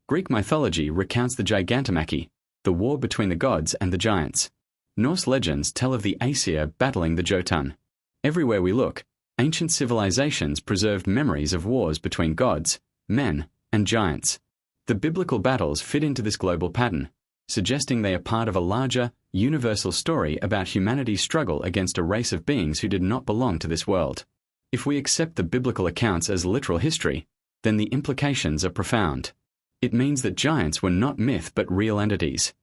Greek mythology recounts the Gigantomachy, the war between the gods and the giants. Norse legends tell of the Aesir battling the Jotun. Everywhere we look, ancient civilizations preserved memories of wars between gods, men, and giants. The biblical battles fit into this global pattern, suggesting they are part of a larger, universal story about humanity's struggle against a race of beings who did not belong to this world. If we accept the biblical accounts as literal history, then the implications are profound. It means that giants were not myth but real entities,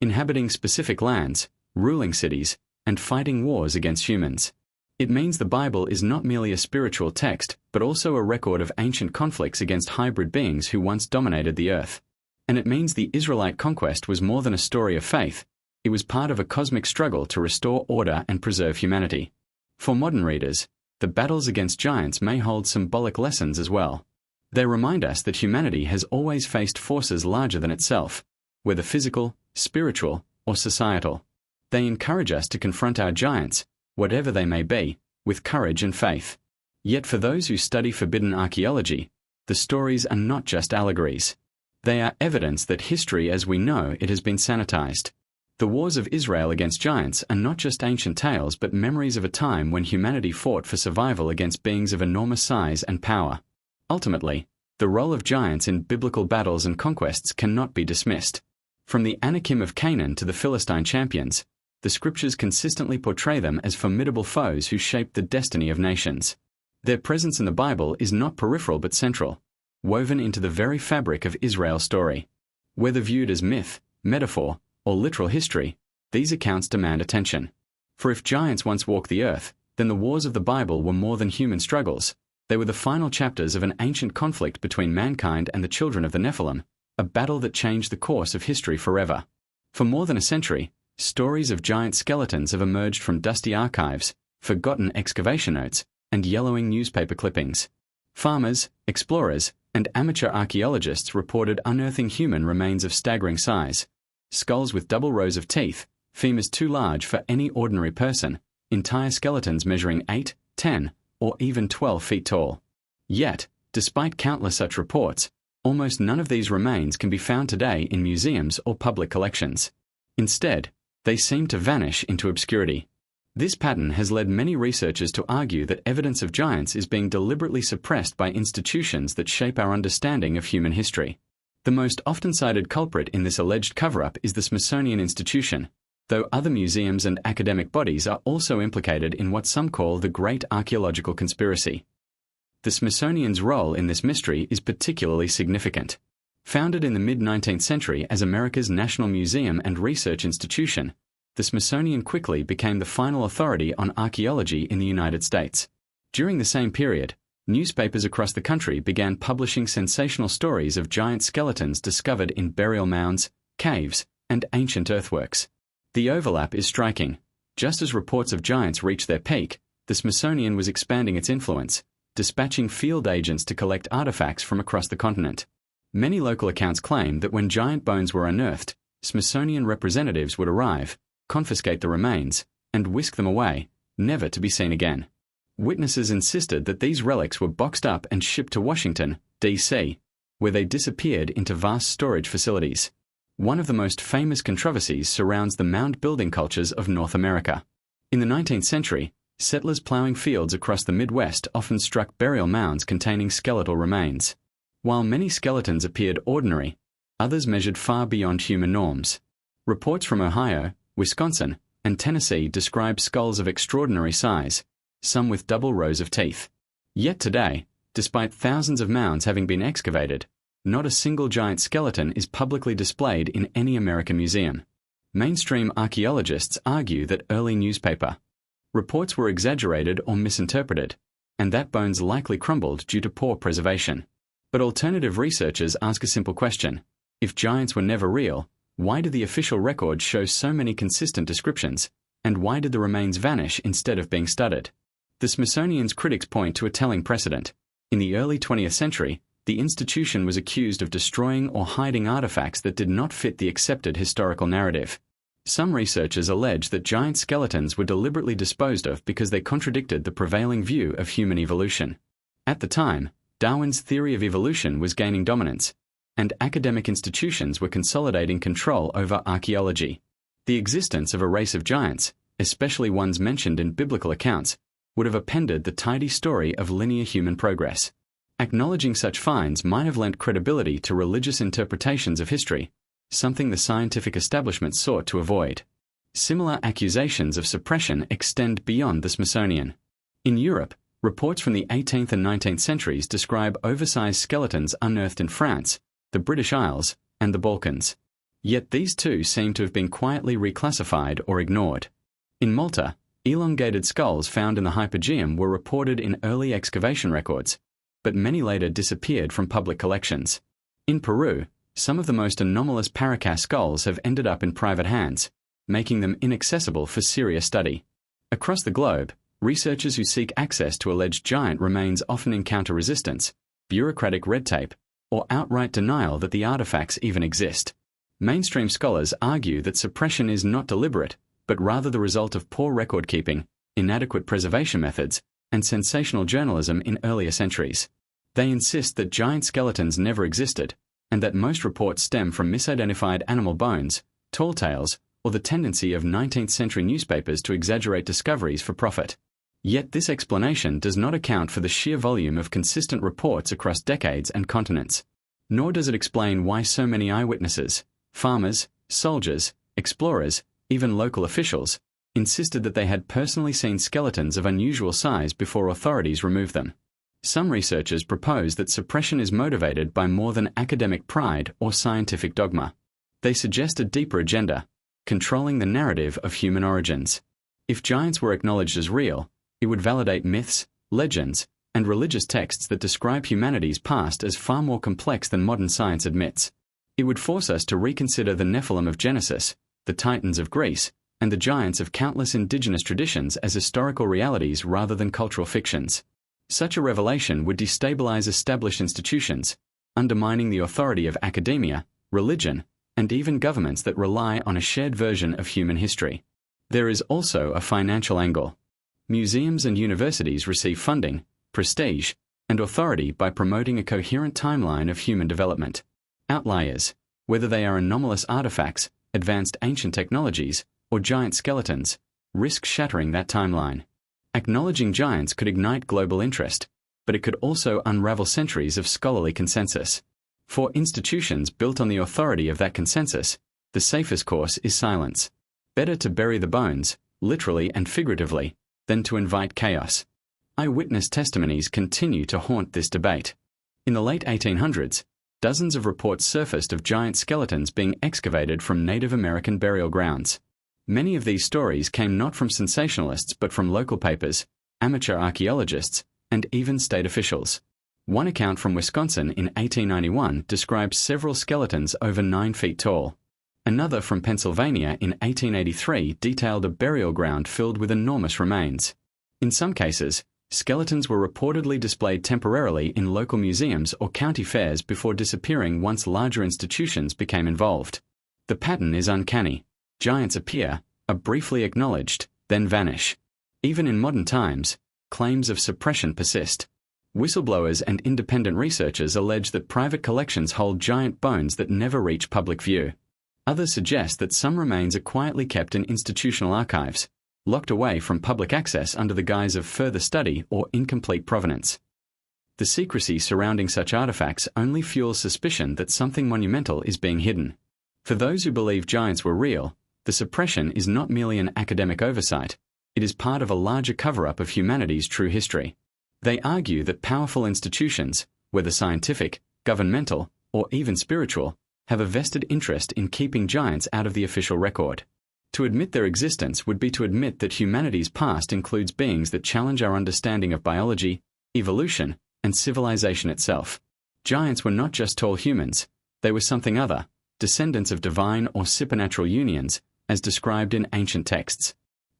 inhabiting specific lands, ruling cities, and fighting wars against humans. It means the Bible is not merely a spiritual text, but also a record of ancient conflicts against hybrid beings who once dominated the earth. And it means the Israelite conquest was more than a story of faith. It was part of a cosmic struggle to restore order and preserve humanity. For modern readers, the battles against giants may hold symbolic lessons as well. They remind us that humanity has always faced forces larger than itself, whether physical, spiritual, or societal. They encourage us to confront our giants, whatever they may be, with courage and faith. Yet for those who study forbidden archaeology, the stories are not just allegories. They are evidence that history as we know it has been sanitized. The wars of Israel against giants are not just ancient tales but memories of a time when humanity fought for survival against beings of enormous size and power. Ultimately, the role of giants in biblical battles and conquests cannot be dismissed. From the Anakim of Canaan to the Philistine champions, the scriptures consistently portray them as formidable foes who shaped the destiny of nations. Their presence in the Bible is not peripheral but central, woven into the very fabric of Israel's story. Whether viewed as myth, metaphor, or literal history, these accounts demand attention. For if giants once walked the earth, then the wars of the Bible were more than human struggles. They were the final chapters of an ancient conflict between mankind and the children of the Nephilim, a battle that changed the course of history forever. For more than a century, stories of giant skeletons have emerged from dusty archives, forgotten excavation notes, and yellowing newspaper clippings. Farmers, explorers, and amateur archaeologists reported unearthing human remains of staggering size. Skulls with double rows of teeth, femurs too large for any ordinary person, entire skeletons measuring 8, 10, or even 12 feet tall. Yet, despite countless such reports, almost none of these remains can be found today in museums or public collections. Instead, they seem to vanish into obscurity. This pattern has led many researchers to argue that evidence of giants is being deliberately suppressed by institutions that shape our understanding of human history. The most often cited culprit in this alleged cover-up is the Smithsonian Institution, though other museums and academic bodies are also implicated in what some call the Great Archaeological Conspiracy. The Smithsonian's role in this mystery is particularly significant. Founded in the mid-19th century as America's national museum and research institution, the Smithsonian quickly became the final authority on archaeology in the United States. During the same period, newspapers across the country began publishing sensational stories of giant skeletons discovered in burial mounds, caves, and ancient earthworks. The overlap is striking. Just as reports of giants reached their peak, the Smithsonian was expanding its influence, dispatching field agents to collect artifacts from across the continent. Many local accounts claim that when giant bones were unearthed, Smithsonian representatives would arrive, confiscate the remains, and whisk them away, never to be seen again. Witnesses insisted that these relics were boxed up and shipped to Washington, D.C., where they disappeared into vast storage facilities. One of the most famous controversies surrounds the mound building cultures of North America. In the 19th century, settlers plowing fields across the Midwest often struck burial mounds containing skeletal remains. While many skeletons appeared ordinary, others measured far beyond human norms. Reports from Ohio, Wisconsin, and Tennessee describe skulls of extraordinary size, some with double rows of teeth. Yet today, despite thousands of mounds having been excavated, not a single giant skeleton is publicly displayed in any American museum. Mainstream archaeologists argue that early newspaper reports were exaggerated or misinterpreted, and that bones likely crumbled due to poor preservation. But alternative researchers ask a simple question. If giants were never real, why do the official records show so many consistent descriptions, And why did the remains vanish instead of being studied? The Smithsonian's critics point to a telling precedent. In the early 20th century, the institution was accused of destroying or hiding artifacts that did not fit the accepted historical narrative. Some researchers allege that giant skeletons were deliberately disposed of because they contradicted the prevailing view of human evolution. At the time, Darwin's theory of evolution was gaining dominance, and academic institutions were consolidating control over archaeology. The existence of a race of giants, especially ones mentioned in biblical accounts, would have appended the tidy story of linear human progress. Acknowledging such finds might have lent credibility to religious interpretations of history, something the scientific establishment sought to avoid. Similar accusations of suppression extend beyond the Smithsonian. In Europe, reports from the 18th and 19th centuries describe oversized skeletons unearthed in France, the British Isles, and the Balkans. Yet these too seem to have been quietly reclassified or ignored. In Malta, elongated skulls found in the Hypogeum were reported in early excavation records, but many later disappeared from public collections. In Peru, some of the most anomalous Paracas skulls have ended up in private hands, making them inaccessible for serious study. Across the globe, researchers who seek access to alleged giant remains often encounter resistance, bureaucratic red tape, or outright denial that the artifacts even exist. Mainstream scholars argue that suppression is not deliberate, but rather the result of poor record-keeping, inadequate preservation methods, and sensational journalism in earlier centuries. They insist that giant skeletons never existed, and that most reports stem from misidentified animal bones, tall tales, or the tendency of 19th century newspapers to exaggerate discoveries for profit. Yet this explanation does not account for the sheer volume of consistent reports across decades and continents. Nor does it explain why so many eyewitnesses, farmers, soldiers, explorers, even local officials, insisted that they had personally seen skeletons of unusual size before authorities removed them. Some researchers propose that suppression is motivated by more than academic pride or scientific dogma. They suggest a deeper agenda, controlling the narrative of human origins. If giants were acknowledged as real, it would validate myths, legends, and religious texts that describe humanity's past as far more complex than modern science admits. It would force us to reconsider the Nephilim of Genesis, the Titans of Greece, and the giants of countless indigenous traditions as historical realities rather than cultural fictions. Such a revelation would destabilize established institutions, undermining the authority of academia, religion, and even governments that rely on a shared version of human history. There is also a financial angle. Museums and universities receive funding, prestige, and authority by promoting a coherent timeline of human development. Outliers, whether they are anomalous artifacts, advanced ancient technologies, or giant skeletons, risk shattering that timeline. Acknowledging giants could ignite global interest, but it could also unravel centuries of scholarly consensus. For institutions built on the authority of that consensus, the safest course is silence. Better to bury the bones, literally and figuratively, than to invite chaos. Eyewitness testimonies continue to haunt this debate. In the late 1800s, dozens of reports surfaced of giant skeletons being excavated from Native American burial grounds. Many of these stories came not from sensationalists but from local papers, amateur archaeologists, and even state officials. One account from Wisconsin in 1891 describes several skeletons over 9 feet tall. Another from Pennsylvania in 1883 detailed a burial ground filled with enormous remains. In some cases, skeletons were reportedly displayed temporarily in local museums or county fairs before disappearing once larger institutions became involved. The pattern is uncanny. Giants appear, are briefly acknowledged, then vanish. Even in modern times, claims of suppression persist. Whistleblowers and independent researchers allege that private collections hold giant bones that never reach public view. Others suggest that some remains are quietly kept in institutional archives, locked away from public access under the guise of further study or incomplete provenance. The secrecy surrounding such artifacts only fuels suspicion that something monumental is being hidden. For those who believe giants were real, the suppression is not merely an academic oversight, it is part of a larger cover-up of humanity's true history. They argue that powerful institutions, whether scientific, governmental, or even spiritual, have a vested interest in keeping giants out of the official record. To admit their existence would be to admit that humanity's past includes beings that challenge our understanding of biology, evolution, and civilization itself. Giants were not just tall humans, they were something other, descendants of divine or supernatural unions, as described in ancient texts.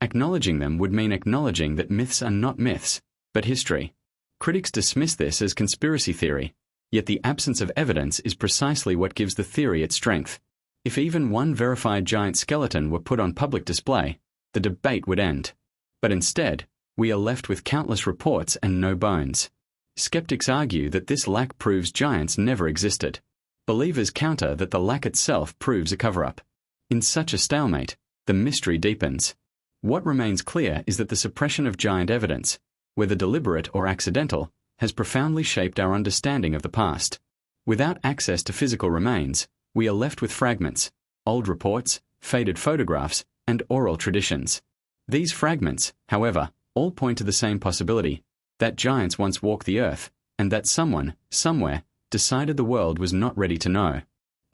Acknowledging them would mean acknowledging that myths are not myths, but history. Critics dismiss this as conspiracy theory, yet the absence of evidence is precisely what gives the theory its strength. If even one verified giant skeleton were put on public display, the debate would end. But instead, we are left with countless reports and no bones. Skeptics argue that this lack proves giants never existed. Believers counter that the lack itself proves a cover-up. In such a stalemate, the mystery deepens. What remains clear is that the suppression of giant evidence, whether deliberate or accidental, has profoundly shaped our understanding of the past. Without access to physical remains, we are left with fragments, old reports, faded photographs, and oral traditions. These fragments, however, all point to the same possibility, that giants once walked the earth, and that someone, somewhere, decided the world was not ready to know.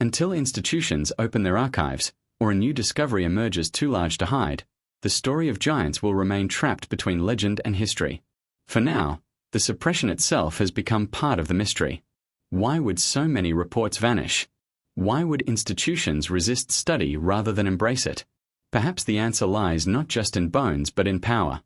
Until institutions open their archives, or a new discovery emerges too large to hide, the story of giants will remain trapped between legend and history. For now, the suppression itself has become part of the mystery. Why would so many reports vanish? Why would institutions resist study rather than embrace it? Perhaps the answer lies not just in bones but in power.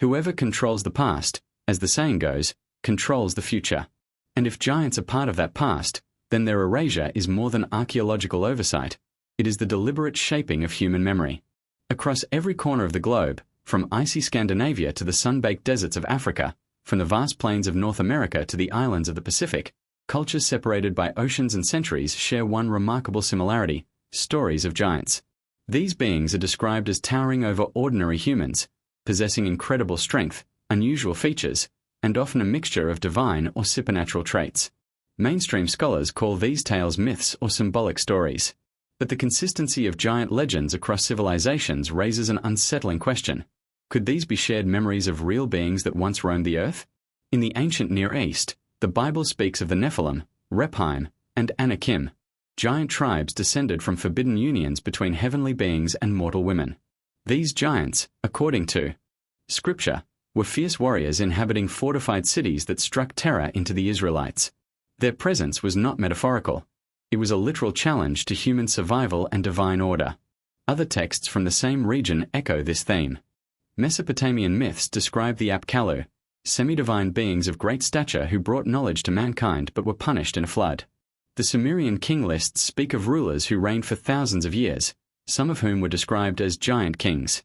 Whoever controls the past, as the saying goes, controls the future. And if giants are part of that past, then their erasure is more than archaeological oversight. It is the deliberate shaping of human memory. Across every corner of the globe, from icy Scandinavia to the sun-baked deserts of Africa, from the vast plains of North America to the islands of the Pacific, cultures separated by oceans and centuries share one remarkable similarity: stories of giants. These beings are described as towering over ordinary humans, possessing incredible strength, unusual features, and often a mixture of divine or supernatural traits. Mainstream scholars call these tales myths or symbolic stories. But the consistency of giant legends across civilizations raises an unsettling question. Could these be shared memories of real beings that once roamed the earth? In the ancient Near East, the Bible speaks of the Nephilim, Rephaim, and Anakim, giant tribes descended from forbidden unions between heavenly beings and mortal women. These giants, according to Scripture, were fierce warriors inhabiting fortified cities that struck terror into the Israelites. Their presence was not metaphorical. It was a literal challenge to human survival and divine order. Other texts from the same region echo this theme. Mesopotamian myths describe the Apkallu, semi-divine beings of great stature who brought knowledge to mankind but were punished in a flood. The Sumerian king lists speak of rulers who reigned for thousands of years, some of whom were described as giant kings.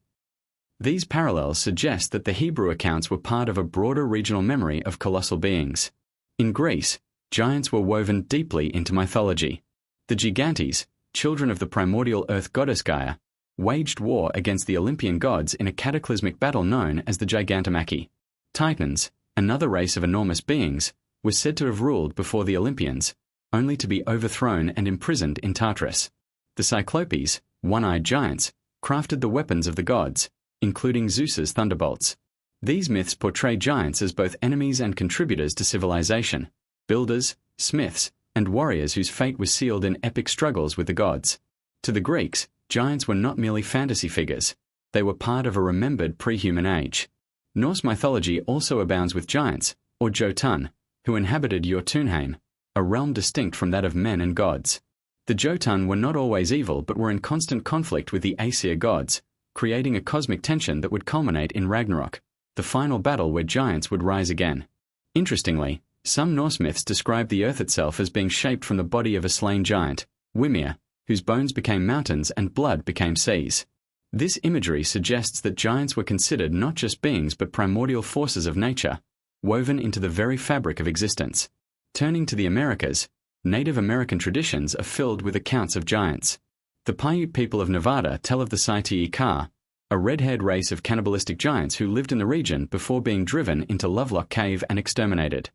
These parallels suggest that the Hebrew accounts were part of a broader regional memory of colossal beings. In Greece, giants were woven deeply into mythology. The Gigantes, children of the primordial earth goddess Gaia, waged war against the Olympian gods in a cataclysmic battle known as the Gigantomachy. Titans, another race of enormous beings, were said to have ruled before the Olympians, only to be overthrown and imprisoned in Tartarus. The Cyclopes, one-eyed giants, crafted the weapons of the gods, including Zeus's thunderbolts. These myths portray giants as both enemies and contributors to civilization, builders, smiths, and warriors whose fate was sealed in epic struggles with the gods. To the Greeks, giants were not merely fantasy figures. They were part of a remembered pre-human age. Norse mythology also abounds with giants, or Jotun, who inhabited Jotunheim, a realm distinct from that of men and gods. The Jotun were not always evil but were in constant conflict with the Aesir gods, creating a cosmic tension that would culminate in Ragnarok, the final battle where giants would rise again. Interestingly, some Norse myths describe the earth itself as being shaped from the body of a slain giant, Wymir, whose bones became mountains and blood became seas. This imagery suggests that giants were considered not just beings but primordial forces of nature, woven into the very fabric of existence. Turning to the Americas, Native American traditions are filled with accounts of giants. The Paiute people of Nevada tell of the Saiti-Ka, a red-haired race of cannibalistic giants who lived in the region before being driven into Lovelock Cave and exterminated.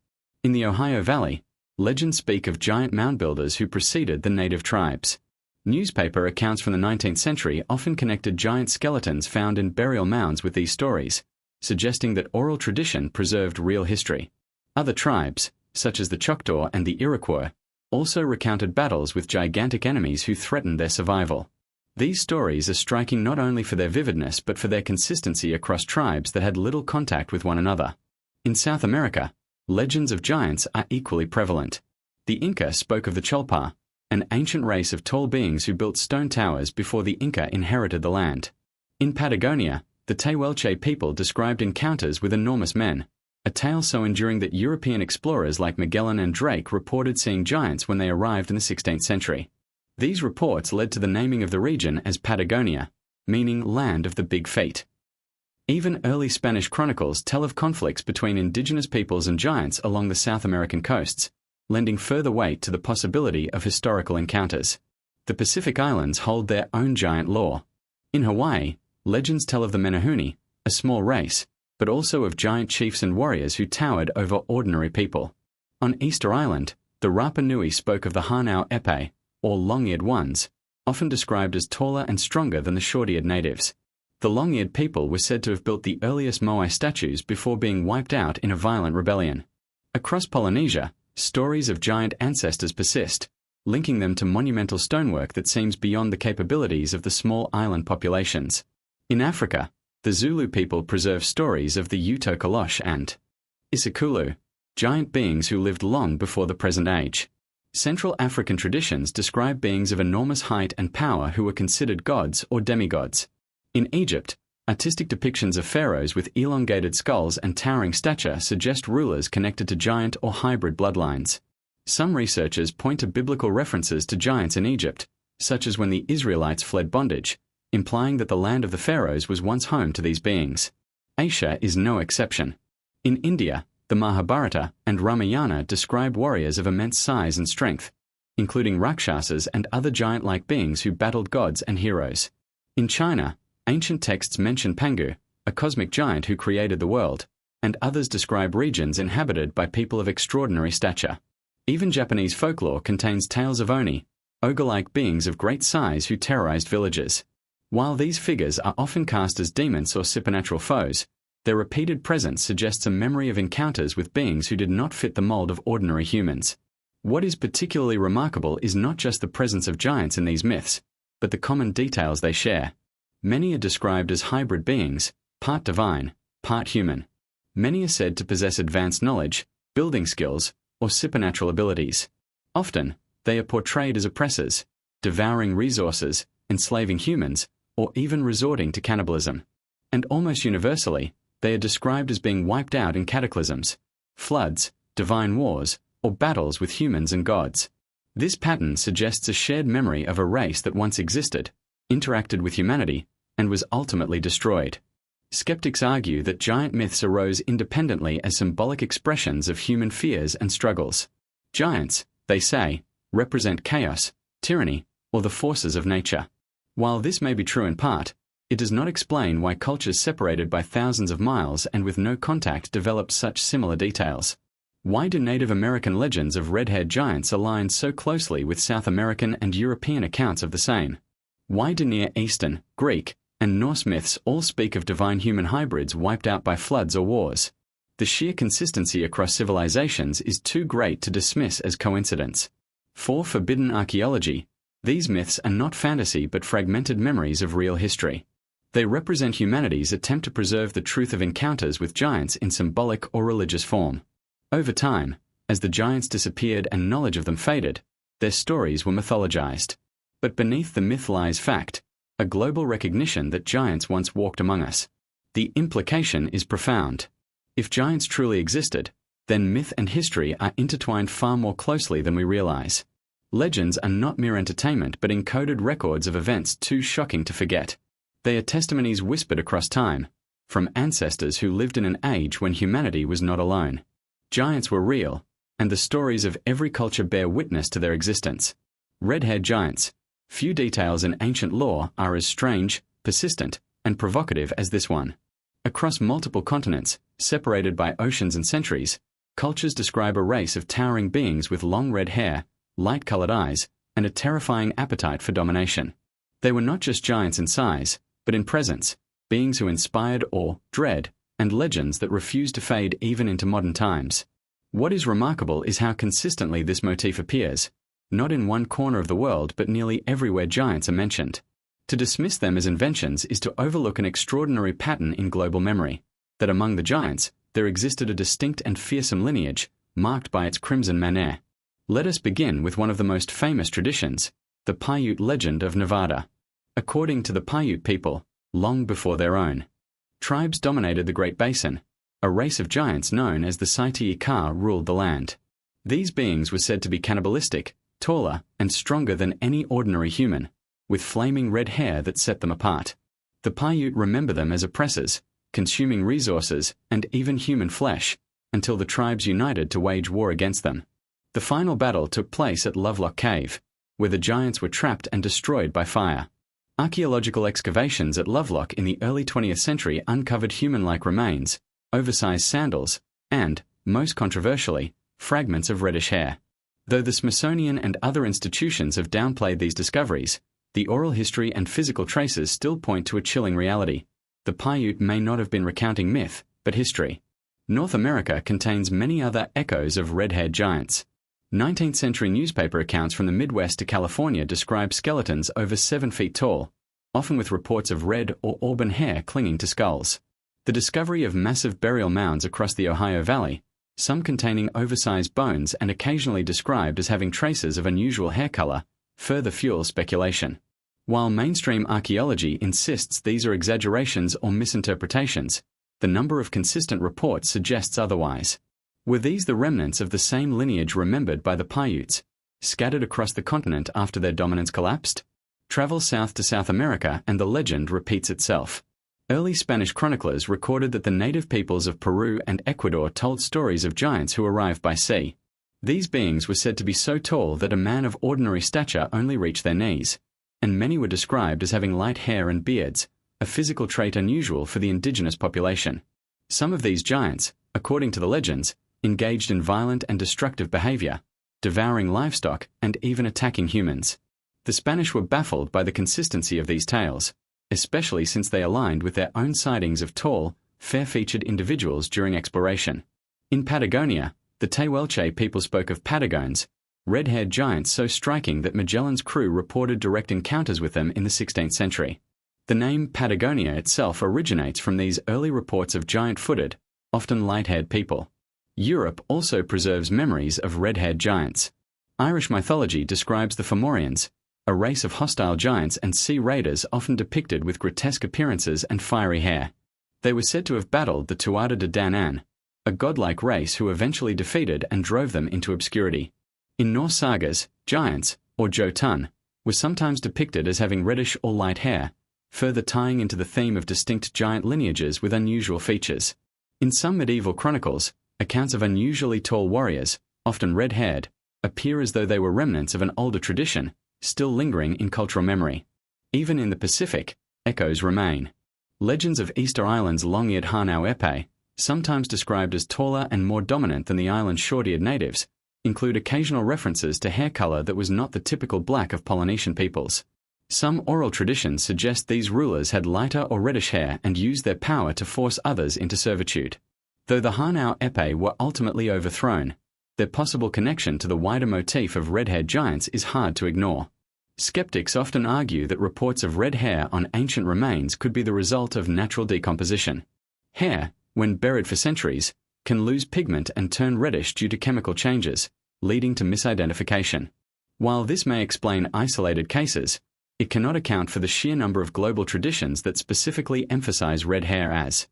In the Ohio Valley, legends speak of giant mound builders who preceded the native tribes. Newspaper accounts from the 19th century often connected giant skeletons found in burial mounds with these stories, suggesting that oral tradition preserved real history. Other tribes, such as the Choctaw and the Iroquois, also recounted battles with gigantic enemies who threatened their survival. These stories are striking not only for their vividness but for their consistency across tribes that had little contact with one another. In South America, legends of giants are equally prevalent. The Inca spoke of the Cholpa, an ancient race of tall beings who built stone towers before the Inca inherited the land. In Patagonia, The Tehuelche people described encounters with enormous men, a tale so enduring that European explorers like Magellan and Drake reported seeing giants when they arrived in the 16th century. These reports led to the naming of the region as Patagonia, meaning land of the big feet. Even early Spanish chronicles tell of conflicts between indigenous peoples and giants along the South American coasts, lending further weight to the possibility of historical encounters. The Pacific Islands hold their own giant lore. In Hawaii, legends tell of the Menehune, a small race, but also of giant chiefs and warriors who towered over ordinary people. On Easter Island, the Rapa Nui spoke of the Hanau Epe, or long-eared ones, often described as taller and stronger than the short-eared natives. The long-eared people were said to have built the earliest moai statues before being wiped out in a violent rebellion. Across Polynesia, stories of giant ancestors persist, linking them to monumental stonework that seems beyond the capabilities of the small island populations. In Africa, the Zulu people preserve stories of the Uto Kolosh and Isikulu, giant beings who lived long before the present age. Central African traditions describe beings of enormous height and power who were considered gods or demigods. In Egypt, artistic depictions of pharaohs with elongated skulls and towering stature suggest rulers connected to giant or hybrid bloodlines. Some researchers point to biblical references to giants in Egypt, such as when the Israelites fled bondage, implying that the land of the pharaohs was once home to these beings. Asia is no exception. In India, the Mahabharata and Ramayana describe warriors of immense size and strength, including Rakshasas and other giant-like beings who battled gods and heroes. In China, ancient texts mention Pangu, a cosmic giant who created the world, and others describe regions inhabited by people of extraordinary stature. Even Japanese folklore contains tales of Oni, ogre-like beings of great size who terrorized villages. While these figures are often cast as demons or supernatural foes, their repeated presence suggests a memory of encounters with beings who did not fit the mold of ordinary humans. What is particularly remarkable is not just the presence of giants in these myths, but the common details they share. Many are described as hybrid beings, part divine, part human. Many are said to possess advanced knowledge, building skills, or supernatural abilities. Often, they are portrayed as oppressors, devouring resources, enslaving humans, or even resorting to cannibalism. And almost universally, they are described as being wiped out in cataclysms, floods, divine wars, or battles with humans and gods. This pattern suggests a shared memory of a race that once existed, interacted with humanity, and was ultimately destroyed. Skeptics argue that giant myths arose independently as symbolic expressions of human fears and struggles. Giants, they say, represent chaos, tyranny, or the forces of nature. While this may be true in part, it does not explain why cultures separated by thousands of miles and with no contact developed such similar details. Why do Native American legends of red-haired giants align so closely with South American and European accounts of the same? Why do Near Eastern, Greek, and Norse myths all speak of divine human hybrids wiped out by floods or wars? The sheer consistency across civilizations is too great to dismiss as coincidence. For forbidden archaeology, these myths are not fantasy but fragmented memories of real history. They represent humanity's attempt to preserve the truth of encounters with giants in symbolic or religious form. Over time, as the giants disappeared and knowledge of them faded, their stories were mythologized. But beneath the myth lies fact, a global recognition that giants once walked among us. The implication is profound. If giants truly existed, then myth and history are intertwined far more closely than we realize. Legends are not mere entertainment but encoded records of events too shocking to forget. They are testimonies whispered across time, from ancestors who lived in an age when humanity was not alone. Giants were real, and the stories of every culture bear witness to their existence. Red-haired giants. Few details in ancient lore are as strange, persistent, and provocative as this one. Across multiple continents, separated by oceans and centuries, cultures describe a race of towering beings with long red hair, light-colored eyes, and a terrifying appetite for domination. They were not just giants in size, but in presence, beings who inspired awe, dread, and legends that refuse to fade even into modern times. What is remarkable is how consistently this motif appears, not in one corner of the world but nearly everywhere giants are mentioned. To dismiss them as inventions is to overlook an extraordinary pattern in global memory, that among the giants, there existed a distinct and fearsome lineage, marked by its crimson mane. Let us begin with one of the most famous traditions, the Paiute legend of Nevada. According to the Paiute people, long before their own Tribes dominated the Great Basin. A race of giants known as the Saiti-Ikar ruled the land. These beings were said to be cannibalistic, taller, and stronger than any ordinary human, with flaming red hair that set them apart. The Paiute remember them as oppressors, consuming resources and even human flesh, until the tribes united to wage war against them. The final battle took place at Lovelock Cave, where the giants were trapped and destroyed by fire. Archaeological excavations at Lovelock in the early 20th century uncovered human-like remains, oversized sandals, and, most controversially, fragments of reddish hair. Though the Smithsonian and other institutions have downplayed these discoveries, the oral history and physical traces still point to a chilling reality. The Paiute may not have been recounting myth, but history. North America contains many other echoes of red-haired giants. 19th century newspaper accounts from the Midwest to California describe skeletons over 7 feet tall, often with reports of red or auburn hair clinging to skulls. The discovery of massive burial mounds across the Ohio Valley, some containing oversized bones and occasionally described as having traces of unusual hair color, further fuels speculation. While mainstream archaeology insists these are exaggerations or misinterpretations, the number of consistent reports suggests otherwise. Were these the remnants of the same lineage remembered by the Paiutes, scattered across the continent after their dominance collapsed? Travel south to South America and the legend repeats itself. Early Spanish chroniclers recorded that the native peoples of Peru and Ecuador told stories of giants who arrived by sea. These beings were said to be so tall that a man of ordinary stature only reached their knees, and many were described as having light hair and beards, a physical trait unusual for the indigenous population. Some of these giants, according to the legends, engaged in violent and destructive behavior, devouring livestock and even attacking humans. The Spanish were baffled by the consistency of these tales, especially since they aligned with their own sightings of tall, fair-featured individuals during exploration. In Patagonia, the Tehuelche people spoke of Patagones, red-haired giants so striking that Magellan's crew reported direct encounters with them in the 16th century. The name Patagonia itself originates from these early reports of giant-footed, often light-haired people. Europe also preserves memories of red-haired giants. Irish mythology describes the Fomorians, a race of hostile giants and sea raiders often depicted with grotesque appearances and fiery hair. They were said to have battled the Tuatha de Danann, a godlike race who eventually defeated and drove them into obscurity. In Norse sagas, giants, or Jotun, were sometimes depicted as having reddish or light hair, further tying into the theme of distinct giant lineages with unusual features. In some medieval chronicles, accounts of unusually tall warriors, often red-haired, appear as though they were remnants of an older tradition, still lingering in cultural memory. Even in the Pacific, echoes remain. Legends of Easter Island's long-eared Hanau Epe, sometimes described as taller and more dominant than the island's short-eared natives, include occasional references to hair color that was not the typical black of Polynesian peoples. Some oral traditions suggest these rulers had lighter or reddish hair and used their power to force others into servitude. Though the Hanau Epe were ultimately overthrown, their possible connection to the wider motif of red-haired giants is hard to ignore. Skeptics often argue that reports of red hair on ancient remains could be the result of natural decomposition. Hair, when buried for centuries, can lose pigment and turn reddish due to chemical changes, leading to misidentification. While this may explain isolated cases, it cannot account for the sheer number of global traditions that specifically emphasize red hair as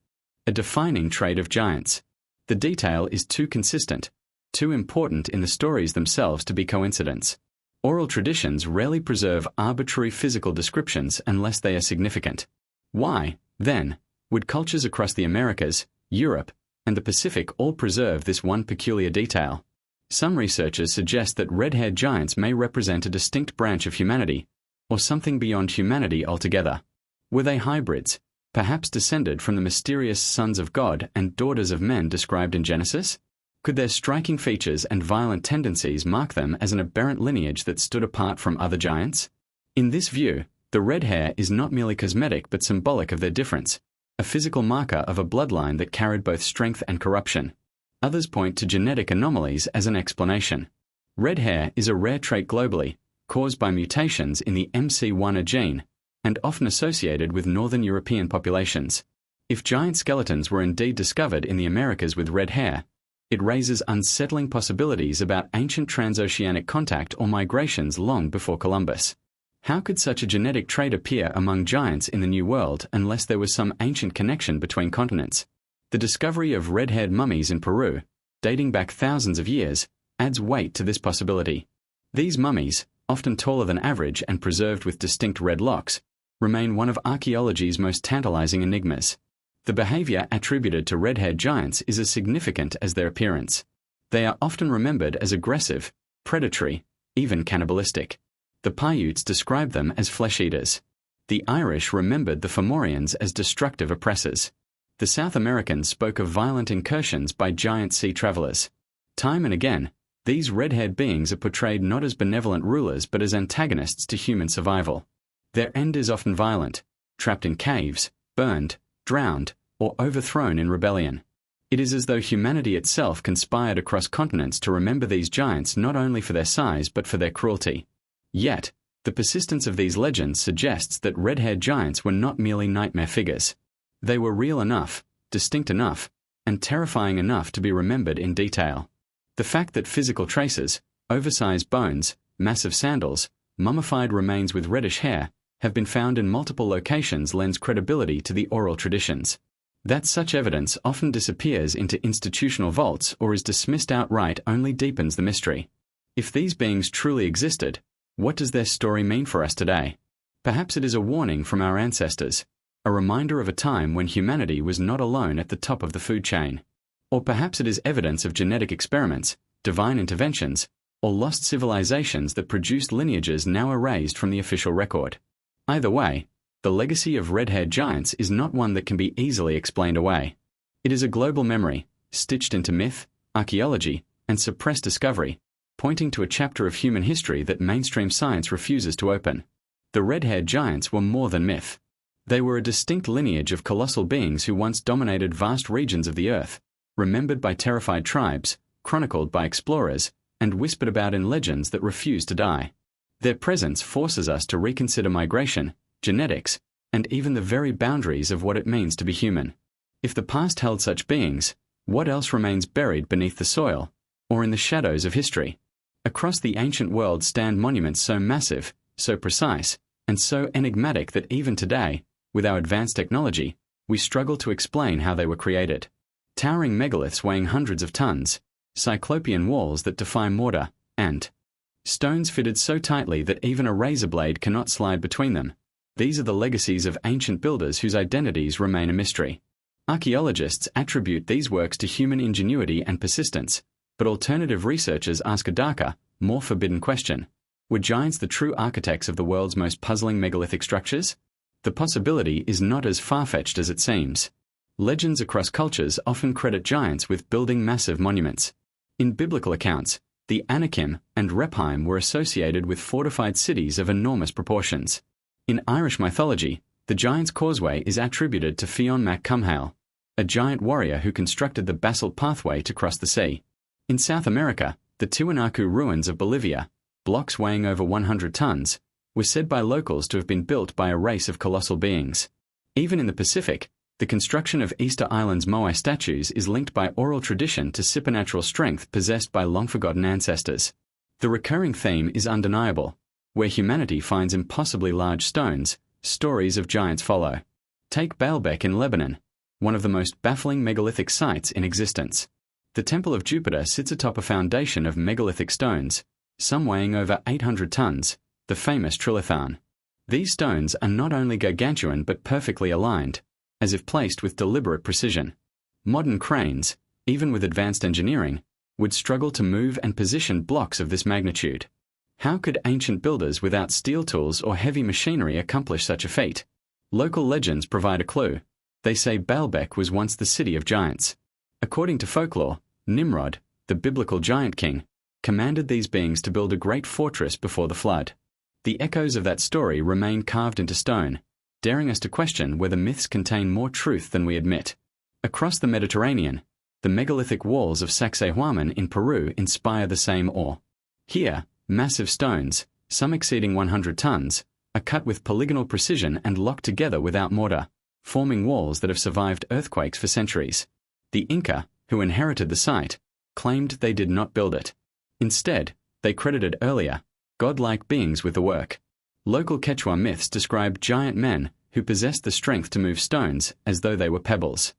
a defining trait of giants. The detail is too consistent, too important in the stories themselves to be coincidence. Oral traditions rarely preserve arbitrary physical descriptions unless they are significant. Why, then, would cultures across the Americas, Europe, and the Pacific all preserve this one peculiar detail? Some researchers suggest that red-haired giants may represent a distinct branch of humanity, or something beyond humanity altogether. Were they hybrids, perhaps descended from the mysterious sons of God and daughters of men described in Genesis? Could their striking features and violent tendencies mark them as an aberrant lineage that stood apart from other giants? In this view, the red hair is not merely cosmetic but symbolic of their difference, a physical marker of a bloodline that carried both strength and corruption. Others point to genetic anomalies as an explanation. Red hair is a rare trait globally, caused by mutations in the MC1 gene, and often associated with northern European populations. If giant skeletons were indeed discovered in the Americas with red hair, it raises unsettling possibilities about ancient transoceanic contact or migrations long before Columbus. How could such a genetic trait appear among giants in the New World unless there was some ancient connection between continents? The discovery of red-haired mummies in Peru, dating back thousands of years, adds weight to this possibility. These mummies, often taller than average and preserved with distinct red locks, remain one of archaeology's most tantalizing enigmas. The behavior attributed to red-haired giants is as significant as their appearance. They are often remembered as aggressive, predatory, even cannibalistic. The Paiutes describe them as flesh-eaters. The Irish remembered the Fomorians as destructive oppressors. The South Americans spoke of violent incursions by giant sea travelers. Time and again, these red-haired beings are portrayed not as benevolent rulers but as antagonists to human survival. Their end is often violent, trapped in caves, burned, drowned, or overthrown in rebellion. It is as though humanity itself conspired across continents to remember these giants not only for their size but for their cruelty. Yet, the persistence of these legends suggests that red-haired giants were not merely nightmare figures. They were real enough, distinct enough, and terrifying enough to be remembered in detail. The fact that physical traces, oversized bones, massive sandals, mummified remains with reddish hair, have been found in multiple locations lends credibility to the oral traditions. That such evidence often disappears into institutional vaults or is dismissed outright only deepens the mystery. If these beings truly existed, what does their story mean for us today? Perhaps it is a warning from our ancestors, a reminder of a time when humanity was not alone at the top of the food chain. Or perhaps it is evidence of genetic experiments, divine interventions, or lost civilizations that produced lineages now erased from the official record. Either way, the legacy of red-haired giants is not one that can be easily explained away. It is a global memory, stitched into myth, archaeology, and suppressed discovery, pointing to a chapter of human history that mainstream science refuses to open. The red-haired giants were more than myth. They were a distinct lineage of colossal beings who once dominated vast regions of the earth, remembered by terrified tribes, chronicled by explorers, and whispered about in legends that refuse to die. Their presence forces us to reconsider migration, genetics, and even the very boundaries of what it means to be human. If the past held such beings, what else remains buried beneath the soil, or in the shadows of history? Across the ancient world stand monuments so massive, so precise, and so enigmatic that even today, with our advanced technology, we struggle to explain how they were created. Towering megaliths weighing hundreds of tons, cyclopean walls that defy mortar, and stones fitted so tightly that even a razor blade cannot slide between them. These are the legacies of ancient builders whose identities remain a mystery. Archaeologists attribute these works to human ingenuity and persistence, but alternative researchers ask a darker, more forbidden question. Were giants the true architects of the world's most puzzling megalithic structures? The possibility is not as far-fetched as it seems. Legends across cultures often credit giants with building massive monuments. In biblical accounts, the Anakim and Rephaim were associated with fortified cities of enormous proportions. In Irish mythology, the Giant's Causeway is attributed to Fionn mac Cumhaill, a giant warrior who constructed the basalt pathway to cross the sea. In South America, the Tiwanaku ruins of Bolivia, blocks weighing over 100 tons, were said by locals to have been built by a race of colossal beings. Even in the Pacific, the construction of Easter Island's Moai statues is linked by oral tradition to supernatural strength possessed by long-forgotten ancestors. The recurring theme is undeniable. Where humanity finds impossibly large stones, stories of giants follow. Take Baalbek in Lebanon, one of the most baffling megalithic sites in existence. The Temple of Jupiter sits atop a foundation of megalithic stones, some weighing over 800 tons, the famous trilithon. These stones are not only gargantuan but perfectly aligned, as if placed with deliberate precision. Modern cranes, even with advanced engineering, would struggle to move and position blocks of this magnitude. How could ancient builders without steel tools or heavy machinery accomplish such a feat? Local legends provide a clue. They say Baalbek was once the city of giants. According to folklore, Nimrod, the biblical giant king, commanded these beings to build a great fortress before the flood. The echoes of that story remain carved into stone, daring us to question whether myths contain more truth than we admit. Across the Mediterranean, the megalithic walls of Sacsayhuaman in Peru inspire the same awe. Here, massive stones, some exceeding 100 tons, are cut with polygonal precision and locked together without mortar, forming walls that have survived earthquakes for centuries. The Inca, who inherited the site, claimed they did not build it. Instead, they credited earlier, godlike beings with the work. Local Quechua myths describe giant men who possessed the strength to move stones as though they were pebbles.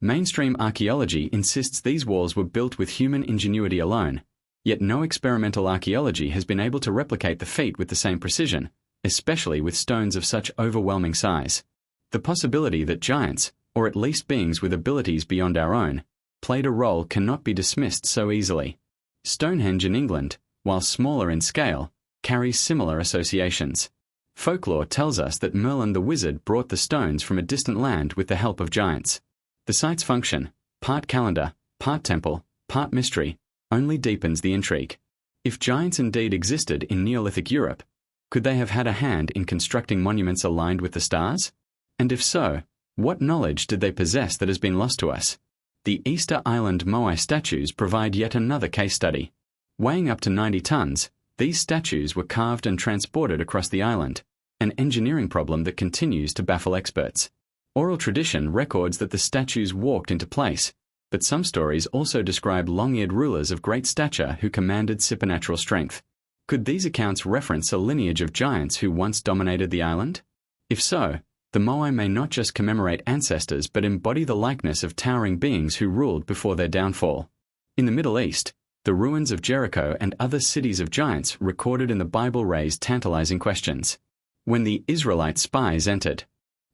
Mainstream archaeology insists these walls were built with human ingenuity alone, yet no experimental archaeology has been able to replicate the feat with the same precision, especially with stones of such overwhelming size. The possibility that giants, or at least beings with abilities beyond our own, played a role cannot be dismissed so easily. Stonehenge in England, while smaller in scale, carries similar associations. Folklore tells us that Merlin the wizard brought the stones from a distant land with the help of giants. The site's function, part calendar, part temple, part mystery, only deepens the intrigue. If giants indeed existed in Neolithic Europe, could they have had a hand in constructing monuments aligned with the stars? And if so, what knowledge did they possess that has been lost to us? The Easter Island Moai statues provide yet another case study. Weighing up to 90 tons, these statues were carved and transported across the island, an engineering problem that continues to baffle experts. Oral tradition records that the statues walked into place, but some stories also describe long-eared rulers of great stature who commanded supernatural strength. Could these accounts reference a lineage of giants who once dominated the island? If so, the Moai may not just commemorate ancestors but embody the likeness of towering beings who ruled before their downfall. In the Middle East, the ruins of Jericho and other cities of giants recorded in the Bible raise tantalizing questions. When the Israelite spies entered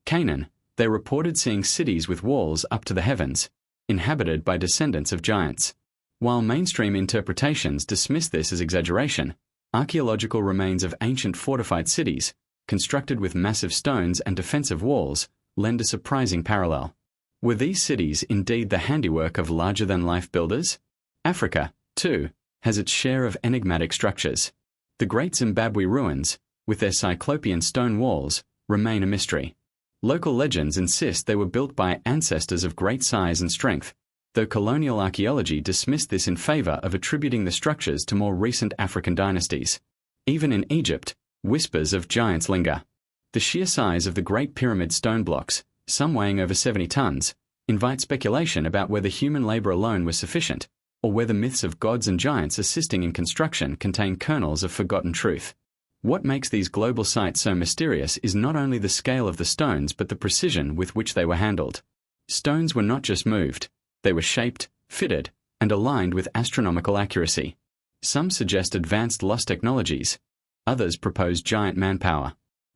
Canaan, they reported seeing cities with walls up to the heavens, inhabited by descendants of giants. While mainstream interpretations dismiss this as exaggeration, archaeological remains of ancient fortified cities, constructed with massive stones and defensive walls, lend a surprising parallel. Were these cities indeed the handiwork of larger-than-life builders? Africa, too, has its share of enigmatic structures. The Great Zimbabwe ruins, with their cyclopean stone walls, remain a mystery. Local legends insist they were built by ancestors of great size and strength, though colonial archaeology dismissed this in favor of attributing the structures to more recent African dynasties. Even in Egypt, whispers of giants linger. The sheer size of the Great Pyramid stone blocks, some weighing over 70 tons, invite speculation about whether human labor alone was sufficient, or whether myths of gods and giants assisting in construction contain kernels of forgotten truth. What makes these global sites so mysterious is not only the scale of the stones but the precision with which they were handled. Stones were not just moved, they were shaped, fitted, and aligned with astronomical accuracy. Some suggest advanced lost technologies, others propose giant manpower.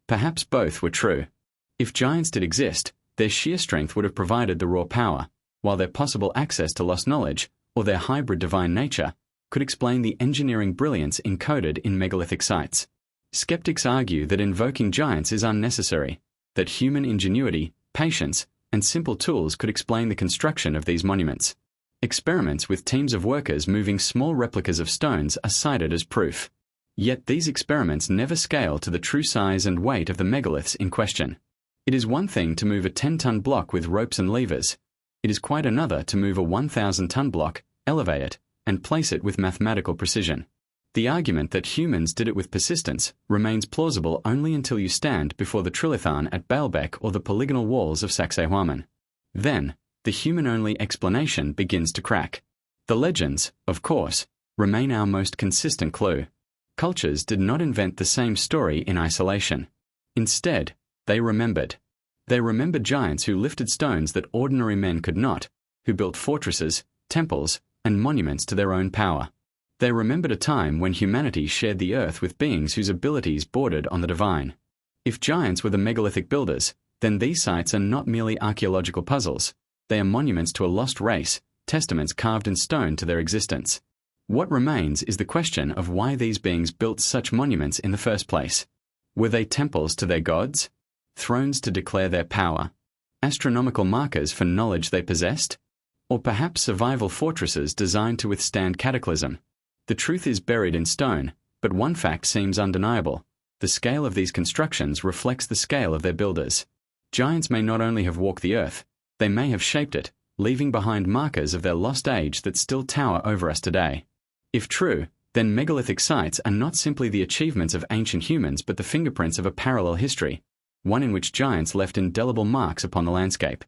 Perhaps both were true. If giants did exist, their sheer strength would have provided the raw power, while their possible access to lost knowledge, or their hybrid divine nature, could explain the engineering brilliance encoded in megalithic sites. Skeptics argue that invoking giants is unnecessary, that human ingenuity, patience, and simple tools could explain the construction of these monuments. Experiments with teams of workers moving small replicas of stones are cited as proof. Yet these experiments never scale to the true size and weight of the megaliths in question. It is one thing to move a 10-ton block with ropes and levers. It is quite another to move a 1,000-ton block, elevate it, and place it with mathematical precision. The argument that humans did it with persistence remains plausible only until you stand before the Trilithon at Baalbek or the polygonal walls of Sacsayhuaman. Then, the human-only explanation begins to crack. The legends, of course, remain our most consistent clue. Cultures did not invent the same story in isolation. Instead, they remembered. They remembered giants who lifted stones that ordinary men could not, who built fortresses, temples, and monuments to their own power. They remembered a time when humanity shared the earth with beings whose abilities bordered on the divine. If giants were the megalithic builders, then these sites are not merely archaeological puzzles. They are monuments to a lost race, testaments carved in stone to their existence. What remains is the question of why these beings built such monuments in the first place. Were they temples to their gods? Thrones to declare their power? Astronomical markers for knowledge they possessed? Or perhaps survival fortresses designed to withstand cataclysm? The truth is buried in stone, but one fact seems undeniable. The scale of these constructions reflects the scale of their builders. Giants may not only have walked the earth, they may have shaped it, leaving behind markers of their lost age that still tower over us today. If true, then megalithic sites are not simply the achievements of ancient humans but the fingerprints of a parallel history, one in which giants left indelible marks upon the landscape.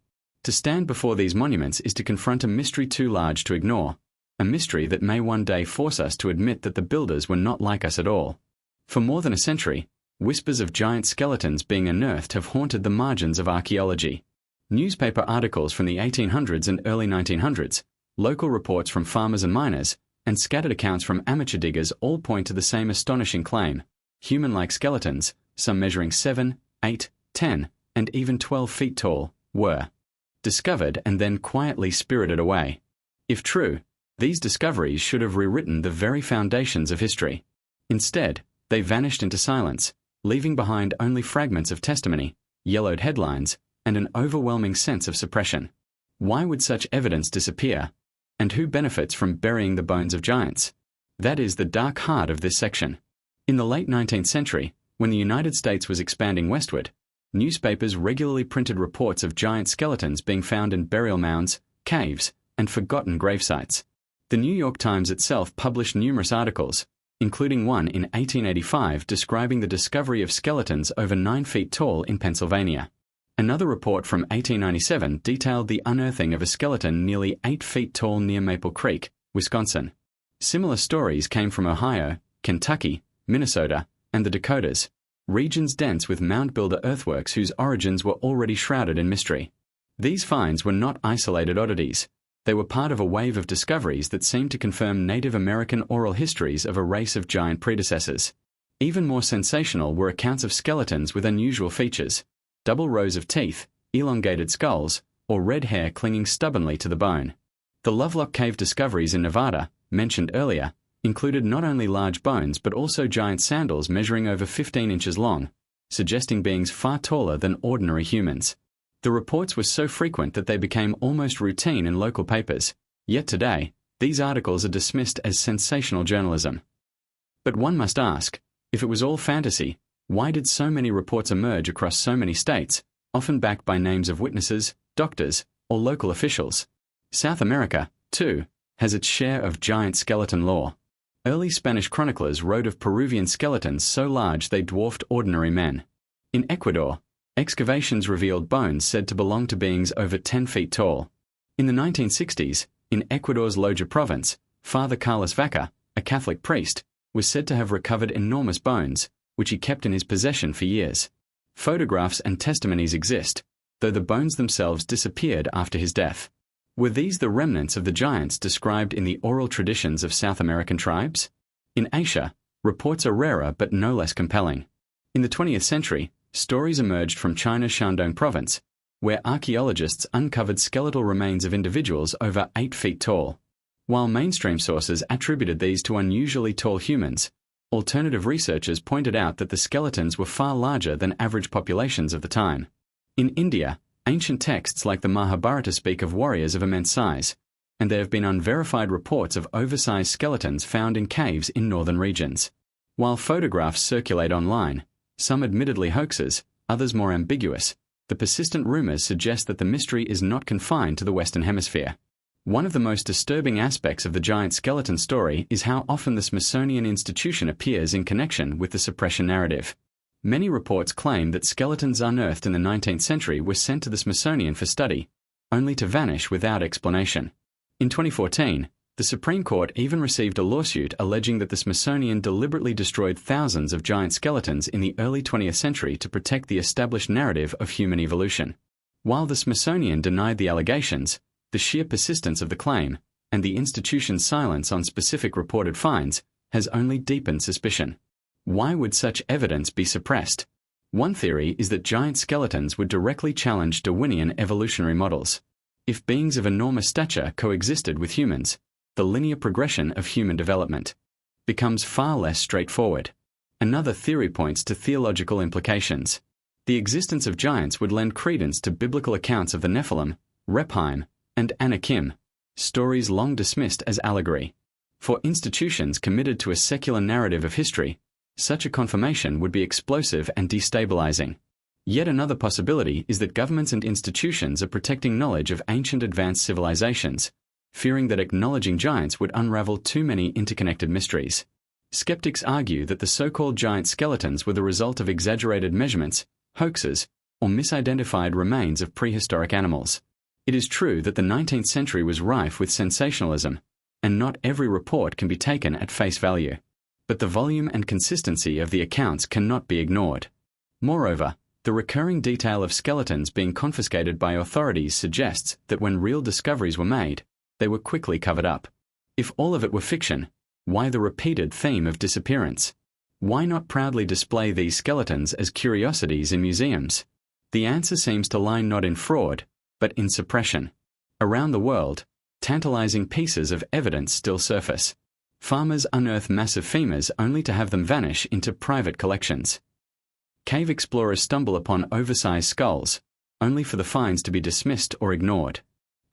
To stand before these monuments is to confront a mystery too large to ignore, a mystery that may one day force us to admit that the builders were not like us at all. For more than a century, whispers of giant skeletons being unearthed have haunted the margins of archaeology. Newspaper articles from the 1800s and early 1900s, local reports from farmers and miners, and scattered accounts from amateur diggers all point to the same astonishing claim: human-like skeletons, some measuring 7, 8, 10, and even 12 feet tall, were discovered and then quietly spirited away. If true, these discoveries should have rewritten the very foundations of history. Instead, they vanished into silence, leaving behind only fragments of testimony, yellowed headlines, and an overwhelming sense of suppression. Why would such evidence disappear? And who benefits from burying the bones of giants? That is the dark heart of this section. In the late 19th century, when the United States was expanding westward, newspapers regularly printed reports of giant skeletons being found in burial mounds, caves, and forgotten gravesites. The New York Times itself published numerous articles, including one in 1885 describing the discovery of skeletons over 9 feet tall in Pennsylvania. Another report from 1897 detailed the unearthing of a skeleton nearly 8 feet tall near Maple Creek, Wisconsin. Similar stories came from Ohio, Kentucky, Minnesota, and the Dakotas, regions dense with mound builder earthworks whose origins were already shrouded in mystery. These finds were not isolated oddities. They were part of a wave of discoveries that seemed to confirm Native American oral histories of a race of giant predecessors. Even more sensational were accounts of skeletons with unusual features: double rows of teeth, elongated skulls, or red hair clinging stubbornly to the bone. The Lovelock Cave discoveries in Nevada, mentioned earlier, included not only large bones but also giant sandals measuring over 15 inches long, suggesting beings far taller than ordinary humans. The reports were so frequent that they became almost routine in local papers, yet today, these articles are dismissed as sensational journalism. But one must ask, if it was all fantasy, why did so many reports emerge across so many states, often backed by names of witnesses, doctors, or local officials? South America, too, has its share of giant skeleton lore. Early Spanish chroniclers wrote of Peruvian skeletons so large they dwarfed ordinary men. In Ecuador, excavations revealed bones said to belong to beings over 10 feet tall. In the 1960s, in Ecuador's Loja province, Father Carlos Vaca, a Catholic priest, was said to have recovered enormous bones, which he kept in his possession for years. Photographs and testimonies exist, though the bones themselves disappeared after his death. Were these the remnants of the giants described in the oral traditions of South American tribes? In Asia, reports are rarer but no less compelling. In the 20th century, stories emerged from China's Shandong province, where archaeologists uncovered skeletal remains of individuals over 8 feet tall. While mainstream sources attributed these to unusually tall humans, alternative researchers pointed out that the skeletons were far larger than average populations of the time. In India, ancient texts like the Mahabharata speak of warriors of immense size, and there have been unverified reports of oversized skeletons found in caves in northern regions. While photographs circulate online, some admittedly hoaxes, others more ambiguous, the persistent rumors suggest that the mystery is not confined to the Western Hemisphere. One of the most disturbing aspects of the giant skeleton story is how often the Smithsonian Institution appears in connection with the suppression narrative. Many reports claim that skeletons unearthed in the 19th century were sent to the Smithsonian for study, only to vanish without explanation. In 2014, the Supreme Court even received a lawsuit alleging that the Smithsonian deliberately destroyed thousands of giant skeletons in the early 20th century to protect the established narrative of human evolution. While the Smithsonian denied the allegations, the sheer persistence of the claim, and the institution's silence on specific reported finds, has only deepened suspicion. Why would such evidence be suppressed? One theory is that giant skeletons would directly challenge Darwinian evolutionary models. If beings of enormous stature coexisted with humans, the linear progression of human development becomes far less straightforward. Another theory points to theological implications. The existence of giants would lend credence to biblical accounts of the Nephilim, Rephaim, and Anakim, stories long dismissed as allegory. For institutions committed to a secular narrative of history, such a confirmation would be explosive and destabilizing. Yet another possibility is that governments and institutions are protecting knowledge of ancient advanced civilizations, fearing that acknowledging giants would unravel too many interconnected mysteries. Skeptics argue that the so-called giant skeletons were the result of exaggerated measurements, hoaxes, or misidentified remains of prehistoric animals. It is true that the 19th century was rife with sensationalism, and not every report can be taken at face value. but the volume and consistency of the accounts cannot be ignored. Moreover, the recurring detail of skeletons being confiscated by authorities suggests that when real discoveries were made, they were quickly covered up. If all of it were fiction, why the repeated theme of disappearance? Why not proudly display these skeletons as curiosities in museums? The answer seems to lie not in fraud, but in suppression. Around the world, tantalizing pieces of evidence still surface. Farmers unearth massive femurs only to have them vanish into private collections. Cave explorers stumble upon oversized skulls, only for the finds to be dismissed or ignored.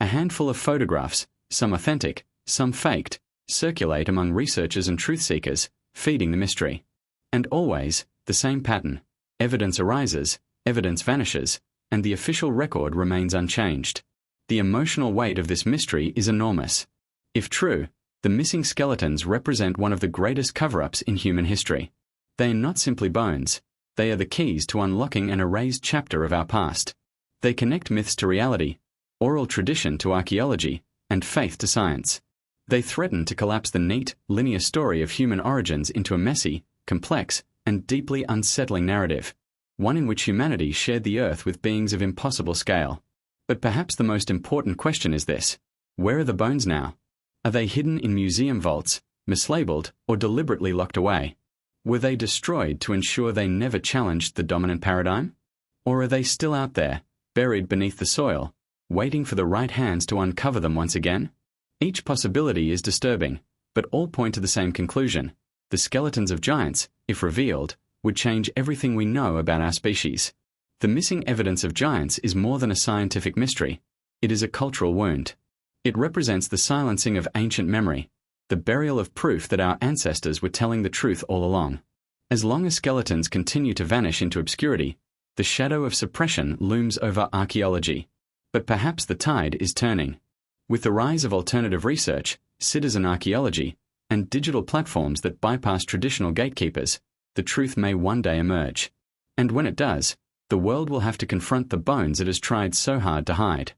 A handful of photographs, some authentic, some faked, circulate among researchers and truth seekers, feeding the mystery. And always, the same pattern. Evidence arises, evidence vanishes, and the official record remains unchanged. The emotional weight of this mystery is enormous. If true, the missing skeletons represent one of the greatest cover-ups in human history. They are not simply bones. They are the keys to unlocking an erased chapter of our past. They connect myths to reality, oral tradition to archaeology, and faith to science. They threaten to collapse the neat, linear story of human origins into a messy, complex, and deeply unsettling narrative, one in which humanity shared the earth with beings of impossible scale. But perhaps the most important question is this: where are the bones now? Are they hidden in museum vaults, mislabeled, or deliberately locked away? Were they destroyed to ensure they never challenged the dominant paradigm? Or are they still out there, buried beneath the soil, waiting for the right hands to uncover them once again? Each possibility is disturbing, but all point to the same conclusion. The skeletons of giants, if revealed, would change everything we know about our species. The missing evidence of giants is more than a scientific mystery. It is a cultural wound. It represents the silencing of ancient memory, the burial of proof that our ancestors were telling the truth all along. As long as skeletons continue to vanish into obscurity, the shadow of suppression looms over archaeology. But perhaps the tide is turning. With the rise of alternative research, citizen archaeology, and digital platforms that bypass traditional gatekeepers, the truth may one day emerge. And when it does, the world will have to confront the bones it has tried so hard to hide.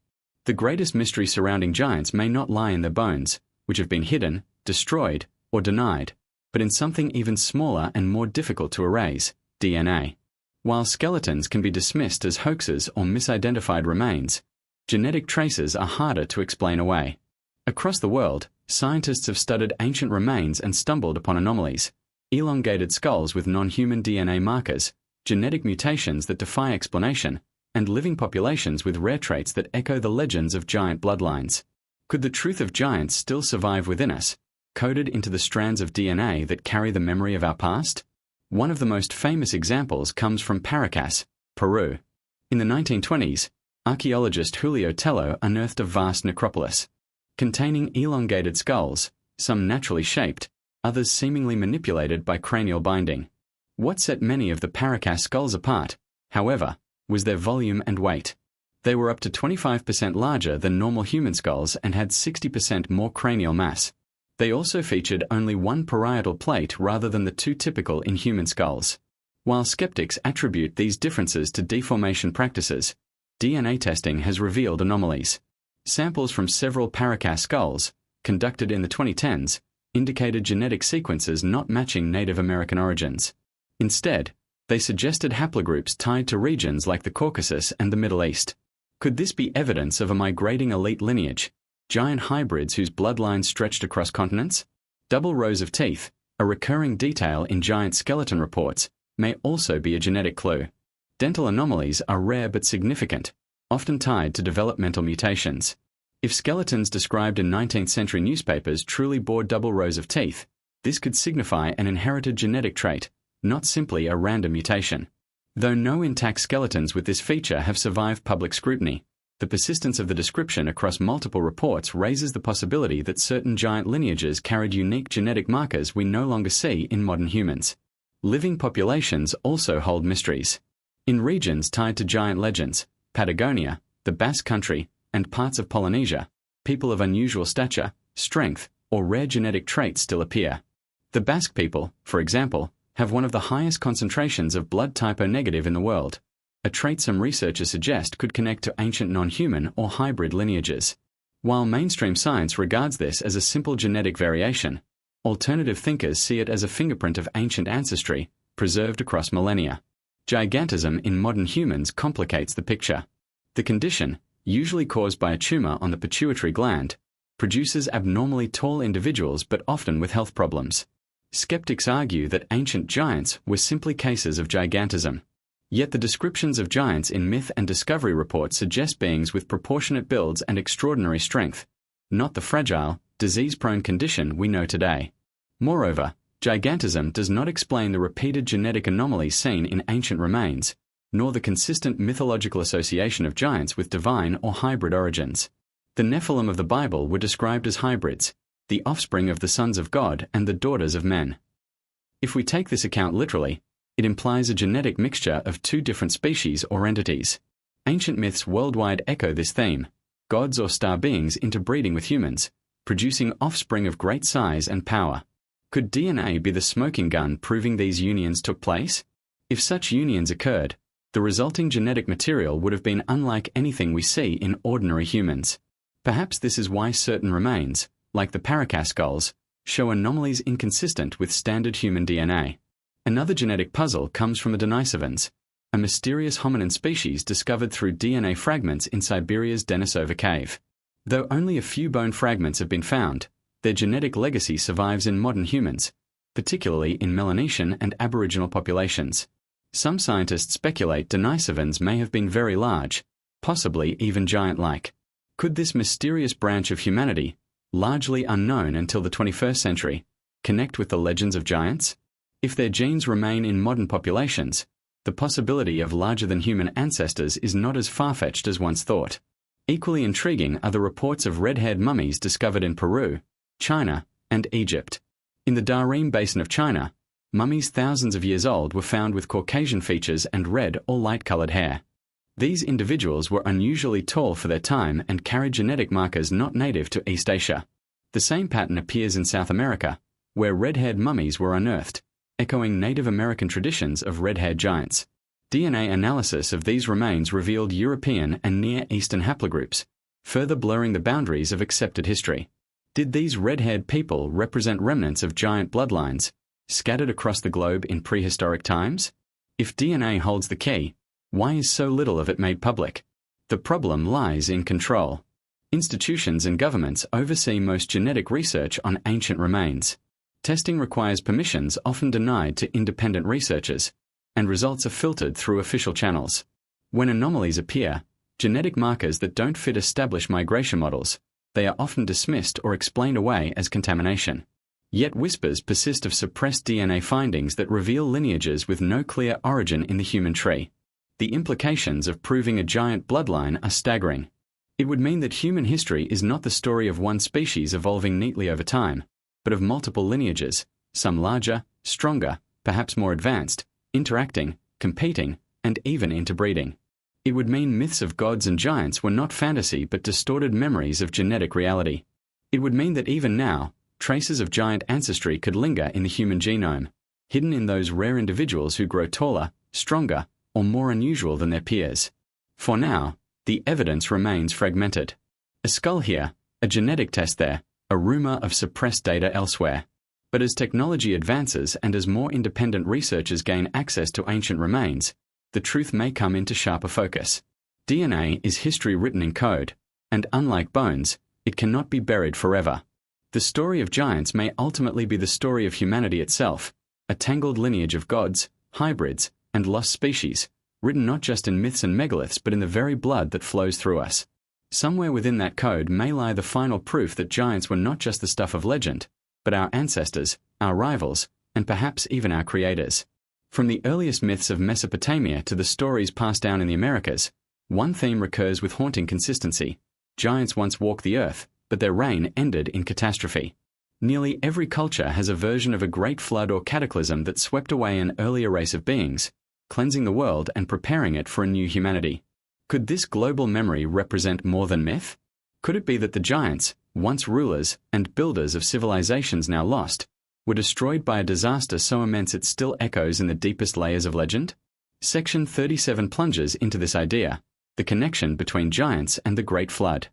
The greatest mystery surrounding giants may not lie in their bones, which have been hidden, destroyed, or denied, but in something even smaller and more difficult to erase: DNA. While skeletons can be dismissed as hoaxes or misidentified remains, genetic traces are harder to explain away. Across the world, scientists have studied ancient remains and stumbled upon anomalies: elongated skulls with non-human DNA markers, genetic mutations that defy explanation, and living populations with rare traits that echo the legends of giant bloodlines. Could the truth of giants still survive within us, coded into the strands of DNA that carry the memory of our past? One of the most famous examples comes from Paracas, Peru. In the 1920s, archaeologist Julio Tello unearthed a vast necropolis, containing elongated skulls, some naturally shaped, others seemingly manipulated by cranial binding. What set many of the Paracas skulls apart, however, was their volume and weight. They were up to 25% larger than normal human skulls and had 60% more cranial mass. They also featured only one parietal plate rather than the two typical in human skulls. While skeptics attribute these differences to deformation practices, DNA testing has revealed anomalies. Samples from several Paracas skulls, conducted in the 2010s, indicated genetic sequences not matching Native American origins. Instead, they suggested haplogroups tied to regions like the Caucasus and the Middle East. Could this be evidence of a migrating elite lineage, giant hybrids whose bloodlines stretched across continents? Double rows of teeth, a recurring detail in giant skeleton reports, may also be a genetic clue. Dental anomalies are rare but significant, often tied to developmental mutations. If skeletons described in 19th century newspapers truly bore double rows of teeth, this could signify an inherited genetic trait, not simply a random mutation. Though no intact skeletons with this feature have survived public scrutiny, the persistence of the description across multiple reports raises the possibility that certain giant lineages carried unique genetic markers we no longer see in modern humans. Living populations also hold mysteries. In regions tied to giant legends, Patagonia, the Basque Country, and parts of Polynesia, people of unusual stature, strength, or rare genetic traits still appear. The Basque people, for example, have one of the highest concentrations of blood type O negative in the world, a trait some researchers suggest could connect to ancient non-human or hybrid lineages. While mainstream science regards this as a simple genetic variation, Alternative thinkers see it as a fingerprint of ancient ancestry, preserved across millennia. Gigantism in modern humans complicates the picture. The condition, usually caused by a tumor on the pituitary gland, produces abnormally tall individuals but often with health problems. Skeptics argue that ancient giants were simply cases of gigantism. Yet the descriptions of giants in myth and discovery reports suggest beings with proportionate builds and extraordinary strength, not the fragile, disease-prone condition we know today. Moreover, gigantism does not explain the repeated genetic anomalies seen in ancient remains, nor the consistent mythological association of giants with divine or hybrid origins. The Nephilim of the Bible were described as hybrids, the offspring of the sons of God and the daughters of men. If we take this account literally, it implies a genetic mixture of two different species or entities. Ancient myths worldwide echo this theme, gods or star beings interbreeding with humans, producing offspring of great size and power. Could DNA be the smoking gun proving these unions took place? If such unions occurred, the resulting genetic material would have been unlike anything we see in ordinary humans. Perhaps this is why certain remains, like the Paracas skulls, show anomalies inconsistent with standard human DNA. Another genetic puzzle comes from the Denisovans, a mysterious hominin species discovered through DNA fragments in Siberia's Denisova cave. Though only a few bone fragments have been found, their genetic legacy survives in modern humans, particularly in Melanesian and Aboriginal populations. Some scientists speculate Denisovans may have been very large, possibly even giant-like. Could this mysterious branch of humanity, largely unknown until the 21st century, connect with the legends of giants? If their genes remain in modern populations, the possibility of larger-than-human ancestors is not as far-fetched as once thought. Equally intriguing are the reports of red-haired mummies discovered in Peru, China, and Egypt. In the Dariem Basin of China, mummies thousands of years old were found with Caucasian features and red or light-colored hair. These individuals were unusually tall for their time and carried genetic markers not native to East Asia. The same pattern appears in South America, where red-haired mummies were unearthed, echoing Native American traditions of red-haired giants. DNA analysis of these remains revealed European and Near Eastern haplogroups, further blurring the boundaries of accepted history. Did these red-haired people represent remnants of giant bloodlines, scattered across the globe in prehistoric times? If DNA holds the key, why is so little of it made public? The problem lies in control. Institutions and governments oversee most genetic research on ancient remains. Testing requires permissions often denied to independent researchers, and results are filtered through official channels. When anomalies appear, genetic markers that don't fit established migration models, they are often dismissed or explained away as contamination. Yet whispers persist of suppressed DNA findings that reveal lineages with no clear origin in the human tree. The implications of proving a giant bloodline are staggering. It would mean that human history is not the story of one species evolving neatly over time, but of multiple lineages, some larger, stronger, perhaps more advanced, interacting, competing, and even interbreeding. It would mean myths of gods and giants were not fantasy but distorted memories of genetic reality. It would mean that even now, traces of giant ancestry could linger in the human genome, hidden in those rare individuals who grow taller, stronger, or more unusual than their peers. For now, the evidence remains fragmented. A skull here, a genetic test there, a rumor of suppressed data elsewhere. But as technology advances and as more independent researchers gain access to ancient remains, the truth may come into sharper focus. DNA is history written in code, and unlike bones, it cannot be buried forever. The story of giants may ultimately be the story of humanity itself, a tangled lineage of gods, hybrids, and lost species, written not just in myths and megaliths but in the very blood that flows through us. Somewhere within that code may lie the final proof that giants were not just the stuff of legend, but our ancestors, our rivals, and perhaps even our creators. From the earliest myths of Mesopotamia to the stories passed down in the Americas, one theme recurs with haunting consistency. Giants once walked the earth, but their reign ended in catastrophe. Nearly every culture has a version of a great flood or cataclysm that swept away an earlier race of beings, cleansing the world and preparing it for a new humanity. Could this global memory represent more than myth? Could it be that the giants, once rulers and builders of civilizations now lost, were destroyed by a disaster so immense it still echoes in the deepest layers of legend? Section 37 plunges into this idea, the connection between giants and the Great Flood.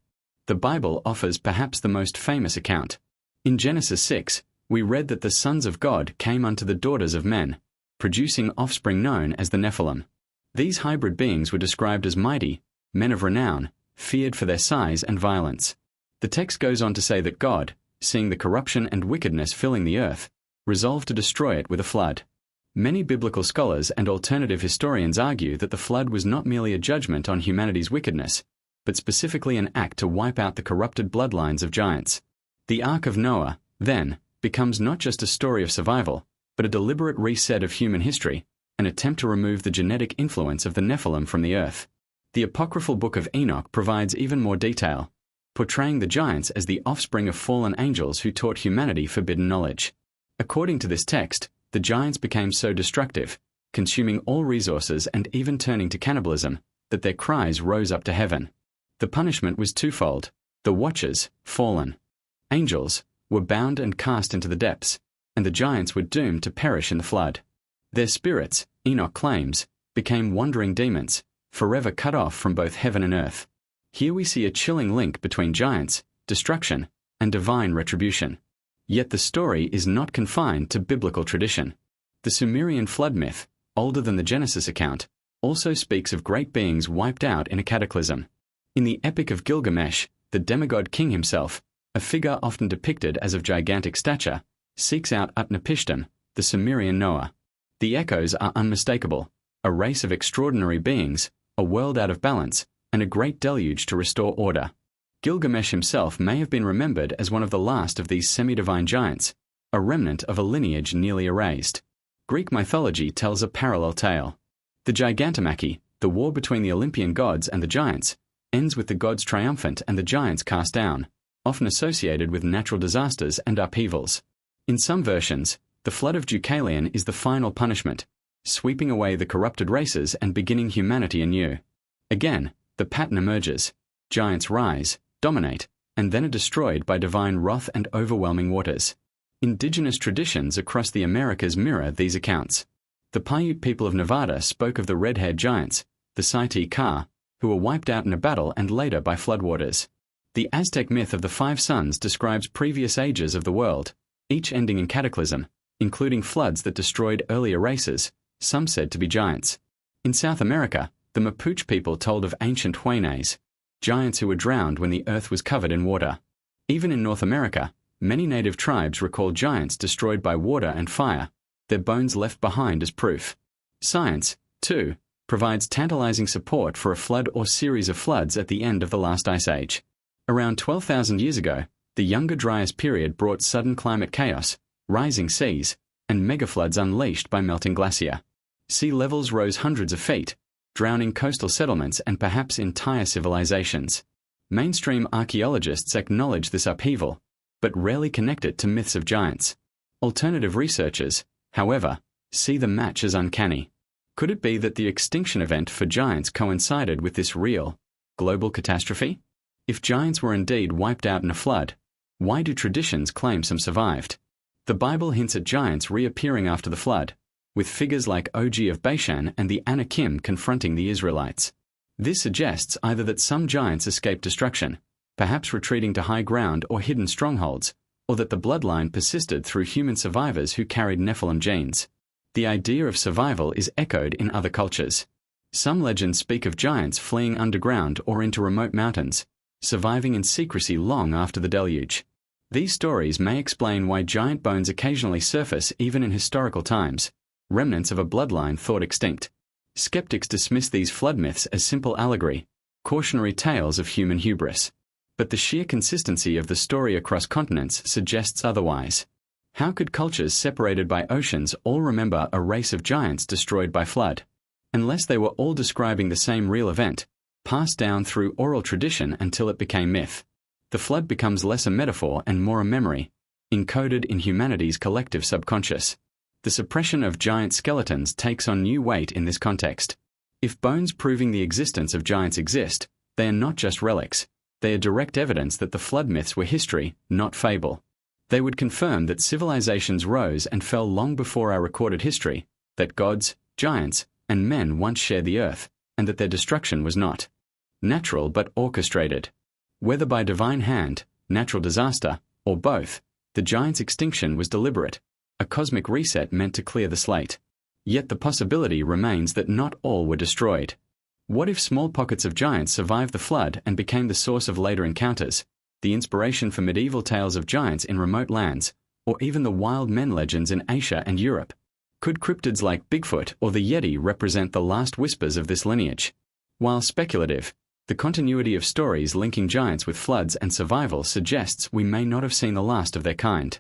The Bible offers perhaps the most famous account. In Genesis 6, we read that the sons of God came unto the daughters of men, producing offspring known as the Nephilim. These hybrid beings were described as mighty, men of renown, feared for their size and violence. The text goes on to say that God, seeing the corruption and wickedness filling the earth, resolved to destroy it with a flood. Many biblical scholars and alternative historians argue that the flood was not merely a judgment on humanity's wickedness, but specifically an act to wipe out the corrupted bloodlines of giants. The Ark of Noah, then, becomes not just a story of survival, but a deliberate reset of human history, an attempt to remove the genetic influence of the Nephilim from the earth. The apocryphal Book of Enoch provides even more detail, portraying the giants as the offspring of fallen angels who taught humanity forbidden knowledge. According to this text, the giants became so destructive, consuming all resources and even turning to cannibalism, that their cries rose up to heaven. The punishment was twofold. The watchers, fallen angels, were bound and cast into the depths, and the giants were doomed to perish in the flood. Their spirits, Enoch claims, became wandering demons, forever cut off from both heaven and earth. Here we see a chilling link between giants, destruction, and divine retribution. Yet the story is not confined to biblical tradition. The Sumerian flood myth, older than the Genesis account, also speaks of great beings wiped out in a cataclysm. In the Epic of Gilgamesh, the demigod king himself, a figure often depicted as of gigantic stature, seeks out Utnapishtim, the Sumerian Noah. The echoes are unmistakable: a race of extraordinary beings, a world out of balance, and a great deluge to restore order. Gilgamesh himself may have been remembered as one of the last of these semi-divine giants, a remnant of a lineage nearly erased. Greek mythology tells a parallel tale. The Gigantomachy, the war between the Olympian gods and the giants, ends with the gods triumphant and the giants cast down, often associated with natural disasters and upheavals. In some versions, the flood of Deucalion is the final punishment, sweeping away the corrupted races and beginning humanity anew. Again, the pattern emerges: giants rise, dominate, and then are destroyed by divine wrath and overwhelming waters. Indigenous traditions across the Americas mirror these accounts. The Paiute people of Nevada spoke of the red-haired giants, the Saiti Ka, who were wiped out in a battle and later by floodwaters. The Aztec myth of the five suns describes previous ages of the world, each ending in cataclysm, including floods that destroyed earlier races, some said to be giants. In South America, the Mapuche people told of ancient Huenes, giants who were drowned when the earth was covered in water. Even in North America, many native tribes recall giants destroyed by water and fire, their bones left behind as proof. Science, too, provides tantalizing support for a flood or series of floods at the end of the last ice age. Around 12,000 years ago, the Younger Dryas period brought sudden climate chaos, rising seas, and megafloods unleashed by melting glacier. Sea levels rose hundreds of feet, drowning coastal settlements and perhaps entire civilizations. Mainstream archaeologists acknowledge this upheaval, but rarely connect it to myths of giants. Alternative researchers, however, see the match as uncanny. Could it be that the extinction event for giants coincided with this real, global catastrophe? If giants were indeed wiped out in a flood, why do traditions claim some survived? The Bible hints at giants reappearing after the flood, with figures like Og of Bashan and the Anakim confronting the Israelites. This suggests either that some giants escaped destruction, perhaps retreating to high ground or hidden strongholds, or that the bloodline persisted through human survivors who carried Nephilim genes. The idea of survival is echoed in other cultures. Some legends speak of giants fleeing underground or into remote mountains, surviving in secrecy long after the deluge. These stories may explain why giant bones occasionally surface even in historical times, remnants of a bloodline thought extinct. Skeptics dismiss these flood myths as simple allegory, cautionary tales of human hubris. But the sheer consistency of the story across continents suggests otherwise. How could cultures separated by oceans all remember a race of giants destroyed by flood? Unless they were all describing the same real event, passed down through oral tradition until it became myth. The flood becomes less a metaphor and more a memory, encoded in humanity's collective subconscious. The suppression of giant skeletons takes on new weight in this context. If bones proving the existence of giants exist, they are not just relics. They are direct evidence that the flood myths were history, not fable. They would confirm that civilizations rose and fell long before our recorded history, that gods, giants, and men once shared the earth, and that their destruction was not natural but orchestrated. Whether by divine hand, natural disaster, or both, The giants' extinction was deliberate, a cosmic reset meant to clear the slate. Yet the possibility remains that not all were destroyed. What if small pockets of giants survived the flood and became the source of later encounters, the inspiration for medieval tales of giants in remote lands, or even the wild men legends in Asia and Europe? Could cryptids like Bigfoot or the Yeti represent the last whispers of this lineage? While speculative, the continuity of stories linking giants with floods and survival suggests we may not have seen the last of their kind.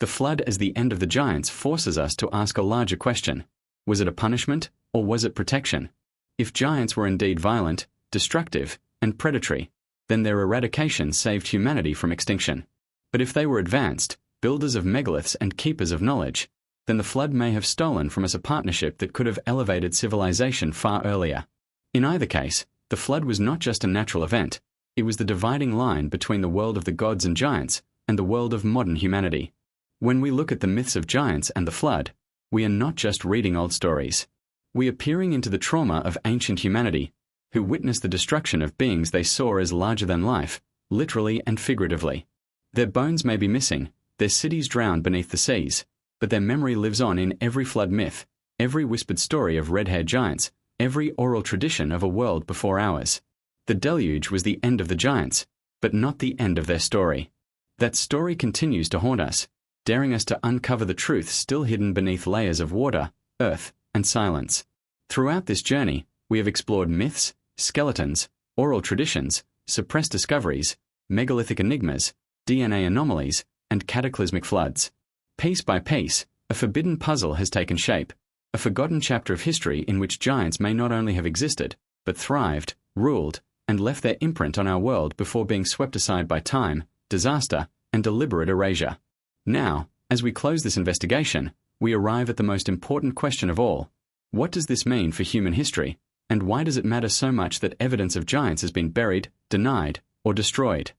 The flood as the end of the giants forces us to ask a larger question. Was it a punishment, or was it protection? If giants were indeed violent, destructive, and predatory, then their eradication saved humanity from extinction. But if they were advanced, builders of megaliths and keepers of knowledge, then the flood may have stolen from us a partnership that could have elevated civilization far earlier. In either case, the flood was not just a natural event, it was the dividing line between the world of the gods and giants and the world of modern humanity. When we look at the myths of giants and the flood, we are not just reading old stories. We are peering into the trauma of ancient humanity, who witnessed the destruction of beings they saw as larger than life, literally and figuratively. Their bones may be missing, their cities drowned beneath the seas, but their memory lives on in every flood myth, every whispered story of red-haired giants, every oral tradition of a world before ours. The deluge was the end of the giants, but not the end of their story. That story continues to haunt us, daring us to uncover the truth still hidden beneath layers of water, earth, and silence. Throughout this journey, we have explored myths, skeletons, oral traditions, suppressed discoveries, megalithic enigmas, DNA anomalies, and cataclysmic floods. Piece by piece, a forbidden puzzle has taken shape, a forgotten chapter of history in which giants may not only have existed, but thrived, ruled, and left their imprint on our world before being swept aside by time, disaster, and deliberate erasure. Now, as we close this investigation, we arrive at the most important question of all. What does this mean for human history, and why does it matter so much that evidence of giants has been buried, denied, or destroyed?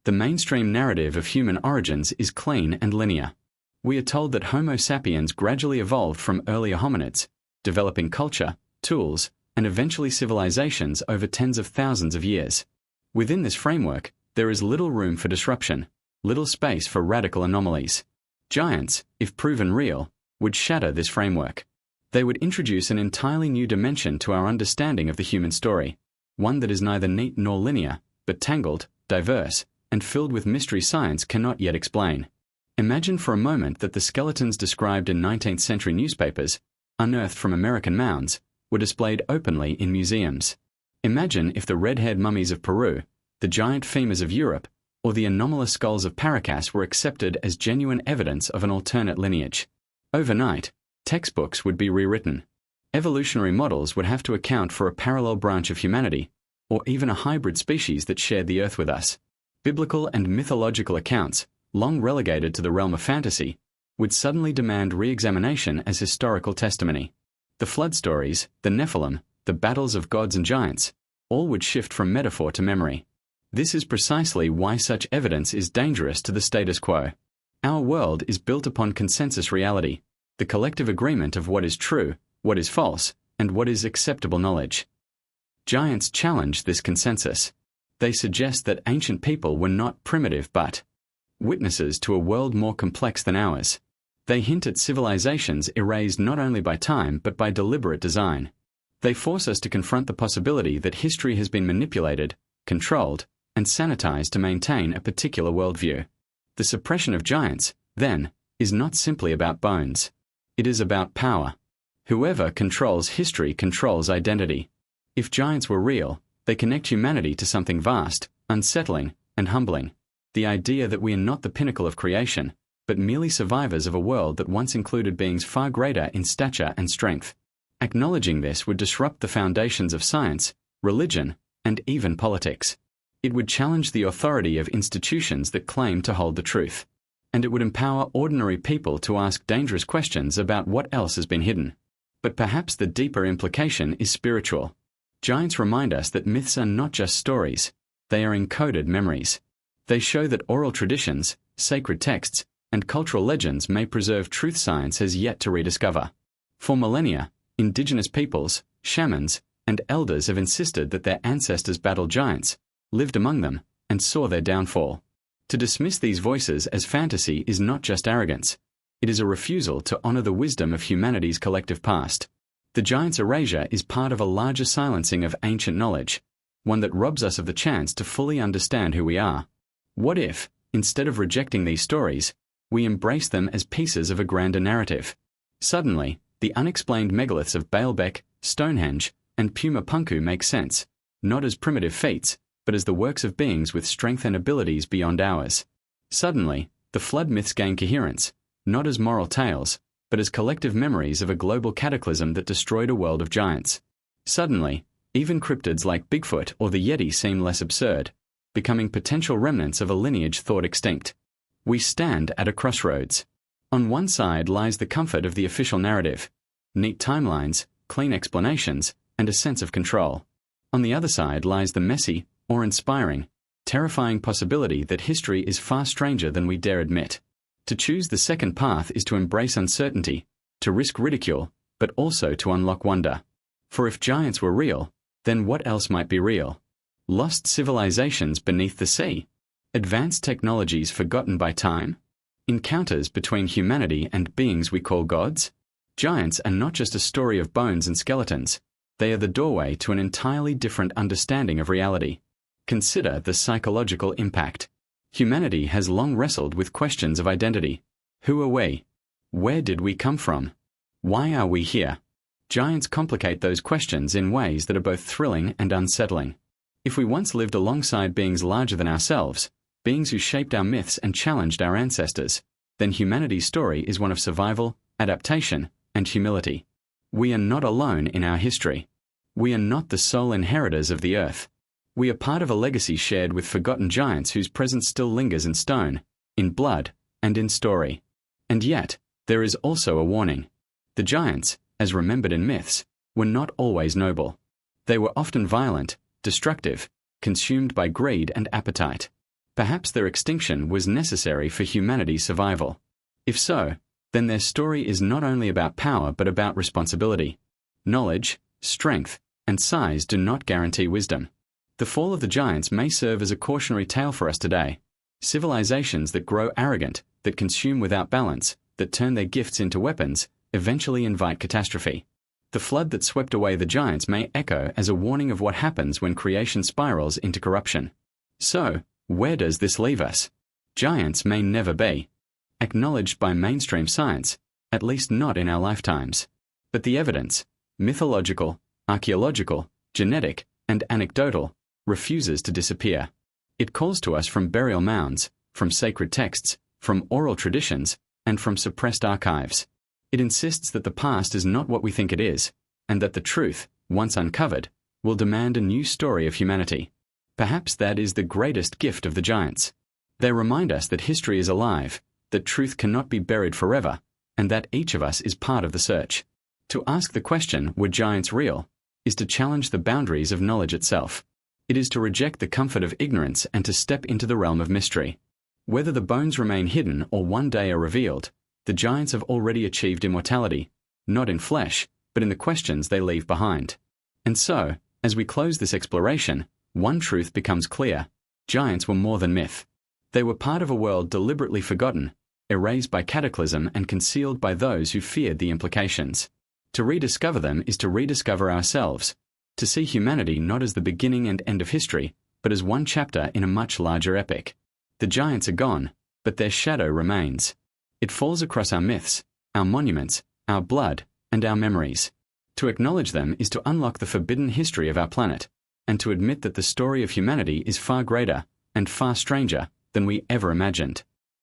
The mainstream narrative of human origins is clean and linear. We are told that Homo sapiens gradually evolved from earlier hominids, developing culture, tools, and eventually civilizations over tens of thousands of years. Within this framework, there is little room for disruption, little space for radical anomalies. Giants, if proven real, would shatter this framework. They would introduce an entirely new dimension to our understanding of the human story, one that is neither neat nor linear, but tangled, diverse, and filled with mystery science cannot yet explain. Imagine for a moment that the skeletons described in 19th century newspapers, unearthed from American mounds, were displayed openly in museums. Imagine if the red-haired mummies of Peru, the giant femurs of Europe, or the anomalous skulls of Paracas were accepted as genuine evidence of an alternate lineage. Overnight, textbooks would be rewritten. Evolutionary models would have to account for a parallel branch of humanity, or even a hybrid species that shared the earth with us. Biblical and mythological accounts, long relegated to the realm of fantasy, would suddenly demand re-examination as historical testimony. The flood stories, the Nephilim, the battles of gods and giants, all would shift from metaphor to memory. This is precisely why such evidence is dangerous to the status quo. Our world is built upon consensus reality, the collective agreement of what is true, what is false, and what is acceptable knowledge. Giants challenge this consensus. They suggest that ancient people were not primitive but witnesses to a world more complex than ours. They hint at civilizations erased not only by time but by deliberate design. They force us to confront the possibility that history has been manipulated, controlled, and sanitized to maintain a particular worldview. The suppression of giants, then, is not simply about bones. It is about power. Whoever controls history controls identity. If giants were real, they connect humanity to something vast, unsettling, and humbling. The idea that we are not the pinnacle of creation, but merely survivors of a world that once included beings far greater in stature and strength. Acknowledging this would disrupt the foundations of science, religion, and even politics. It would challenge the authority of institutions that claim to hold the truth. And it would empower ordinary people to ask dangerous questions about what else has been hidden. But perhaps the deeper implication is spiritual. Giants remind us that myths are not just stories, they are encoded memories. They show that oral traditions, sacred texts, and cultural legends may preserve truth science has yet to rediscover. For millennia, indigenous peoples, shamans, and elders have insisted that their ancestors battled giants, lived among them, and saw their downfall. To dismiss these voices as fantasy is not just arrogance. It is a refusal to honor the wisdom of humanity's collective past. The giant's erasure is part of a larger silencing of ancient knowledge, one that robs us of the chance to fully understand who we are. What if, instead of rejecting these stories, we embrace them as pieces of a grander narrative? Suddenly, the unexplained megaliths of Baalbek, Stonehenge, and Puma Punku make sense, not as primitive feats, but as the works of beings with strength and abilities beyond ours. Suddenly, the flood myths gain coherence, not as moral tales, but as collective memories of a global cataclysm that destroyed a world of giants. Suddenly, even cryptids like Bigfoot or the Yeti seem less absurd, becoming potential remnants of a lineage thought extinct. We stand at a crossroads. On one side lies the comfort of the official narrative, neat timelines, clean explanations, and a sense of control. On the other side lies the messy, awe-inspiring, terrifying possibility that history is far stranger than we dare admit. To choose the second path is to embrace uncertainty, to risk ridicule, but also to unlock wonder. For if giants were real, then what else might be real? Lost civilizations beneath the sea? Advanced technologies forgotten by time? Encounters between humanity and beings we call gods? Giants are not just a story of bones and skeletons. They are the doorway to an entirely different understanding of reality. Consider the psychological impact. Humanity has long wrestled with questions of identity. Who are we? Where did we come from? Why are we here? Giants complicate those questions in ways that are both thrilling and unsettling. If we once lived alongside beings larger than ourselves, beings who shaped our myths and challenged our ancestors, then humanity's story is one of survival, adaptation, and humility. We are not alone in our history. We are not the sole inheritors of the earth. We are part of a legacy shared with forgotten giants whose presence still lingers in stone, in blood, and in story. And yet, there is also a warning. The giants, as remembered in myths, were not always noble. They were often violent, destructive, consumed by greed and appetite. Perhaps their extinction was necessary for humanity's survival. If so, then their story is not only about power but about responsibility. Knowledge, strength, and size do not guarantee wisdom. The fall of the giants may serve as a cautionary tale for us today. Civilizations that grow arrogant, that consume without balance, that turn their gifts into weapons, eventually invite catastrophe. The flood that swept away the giants may echo as a warning of what happens when creation spirals into corruption. So, where does this leave us? Giants may never be acknowledged by mainstream science, at least not in our lifetimes. But the evidence, mythological, archaeological, genetic, and anecdotal, refuses to disappear. It calls to us from burial mounds, from sacred texts, from oral traditions, and from suppressed archives. It insists that the past is not what we think it is, and that the truth, once uncovered, will demand a new story of humanity. Perhaps that is the greatest gift of the giants. They remind us that history is alive, that truth cannot be buried forever, and that each of us is part of the search. To ask the question, were giants real, is to challenge the boundaries of knowledge itself. It is to reject the comfort of ignorance and to step into the realm of mystery. Whether the bones remain hidden or one day are revealed, the giants have already achieved immortality, not in flesh, but in the questions they leave behind. And so, as we close this exploration, one truth becomes clear. Giants were more than myth. They were part of a world deliberately forgotten, erased by cataclysm and concealed by those who feared the implications. To rediscover them is to rediscover ourselves, to see humanity not as the beginning and end of history, but as one chapter in a much larger epic. The giants are gone, but their shadow remains. It falls across our myths, our monuments, our blood, and our memories. To acknowledge them is to unlock the forbidden history of our planet, and to admit that the story of humanity is far greater and far stranger than we ever imagined.